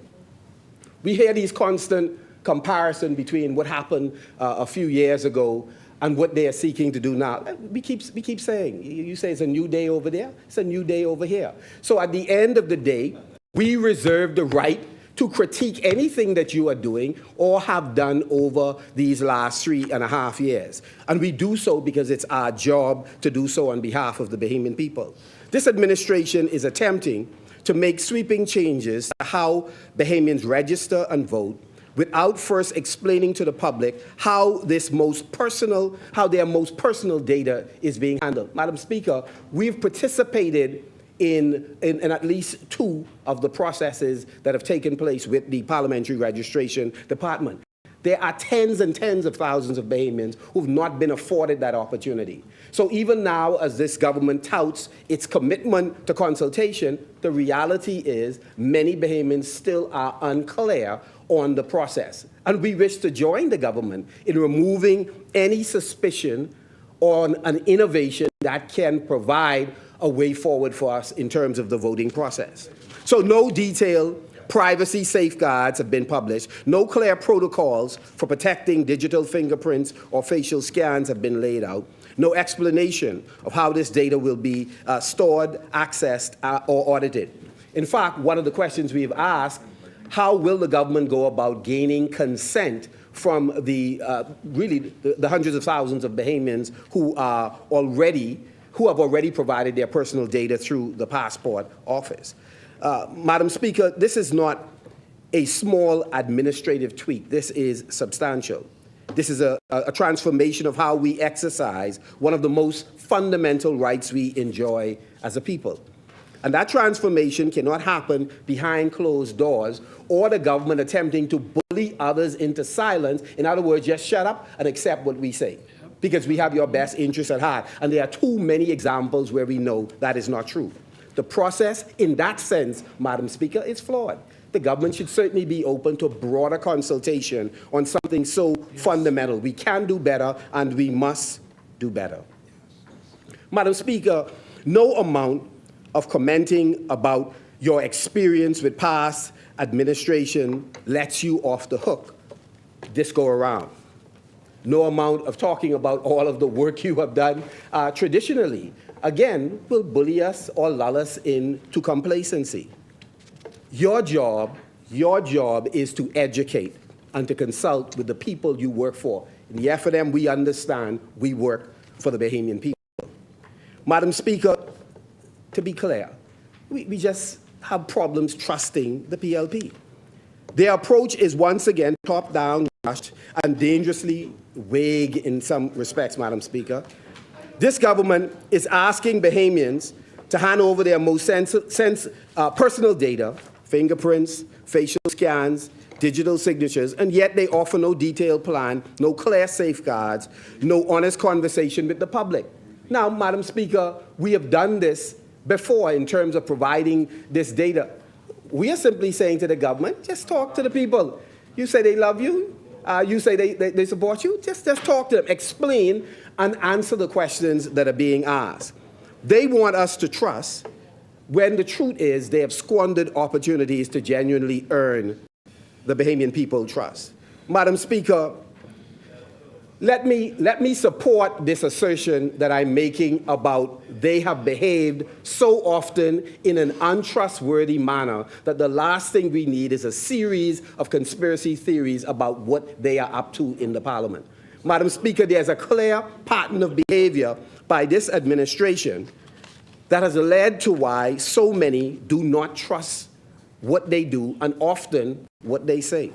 We hear these constant comparisons between what happened a few years ago and what they are seeking to do now. We keep saying, you say it's a new day over there, it's a new day over here. So at the end of the day, we reserve the right to critique anything that you are doing or have done over these last 3.5 years. And we do so because it's our job to do so on behalf of the Bahamian people. This administration is attempting to make sweeping changes to how Bahamians register and vote without first explaining to the public how their most personal data is being handled. Madam Speaker, we've participated in at least 2 of the processes that have taken place with the Parliamentary Registration Department. There are tens and tens of thousands of Bahamians who've not been afforded that opportunity. So even now, as this government touts its commitment to consultation, the reality is many Bahamians still are unclear on the process. And we wish to join the government in removing any suspicion on an innovation that can provide a way forward for us in terms of the voting process. So no detailed privacy safeguards have been published. No clear protocols for protecting digital fingerprints or facial scans have been laid out. No explanation of how this data will be stored, accessed, or audited. In fact, one of the questions we've asked, how will the government go about gaining consent from the hundreds of thousands of Bahamians who have already provided their personal data through the passport office? Madam Speaker, this is not a small administrative tweak. This is substantial. This is a transformation of how we exercise one of the most fundamental rights we enjoy as a people. And that transformation cannot happen behind closed doors or the government attempting to bully others into silence. In other words, just shut up and accept what we say, because we have your best interests at heart. And there are too many examples where we know that is not true. The process, in that sense, Madam Speaker, is flawed. The government should certainly be open to broader consultation on something so fundamental. We can do better, and we must do better. Madam Speaker, no amount of commenting about your experience with past administration lets you off the hook this go around. No amount of talking about all of the work you have done traditionally, again, will bully us or lull us into complacency. Your job is to educate and to consult with the people you work for. In the FNM, we understand we work for the Bahamian people. Madam Speaker, to be clear, we just have problems trusting the PLP. Their approach is once again top-down, rushed, and dangerously vague in some respects, Madam Speaker. This government is asking Bahamians to hand over their most personal data, fingerprints, facial scans, digital signatures, and yet they offer no detailed plan, no clear safeguards, no honest conversation with the public. Now, Madam Speaker, we have done this before in terms of providing this data. We are simply saying to the government, just talk to the people. You say they love you, you say they support you, just talk to them, explain and answer the questions that are being asked. They want us to trust when the truth is they have squandered opportunities to genuinely earn the Bahamian people trust. Madam Speaker, let me support this assertion that I'm making about they have behaved so often in an untrustworthy manner that the last thing we need is a series of conspiracy theories about what they are up to in the Parliament. Madam Speaker, there's a clear pattern of behavior by this administration that has led to why so many do not trust what they do and often what they say.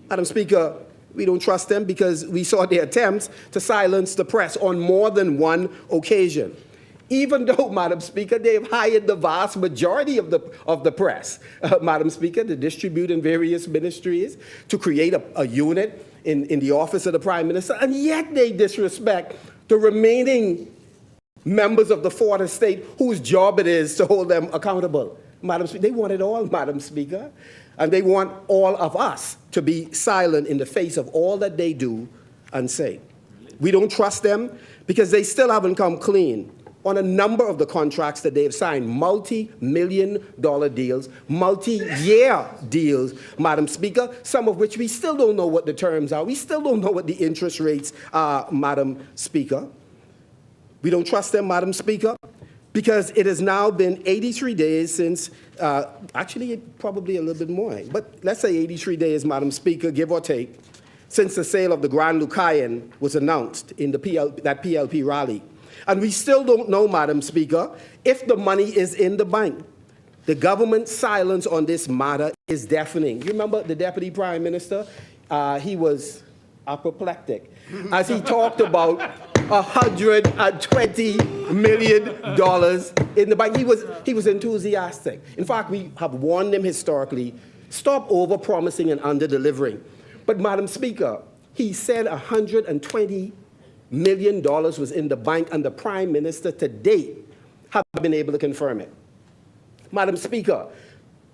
Madam Speaker, we don't trust them because we saw their attempts to silence the press on more than one occasion. Even though, Madam Speaker, they've hired the vast majority of the press, Madam Speaker, to distribute in various ministries, to create a unit in the office of the Prime Minister, and yet they disrespect the remaining members of the fourth estate whose job it is to hold them accountable. Madam Speaker, they want it all, Madam Speaker. And they want all of us to be silent in the face of all that they do and say. We don't trust them because they still haven't come clean on a number of the contracts that they have signed, multi-million-dollar deals, multi-year deals, Madam Speaker, some of which we still don't know what the terms are. We still don't know what the interest rates are, Madam Speaker. We don't trust them, Madam Speaker, because it has now been 83 days since, actually probably a little bit more, but let's say 83 days, Madam Speaker, give or take, since the sale of the Grand Lucayan was announced in that PLP rally. And we still don't know, Madam Speaker, if the money is in the bank. The government's silence on this matter is deafening. You remember the Deputy Prime Minister? He was apoplectic as he talked about $120 million in the bank. He was enthusiastic. In fact, we have warned him historically, stop over-promising and under-delivering. But, Madam Speaker, he said $120 million was in the bank, and the Prime Minister to date have been able to confirm it. Madam Speaker,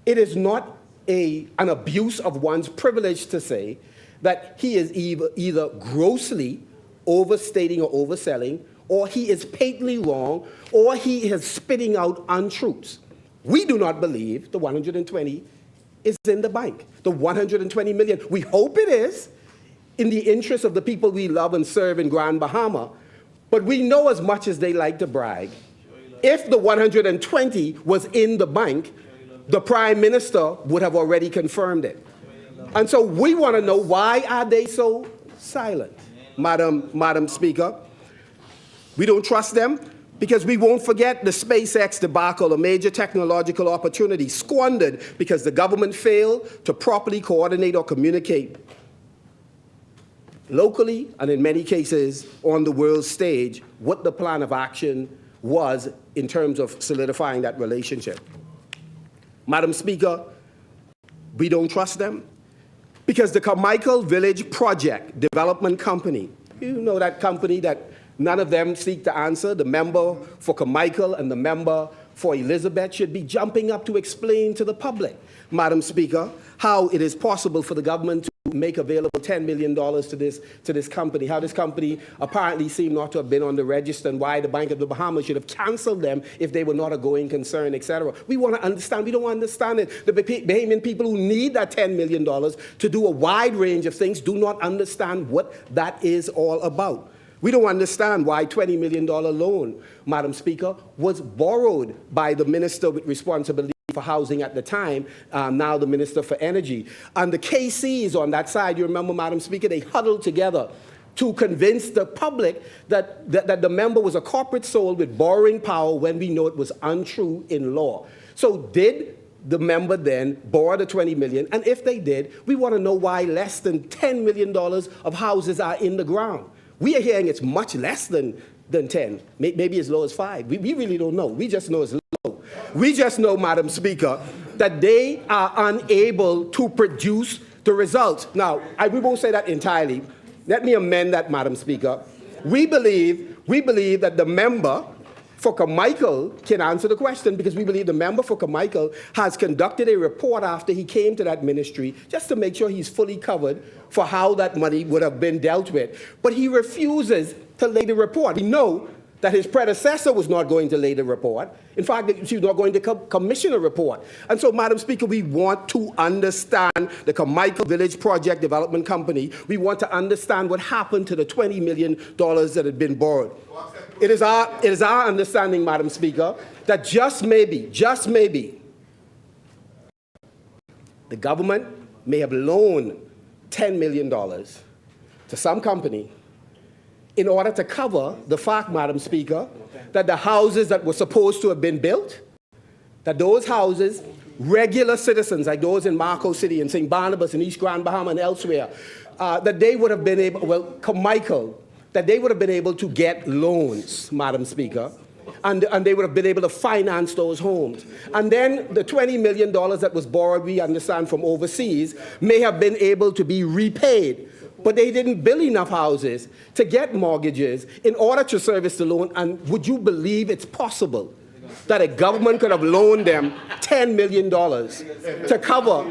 it is not an abuse of one's privilege to say that he is either grossly overstating or overselling, or he is patently wrong, or he is spitting out untruths. We do not believe the 120 is in the bank. The 120 million, we hope it is in the interest of the people we love and serve in Grand Bahama, but we know as much as they like to brag, if the 120 was in the bank, the Prime Minister would have already confirmed it. And so we want to know, why are they so silent? Madam Speaker, we don't trust them Because we won't forget the SpaceX debacle, a major technological opportunity squandered because the government failed to properly coordinate or communicate locally and in many cases on the world stage what the plan of action was in terms of solidifying that relationship. Madam Speaker, we don't trust them because the Carmichael Village Project Development Company, you know that company that none of them seek to answer, the member for Carmichael and the member for Elizabeth should be jumping up to explain to the public, Madam Speaker, how it is possible for the government to make available $10 million to this company, how this company apparently seemed not to have been on the register and why the Bank of the Bahamas should have canceled them if they were not a going concern, etc. We want to understand. We don't understand it. The Bahamian people who need that $10 million to do a wide range of things do not understand what that is all about. We don't understand why $20 million loan, Madam Speaker, was borrowed by the minister with responsibility for housing at the time, now the Minister for Energy. And the KCs on that side, you remember, Madam Speaker, they huddled together to convince the public that the member was a corporate soul with borrowing power when we know it was untrue in law. So did the member then borrow the $20 million? And if they did, we want to know why less than $10 million of houses are in the ground. We are hearing it's much less than 10, maybe as low as 5. We really don't know. We just know it's low. We just know, Madam Speaker, that they are unable to produce the results. Now, we won't say that entirely. Let me amend that, Madam Speaker. We believe that the member for Carmichael can answer the question because we believe the member for Carmichael has conducted a report after he came to that ministry just to make sure he's fully covered for how that money would have been dealt with. But he refuses to lay the report. We know that his predecessor was not going to lay the report. In fact, she was not going to commission a report. And so, Madam Speaker, we want to understand the Carmichael Village Project Development Company. We want to understand what happened to the $20 million that had been borrowed. It is our understanding, Madam Speaker, that just maybe, the government may have loaned $10 million to some company in order to cover the fact, Madam Speaker, that the houses that were supposed to have been built, that those houses, regular citizens like those in Marco City and St. Barnabas and East Grand Bahama and elsewhere, that they would have been able, Carmichael, that they would have been able to get loans, Madam Speaker, and they would have been able to finance those homes. And then the $20 million that was borrowed, we understand, from overseas, may have been able to be repaid. But they didn't build enough houses to get mortgages in order to service the loan. And would you believe it's possible that a government could have loaned them $10 million to cover,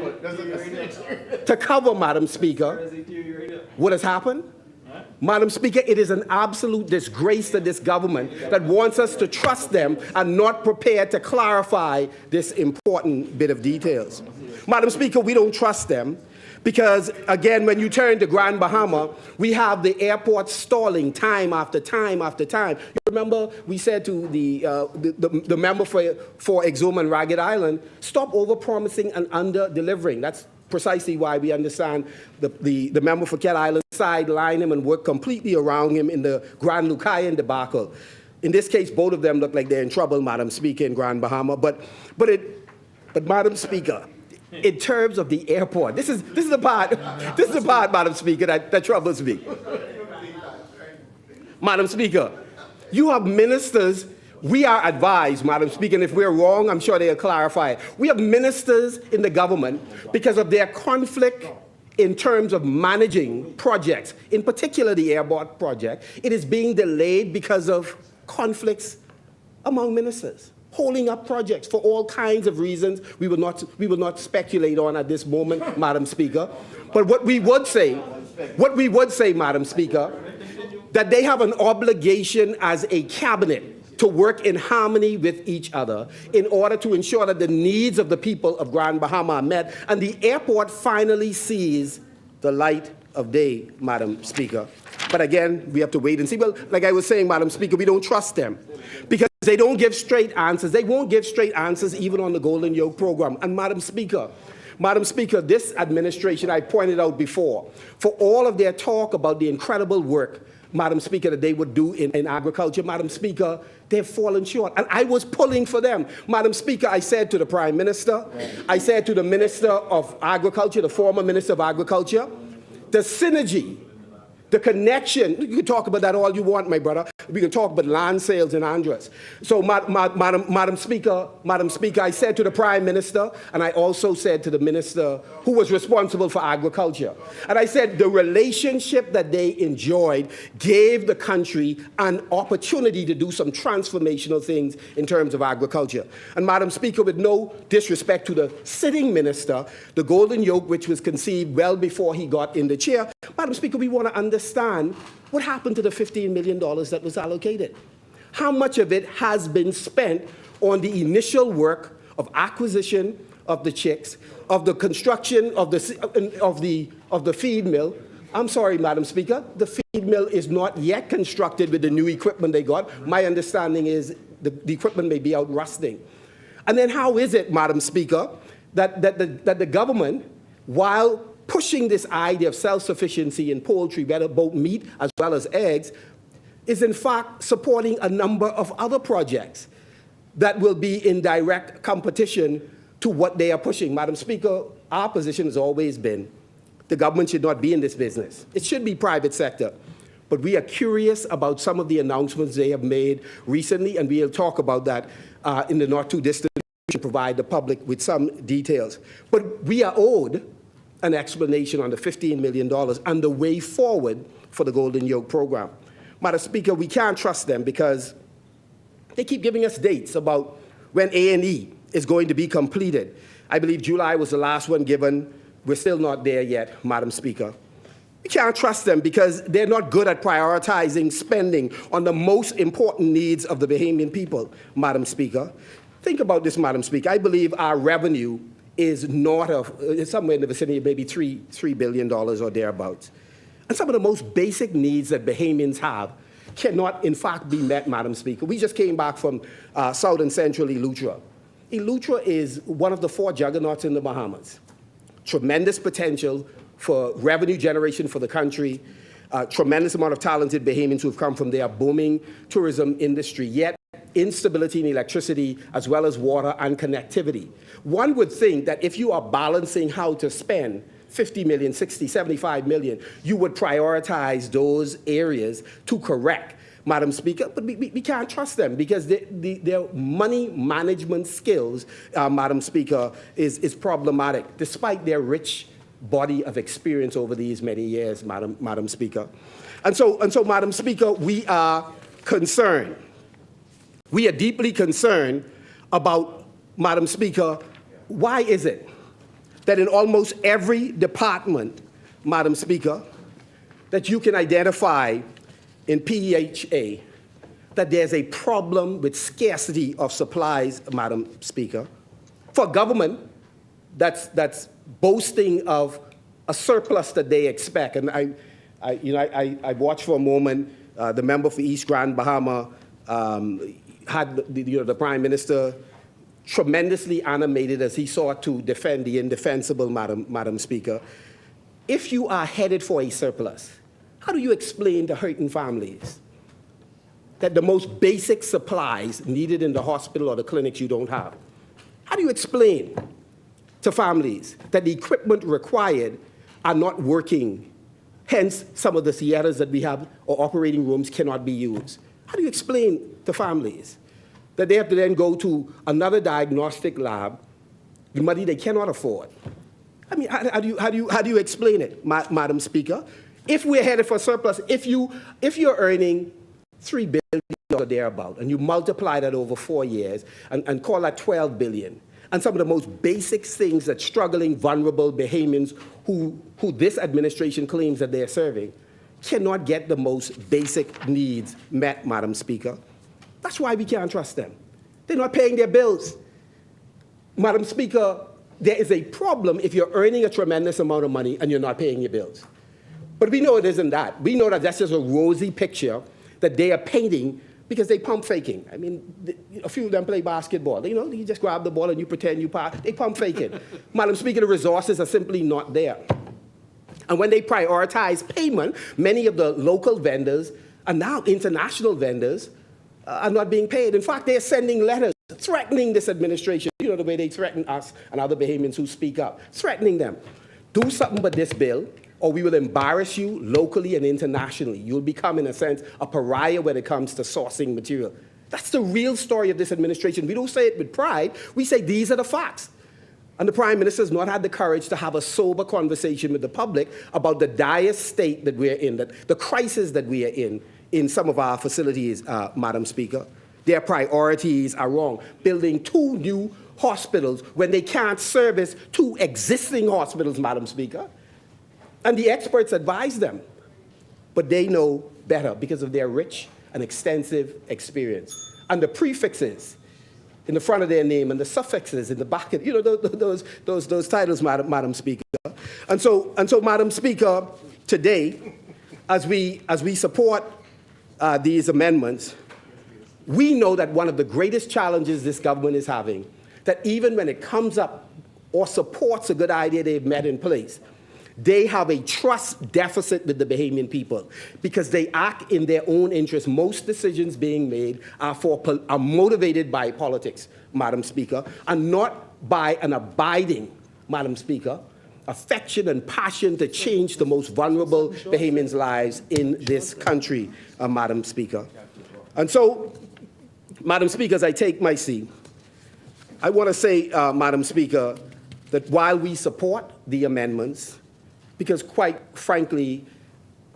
Madam Speaker, what has happened? Madam Speaker, it is an absolute disgrace to this government that wants us to trust them and not prepared to clarify this important bit of details. Madam Speaker, we don't trust them because, again, when you turn to Grand Bahama, we have the airport stalling time after time after time. You remember we said to the member for Exuma and Ragged Island, stop over-promising and under-delivering. That's precisely why we understand the member for Cat Island sideline him and work completely around him in the Grand Lucayan debacle. In this case, both of them look like they're in trouble, Madam Speaker, in Grand Bahama. But Madam Speaker, in terms of the airport, this is the part, Madam Speaker, that troubles me. Madam Speaker, you have ministers. We are advised, Madam Speaker, and if we're wrong, I'm sure they'll clarify it. We have ministers in the government because of their conflict in terms of managing projects, in particular the airport project. It is being delayed because of conflicts among ministers, holding up projects for all kinds of reasons we will not speculate on at this moment, Madam Speaker. But what we would say, Madam Speaker, that they have an obligation as a cabinet to work in harmony with each other in order to ensure that the needs of the people of Grand Bahama are met and the airport finally sees the light of day, Madam Speaker. But again, we have to wait and see. Well, like I was saying, Madam Speaker, we don't trust them because they don't give straight answers. They won't give straight answers even on the Golden Yoke program. And Madam Speaker, this administration, I pointed out before, for all of their talk about the incredible work Madam Speaker, that they would do in agriculture. Madam Speaker, they've fallen short. And I was pulling for them. Madam Speaker, I said to the Prime Minister, I said to the Minister of Agriculture, the former Minister of Agriculture, the synergy, the connection, you can talk about that all you want, my brother. We can talk about land sales in Andres. So, Madam Speaker, I said to the Prime Minister, and I also said to the Minister who was responsible for agriculture, and I said the relationship that they enjoyed gave the country an opportunity to do some transformational things in terms of agriculture. And Madam Speaker, with no disrespect to the sitting minister, the golden yoke, which was conceived well before he got in the chair, Madam Speaker, we want to understand what happened to the $15 million that was allocated. How much of it has been spent on the initial work of acquisition of the chicks, of the construction of the feed mill? I'm sorry, Madam Speaker, the feed mill is not yet constructed with the new equipment they got. My understanding is the equipment may be out rusting. And then how is it, Madam Speaker, that the government, while pushing this idea of self-sufficiency in poultry, whether both meat as well as eggs, is in fact supporting a number of other projects that will be in direct competition to what they are pushing? Madam Speaker, our position has always been the government should not be in this business. It should be private sector. But we are curious about some of the announcements they have made recently, and we'll talk about that in the not too distant future, provide the public with some details. But we are owed an explanation on the $15 million and the way forward for the Golden Yoke program. Madam Speaker, we can't trust them because they keep giving us dates about when A&E is going to be completed. I believe July was the last one given. We're still not there yet, Madam Speaker. We can't trust them because they're not good at prioritizing spending on the most important needs of the Bahamian people, Madam Speaker. Think about this, Madam Speaker. I believe our revenue is north of, somewhere in the vicinity of maybe $3 billion or thereabouts. And some of the most basic needs that Bahamians have cannot, in fact, be met, Madam Speaker. We just came back from South and Central Electoral. Electoral is one of the 4 juggernauts in the Bahamas. Tremendous potential for revenue generation for the country, tremendous amount of talented Bahamians who have come from their booming tourism industry, yet instability in electricity as well as water and connectivity. One would think that if you are balancing how to spend 50 million, 60, 75 million, you would prioritize those areas to correct, Madam Speaker, but we can't trust them because their money management skills, Madam Speaker, is problematic, despite their rich body of experience over these many years, Madam Speaker. And so, Madam Speaker, we are concerned. We are deeply concerned about, Madam Speaker, why is it that in almost every department, Madam Speaker, that you can identify in PEHA, that there's a problem with scarcity of supplies, Madam Speaker, for government that's boasting of a surplus that they expect. And I watched for a moment the member for East Grand Bahama had the Prime Minister tremendously animated as he sought to defend the indefensible, Madam Speaker. If you are headed for a surplus, how do you explain to hurting families that the most basic supplies needed in the hospital or the clinics you don't have? How do you explain to families that the equipment required are not working? Hence, some of the theaters that we have or operating rooms cannot be used. How do you explain to families that they have to then go to another diagnostic lab, the money they cannot afford? I mean, how do you explain it, Madam Speaker? If we're headed for surplus, if you're earning $3 billion or thereabout, and you multiply that over 4 years and call that $12 billion, and some of the most basic things that struggling, vulnerable Bahamians who this administration claims that they're serving cannot get the most basic needs met, Madam Speaker. That's why we can't trust them. They're not paying their bills. Madam Speaker, there is a problem if you're earning a tremendous amount of money and you're not paying your bills. But we know it isn't that. We know that that's just a rosy picture that they are painting because they pump faking. I mean, a few of them play basketball. You just grab the ball and you pretend you pass. They pump faking. Madam Speaker, the resources are simply not there. And when they prioritize payment, many of the local vendors and now international vendors are not being paid. In fact, they're sending letters threatening this administration. You know, the way they threaten us and other Bahamians who speak up, threatening them. Do something but this bill, or we will embarrass you locally and internationally. You'll become, in a sense, a pariah when it comes to sourcing material. That's the real story of this administration. We don't say it with pride. We say these are the facts. And the Prime Minister has not had the courage to have a sober conversation with the public about the dire state that we're in, the crisis that we are in some of our facilities, Madam Speaker. Their priorities are wrong. Building 2 new hospitals when they can't service 2 existing hospitals, Madam Speaker. And the experts advise them. But they know better because of their rich and extensive experience. And the prefixes in the front of their name and the suffixes in the back, you know, those titles, Madam Speaker. And so, Madam Speaker, today, as we support these amendments, we know that one of the greatest challenges this government is having, that even when it comes up or supports a good idea they've met in place, they have a trust deficit with the Bahamian people because they act in their own interest. Most decisions being made are motivated by politics, Madam Speaker, and not by an abiding, Madam Speaker, affection and passion to change the most vulnerable Bahamians' lives in this country, Madam Speaker. And so, Madam Speaker, as I take my seat, I want to say, Madam Speaker, that while we support the amendments, because quite frankly,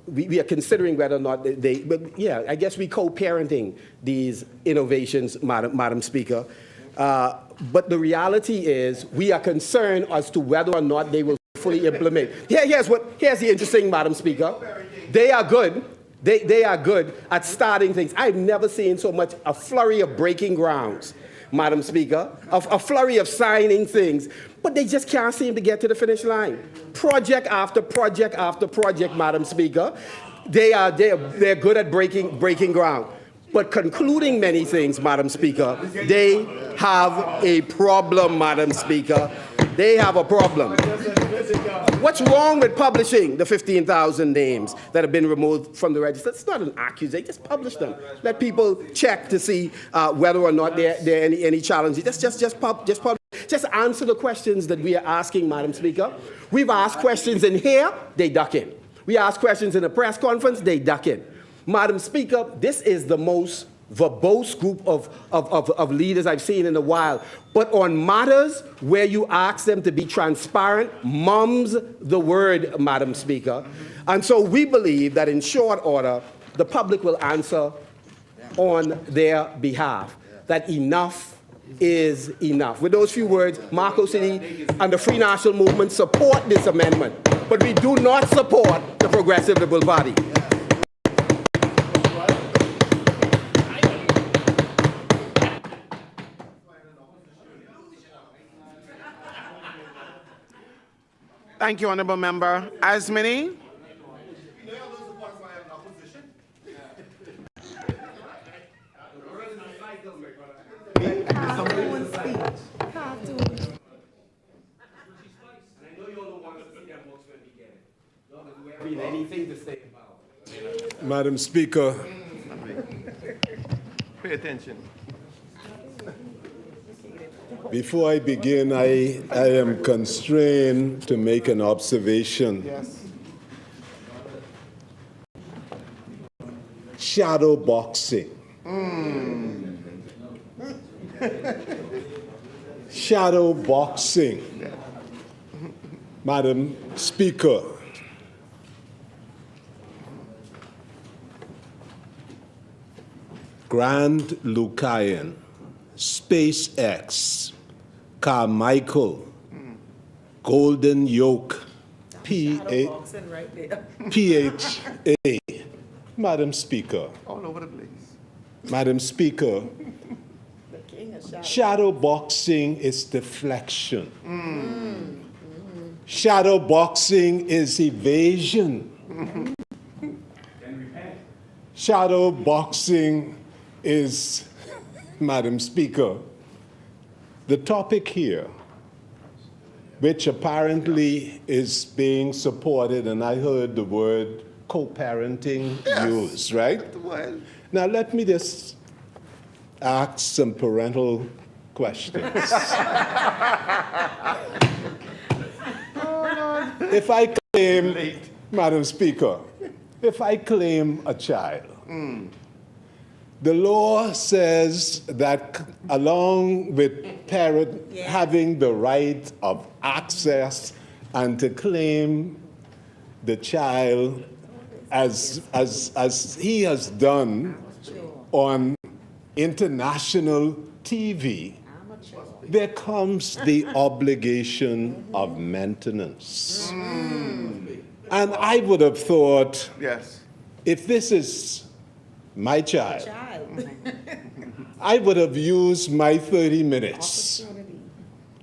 we are considering whether or not I guess we co-parenting these innovations, Madam Speaker. But the reality is we are concerned as to whether or not they will fully implement. Here's the interesting, Madam Speaker. They are good. They are good at starting things. I've never seen so much a flurry of breaking grounds, Madam Speaker, a flurry of signing things, but they just can't seem to get to the finish line. Project after project after project, Madam Speaker, they're good at breaking ground. But concluding many things, Madam Speaker, they have a problem, Madam Speaker. They have a problem. What's wrong with publishing the 15,000 names that have been removed from the register? It's not an accusation. Just publish them. Let people check to see whether or not there are any challenges. Just publish. Just answer the questions that we are asking, Madam Speaker. We've asked questions in here, they duck in. We ask questions in a press conference, they duck in. Madam Speaker, this is the most verbose group of leaders I've seen in a while. But on matters where you ask them to be transparent, mum's the word, Madam Speaker. And so we believe that in short order, the public will answer on their behalf, that enough is enough. With those few words, Marco City and the Free National Movement support this amendment, but we do not support the Progressive Liberal Party. Thank you, Honourable Member. Asmini? Madam Speaker, Pay attention. before I begin, I am constrained to make an observation. Yes. Shadow boxing. Shadow boxing. Madam Speaker, Grand Lucayan, SpaceX, Carmichael, Golden Yoke, PHA. Madam Speaker. All over the place. Madam Speaker, shadow boxing is deflection. Shadow boxing is evasion. Shadow boxing is, Madam Speaker, the topic here which apparently is being supported, and I heard the word co-parenting used, right? Well, Now, let me just ask some parental questions. If I claim, Madam Speaker, if I claim a child, the law says that along with parent having the right of access and to claim the child as he has done on international TV, there comes the obligation of maintenance. And I would have thought, yes. if this is my child, I would have used my 30 minutes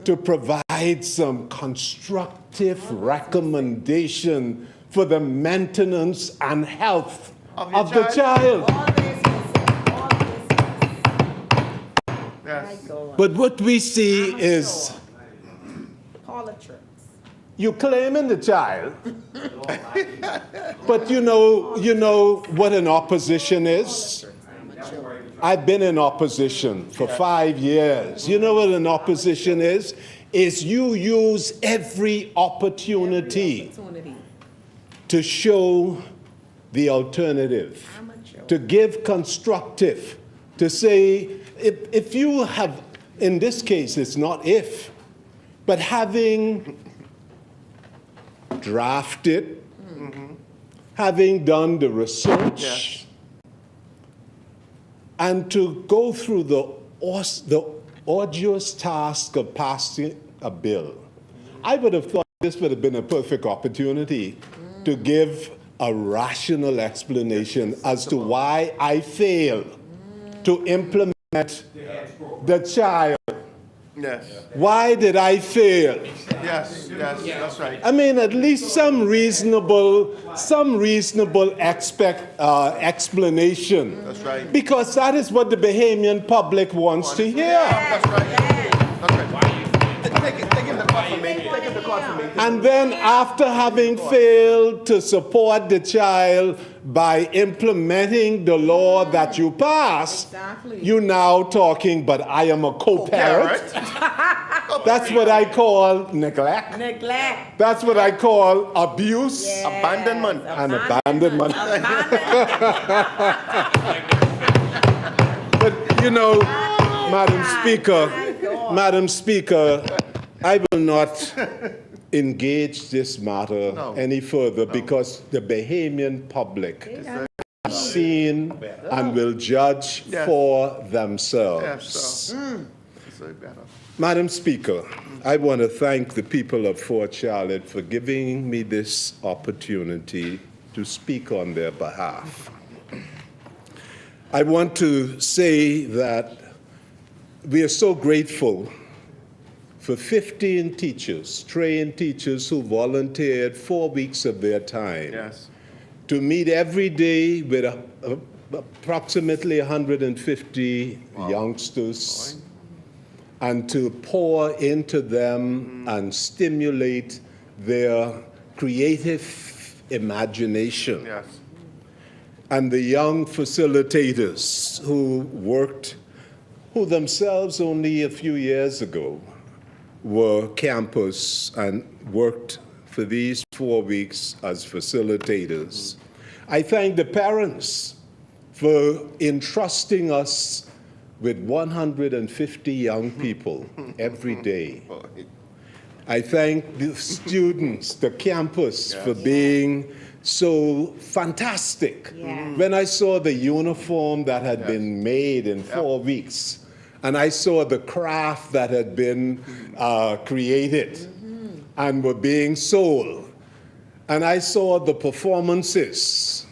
to provide some constructive recommendation for the maintenance and health of the child. Yes. But what we see is you claiming the child, but you know what an opposition is? I've been in opposition for 5 years. You know what an opposition is? Is you use every opportunity to show the alternative, to give constructive, to say, if you have, in this case, it's not if, but having drafted, having done the research, and to go through the arduous task of passing a bill, I would have thought this would have been a perfect opportunity to give a rational explanation as to why I fail to implement the child. Yes. Why did I fail? Yes, that's right. I mean, at least some reasonable explanation. That's right. Because that is what the Bahamian public wants to hear. That's right. That's right. Take him to court for me. Take him to court for me. And then after having failed to support the child by implementing the law that you passed, you now talking, but I am a co-parent. That's what I call neglect. That's what I call abuse. Abandonment. And abandonment. But you know, Madam Speaker, I will not engage this matter any further because the Bahamian public has seen and will judge for themselves. Madam Speaker, I want to thank the people of Fort Charlotte for giving me this opportunity to speak on their behalf. I want to say that we are so grateful for 15 teachers, trained teachers who volunteered 4 weeks of their time to meet every day with approximately 150 youngsters and to pour into them and stimulate their creative imagination. Yes. And the young facilitators who themselves only a few years ago were campus and worked for these 4 weeks as facilitators. I thank the parents for entrusting us with 150 young people every day. I thank the students, the campus, for being so fantastic. When I saw the uniform that had been made in 4 weeks, and I saw the craft that had been created and were being sold, and I saw the performances,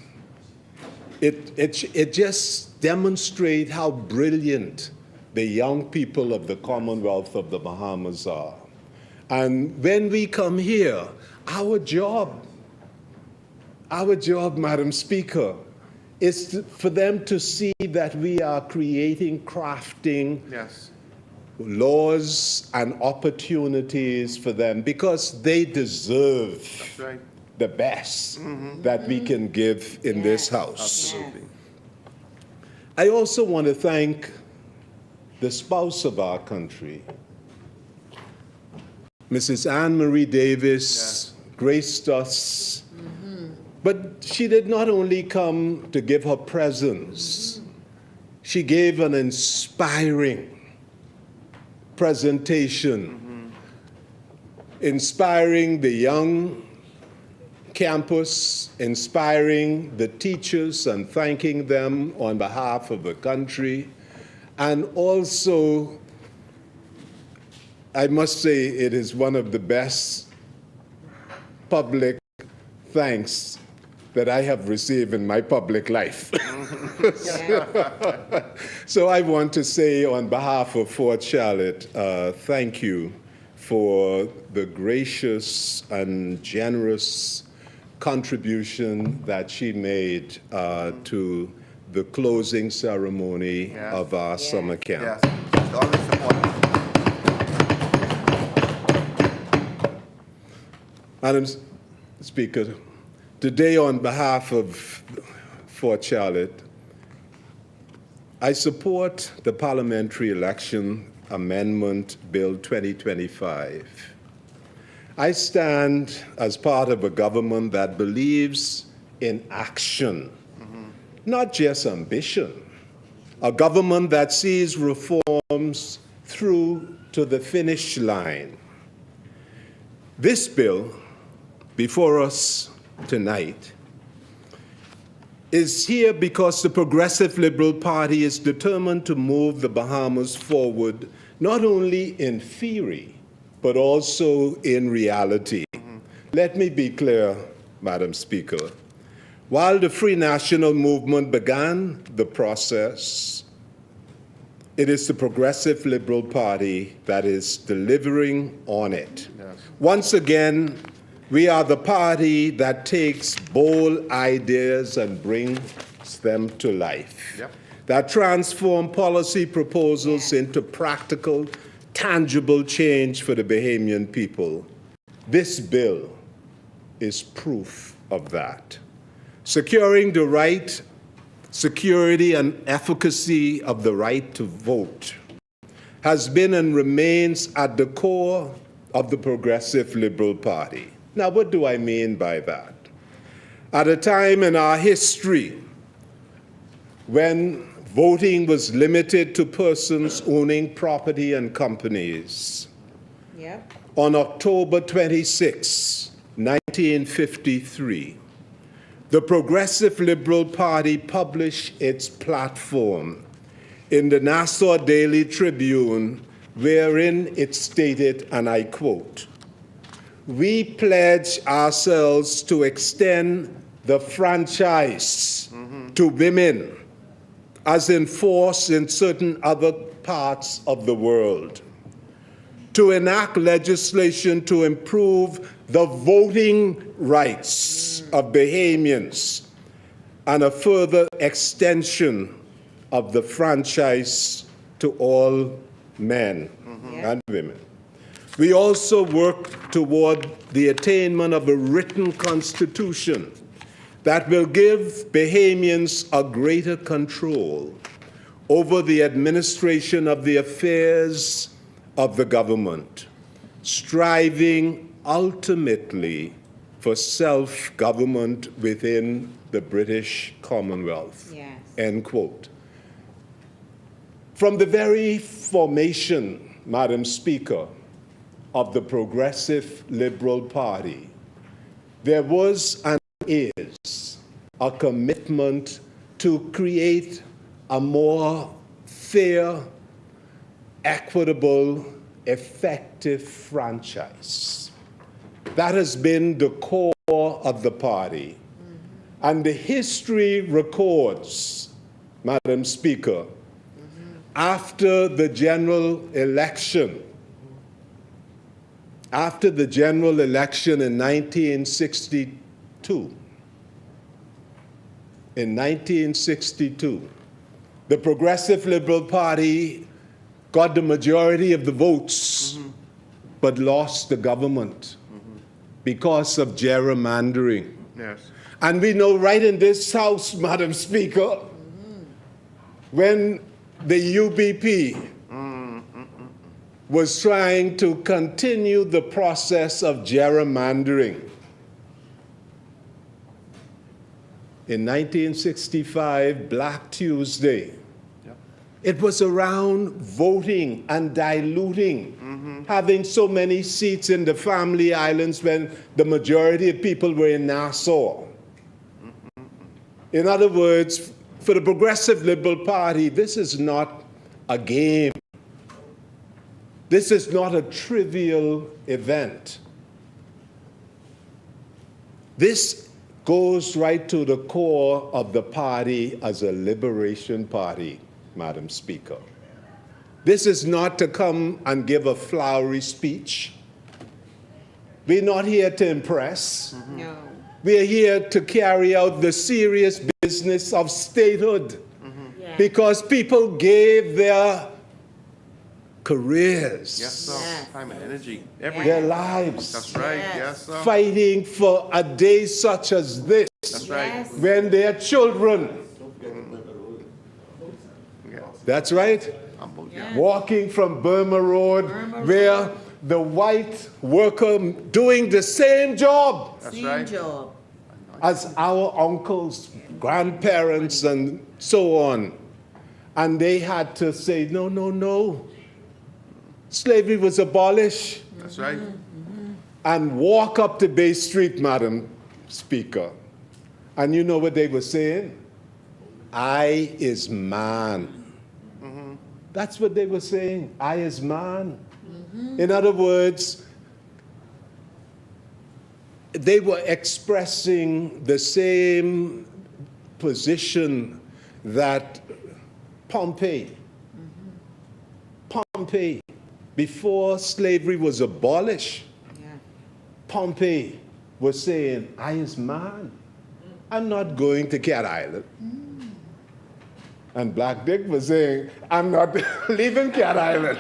it just demonstrates how brilliant the young people of the Commonwealth of the Bahamas are. And when we come here, our job, Madam Speaker, is for them to see that we are creating, crafting laws and opportunities for them because they deserve the best that we can give in this House. Absolutely. I also want to thank the spouse of our country, Mrs. Anne Marie Davis, graced us, but she did not only come to give her presence, she gave an inspiring presentation, inspiring the young campus, inspiring the teachers and thanking them on behalf of the country. And also, I must say it is one of the best public thanks that I have received in my public life. So I want to say on behalf of Fort Charlotte, thank you for the gracious and generous contribution that she made to the closing ceremony of our summer camp. Yes, it's always important. Madam Speaker, today on behalf of Fort Charlotte, I support the Parliamentary Election Amendment Bill 2025. I stand as part of a government that believes in action, not just ambition. A government that sees reforms through to the finish line. This bill before us tonight is here because the Progressive Liberal Party is determined to move the Bahamas forward, not only in theory, but also in reality. Let me be clear, Madam Speaker. While the Free National Movement began the process, it is the Progressive Liberal Party that is delivering on it. Yes. Once again, we are the party that takes bold ideas and brings them to life, that transform policy proposals into practical, tangible change for the Bahamian people. This bill is proof of that. Securing the right, security, and efficacy of the right to vote has been and remains at the core of the Progressive Liberal Party. Now, what do I mean by that? At a time in our history when voting was limited to persons owning property and companies, on October 26, 1953, the Progressive Liberal Party published its platform in the Nassau Daily Tribune, wherein it stated, and I quote, "We pledge ourselves to extend the franchise to women as enforced in certain other parts of the world, to enact legislation to improve the voting rights of Bahamians, and a further extension of the franchise to all men and women. We also work toward the attainment of a written constitution that will give Bahamians a greater control over the administration of the affairs of the government, striving ultimately for self-government within the British Commonwealth." Yes. End quote. From the very formation, Madam Speaker, of the Progressive Liberal Party, there was and is a commitment to create a more fair, equitable, effective franchise. That has been the core of the party. And the history records, Madam Speaker, after the general election in 1962, the Progressive Liberal Party got the majority of the votes, but lost the government because of gerrymandering. Yes. And we know right in this House, Madam Speaker, when the UBP was trying to continue the process of gerrymandering, in 1965, Black Tuesday, it was around voting and diluting, having so many seats in the Family Islands when the majority of people were in Nassau. In other words, for the Progressive Liberal Party, this is not a game. This is not a trivial event. This goes right to the core of the party as a liberation party, Madam Speaker. This is not to come and give a flowery speech. We're not here to impress. No. We are here to carry out the serious business of statehood because people gave their careers, Yes, sir. Time and energy. their lives, That's right. Yes, sir. fighting for a day such as this, That's right. when their children, that's right, walking from Burma Road, where the white worker doing the same job That's right. as our uncles, grandparents, and so on. And they had to say, no, no, no. Slavery was abolished. That's right. And walk up to Bay Street, Madam Speaker. And you know what they were saying? I is man. That's what they were saying. I is man. In other words, they were expressing the same position that Pompey, before slavery was abolished, Pompey was saying, I is man. I'm not going to Cat Island. And Black Dick was saying, I'm not leaving Cat Island.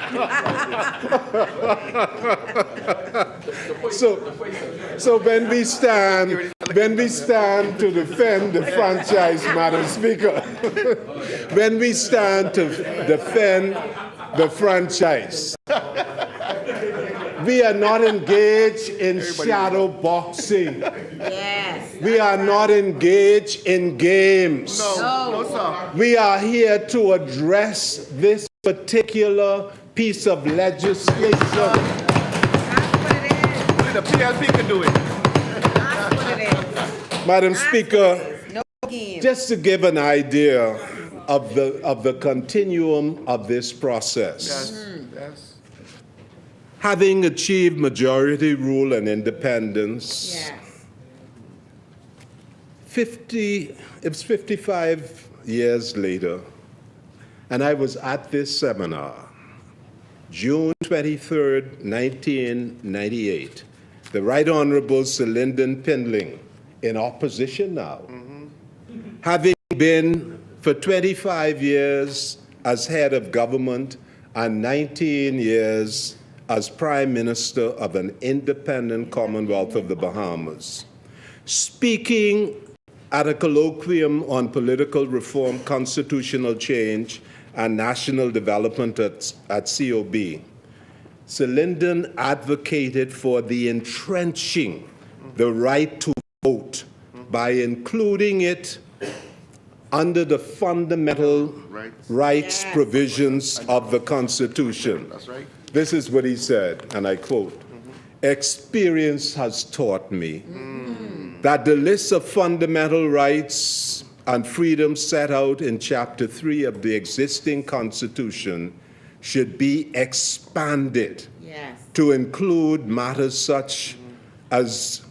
So when we stand to defend the franchise, Madam Speaker, when we stand to defend the franchise, we are not engaged in shadow boxing. Yes. We are not engaged in games. No, sir. We are here to address this particular piece of legislation. The PLP can do it. That's what it is. Madam Speaker, No game. just to give an idea of the continuum of this process. Yes. Having achieved majority rule and independence, Yes. it was 55 years later, and I was at this seminar, June 23rd, 1998. The Right Honorable Sir Lyndon Pindling, in opposition now, having been for 25 years as head of government and 19 years as Prime Minister of an independent Commonwealth of the Bahamas, speaking at a colloquium on political reform, constitutional change, and national development at COB, Sir Lyndon advocated for the entrenching the right to vote by including it under the fundamental rights provisions of the Constitution. That's right. This is what he said, and I quote, "Experience has taught me that the list of fundamental rights and freedoms set out in Chapter 3 of the existing Constitution should be expanded Yes. to include matters such as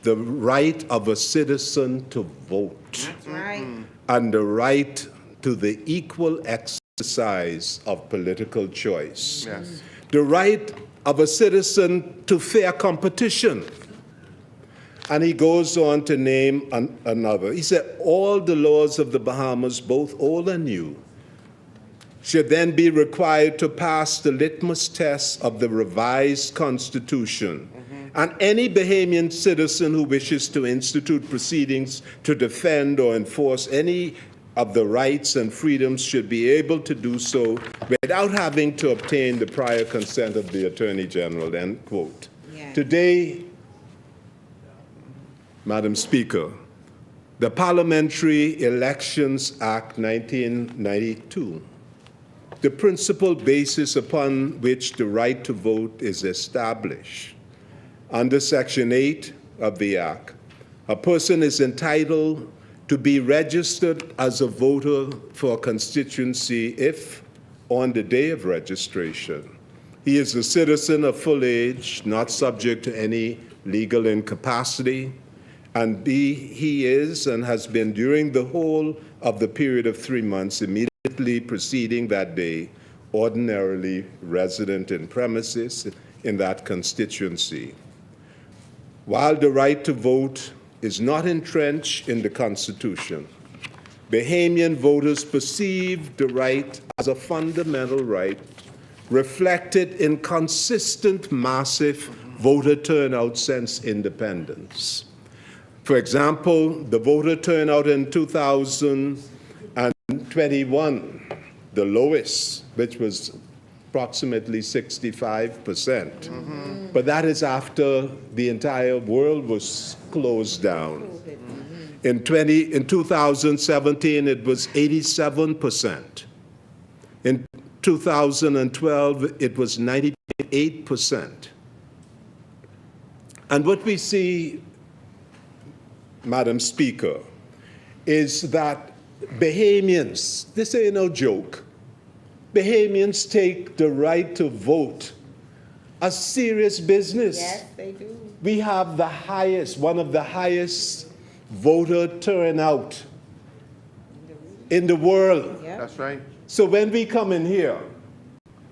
the right of a citizen to vote That's right. and the right to the equal exercise of political choice. Yes. The right of a citizen to fair competition." And he goes on to name another. He said, all the laws of the Bahamas, both old and new, should then be required to pass the litmus test of the revised Constitution. And any Bahamian citizen who wishes to institute proceedings to defend or enforce any of the rights and freedoms should be able to do so without having to obtain the prior consent of the Attorney General, end quote. Yeah. Today, Madam Speaker, the Parliamentary Elections Act 1992, the principal basis upon which the right to vote is established. Under Section 8 of the Act, a person is entitled to be registered as a voter for a constituency if, on the day of registration, he is a citizen of full age, not subject to any legal incapacity, and B, he is and has been during the whole of the period of 3 months immediately preceding that day, ordinarily resident in premises in that constituency. While the right to vote is not entrenched in the Constitution, Bahamian voters perceive the right as a fundamental right reflected in consistent massive voter turnout since independence. For example, the voter turnout in 2021, the lowest, which was approximately 65%. But that is after the entire world was closed down. In 2017, it was 87%. In 2012, it was 98%. And what we see, Madam Speaker, is that Bahamians, this ain't no joke, Bahamians take the right to vote as serious business. Yes, they do. We have the highest, one of the highest voter turnout in the world. Yep. That's right. So when we come in here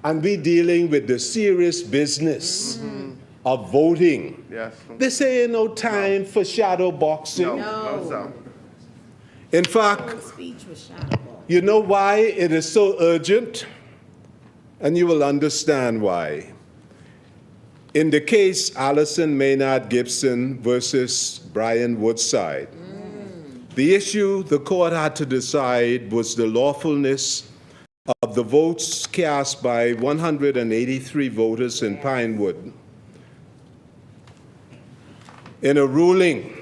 and we dealing with the serious business of voting, Yes. this ain't no time for shadow boxing. No, sir. In fact, Speech was shot. you know why it is so urgent? And you will understand why. In the case Allison Maynard Gibson versus Brian Woodside, the issue the court had to decide was the lawfulness of the votes cast by 183 voters in Pinewood. In a ruling,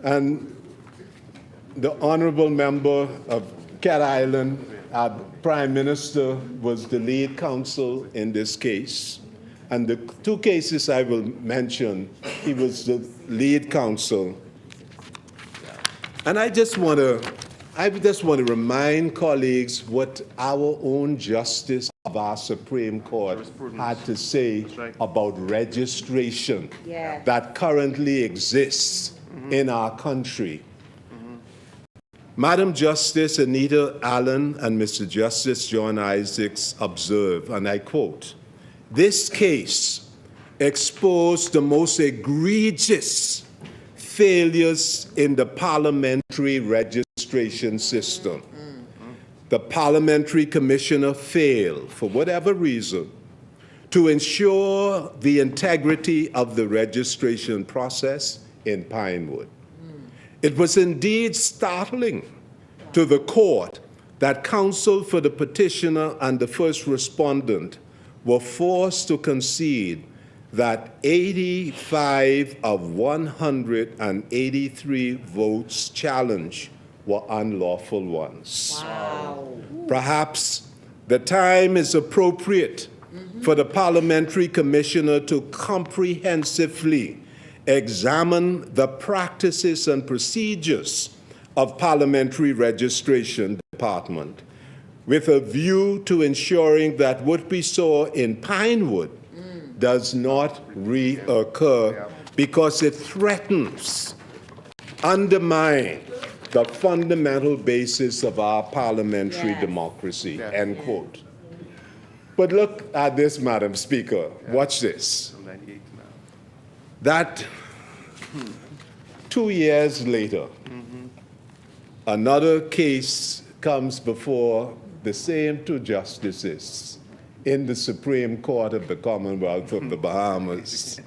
and the honorable member of Cat Island, our Prime Minister, was the lead counsel in this case. And the two cases I will mention, he was the lead counsel. And I just want to remind colleagues what our own justice of our Supreme Court had to say about registration Yeah. that currently exists in our country. Madam Justice Anita Allen and Mr. Justice John Isaacs observe, and I quote, "This case exposed the most egregious failures in the parliamentary registration system. The parliamentary commissioner failed, for whatever reason, to ensure the integrity of the registration process in Pinewood. It was indeed startling to the court that counsel for the petitioner and the first respondent were forced to concede that 85 of 183 votes challenged were unlawful ones. Wow. Perhaps the time is appropriate for the parliamentary commissioner to comprehensively examine the practices and procedures of parliamentary registration department with a view to ensuring that what we saw in Pinewood does not reoccur because it threatens, undermine the fundamental basis of our parliamentary democracy, end quote. But look at this, Madam Speaker. Watch this. That 2 years later, another case comes before the same two justices in the Supreme Court of the Commonwealth of the Bahamas,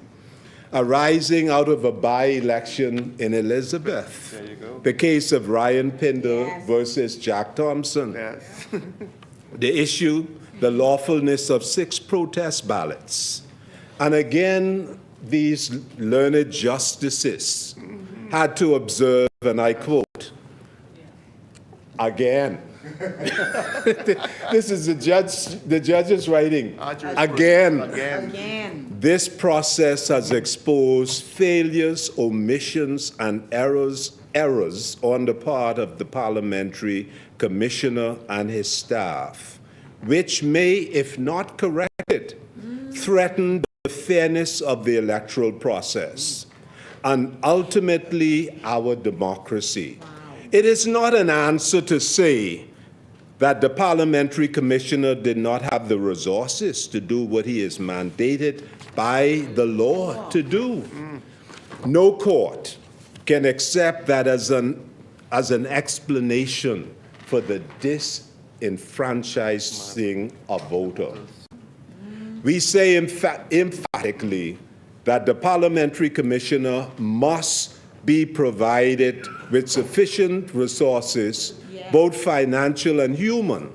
arising out of a by-election in Elizabeth. There you go. The case of Ryan Pinder versus Jack Thompson. Yes. The issue, the lawfulness of 6 protest ballots. And again, these learned justices had to observe, and I quote, again. This is the judge's writing. Again. This process has exposed failures, omissions, and errors on the part of the parliamentary commissioner and his staff, which may, if not corrected, threaten the fairness of the electoral process and ultimately our democracy. It is not an answer to say that the parliamentary commissioner did not have the resources to do what he is mandated by the law to do. No court can accept that as an explanation for the disenfranchising of voters. We say emphatically that the parliamentary commissioner must be provided with sufficient resources, both financial and human,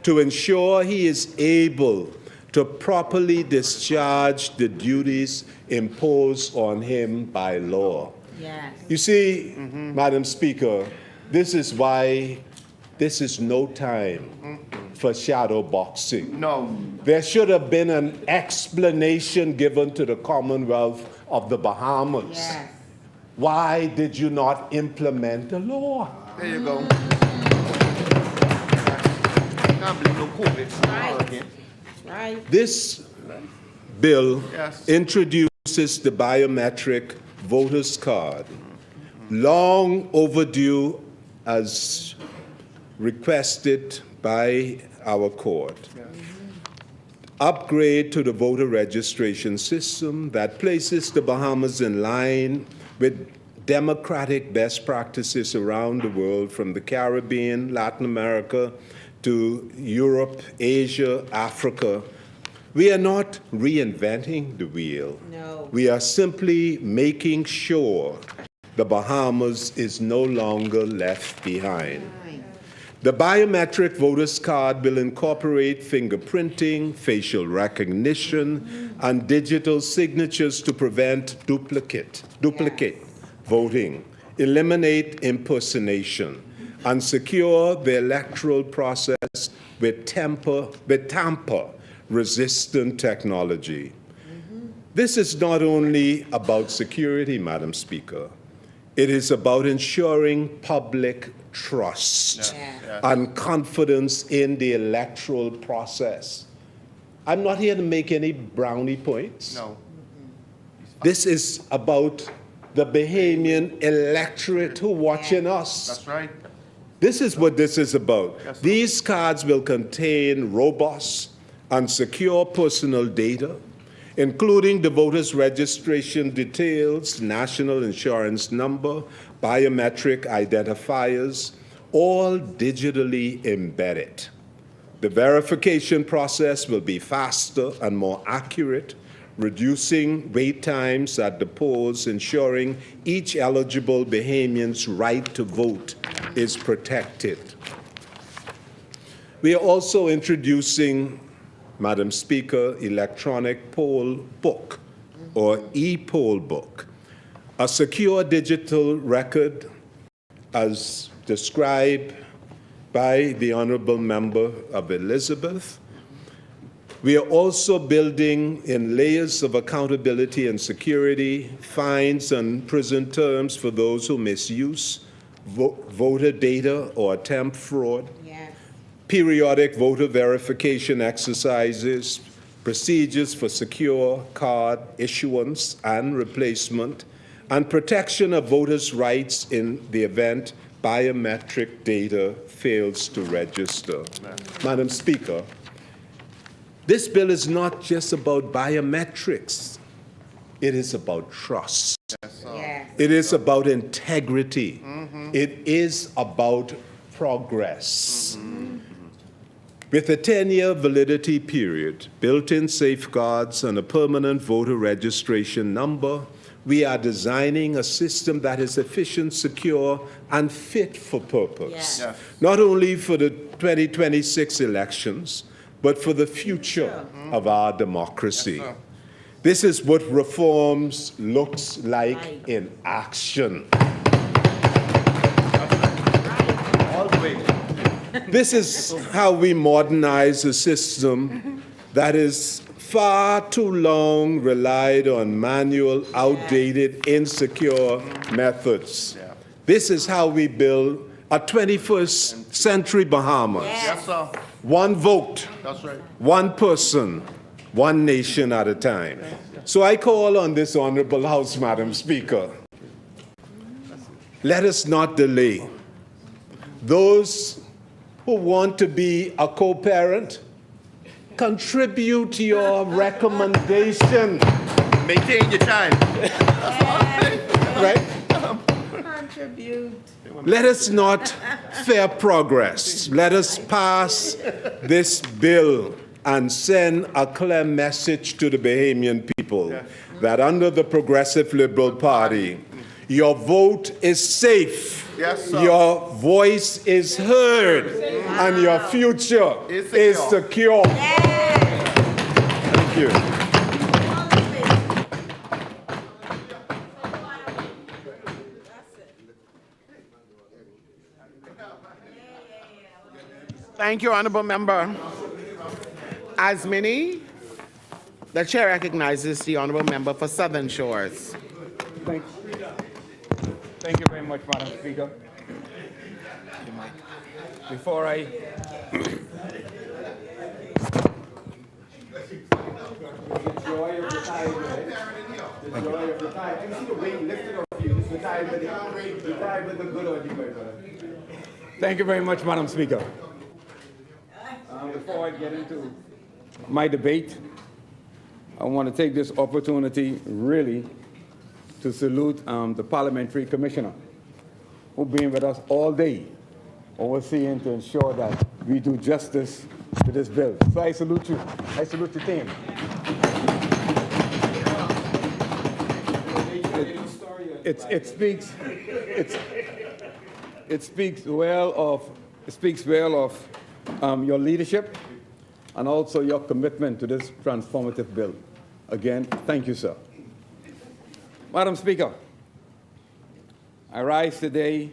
to ensure he is able to properly discharge the duties imposed on him by law. You see, Madam Speaker, this is why this is no time for shadow boxing. No. There should have been an explanation given to the Commonwealth of the Bahamas. Why did you not implement the law? There you go. Can't believe no COVID. Again. This bill Yes. introduces the biometric voters card, long overdue as requested by our court. Upgrade to the voter registration system that places the Bahamas in line with democratic best practices around the world, from the Caribbean, Latin America, to Europe, Asia, Africa. We are not reinventing the wheel. No. We are simply making sure the Bahamas is no longer left behind. The biometric voters card will incorporate fingerprinting, facial recognition, and digital signatures to prevent duplicate voting, eliminate impersonation, and secure the electoral process with tamper-resistant technology. This is not only about security, Madam Speaker. It is about ensuring public trust and confidence in the electoral process. I'm not here to make any brownie points. No. This is about the Bahamian electorate who are watching us. That's right. This is what this is about. These cards will contain robust and secure personal data, including the voter's registration details, national insurance number, biometric identifiers, all digitally embedded. The verification process will be faster and more accurate, reducing wait times at the polls, ensuring each eligible Bahamian's right to vote is protected. We are also introducing, Madam Speaker, electronic poll book, or e-poll book, a secure digital record as described by the Honourable Member of Elizabeth. We are also building in layers of accountability and security, fines and prison terms for those who misuse voter data or attempt fraud, periodic voter verification exercises, procedures for secure card issuance and replacement, and protection of voters' rights in the event biometric data fails to register. Madam Speaker, this bill is not just about biometrics. It is about trust. It is about integrity. It is about progress. With a 10-year validity period, built-in safeguards, and a permanent voter registration number, we are designing a system that is efficient, secure, and fit for purpose. Yes. Not only for the 2026 elections, but for the future of our democracy. This is what reforms looks like in action. This is how we modernize a system that is far too long relied on manual, outdated, insecure methods. This is how we build a 21st century Bahamas. Yes, sir. One vote, That's right. one person, one nation at a time. So I call on this honorable House, Madam Speaker. Let us not delay. Those who want to be a co-parent, contribute your recommendation. Maintain your time. Right? Contribute. Let us not fear progress. Let us pass this bill and send a clear message to the Bahamian people that under the Progressive Liberal Party, your vote is safe. Yes, sir. Your voice is heard, and your future is secure. Thank you. Thank you, honorable member. As many, the chair recognizes the honorable member for Southern Shores. Thank you very much, Madam Speaker. Before I Thank you very much, Madam Speaker. Before I get into my debate, I want to take this opportunity really to salute the Parliamentary Commissioner who's been with us all day, overseeing to ensure that we do justice to this bill. So I salute you. I salute the team. It speaks well of your leadership and also your commitment to this transformative bill. Again, thank you, sir. Madam Speaker, I rise today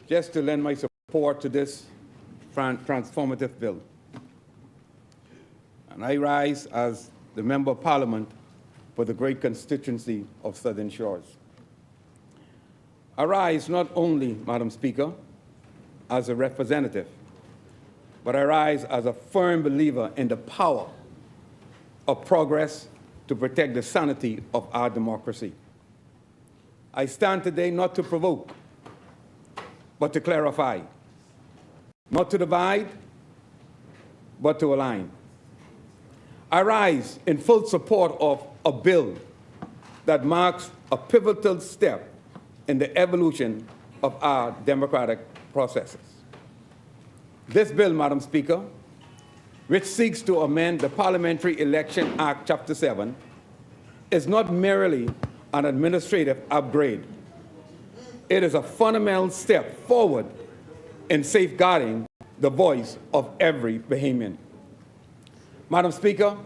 just to lend my support to this transformative bill. And I rise as the Member of Parliament for the great constituency of Southern Shores. I rise not only, Madam Speaker, as a representative, but I rise as a firm believer in the power of progress to protect the sanity of our democracy. I stand today not to provoke, but to clarify, not to divide, but to align. I rise in full support of a bill that marks a pivotal step in the evolution of our democratic processes. This bill, Madam Speaker, which seeks to amend the Parliamentary Election Act, Chapter 7, is not merely an administrative upgrade. It is a fundamental step forward in safeguarding the voice of every Bahamian. Madam Speaker,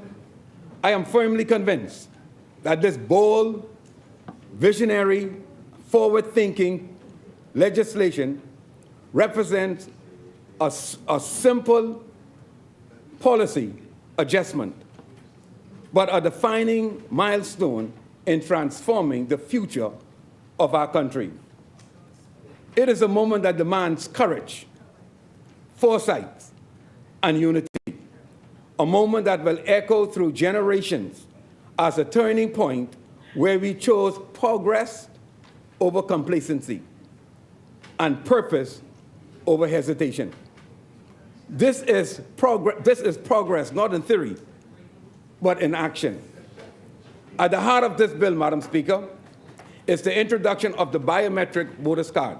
I am firmly convinced that this bold, visionary, forward-thinking legislation represents a simple policy adjustment, but a defining milestone in transforming the future of our country. It is a moment that demands courage, foresight, and unity, a moment that will echo through generations as a turning point where we chose progress over complacency and purpose over hesitation. This is progress not in theory, but in action. At the heart of this bill, Madam Speaker, is the introduction of the biometric voter's card.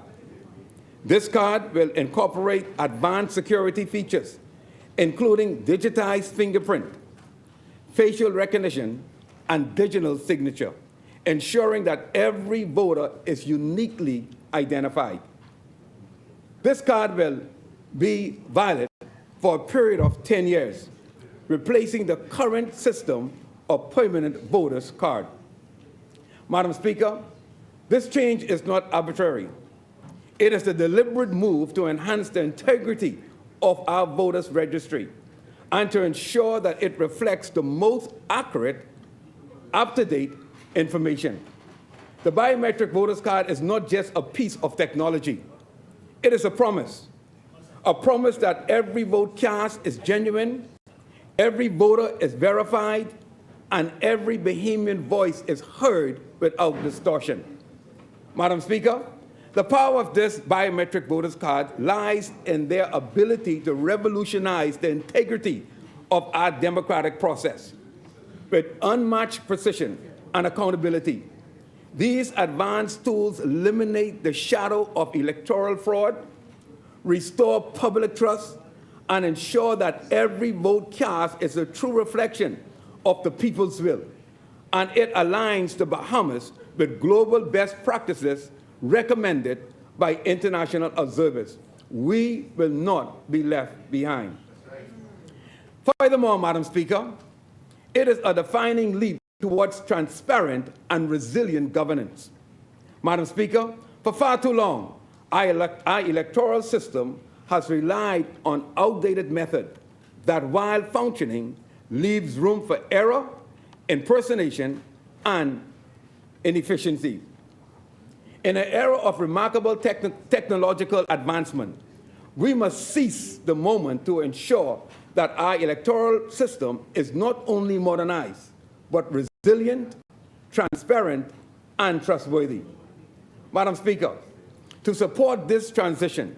This card will incorporate advanced security features, including digitized fingerprint, facial recognition, and digital signature, ensuring that every voter is uniquely identified. This card will be valid for a period of 10 years, replacing the current system of permanent voters card. Madam Speaker, this change is not arbitrary. It is a deliberate move to enhance the integrity of our voters' registry and to ensure that it reflects the most accurate, up-to-date information. The biometric voters card is not just a piece of technology. It is a promise that every vote cast is genuine, every voter is verified, and every Bahamian voice is heard without distortion. Madam Speaker, the power of this biometric voters card lies in their ability to revolutionize the integrity of our democratic process. With unmatched precision and accountability, these advanced tools eliminate the shadow of electoral fraud, restore public trust, and ensure that every vote cast is a true reflection of the people's will. And it aligns the Bahamas with global best practices recommended by international observers. We will not be left behind. Furthermore, Madam Speaker, it is a defining leap towards transparent and resilient governance. Madam Speaker, for far too long, our electoral system has relied on outdated method that, while functioning, leaves room for error, impersonation, and inefficiency. In an era of remarkable technological advancement, we must seize the moment to ensure that our electoral system is not only modernized, but resilient, transparent, and trustworthy. Madam Speaker, to support this transition,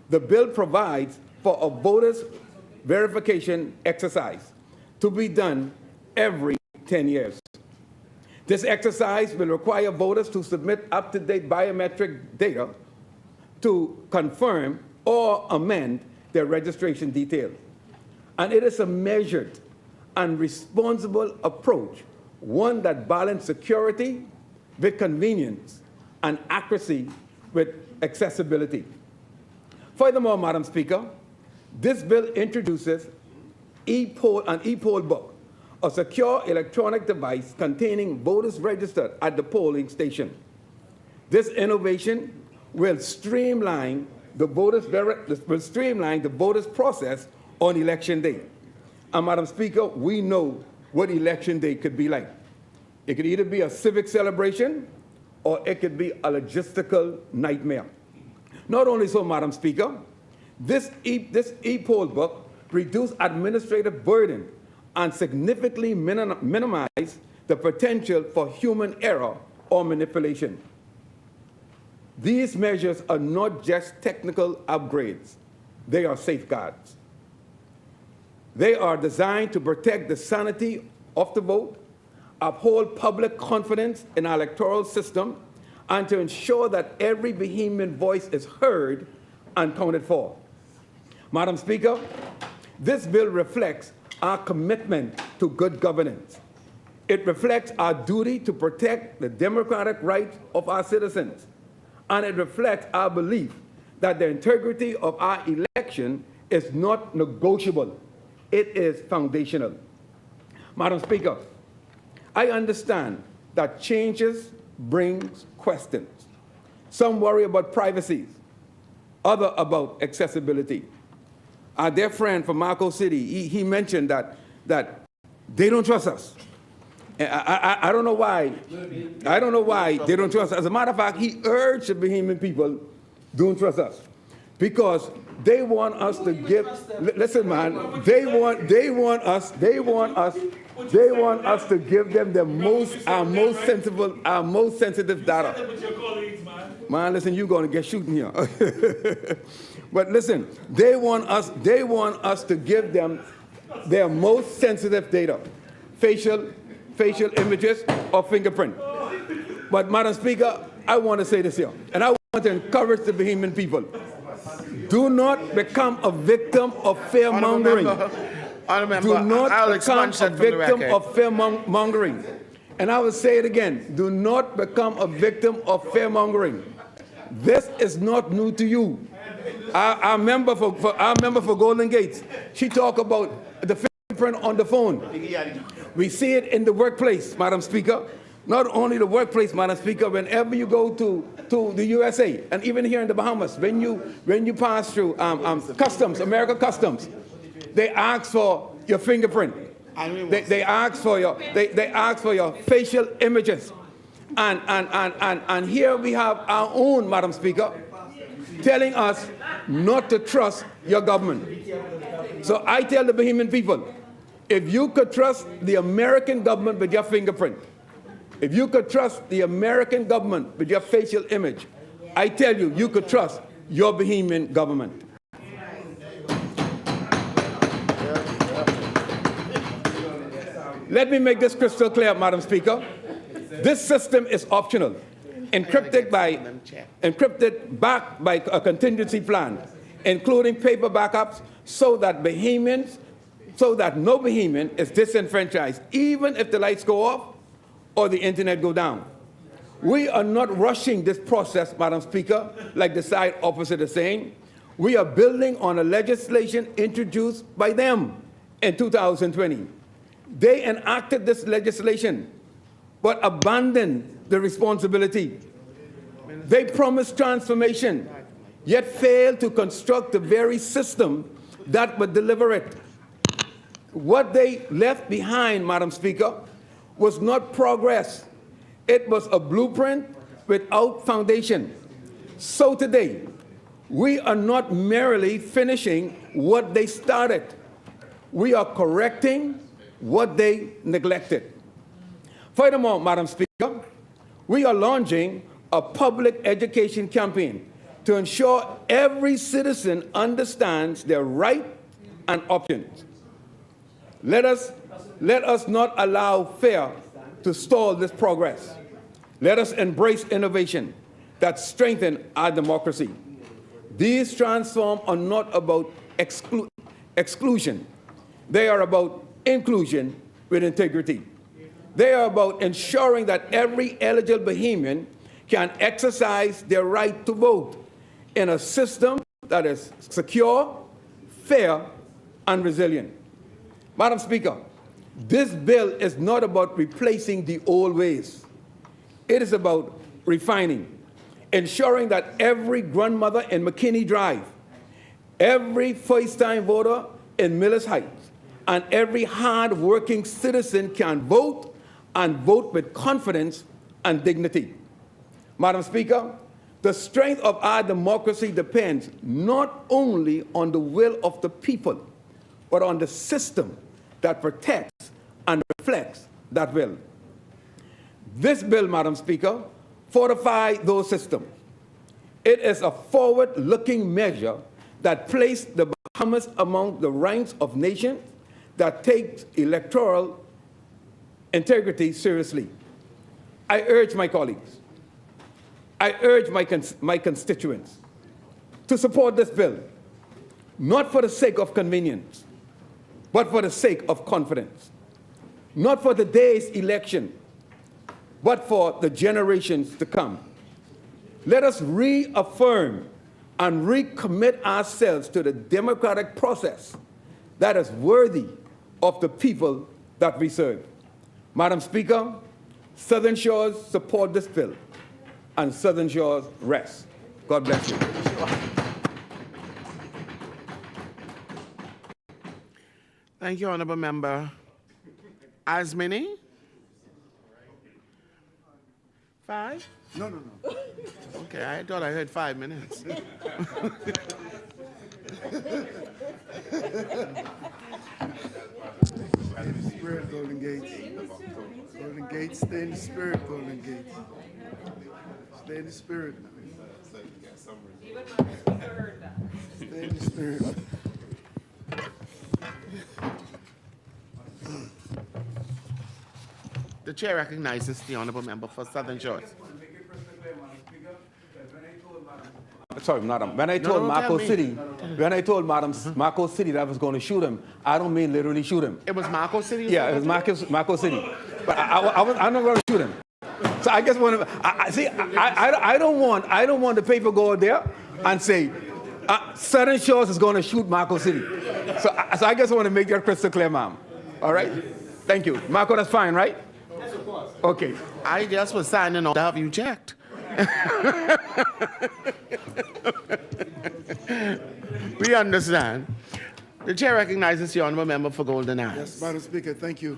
the bill provides for a voters' verification exercise to be done every 10 years. This exercise will require voters to submit up-to-date biometric data to confirm or amend their registration details. And it is a measured and responsible approach, one that balances security with convenience and accuracy with accessibility. Furthermore, Madam Speaker, this bill introduces an e-poll book, a secure electronic device containing voters registered at the polling station. This innovation will streamline the voters' process on election day. And Madam Speaker, we know what election day could be like. It could either be a civic celebration or it could be a logistical nightmare. Not only so, Madam Speaker, this e-poll book reduces administrative burden and significantly minimize the potential for human error or manipulation. These measures are not just technical upgrades, they are safeguards. They are designed to protect the sanity of the vote, uphold public confidence in our electoral system, and to ensure that every Bahamian voice is heard and counted for. Madam Speaker, this bill reflects our commitment to good governance. It reflects our duty to protect the democratic rights of our citizens, and it reflects our belief that the integrity of our election is not negotiable. It is foundational. Madam Speaker, I understand that changes brings questions. Some worry about privacy, others about accessibility. Our dear friend from Marco City, he mentioned that they don't trust us. I don't know why. I don't know why they don't trust us. As a matter of fact, he urged the Bahamian people, don't trust us. Because they want us to give, listen man, they want us to give them our most sensitive data. Man, listen, you're going to get shooting here. But listen, they want us to give them their most sensitive data, facial images or fingerprint. But Madam Speaker, I want to say this here, and I want to encourage the Bahamian people. Do not become a victim of fear-mongering. Do not become a victim of fear-mongering. And I will say it again. Do not become a victim of fear-mongering. This is not new to you. Our member for Golden Gates, she talked about the fingerprint on the phone. We see it in the workplace, Madam Speaker. Not only the workplace, Madam Speaker, whenever you go to the USA, and even here in the Bahamas, when you pass through customs, American customs, they ask for your fingerprint. They ask for your facial images. And here we have our own, Madam Speaker, telling us not to trust your government. So I tell the Bahamian people, if you could trust the American government with your fingerprint, if you could trust the American government with your facial image, I tell you, you could trust your Bahamian government. Let me make this crystal clear, Madam Speaker. This system is optional, encrypted backed by a contingency plan, including paper backups, so that no Bahamian is disenfranchised, even if the lights go off or the internet go down. We are not rushing this process, Madam Speaker, like the side opposite is saying. We are building on a legislation introduced by them in 2020. They enacted this legislation, but abandoned the responsibility. They promised transformation, yet failed to construct the very system that would deliver it. What they left behind, Madam Speaker, was not progress. It was a blueprint without foundation. So today, we are not merely finishing what they started. We are correcting what they neglected. Furthermore, Madam Speaker, we are launching a public education campaign to ensure every citizen understands their rights and options. Let us not allow fear to stall this progress. Let us embrace innovation that strengthens our democracy. These transforms are not about exclusion. They are about inclusion with integrity. They are about ensuring that every eligible Bahamian can exercise their right to vote in a system that is secure, fair, and resilient. Madam Speaker, this bill is not about replacing the old ways. It is about refining, ensuring that every grandmother in McKinney Drive, every first-time voter in Millis Heights, and every hard-working citizen can vote and vote with confidence and dignity. Madam Speaker, the strength of our democracy depends not only on the will of the people, but on the system that protects and reflects that will. This bill, Madam Speaker, fortifies those systems. It is a forward-looking measure that places the Bahamas among the ranks of nations that takes electoral integrity seriously. I urge my colleagues, I urge my constituents to support this bill, not for the sake of convenience, but for the sake of confidence. Not for the day's election, but for the generations to come. Let us reaffirm and recommit ourselves to the democratic process that is worthy of the people that we serve. Madam Speaker, Southern Shores support this bill, and Southern Shores rest. God bless you. Thank you, Honourable Member. As many? 5? No. Okay, I thought I heard 5 minutes. Stay in the spirit, Golden Gates. Golden Gates, stay in the spirit, Golden Gates. Stay in the spirit. Stay in the spirit. The chair recognizes the Honourable Member for Southern Shores. I just want to make it crystal clear, Madam Speaker, that when I Sorry, Madam. When I told Marco City, Marco City that I was going to shoot him, I don't mean literally shoot him. It was Marco City? Yeah, it was Marco City. But I'm not going to shoot him. So I just want to. I don't want the paper go there and say Southern Shores is going to shoot Marco City. So I just want to make that crystal clear, ma'am. All right. Thank you, Marco. That's fine, right? Yes, of course. Okay. I just was signing on to have you checked. We understand. The chair recognizes the honourable member for Golden Eyes. Yes, Madam Speaker, thank you.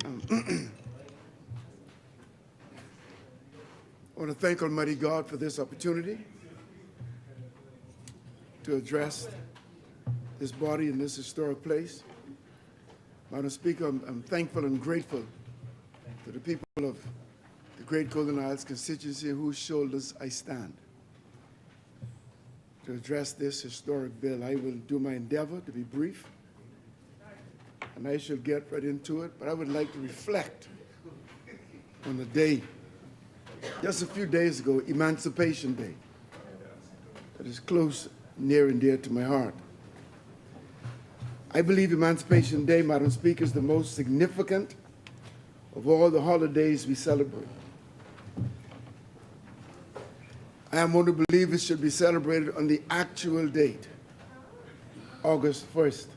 I want to thank Almighty God for this opportunity to address this body in this historic place. Madam Speaker, I'm thankful and grateful to the people of the Great Golden Isles constituency on whose shoulders I stand. To address this historic bill, I will do my endeavor to be brief, and I shall get right into it, but I would like to reflect on the day, just a few days ago, Emancipation Day, that is close, near and dear to my heart. I believe Emancipation Day, Madam Speaker, is the most significant of all the holidays we celebrate. I am one to believe it should be celebrated on the actual date, August 1st.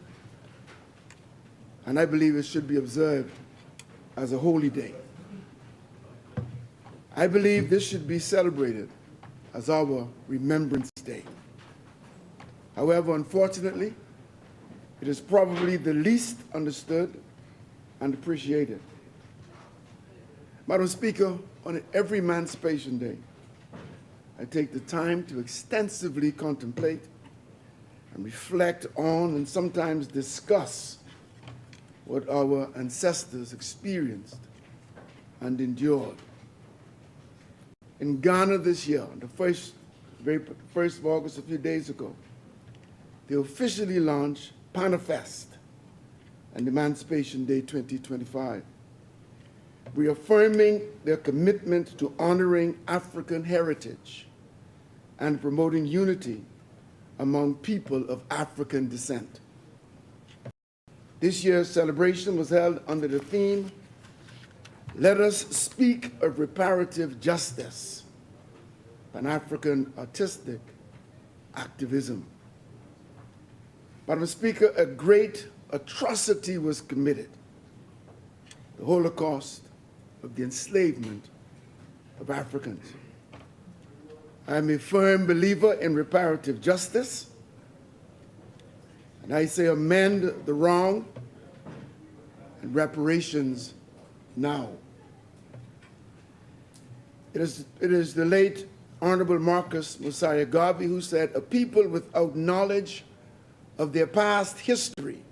And I believe it should be observed as a holy day. I believe this should be celebrated as our Remembrance Day. However, unfortunately, it is probably the least understood and appreciated. Madam Speaker, on every Emancipation Day, I take the time to extensively contemplate and reflect on and sometimes discuss what our ancestors experienced and endured. In Ghana this year, on the very 1st of August, a few days ago, they officially launched Panafest and Emancipation Day 2025, reaffirming their commitment to honoring African heritage and promoting unity among people of African descent. This year's celebration was held under the theme, "Let us speak of reparative justice, Pan-African artistic activism." Madam Speaker, a great atrocity was committed, the Holocaust of the enslavement of Africans. I am a firm believer in reparative justice, and I say amend the wrong and reparations now. It is the late Honorable Marcus Mosiah Garvey who said, "A people without knowledge of their past history,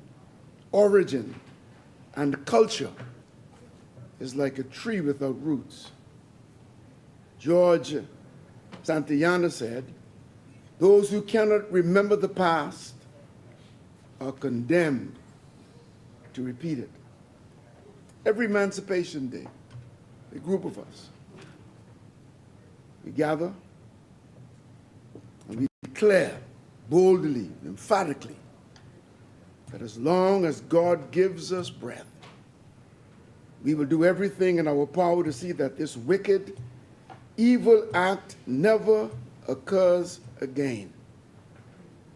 origin, and culture is like a tree without roots." George Santayana said, "Those who cannot remember the past are condemned to repeat it." Every Emancipation Day, a group of us, we gather and we declare boldly, emphatically, that as long as God gives us breath, we will do everything in our power to see that this wicked, evil act never occurs again.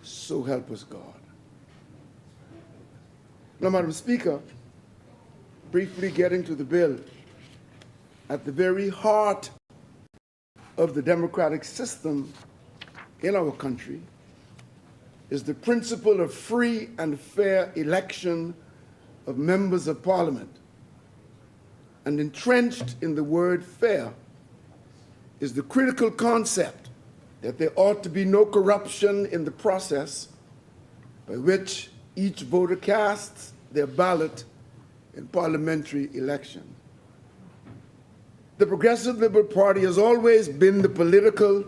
So help us God. Now, Madam Speaker, briefly getting to the bill, at the very heart of the democratic system in our country is the principle of free and fair election of members of Parliament. And entrenched in the word fair is the critical concept that there ought to be no corruption in the process by which each voter casts their ballot in parliamentary election. The Progressive Liberal Party has always been the political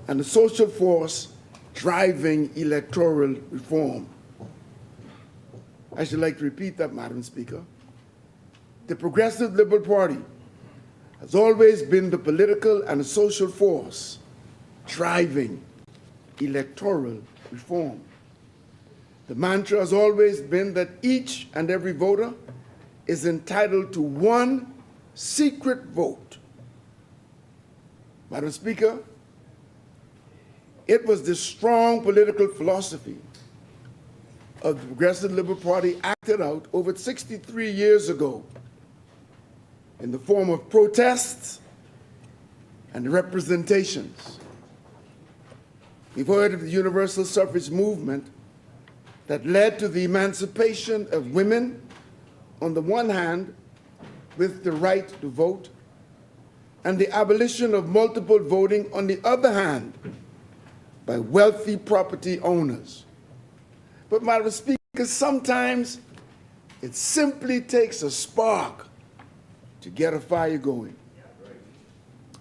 and the social force driving electoral reform. I should like to repeat that, Madam Speaker. The Progressive Liberal Party has always been the political and social force driving electoral reform. The mantra has always been that each and every voter is entitled to one secret vote. Madam Speaker, it was this strong political philosophy of the Progressive Liberal Party acted out over 63 years ago in the form of protests and representations. We've heard of the universal suffrage movement that led to the emancipation of women on the one hand with the right to vote, and the abolition of multiple voting on the other hand by wealthy property owners. But Madam Speaker, sometimes it simply takes a spark to get a fire going.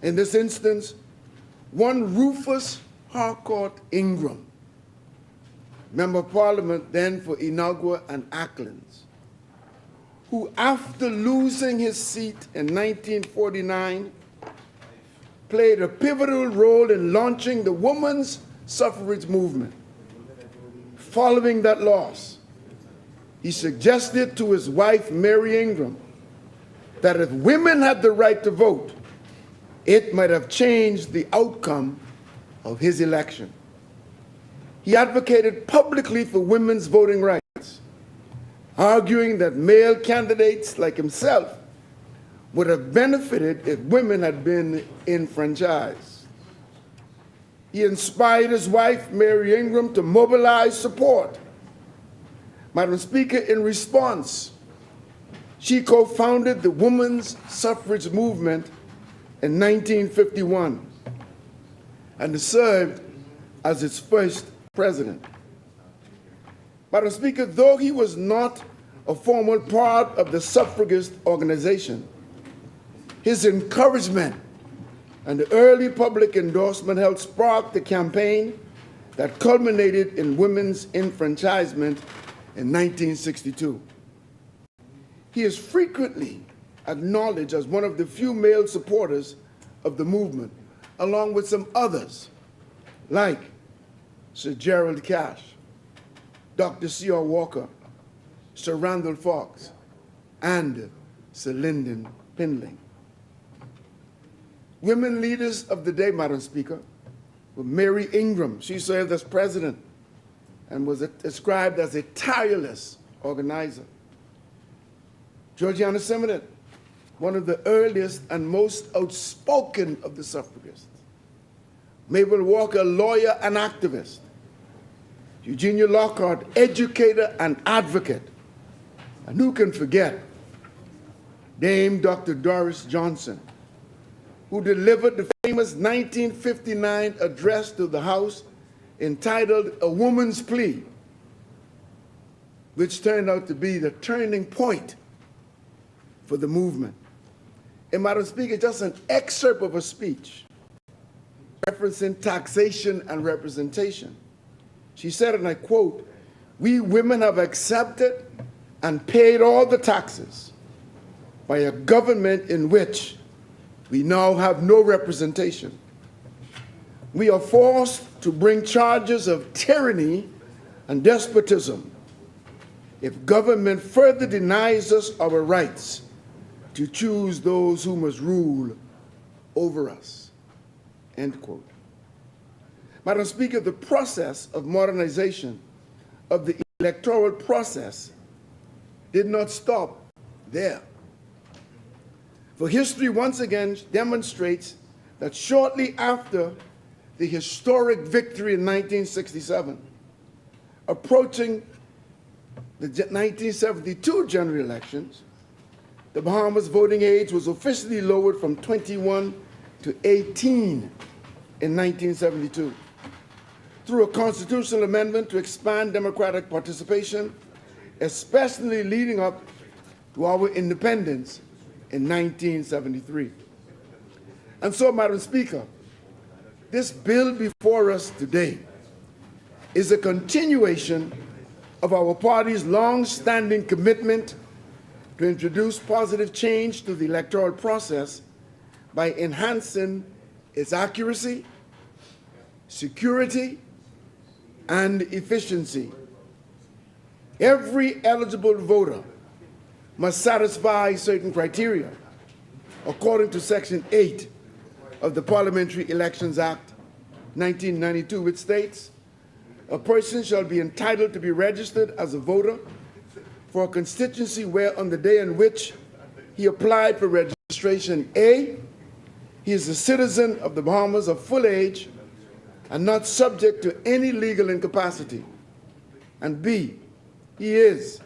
In this instance, one Rufus Harcourt Ingram, Member of Parliament then for Inagua and Acklands, who after losing his seat in 1949, played a pivotal role in launching the women's suffrage movement. Following that loss, he suggested to his wife, Mary Ingram, that if women had the right to vote, it might have changed the outcome of his election. He advocated publicly for women's voting rights, arguing that male candidates like himself would have benefited if women had been enfranchised. He inspired his wife, Mary Ingram, to mobilize support. Madam Speaker, in response, she co-founded the women's suffrage movement in 1951 and served as its first president. Madam Speaker, though he was not a formal part of the suffragist organization, his encouragement and the early public endorsement helped spark the campaign that culminated in women's enfranchisement in 1962. He is frequently acknowledged as one of the few male supporters of the movement, along with some others, like Sir Gerald Cash, Dr. C.R. Walker, Sir Randall Fox, and Sir Lyndon Pindling. Women leaders of the day, Madam Speaker, were Mary Ingram. She served as president and was described as a tireless organizer. Georgiana Simonette, one of the earliest and most outspoken of the suffragists. Mabel Walker, lawyer and activist. Eugenia Lockhart, educator and advocate. And who can forget Dame Dr. Doris Johnson, who delivered the famous 1959 address to the House entitled A Woman's Plea, which turned out to be the turning point for the movement. And Madam Speaker, just an excerpt of a speech referencing taxation and representation. She said, and I quote, "We women have accepted and paid all the taxes by a government in which we now have no representation. We are forced to bring charges of tyranny and despotism if government further denies us our rights to choose those who must rule over us." End quote. Madam Speaker, the process of modernization of the electoral process did not stop there. For history once again demonstrates that shortly after the historic victory in 1967, approaching the 1972 general elections, the Bahamas voting age was officially lowered from 21 to 18 in 1972 through a constitutional amendment to expand democratic participation, especially leading up to our independence in 1973. And so, Madam Speaker, this bill before us today is a continuation of our party's long-standing commitment to introduce positive change to the electoral process by enhancing its accuracy, security, and efficiency. Every eligible voter must satisfy certain criteria according to Section 8 of the Parliamentary Elections Act 1992, which states, a person shall be entitled to be registered as a voter for a constituency where on the day in which he applied for registration, A, he is a citizen of the Bahamas of full age and not subject to any legal incapacity, and B, he is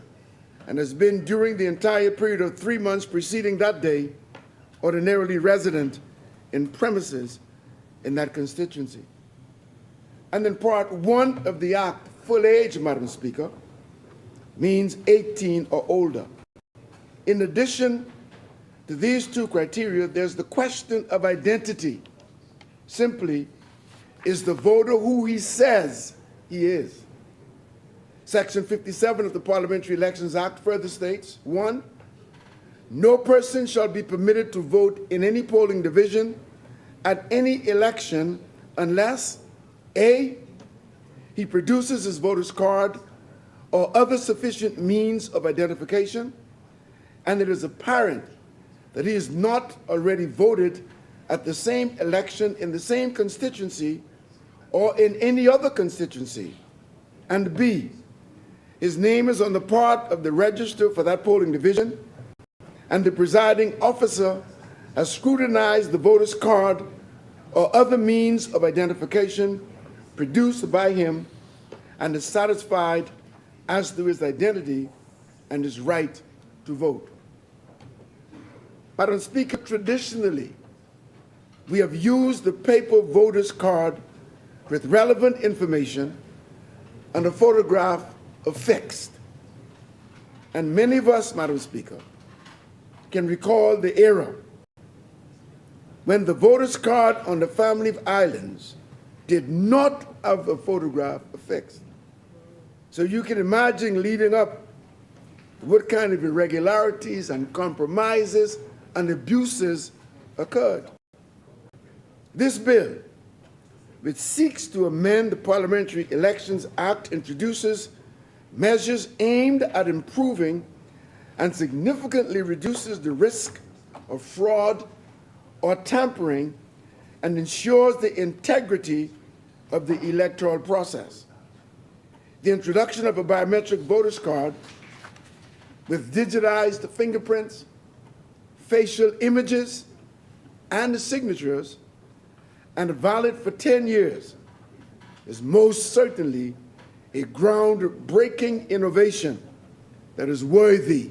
and has been during the entire period of 3 months preceding that day ordinarily resident in premises in that constituency. And in Part 1 of the Act, full age, Madam Speaker, means 18 or older. In addition to these two criteria, there's the question of identity. Simply, is the voter who he says he is? Section 57 of the Parliamentary Elections Act further states, 1, no person shall be permitted to vote in any polling division at any election unless A, he produces his voter's card or other sufficient means of identification, and it is apparent that he is not already voted at the same election in the same constituency or in any other constituency, and B, his name is on the part of the register for that polling division, and the presiding officer has scrutinized the voter's card or other means of identification produced by him and is satisfied as to his identity and his right to vote. Madam Speaker, traditionally, we have used the paper voter's card with relevant information and a photograph affixed. And many of us, Madam Speaker, can recall the era when the voter's card on the Family of Islands did not have a photograph affixed. So you can imagine leading up what kind of irregularities and compromises and abuses occurred. This bill, which seeks to amend the Parliamentary Elections Act, introduces measures aimed at improving and significantly reduces the risk of fraud or tampering and ensures the integrity of the electoral process. The introduction of a biometric voter's card with digitized fingerprints, facial images, and signatures, and valid for 10 years, is most certainly a groundbreaking innovation that is worthy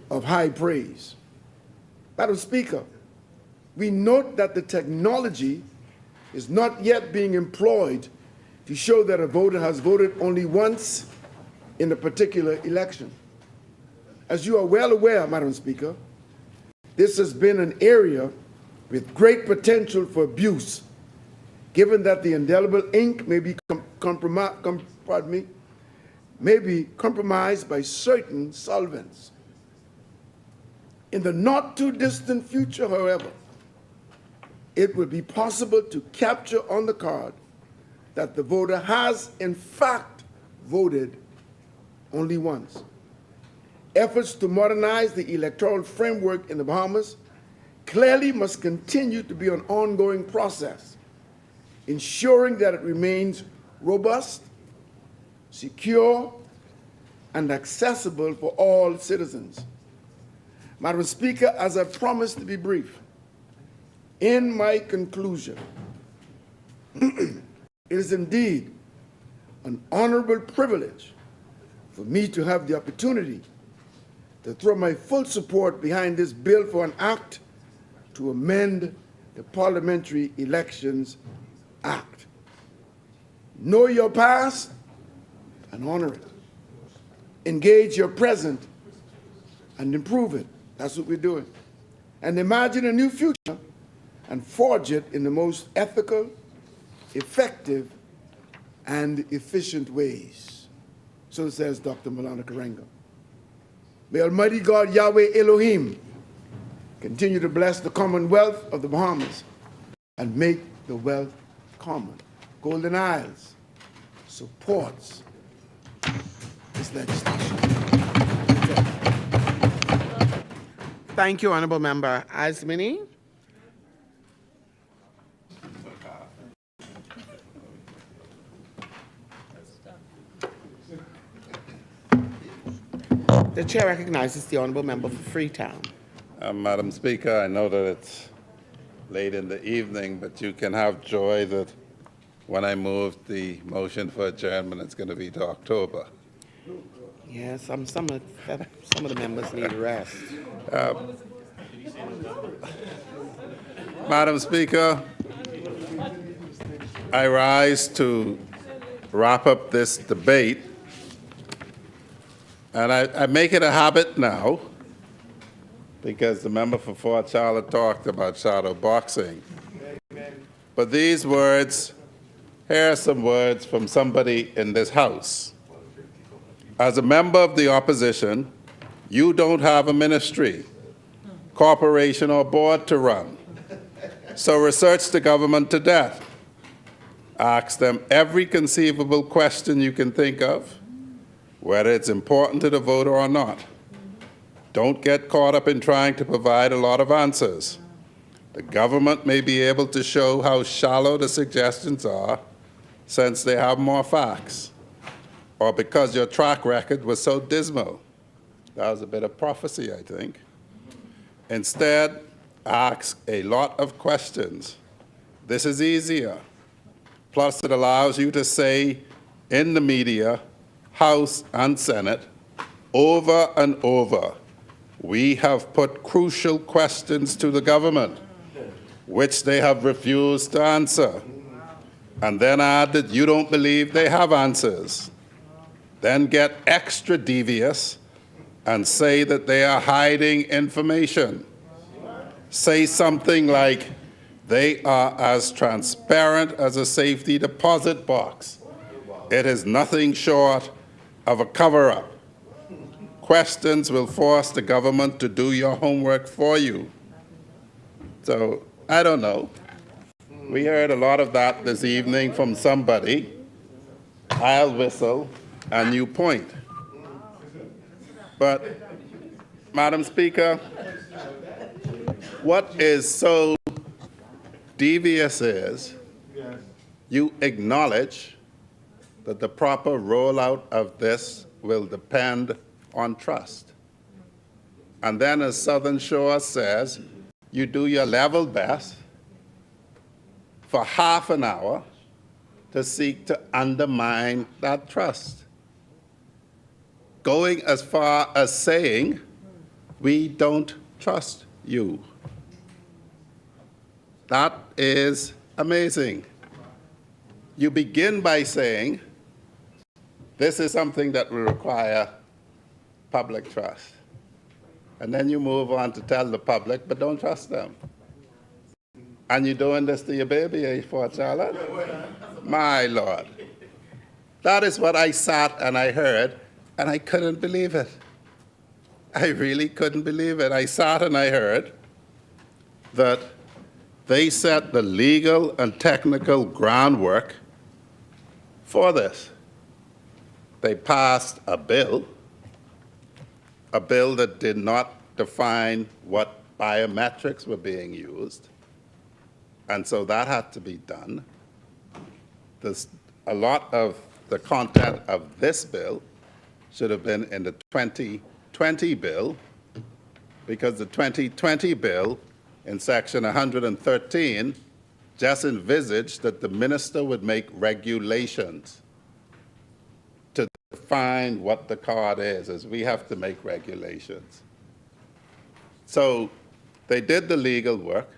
of high praise. Madam Speaker, we note that the technology is not yet being employed to show that a voter has voted only once in a particular election. As you are well aware, Madam Speaker, this has been an area with great potential for abuse, given that the indelible ink may be compromised by certain solvents. In the not too distant future, however, it will be possible to capture on the card that the voter has in fact voted only once. Efforts to modernize the electoral framework in the Bahamas clearly must continue to be an ongoing process, ensuring that it remains robust, secure, and accessible for all citizens. Madam Speaker, as I promised to be brief, in my conclusion, it is indeed an honorable privilege for me to have the opportunity to throw my full support behind this bill for an act to amend the Parliamentary Elections Act. Know your past and honor it. Engage your present and improve it. That's what we're doing. And imagine a new future and forge it in the most ethical, effective, and efficient ways. So says Dr. Malana Karenga. May Almighty God, Yahweh Elohim, continue to bless the Commonwealth of the Bahamas and make the wealth common. Golden Isles supports this legislation. Thank you, Honorable Member Asmini. The chair recognizes the Honorable Member for Freetown. Madam Speaker, I know that it's late in the evening, but you can have joy that when I move the motion for adjournment, it's going to be to October. Yes, some of the members need rest. Madam Speaker, I rise to wrap up this debate, and I make it a habit now, because the member for Fort Charlotte talked about shadow boxing. But these words, here are some words from somebody in this House. As a member of the opposition, you don't have a ministry, corporation, or board to run. So research the government to death. Ask them every conceivable question you can think of, whether it's important to the voter or not. Don't get caught up in trying to provide a lot of answers. The government may be able to show how shallow the suggestions are since they have more facts, or because your track record was so dismal. That was a bit of prophecy, I think. Instead, ask a lot of questions. This is easier. Plus, it allows you to say in the media, House and Senate, over and over, we have put crucial questions to the government, which they have refused to answer. And then add that you don't believe they have answers. Then get extra devious and say that they are hiding information. Say something like, they are as transparent as a safety deposit box. It is nothing short of a cover-up. Questions will force the government to do your homework for you. So, I don't know. We heard a lot of that this evening from somebody. I'll whistle and you point. But, Madam Speaker, what is so devious is you acknowledge that the proper rollout of this will depend on trust. And then, as Southern Shore says, you do your level best for half an hour to seek to undermine that trust, going as far as saying, we don't trust you. That is amazing. You begin by saying, this is something that will require public trust. And then you move on to tell the public, but don't trust them. And you're doing this to your baby, Fort Charlotte? My Lord. That is what I sat and I heard, and I couldn't believe it. I really couldn't believe it. I sat and I heard that they set the legal and technical groundwork for this. They passed a bill that did not define what biometrics were being used, and so that had to be done. A lot of the content of this bill should have been in the 2020 bill, because the 2020 bill in section 113 just envisaged that the minister would make regulations to define what the card is, as we have to make regulations. So they did the legal work.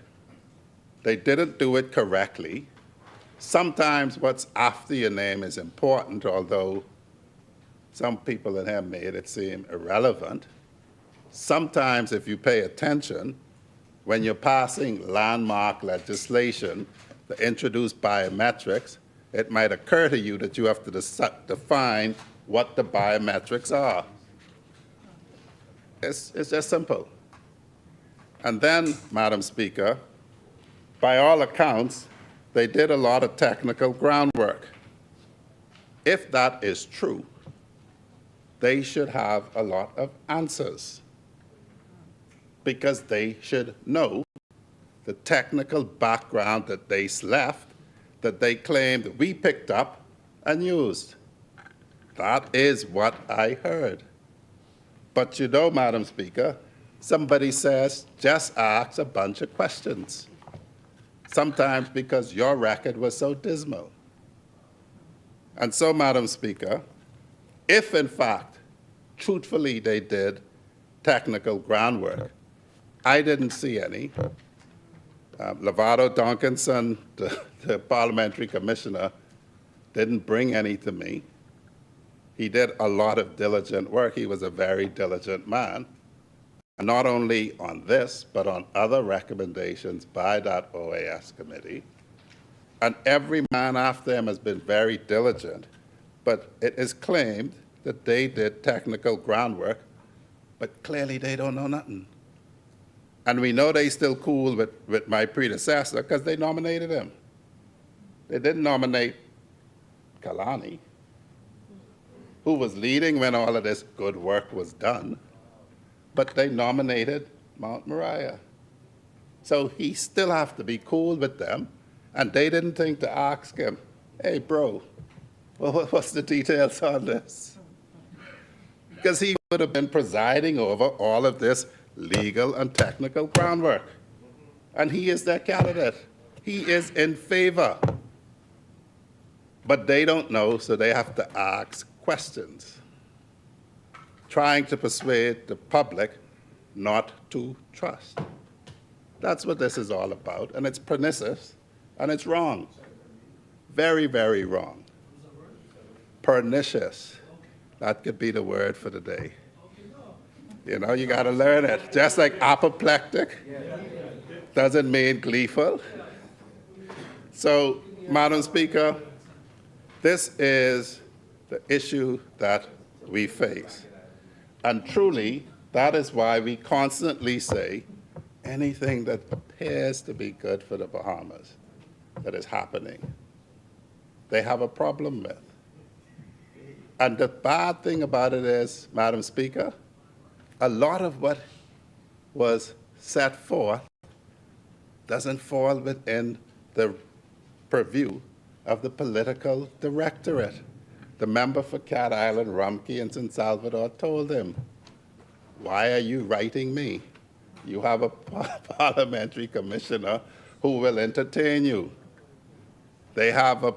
They didn't do it correctly. Sometimes what's after your name is important, although some people in here made it seem irrelevant. Sometimes, if you pay attention, when you're passing landmark legislation that introduce biometrics, it might occur to you that you have to define what the biometrics are. It's just simple. And then, Madam Speaker, by all accounts, they did a lot of technical groundwork. If that is true, they should have a lot of answers because they should know the technical background that they left, that they claimed we picked up and used. That is what I heard. But you know, Madam Speaker, somebody says, just ask a bunch of questions. Sometimes because your record was so dismal. And so, Madam Speaker, if in fact, truthfully they did technical groundwork, I didn't see any. Lovato Donkinson, the parliamentary commissioner, didn't bring any to me. He did a lot of diligent work. He was a very diligent man. And not only on this, but on other recommendations by that OAS committee. And every man after him has been very diligent. But it is claimed that they did technical groundwork, but clearly they don't know nothing. And we know they still cool with my predecessor because they nominated him. They didn't nominate Kalani, who was leading when all of this good work was done, but they nominated Mount Moriah. So he still have to be cool with them, and they didn't think to ask him, hey, bro, well, what's the details on this? Because he would have been presiding over all of this legal and technical groundwork. And he is their candidate. He is in favor. But they don't know, so they have to ask questions, trying to persuade the public not to trust. That's what this is all about, and it's pernicious, and it's wrong. Very, very wrong. Pernicious. That could be the word for the day. You know, you got to learn it. Just like apoplectic doesn't mean gleeful. So, Madam Speaker, this is the issue that we face. And truly, that is why we constantly say anything that appears to be good for the Bahamas that is happening, they have a problem with. And the bad thing about it is, Madam Speaker, a lot of what was set forth doesn't fall within the purview of the political directorate. The member for Cat Island, Rumkey, and San Salvador told him, why are you writing me? You have a parliamentary commissioner who will entertain you. They have a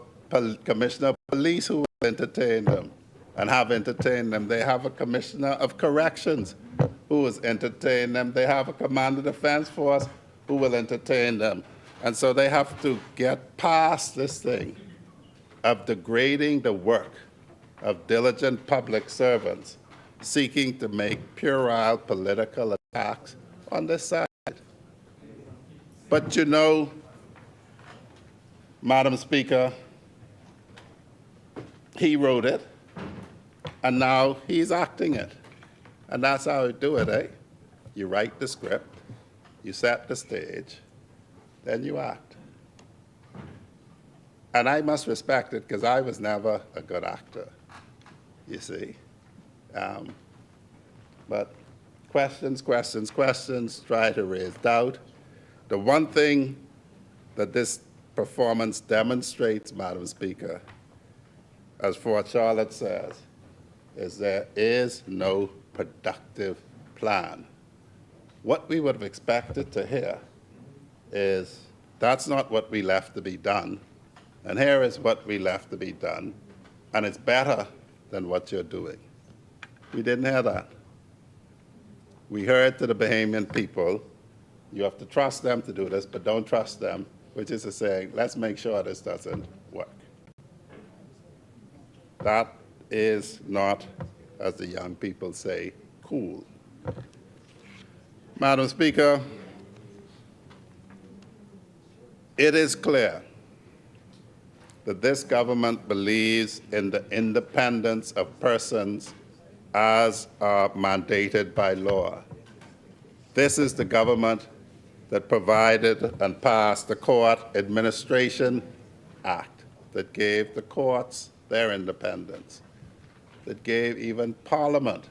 commissioner of police who will entertain them and have entertained them. They have a commissioner of corrections who has entertained them. They have a commander of the defense force who will entertain them. And so they have to get past this thing of degrading the work of diligent public servants seeking to make puerile political attacks on this side. But you know, Madam Speaker, he wrote it, and now he's acting it. And that's how you do it, eh? You write the script, you set the stage, then you act. And I must respect it because I was never a good actor, you see. But questions, questions, questions, try to raise doubt. The one thing that this performance demonstrates, Madam Speaker, as Fort Charlotte says, is there is no productive plan. What we would have expected to hear is that's not what we left to be done, and here is what we left to be done, and it's better than what you're doing. We didn't hear that. We heard to the Bahamian people, you have to trust them to do this, but don't trust them, which is to say, let's make sure this doesn't work. That is not, as the young people say, cool. Madam Speaker, it is clear that this government believes in the independence of persons as are mandated by law. This is the government that provided and passed the Court Administration Act, that gave the courts their independence, that gave even Parliament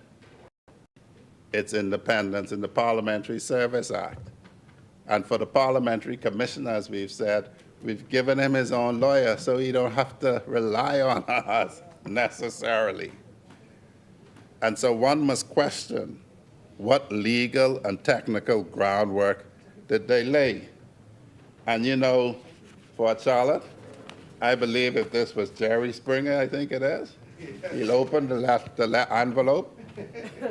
its independence in the Parliamentary Service Act. And for the Parliamentary Commission, as we've said, we've given him his own lawyer so he don't have to rely on us necessarily. And so one must question what legal and technical groundwork did they lay. And you know, Fort Charlotte, I believe if this was Jerry Springer, I think it is, he'll open the envelope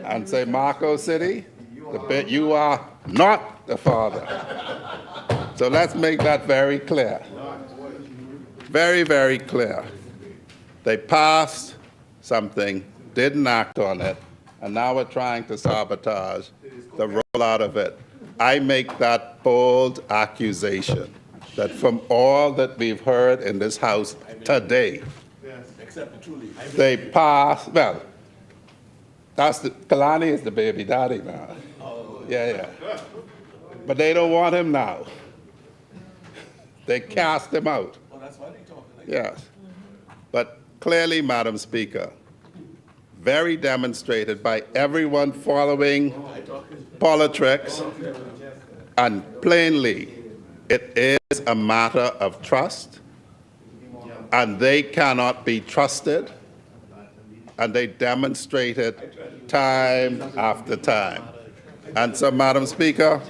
and say, Marco City, you are not the father. So let's make that very clear. Very, very clear. They passed something, didn't act on it, and now we're trying to sabotage the rollout of it. I make that bold accusation that from all that we've heard in this House today, they passed, well, Kalani is the baby daddy now. Yeah. But they don't want him now. They cast him out. Yes. But clearly, Madam Speaker, very demonstrated by everyone following politics, and plainly, it is a matter of trust, and they cannot be trusted, and they demonstrate it time after time. And so, Madam Speaker,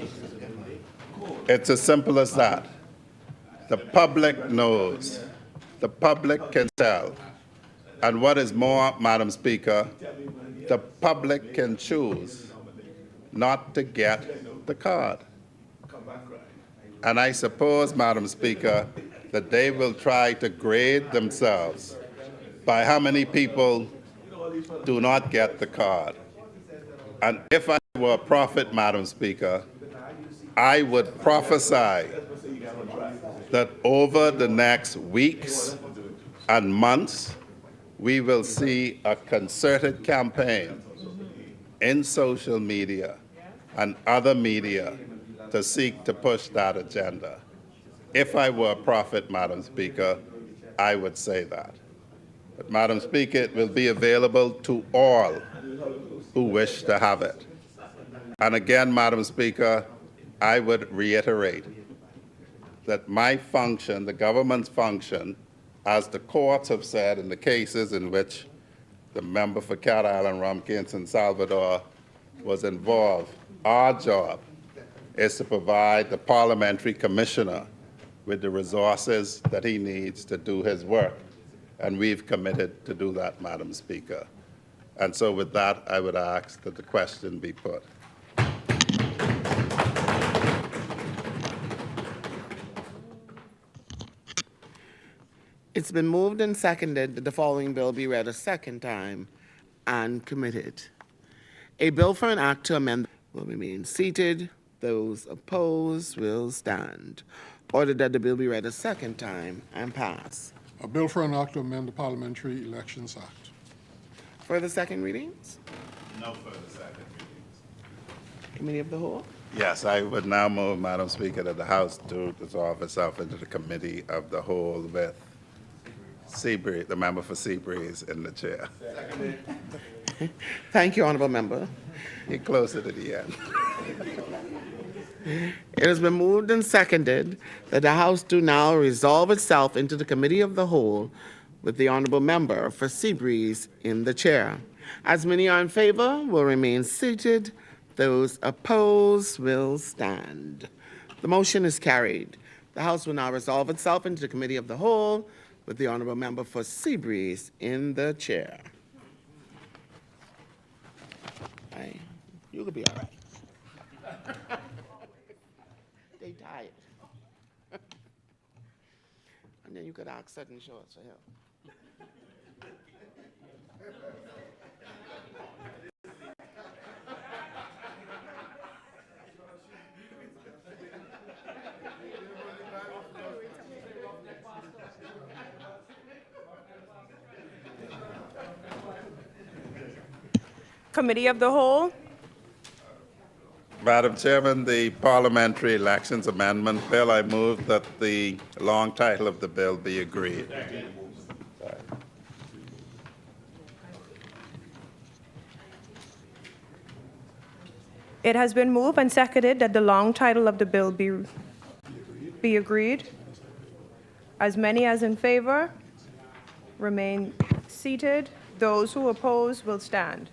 it's as simple as that. The public knows, the public can tell, and what is more, Madam Speaker, the public can choose not to get the card. And I suppose, Madam Speaker, that they will try to grade themselves by how many people do not get the card. And if I were a prophet, Madam Speaker, I would prophesy that over the next weeks and months, we will see a concerted campaign in social media and other media to seek to push that agenda. If I were a prophet, Madam Speaker, I would say that. But, Madam Speaker, it will be available to all who wish to have it. And again, Madam Speaker, I would reiterate that my function, the government's function, as the courts have said in the cases in which the member for Cat Island, Rumkey, and San Salvador was involved, our job is to provide the parliamentary commissioner with the resources that he needs to do his work. And we've committed to do that, Madam Speaker. And so with that, I would ask that the question be put. It's been moved and seconded that the following bill be read a second time and committed. A bill for an act to amend will remain seated. Those opposed will stand. Ordered that the bill be read a second time and pass. A bill for an act to amend the Parliamentary Elections Act. Further second readings? No further second readings. Committee of the Whole? Yes, I would now move, Madam Speaker, that the House to dissolve itself into the Committee of the Whole with Seabreeze, the member for Seabreeze, in the chair. Thank you, Honourable Member. You're closer to the end. It has been moved and seconded that the House do now resolve itself into the Committee of the Whole with the Honourable Member for Seabreeze in the chair. As many are in favor will remain seated. Those opposed will stand. The motion is carried. The House will now resolve itself into the Committee of the Whole with the Honourable Member for Seabreeze in the chair. Hey, you could be all right. They tired. And then you could ask certain shorts for help. Committee of the Whole. Madam Chairman, the Parliamentary Elections Amendment Bill, I move that the long title of the bill be agreed. It has been moved and seconded that the long title of the bill be agreed. As many as in favor remain seated. Those who oppose will stand.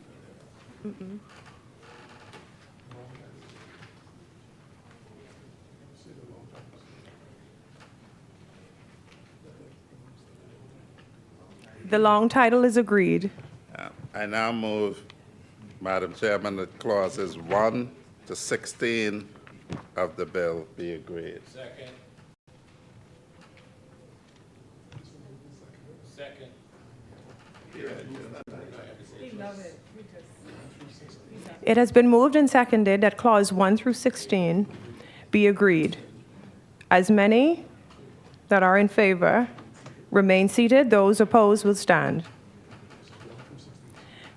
The long title is agreed. I now move, Madam Chairman, that clauses 1 to 16 of the bill be agreed. Second. Second. It has been moved and seconded that clause 1 through 16 be agreed. As many that are in favor remain seated. Those opposed will stand.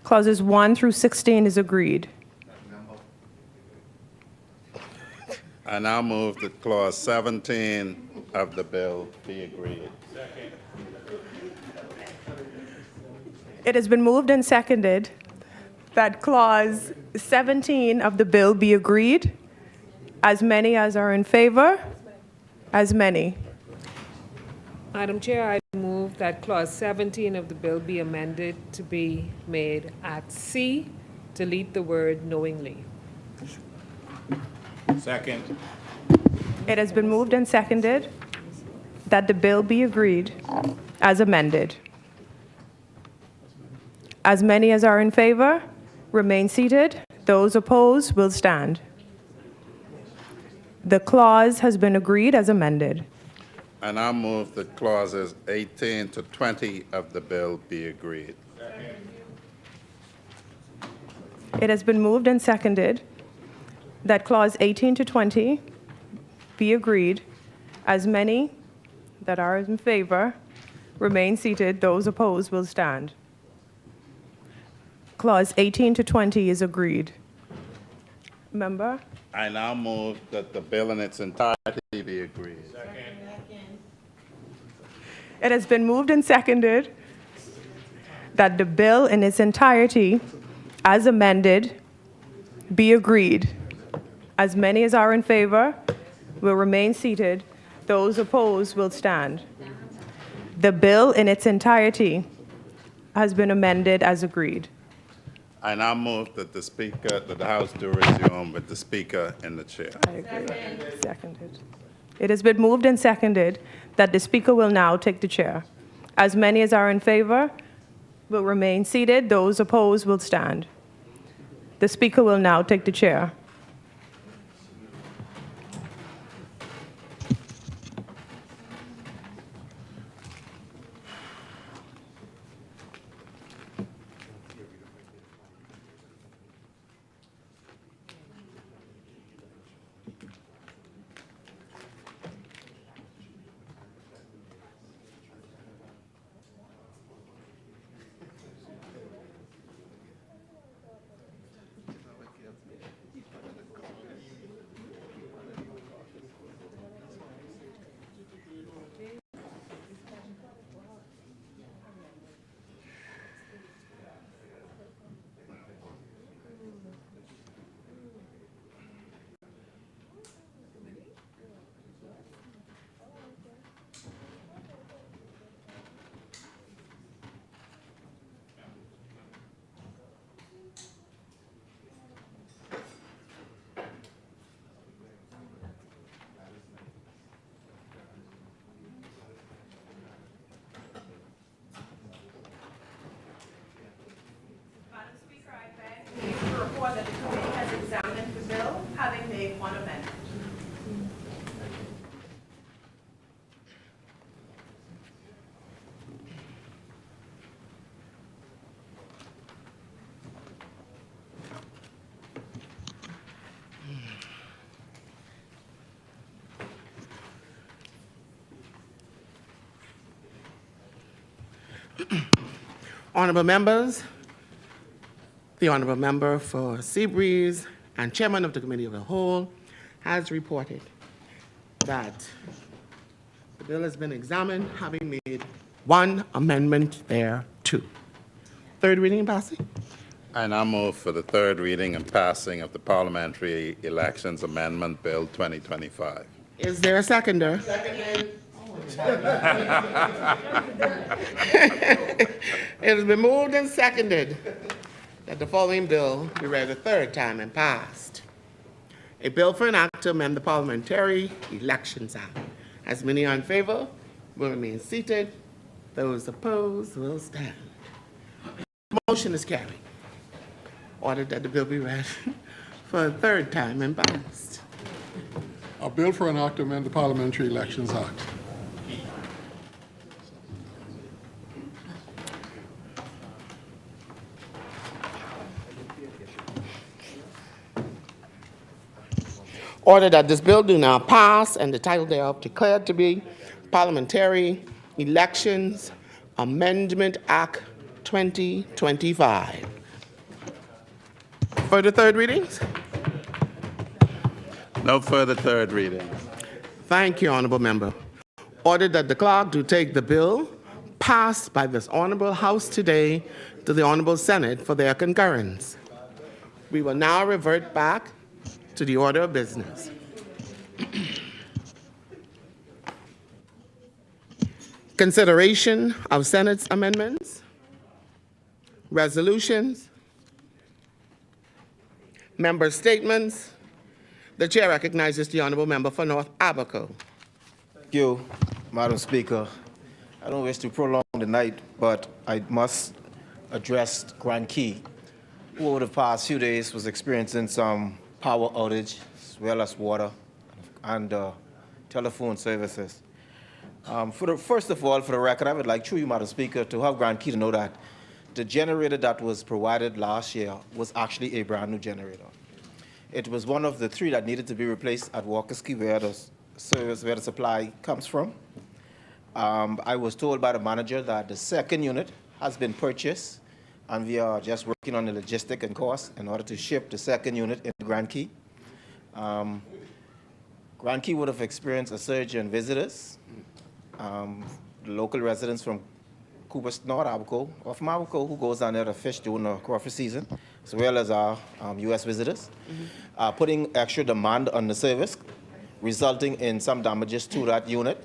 Clauses 1 through 16 is agreed. I now move that clause 17 of the bill be agreed. Second. It has been moved and seconded that clause 17 of the bill be agreed. As many as are in favor, as many. Madam Chair, I move that clause 17 of the bill be amended to be made at C, delete the word knowingly. Second. It has been moved and seconded that the bill be agreed as amended. As many as are in favor, remain seated. Those opposed will stand. The clause has been agreed as amended. I now move that clauses 18 to 20 of the bill be agreed. It has been moved and seconded that clause 18 to 20 be agreed. As many that are in favor remain seated. Those opposed will stand. Clause 18 to 20 is agreed. Member? I now move that the bill in its entirety be agreed. It has been moved and seconded that the bill in its entirety, as amended, be agreed. As many as are in favor will remain seated. Those opposed will stand. The bill in its entirety has been amended as agreed. I now move that the House do resume with the Speaker in the chair. I agree. Seconded. It has been moved and seconded that the Speaker will now take the chair. As many as are in favor will remain seated. Those opposed will stand. The Speaker will now take the chair. That the committee has examined the bill, having made one amendment. Honorable members, the Honorable Member for Seabreeze and Chairman of the Committee of the Whole has reported that the bill has been examined, having made one amendment thereto. Third reading and passing. I now move for the third reading and passing of the Parliamentary Elections Amendment Bill 2025. Is there a seconder? It has been moved and seconded that the following bill be read a third time and passed. A bill for an act to amend the Parliamentary Elections Act. As many are in favor will remain seated. Those opposed will stand. The motion is carried. Ordered that the bill be read for a third time and passed. A bill for an act to amend the Parliamentary Elections Act. Order that this bill do now pass and the title thereof declared to be Parliamentary Elections Amendment Act 2025. Further third readings? No further third readings. Thank you, Honorable Member. Ordered that the clerk do take the bill passed by this Honorable House today to the Honorable Senate for their concurrence. We will now revert back to the order of business. Consideration of Senate's amendments, resolutions, member statements. The chair recognizes the honorable member for North Abaco. Thank you, Madam Speaker. I don't wish to prolong the night, but I must address Grand Key, who over the past few days was experiencing some power outage, as well as water and telephone services. First of all, for the record, I would like, through you, Madam Speaker, to have Grand Key to know that the generator that was provided last year was actually a brand new generator. It was one of the three that needed to be replaced at Walker's Key, where the service, where the supply comes from. I was told by the manager that the second unit has been purchased, and we are just working on the logistic and cost in order to ship the second unit into Grand Key. Grand Key would have experienced a surge in visitors. The local residents from Cooper's North Abaco, or from Abaco, who goes down there to fish during the crawfish season, as well as our U.S. visitors, putting extra demand on the service, resulting in some damages to that unit.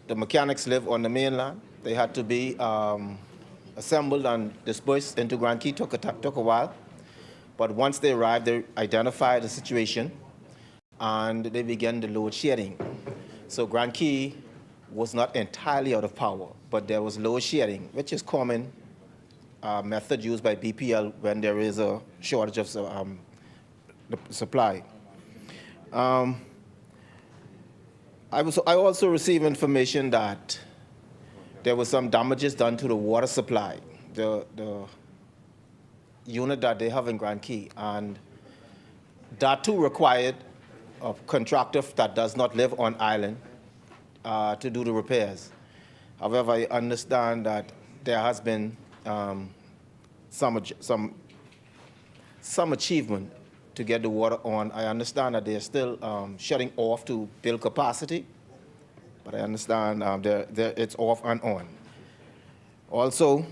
The mechanics live on the mainland. They had to be assembled and dispersed into Grand Key. Took a while. But once they arrived, they identified the situation, and they began the load shedding. So Grand Key was not entirely out of power, but there was load shedding, which is common method used by BPL when there is a shortage of the supply. I also received information that there was some damages done to the water supply, the unit that they have in Grand Key, and that too required a contractor that does not live on island to do the repairs. However, I understand that there has been some achievement to get the water on. I understand that they're still shutting off to build capacity, but I understand it's off and on. Also,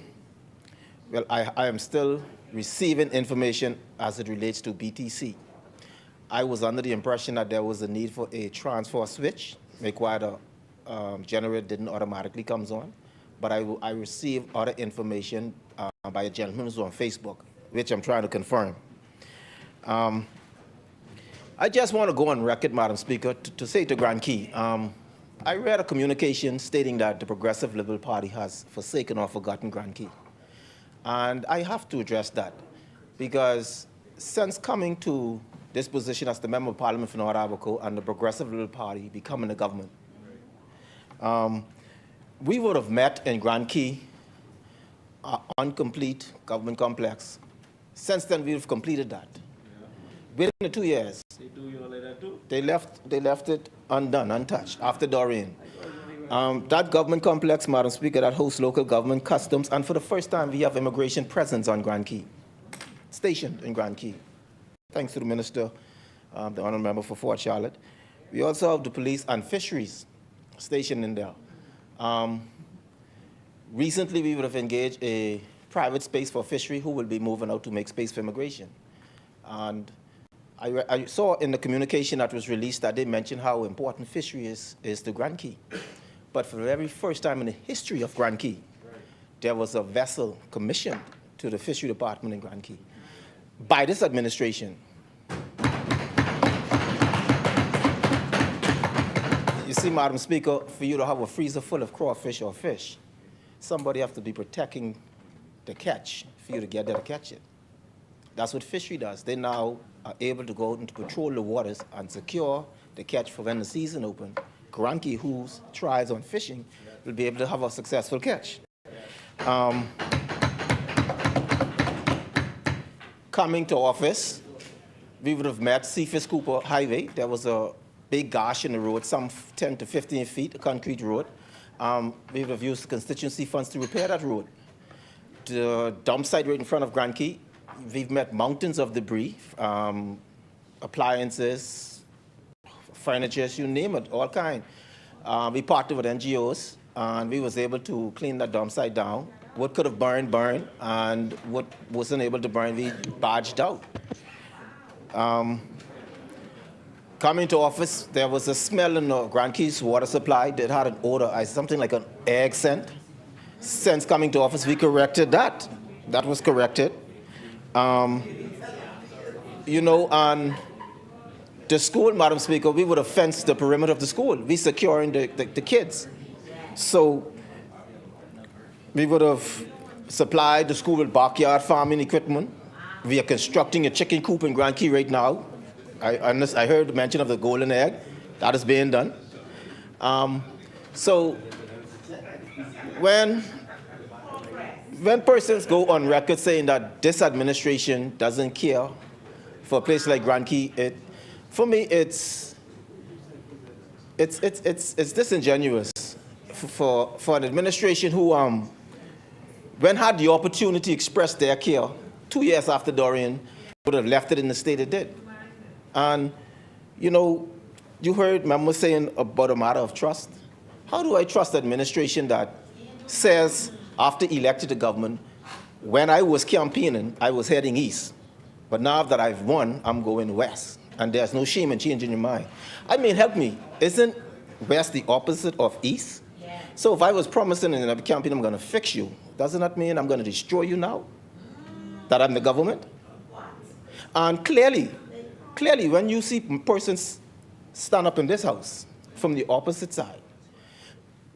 well, I am still receiving information as it relates to BTC. I was under the impression that there was a need for a transfer switch, required a generator didn't automatically comes on, but I received other information by a gentleman who's on Facebook, which I'm trying to confirm. I just want to go on record, Madam Speaker, to say to Grand Key, I read a communication stating that the Progressive Liberal Party has forsaken or forgotten Grand Key. And I have to address that, because since coming to this position as the Member of Parliament for North Abaco and the Progressive Liberal Party becoming the government, we would have met in Grand Key, incomplete government complex. Since then, we've completed that. Within the 2 years, they left it undone, untouched after Doreen. That government complex, Madam Speaker, that hosts local government, customs, and for the first time, we have immigration presence on Grand Key, stationed in Grand Key. thanks to the minister, the honourable member for Fort Charlotte. We also have the police and fisheries stationed in there. Recently, we would have engaged a private space for fishery who will be moving out to make space for immigration. And I saw in the communication that was released that they mentioned how important fishery is to Grand Key. But for the very first time in the history of Grand Key, there was a vessel commissioned to the fishery department in Grand Key by this administration. You see, Madam Speaker, for you to have a freezer full of crawfish or fish, somebody has to be protecting the catch for you to get there to catch it. That's what fishery does. They now are able to go out and to patrol the waters and secure the catch for when the season opens. Grand Key, who tries on fishing, will be able to have a successful catch. Coming to office, we would have met Cephas Cooper Highway. There was a big gash in the road, some 10 to 15 feet, a concrete road. We would have used the constituency funds to repair that road. The dump site right in front of Grand Key, we've met mountains of debris, appliances, furniture, you name it, all kind. We partnered with NGOs, and we was able to clean that dump site down. What could have burned, and what wasn't able to burn, we barged out. Coming to office, there was a smell in the Grand Keys water supply that had an odor, something like an egg scent. Since coming to office, we corrected that. That was corrected. You know, on the school, Madam Speaker, we would have fenced the perimeter of the school. We securing the kids. So we would have supplied the school with backyard farming equipment. We are constructing a chicken coop in Grand Key right now. I heard the mention of the golden egg. That is being done. So when persons go on record saying that this administration doesn't care for a place like Grand Key, for me, it's disingenuous for an administration who, when had the opportunity to express their care 2 years after Dorian, would have left it in the state it did. And, you know, you heard Memo saying about a matter of trust. How do I trust the administration that says, after elected the government, when I was campaigning, I was heading east. But now that I've won, I'm going west. And there's no shame in changing your mind. I mean, help me. Isn't west the opposite of east? Yeah. So if I was promising in a campaign, I'm going to fix you, doesn't that mean I'm going to destroy you now? That I'm the government? And clearly, when you see persons stand up in this house from the opposite side,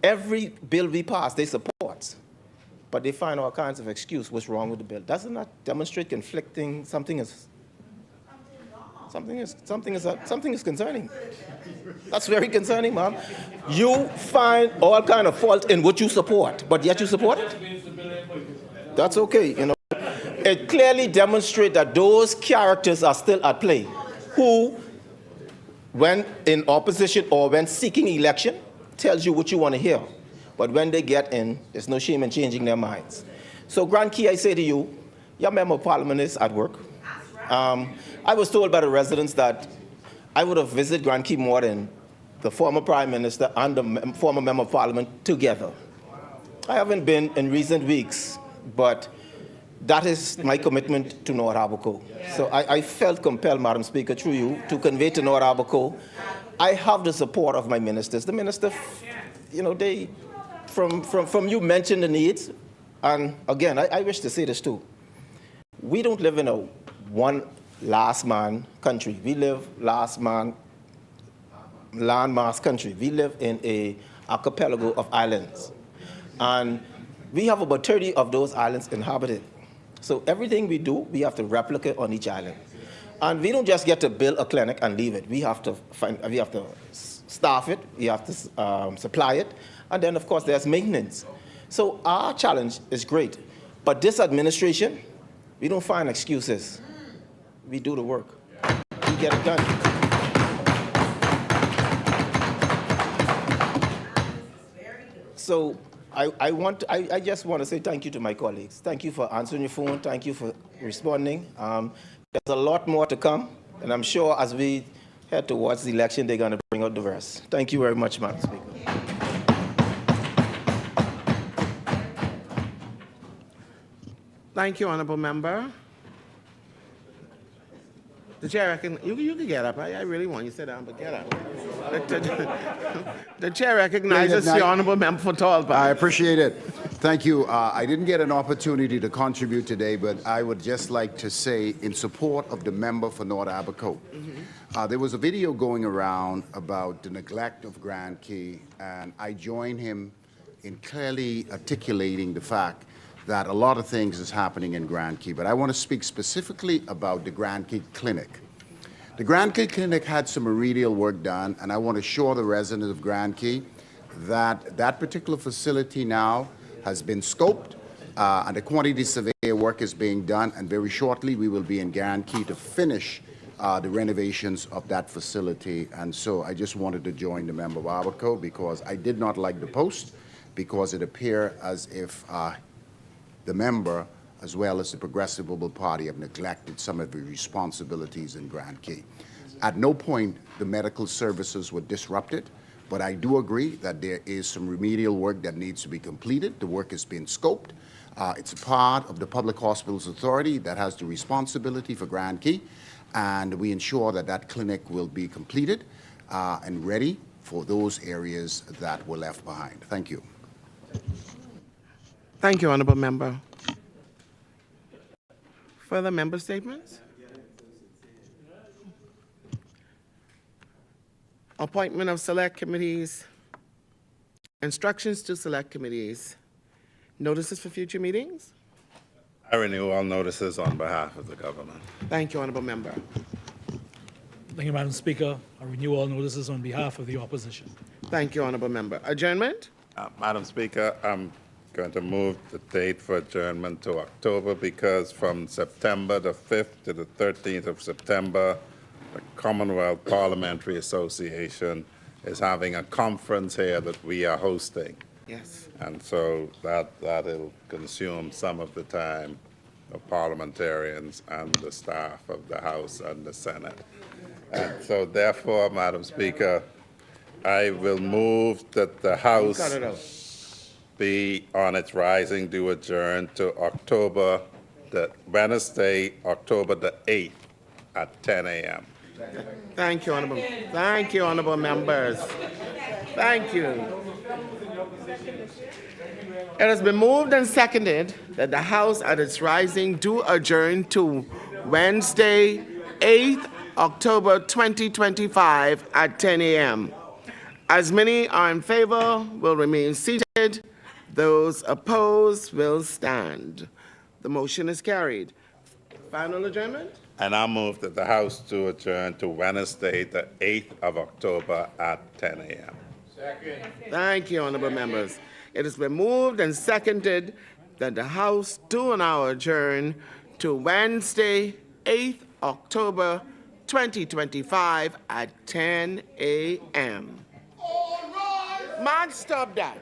every bill we pass, they support. But they find all kinds of excuse what's wrong with the bill. Doesn't that demonstrate conflicting? Something is concerning. That's very concerning, ma'am. You find all kind of fault in what you support, but yet you support it. That's okay, you know. It clearly demonstrates that those characters are still at play, who, when in opposition or when seeking election, tells you what you want to hear. But when they get in, there's no shame in changing their minds. So, Grand Key, I say to you, your member of parliament is at work. I was told by the residents that I would have visited Grand Key more than the former prime minister and the former member of parliament together. I haven't been in recent weeks, but that is my commitment to North Abaco. So I felt compelled, Madam Speaker, through you, to convey to North Abaco, I have the support of my ministers. The minister, you know, they, from you mentioned the needs, and again, I wish to say this too. We don't live in a one last man country. We live last man, landmass country. We live in a archipelago of islands. And we have about 30 of those islands inhabited. So everything we do, we have to replicate on each island. And we don't just get to build a clinic and leave it. We have to staff it, we have to supply it, and then of course there's maintenance. So our challenge is great. But this administration, we don't find excuses. We do the work. We get it done. So I just want to say thank you to my colleagues. Thank you for answering your phone. Thank you for responding. There's a lot more to come, and I'm sure as we head towards the election, they're going to bring out the rest. Thank you very much, Madam Speaker. Thank you, Honorable Member. The chair, you can get up. I really want you to sit down, but get up. The chair recognizes the Honorable Member for Talbot. I appreciate it. Thank you. I didn't get an opportunity to contribute today, but I would just like to say in support of the member for North Abaco. There was a video going around about the neglect of Grand Key, and I join him in clearly articulating the fact that a lot of things is happening in Grand Key, but I want to speak specifically about the Grand Key Clinic. The Grand Key Clinic had some remedial work done, and I want to assure the residents of Grand Key that that particular facility now has been scoped, and the quantity survey work is being done, and very shortly we will be in Grand Key to finish the renovations of that facility. And so I just wanted to join the member of Abaco because I did not like the post, because it appeared as if the member, as well as the Progressive Liberal Party, have neglected some of the responsibilities in Grand Key. At no point the medical services were disrupted, but I do agree that there is some remedial work that needs to be completed. The work has been scoped. It's a part of the Public Hospitals Authority that has the responsibility for Grand Key, and we ensure that that clinic will be completed and ready for those areas that were left behind. Thank you. Thank you, Honorable Member. Further member statements? Appointment of select committees. Instructions to select committees. Notices for future meetings? I renew all notices on behalf of the government. Thank you, Honorable Member. Thank you, Madam Speaker. I renew all notices on behalf of the opposition. Thank you, Honorable Member. Adjournment? Madam Speaker, I'm going to move the date for adjournment to October because from September the 5th to the 13th of September, the Commonwealth Parliamentary Association is having a conference here that we are hosting. Yes. And so that'll consume some of the time of parliamentarians and the staff of the House and the Senate. And so therefore, Madam Speaker, I will move that the House be on its rising to adjourn to Wednesday, October the 8th at 10 a.m. Thank you, Honorable. Thank you, Honorable Members. Thank you. It has been moved and seconded that the House at its rising do adjourn to Wednesday, 8th October 2025 at 10 a.m. As many are in favor will remain seated. Those opposed will stand. The motion is carried. Final adjournment? And I move that the House to adjourn to Wednesday, the 8th of October at 10 a.m. Second. Thank you, Honorable Members. It has been moved and seconded that the House do now adjourn to Wednesday, 8th October 2025 at 10 a.m. Man, stop that.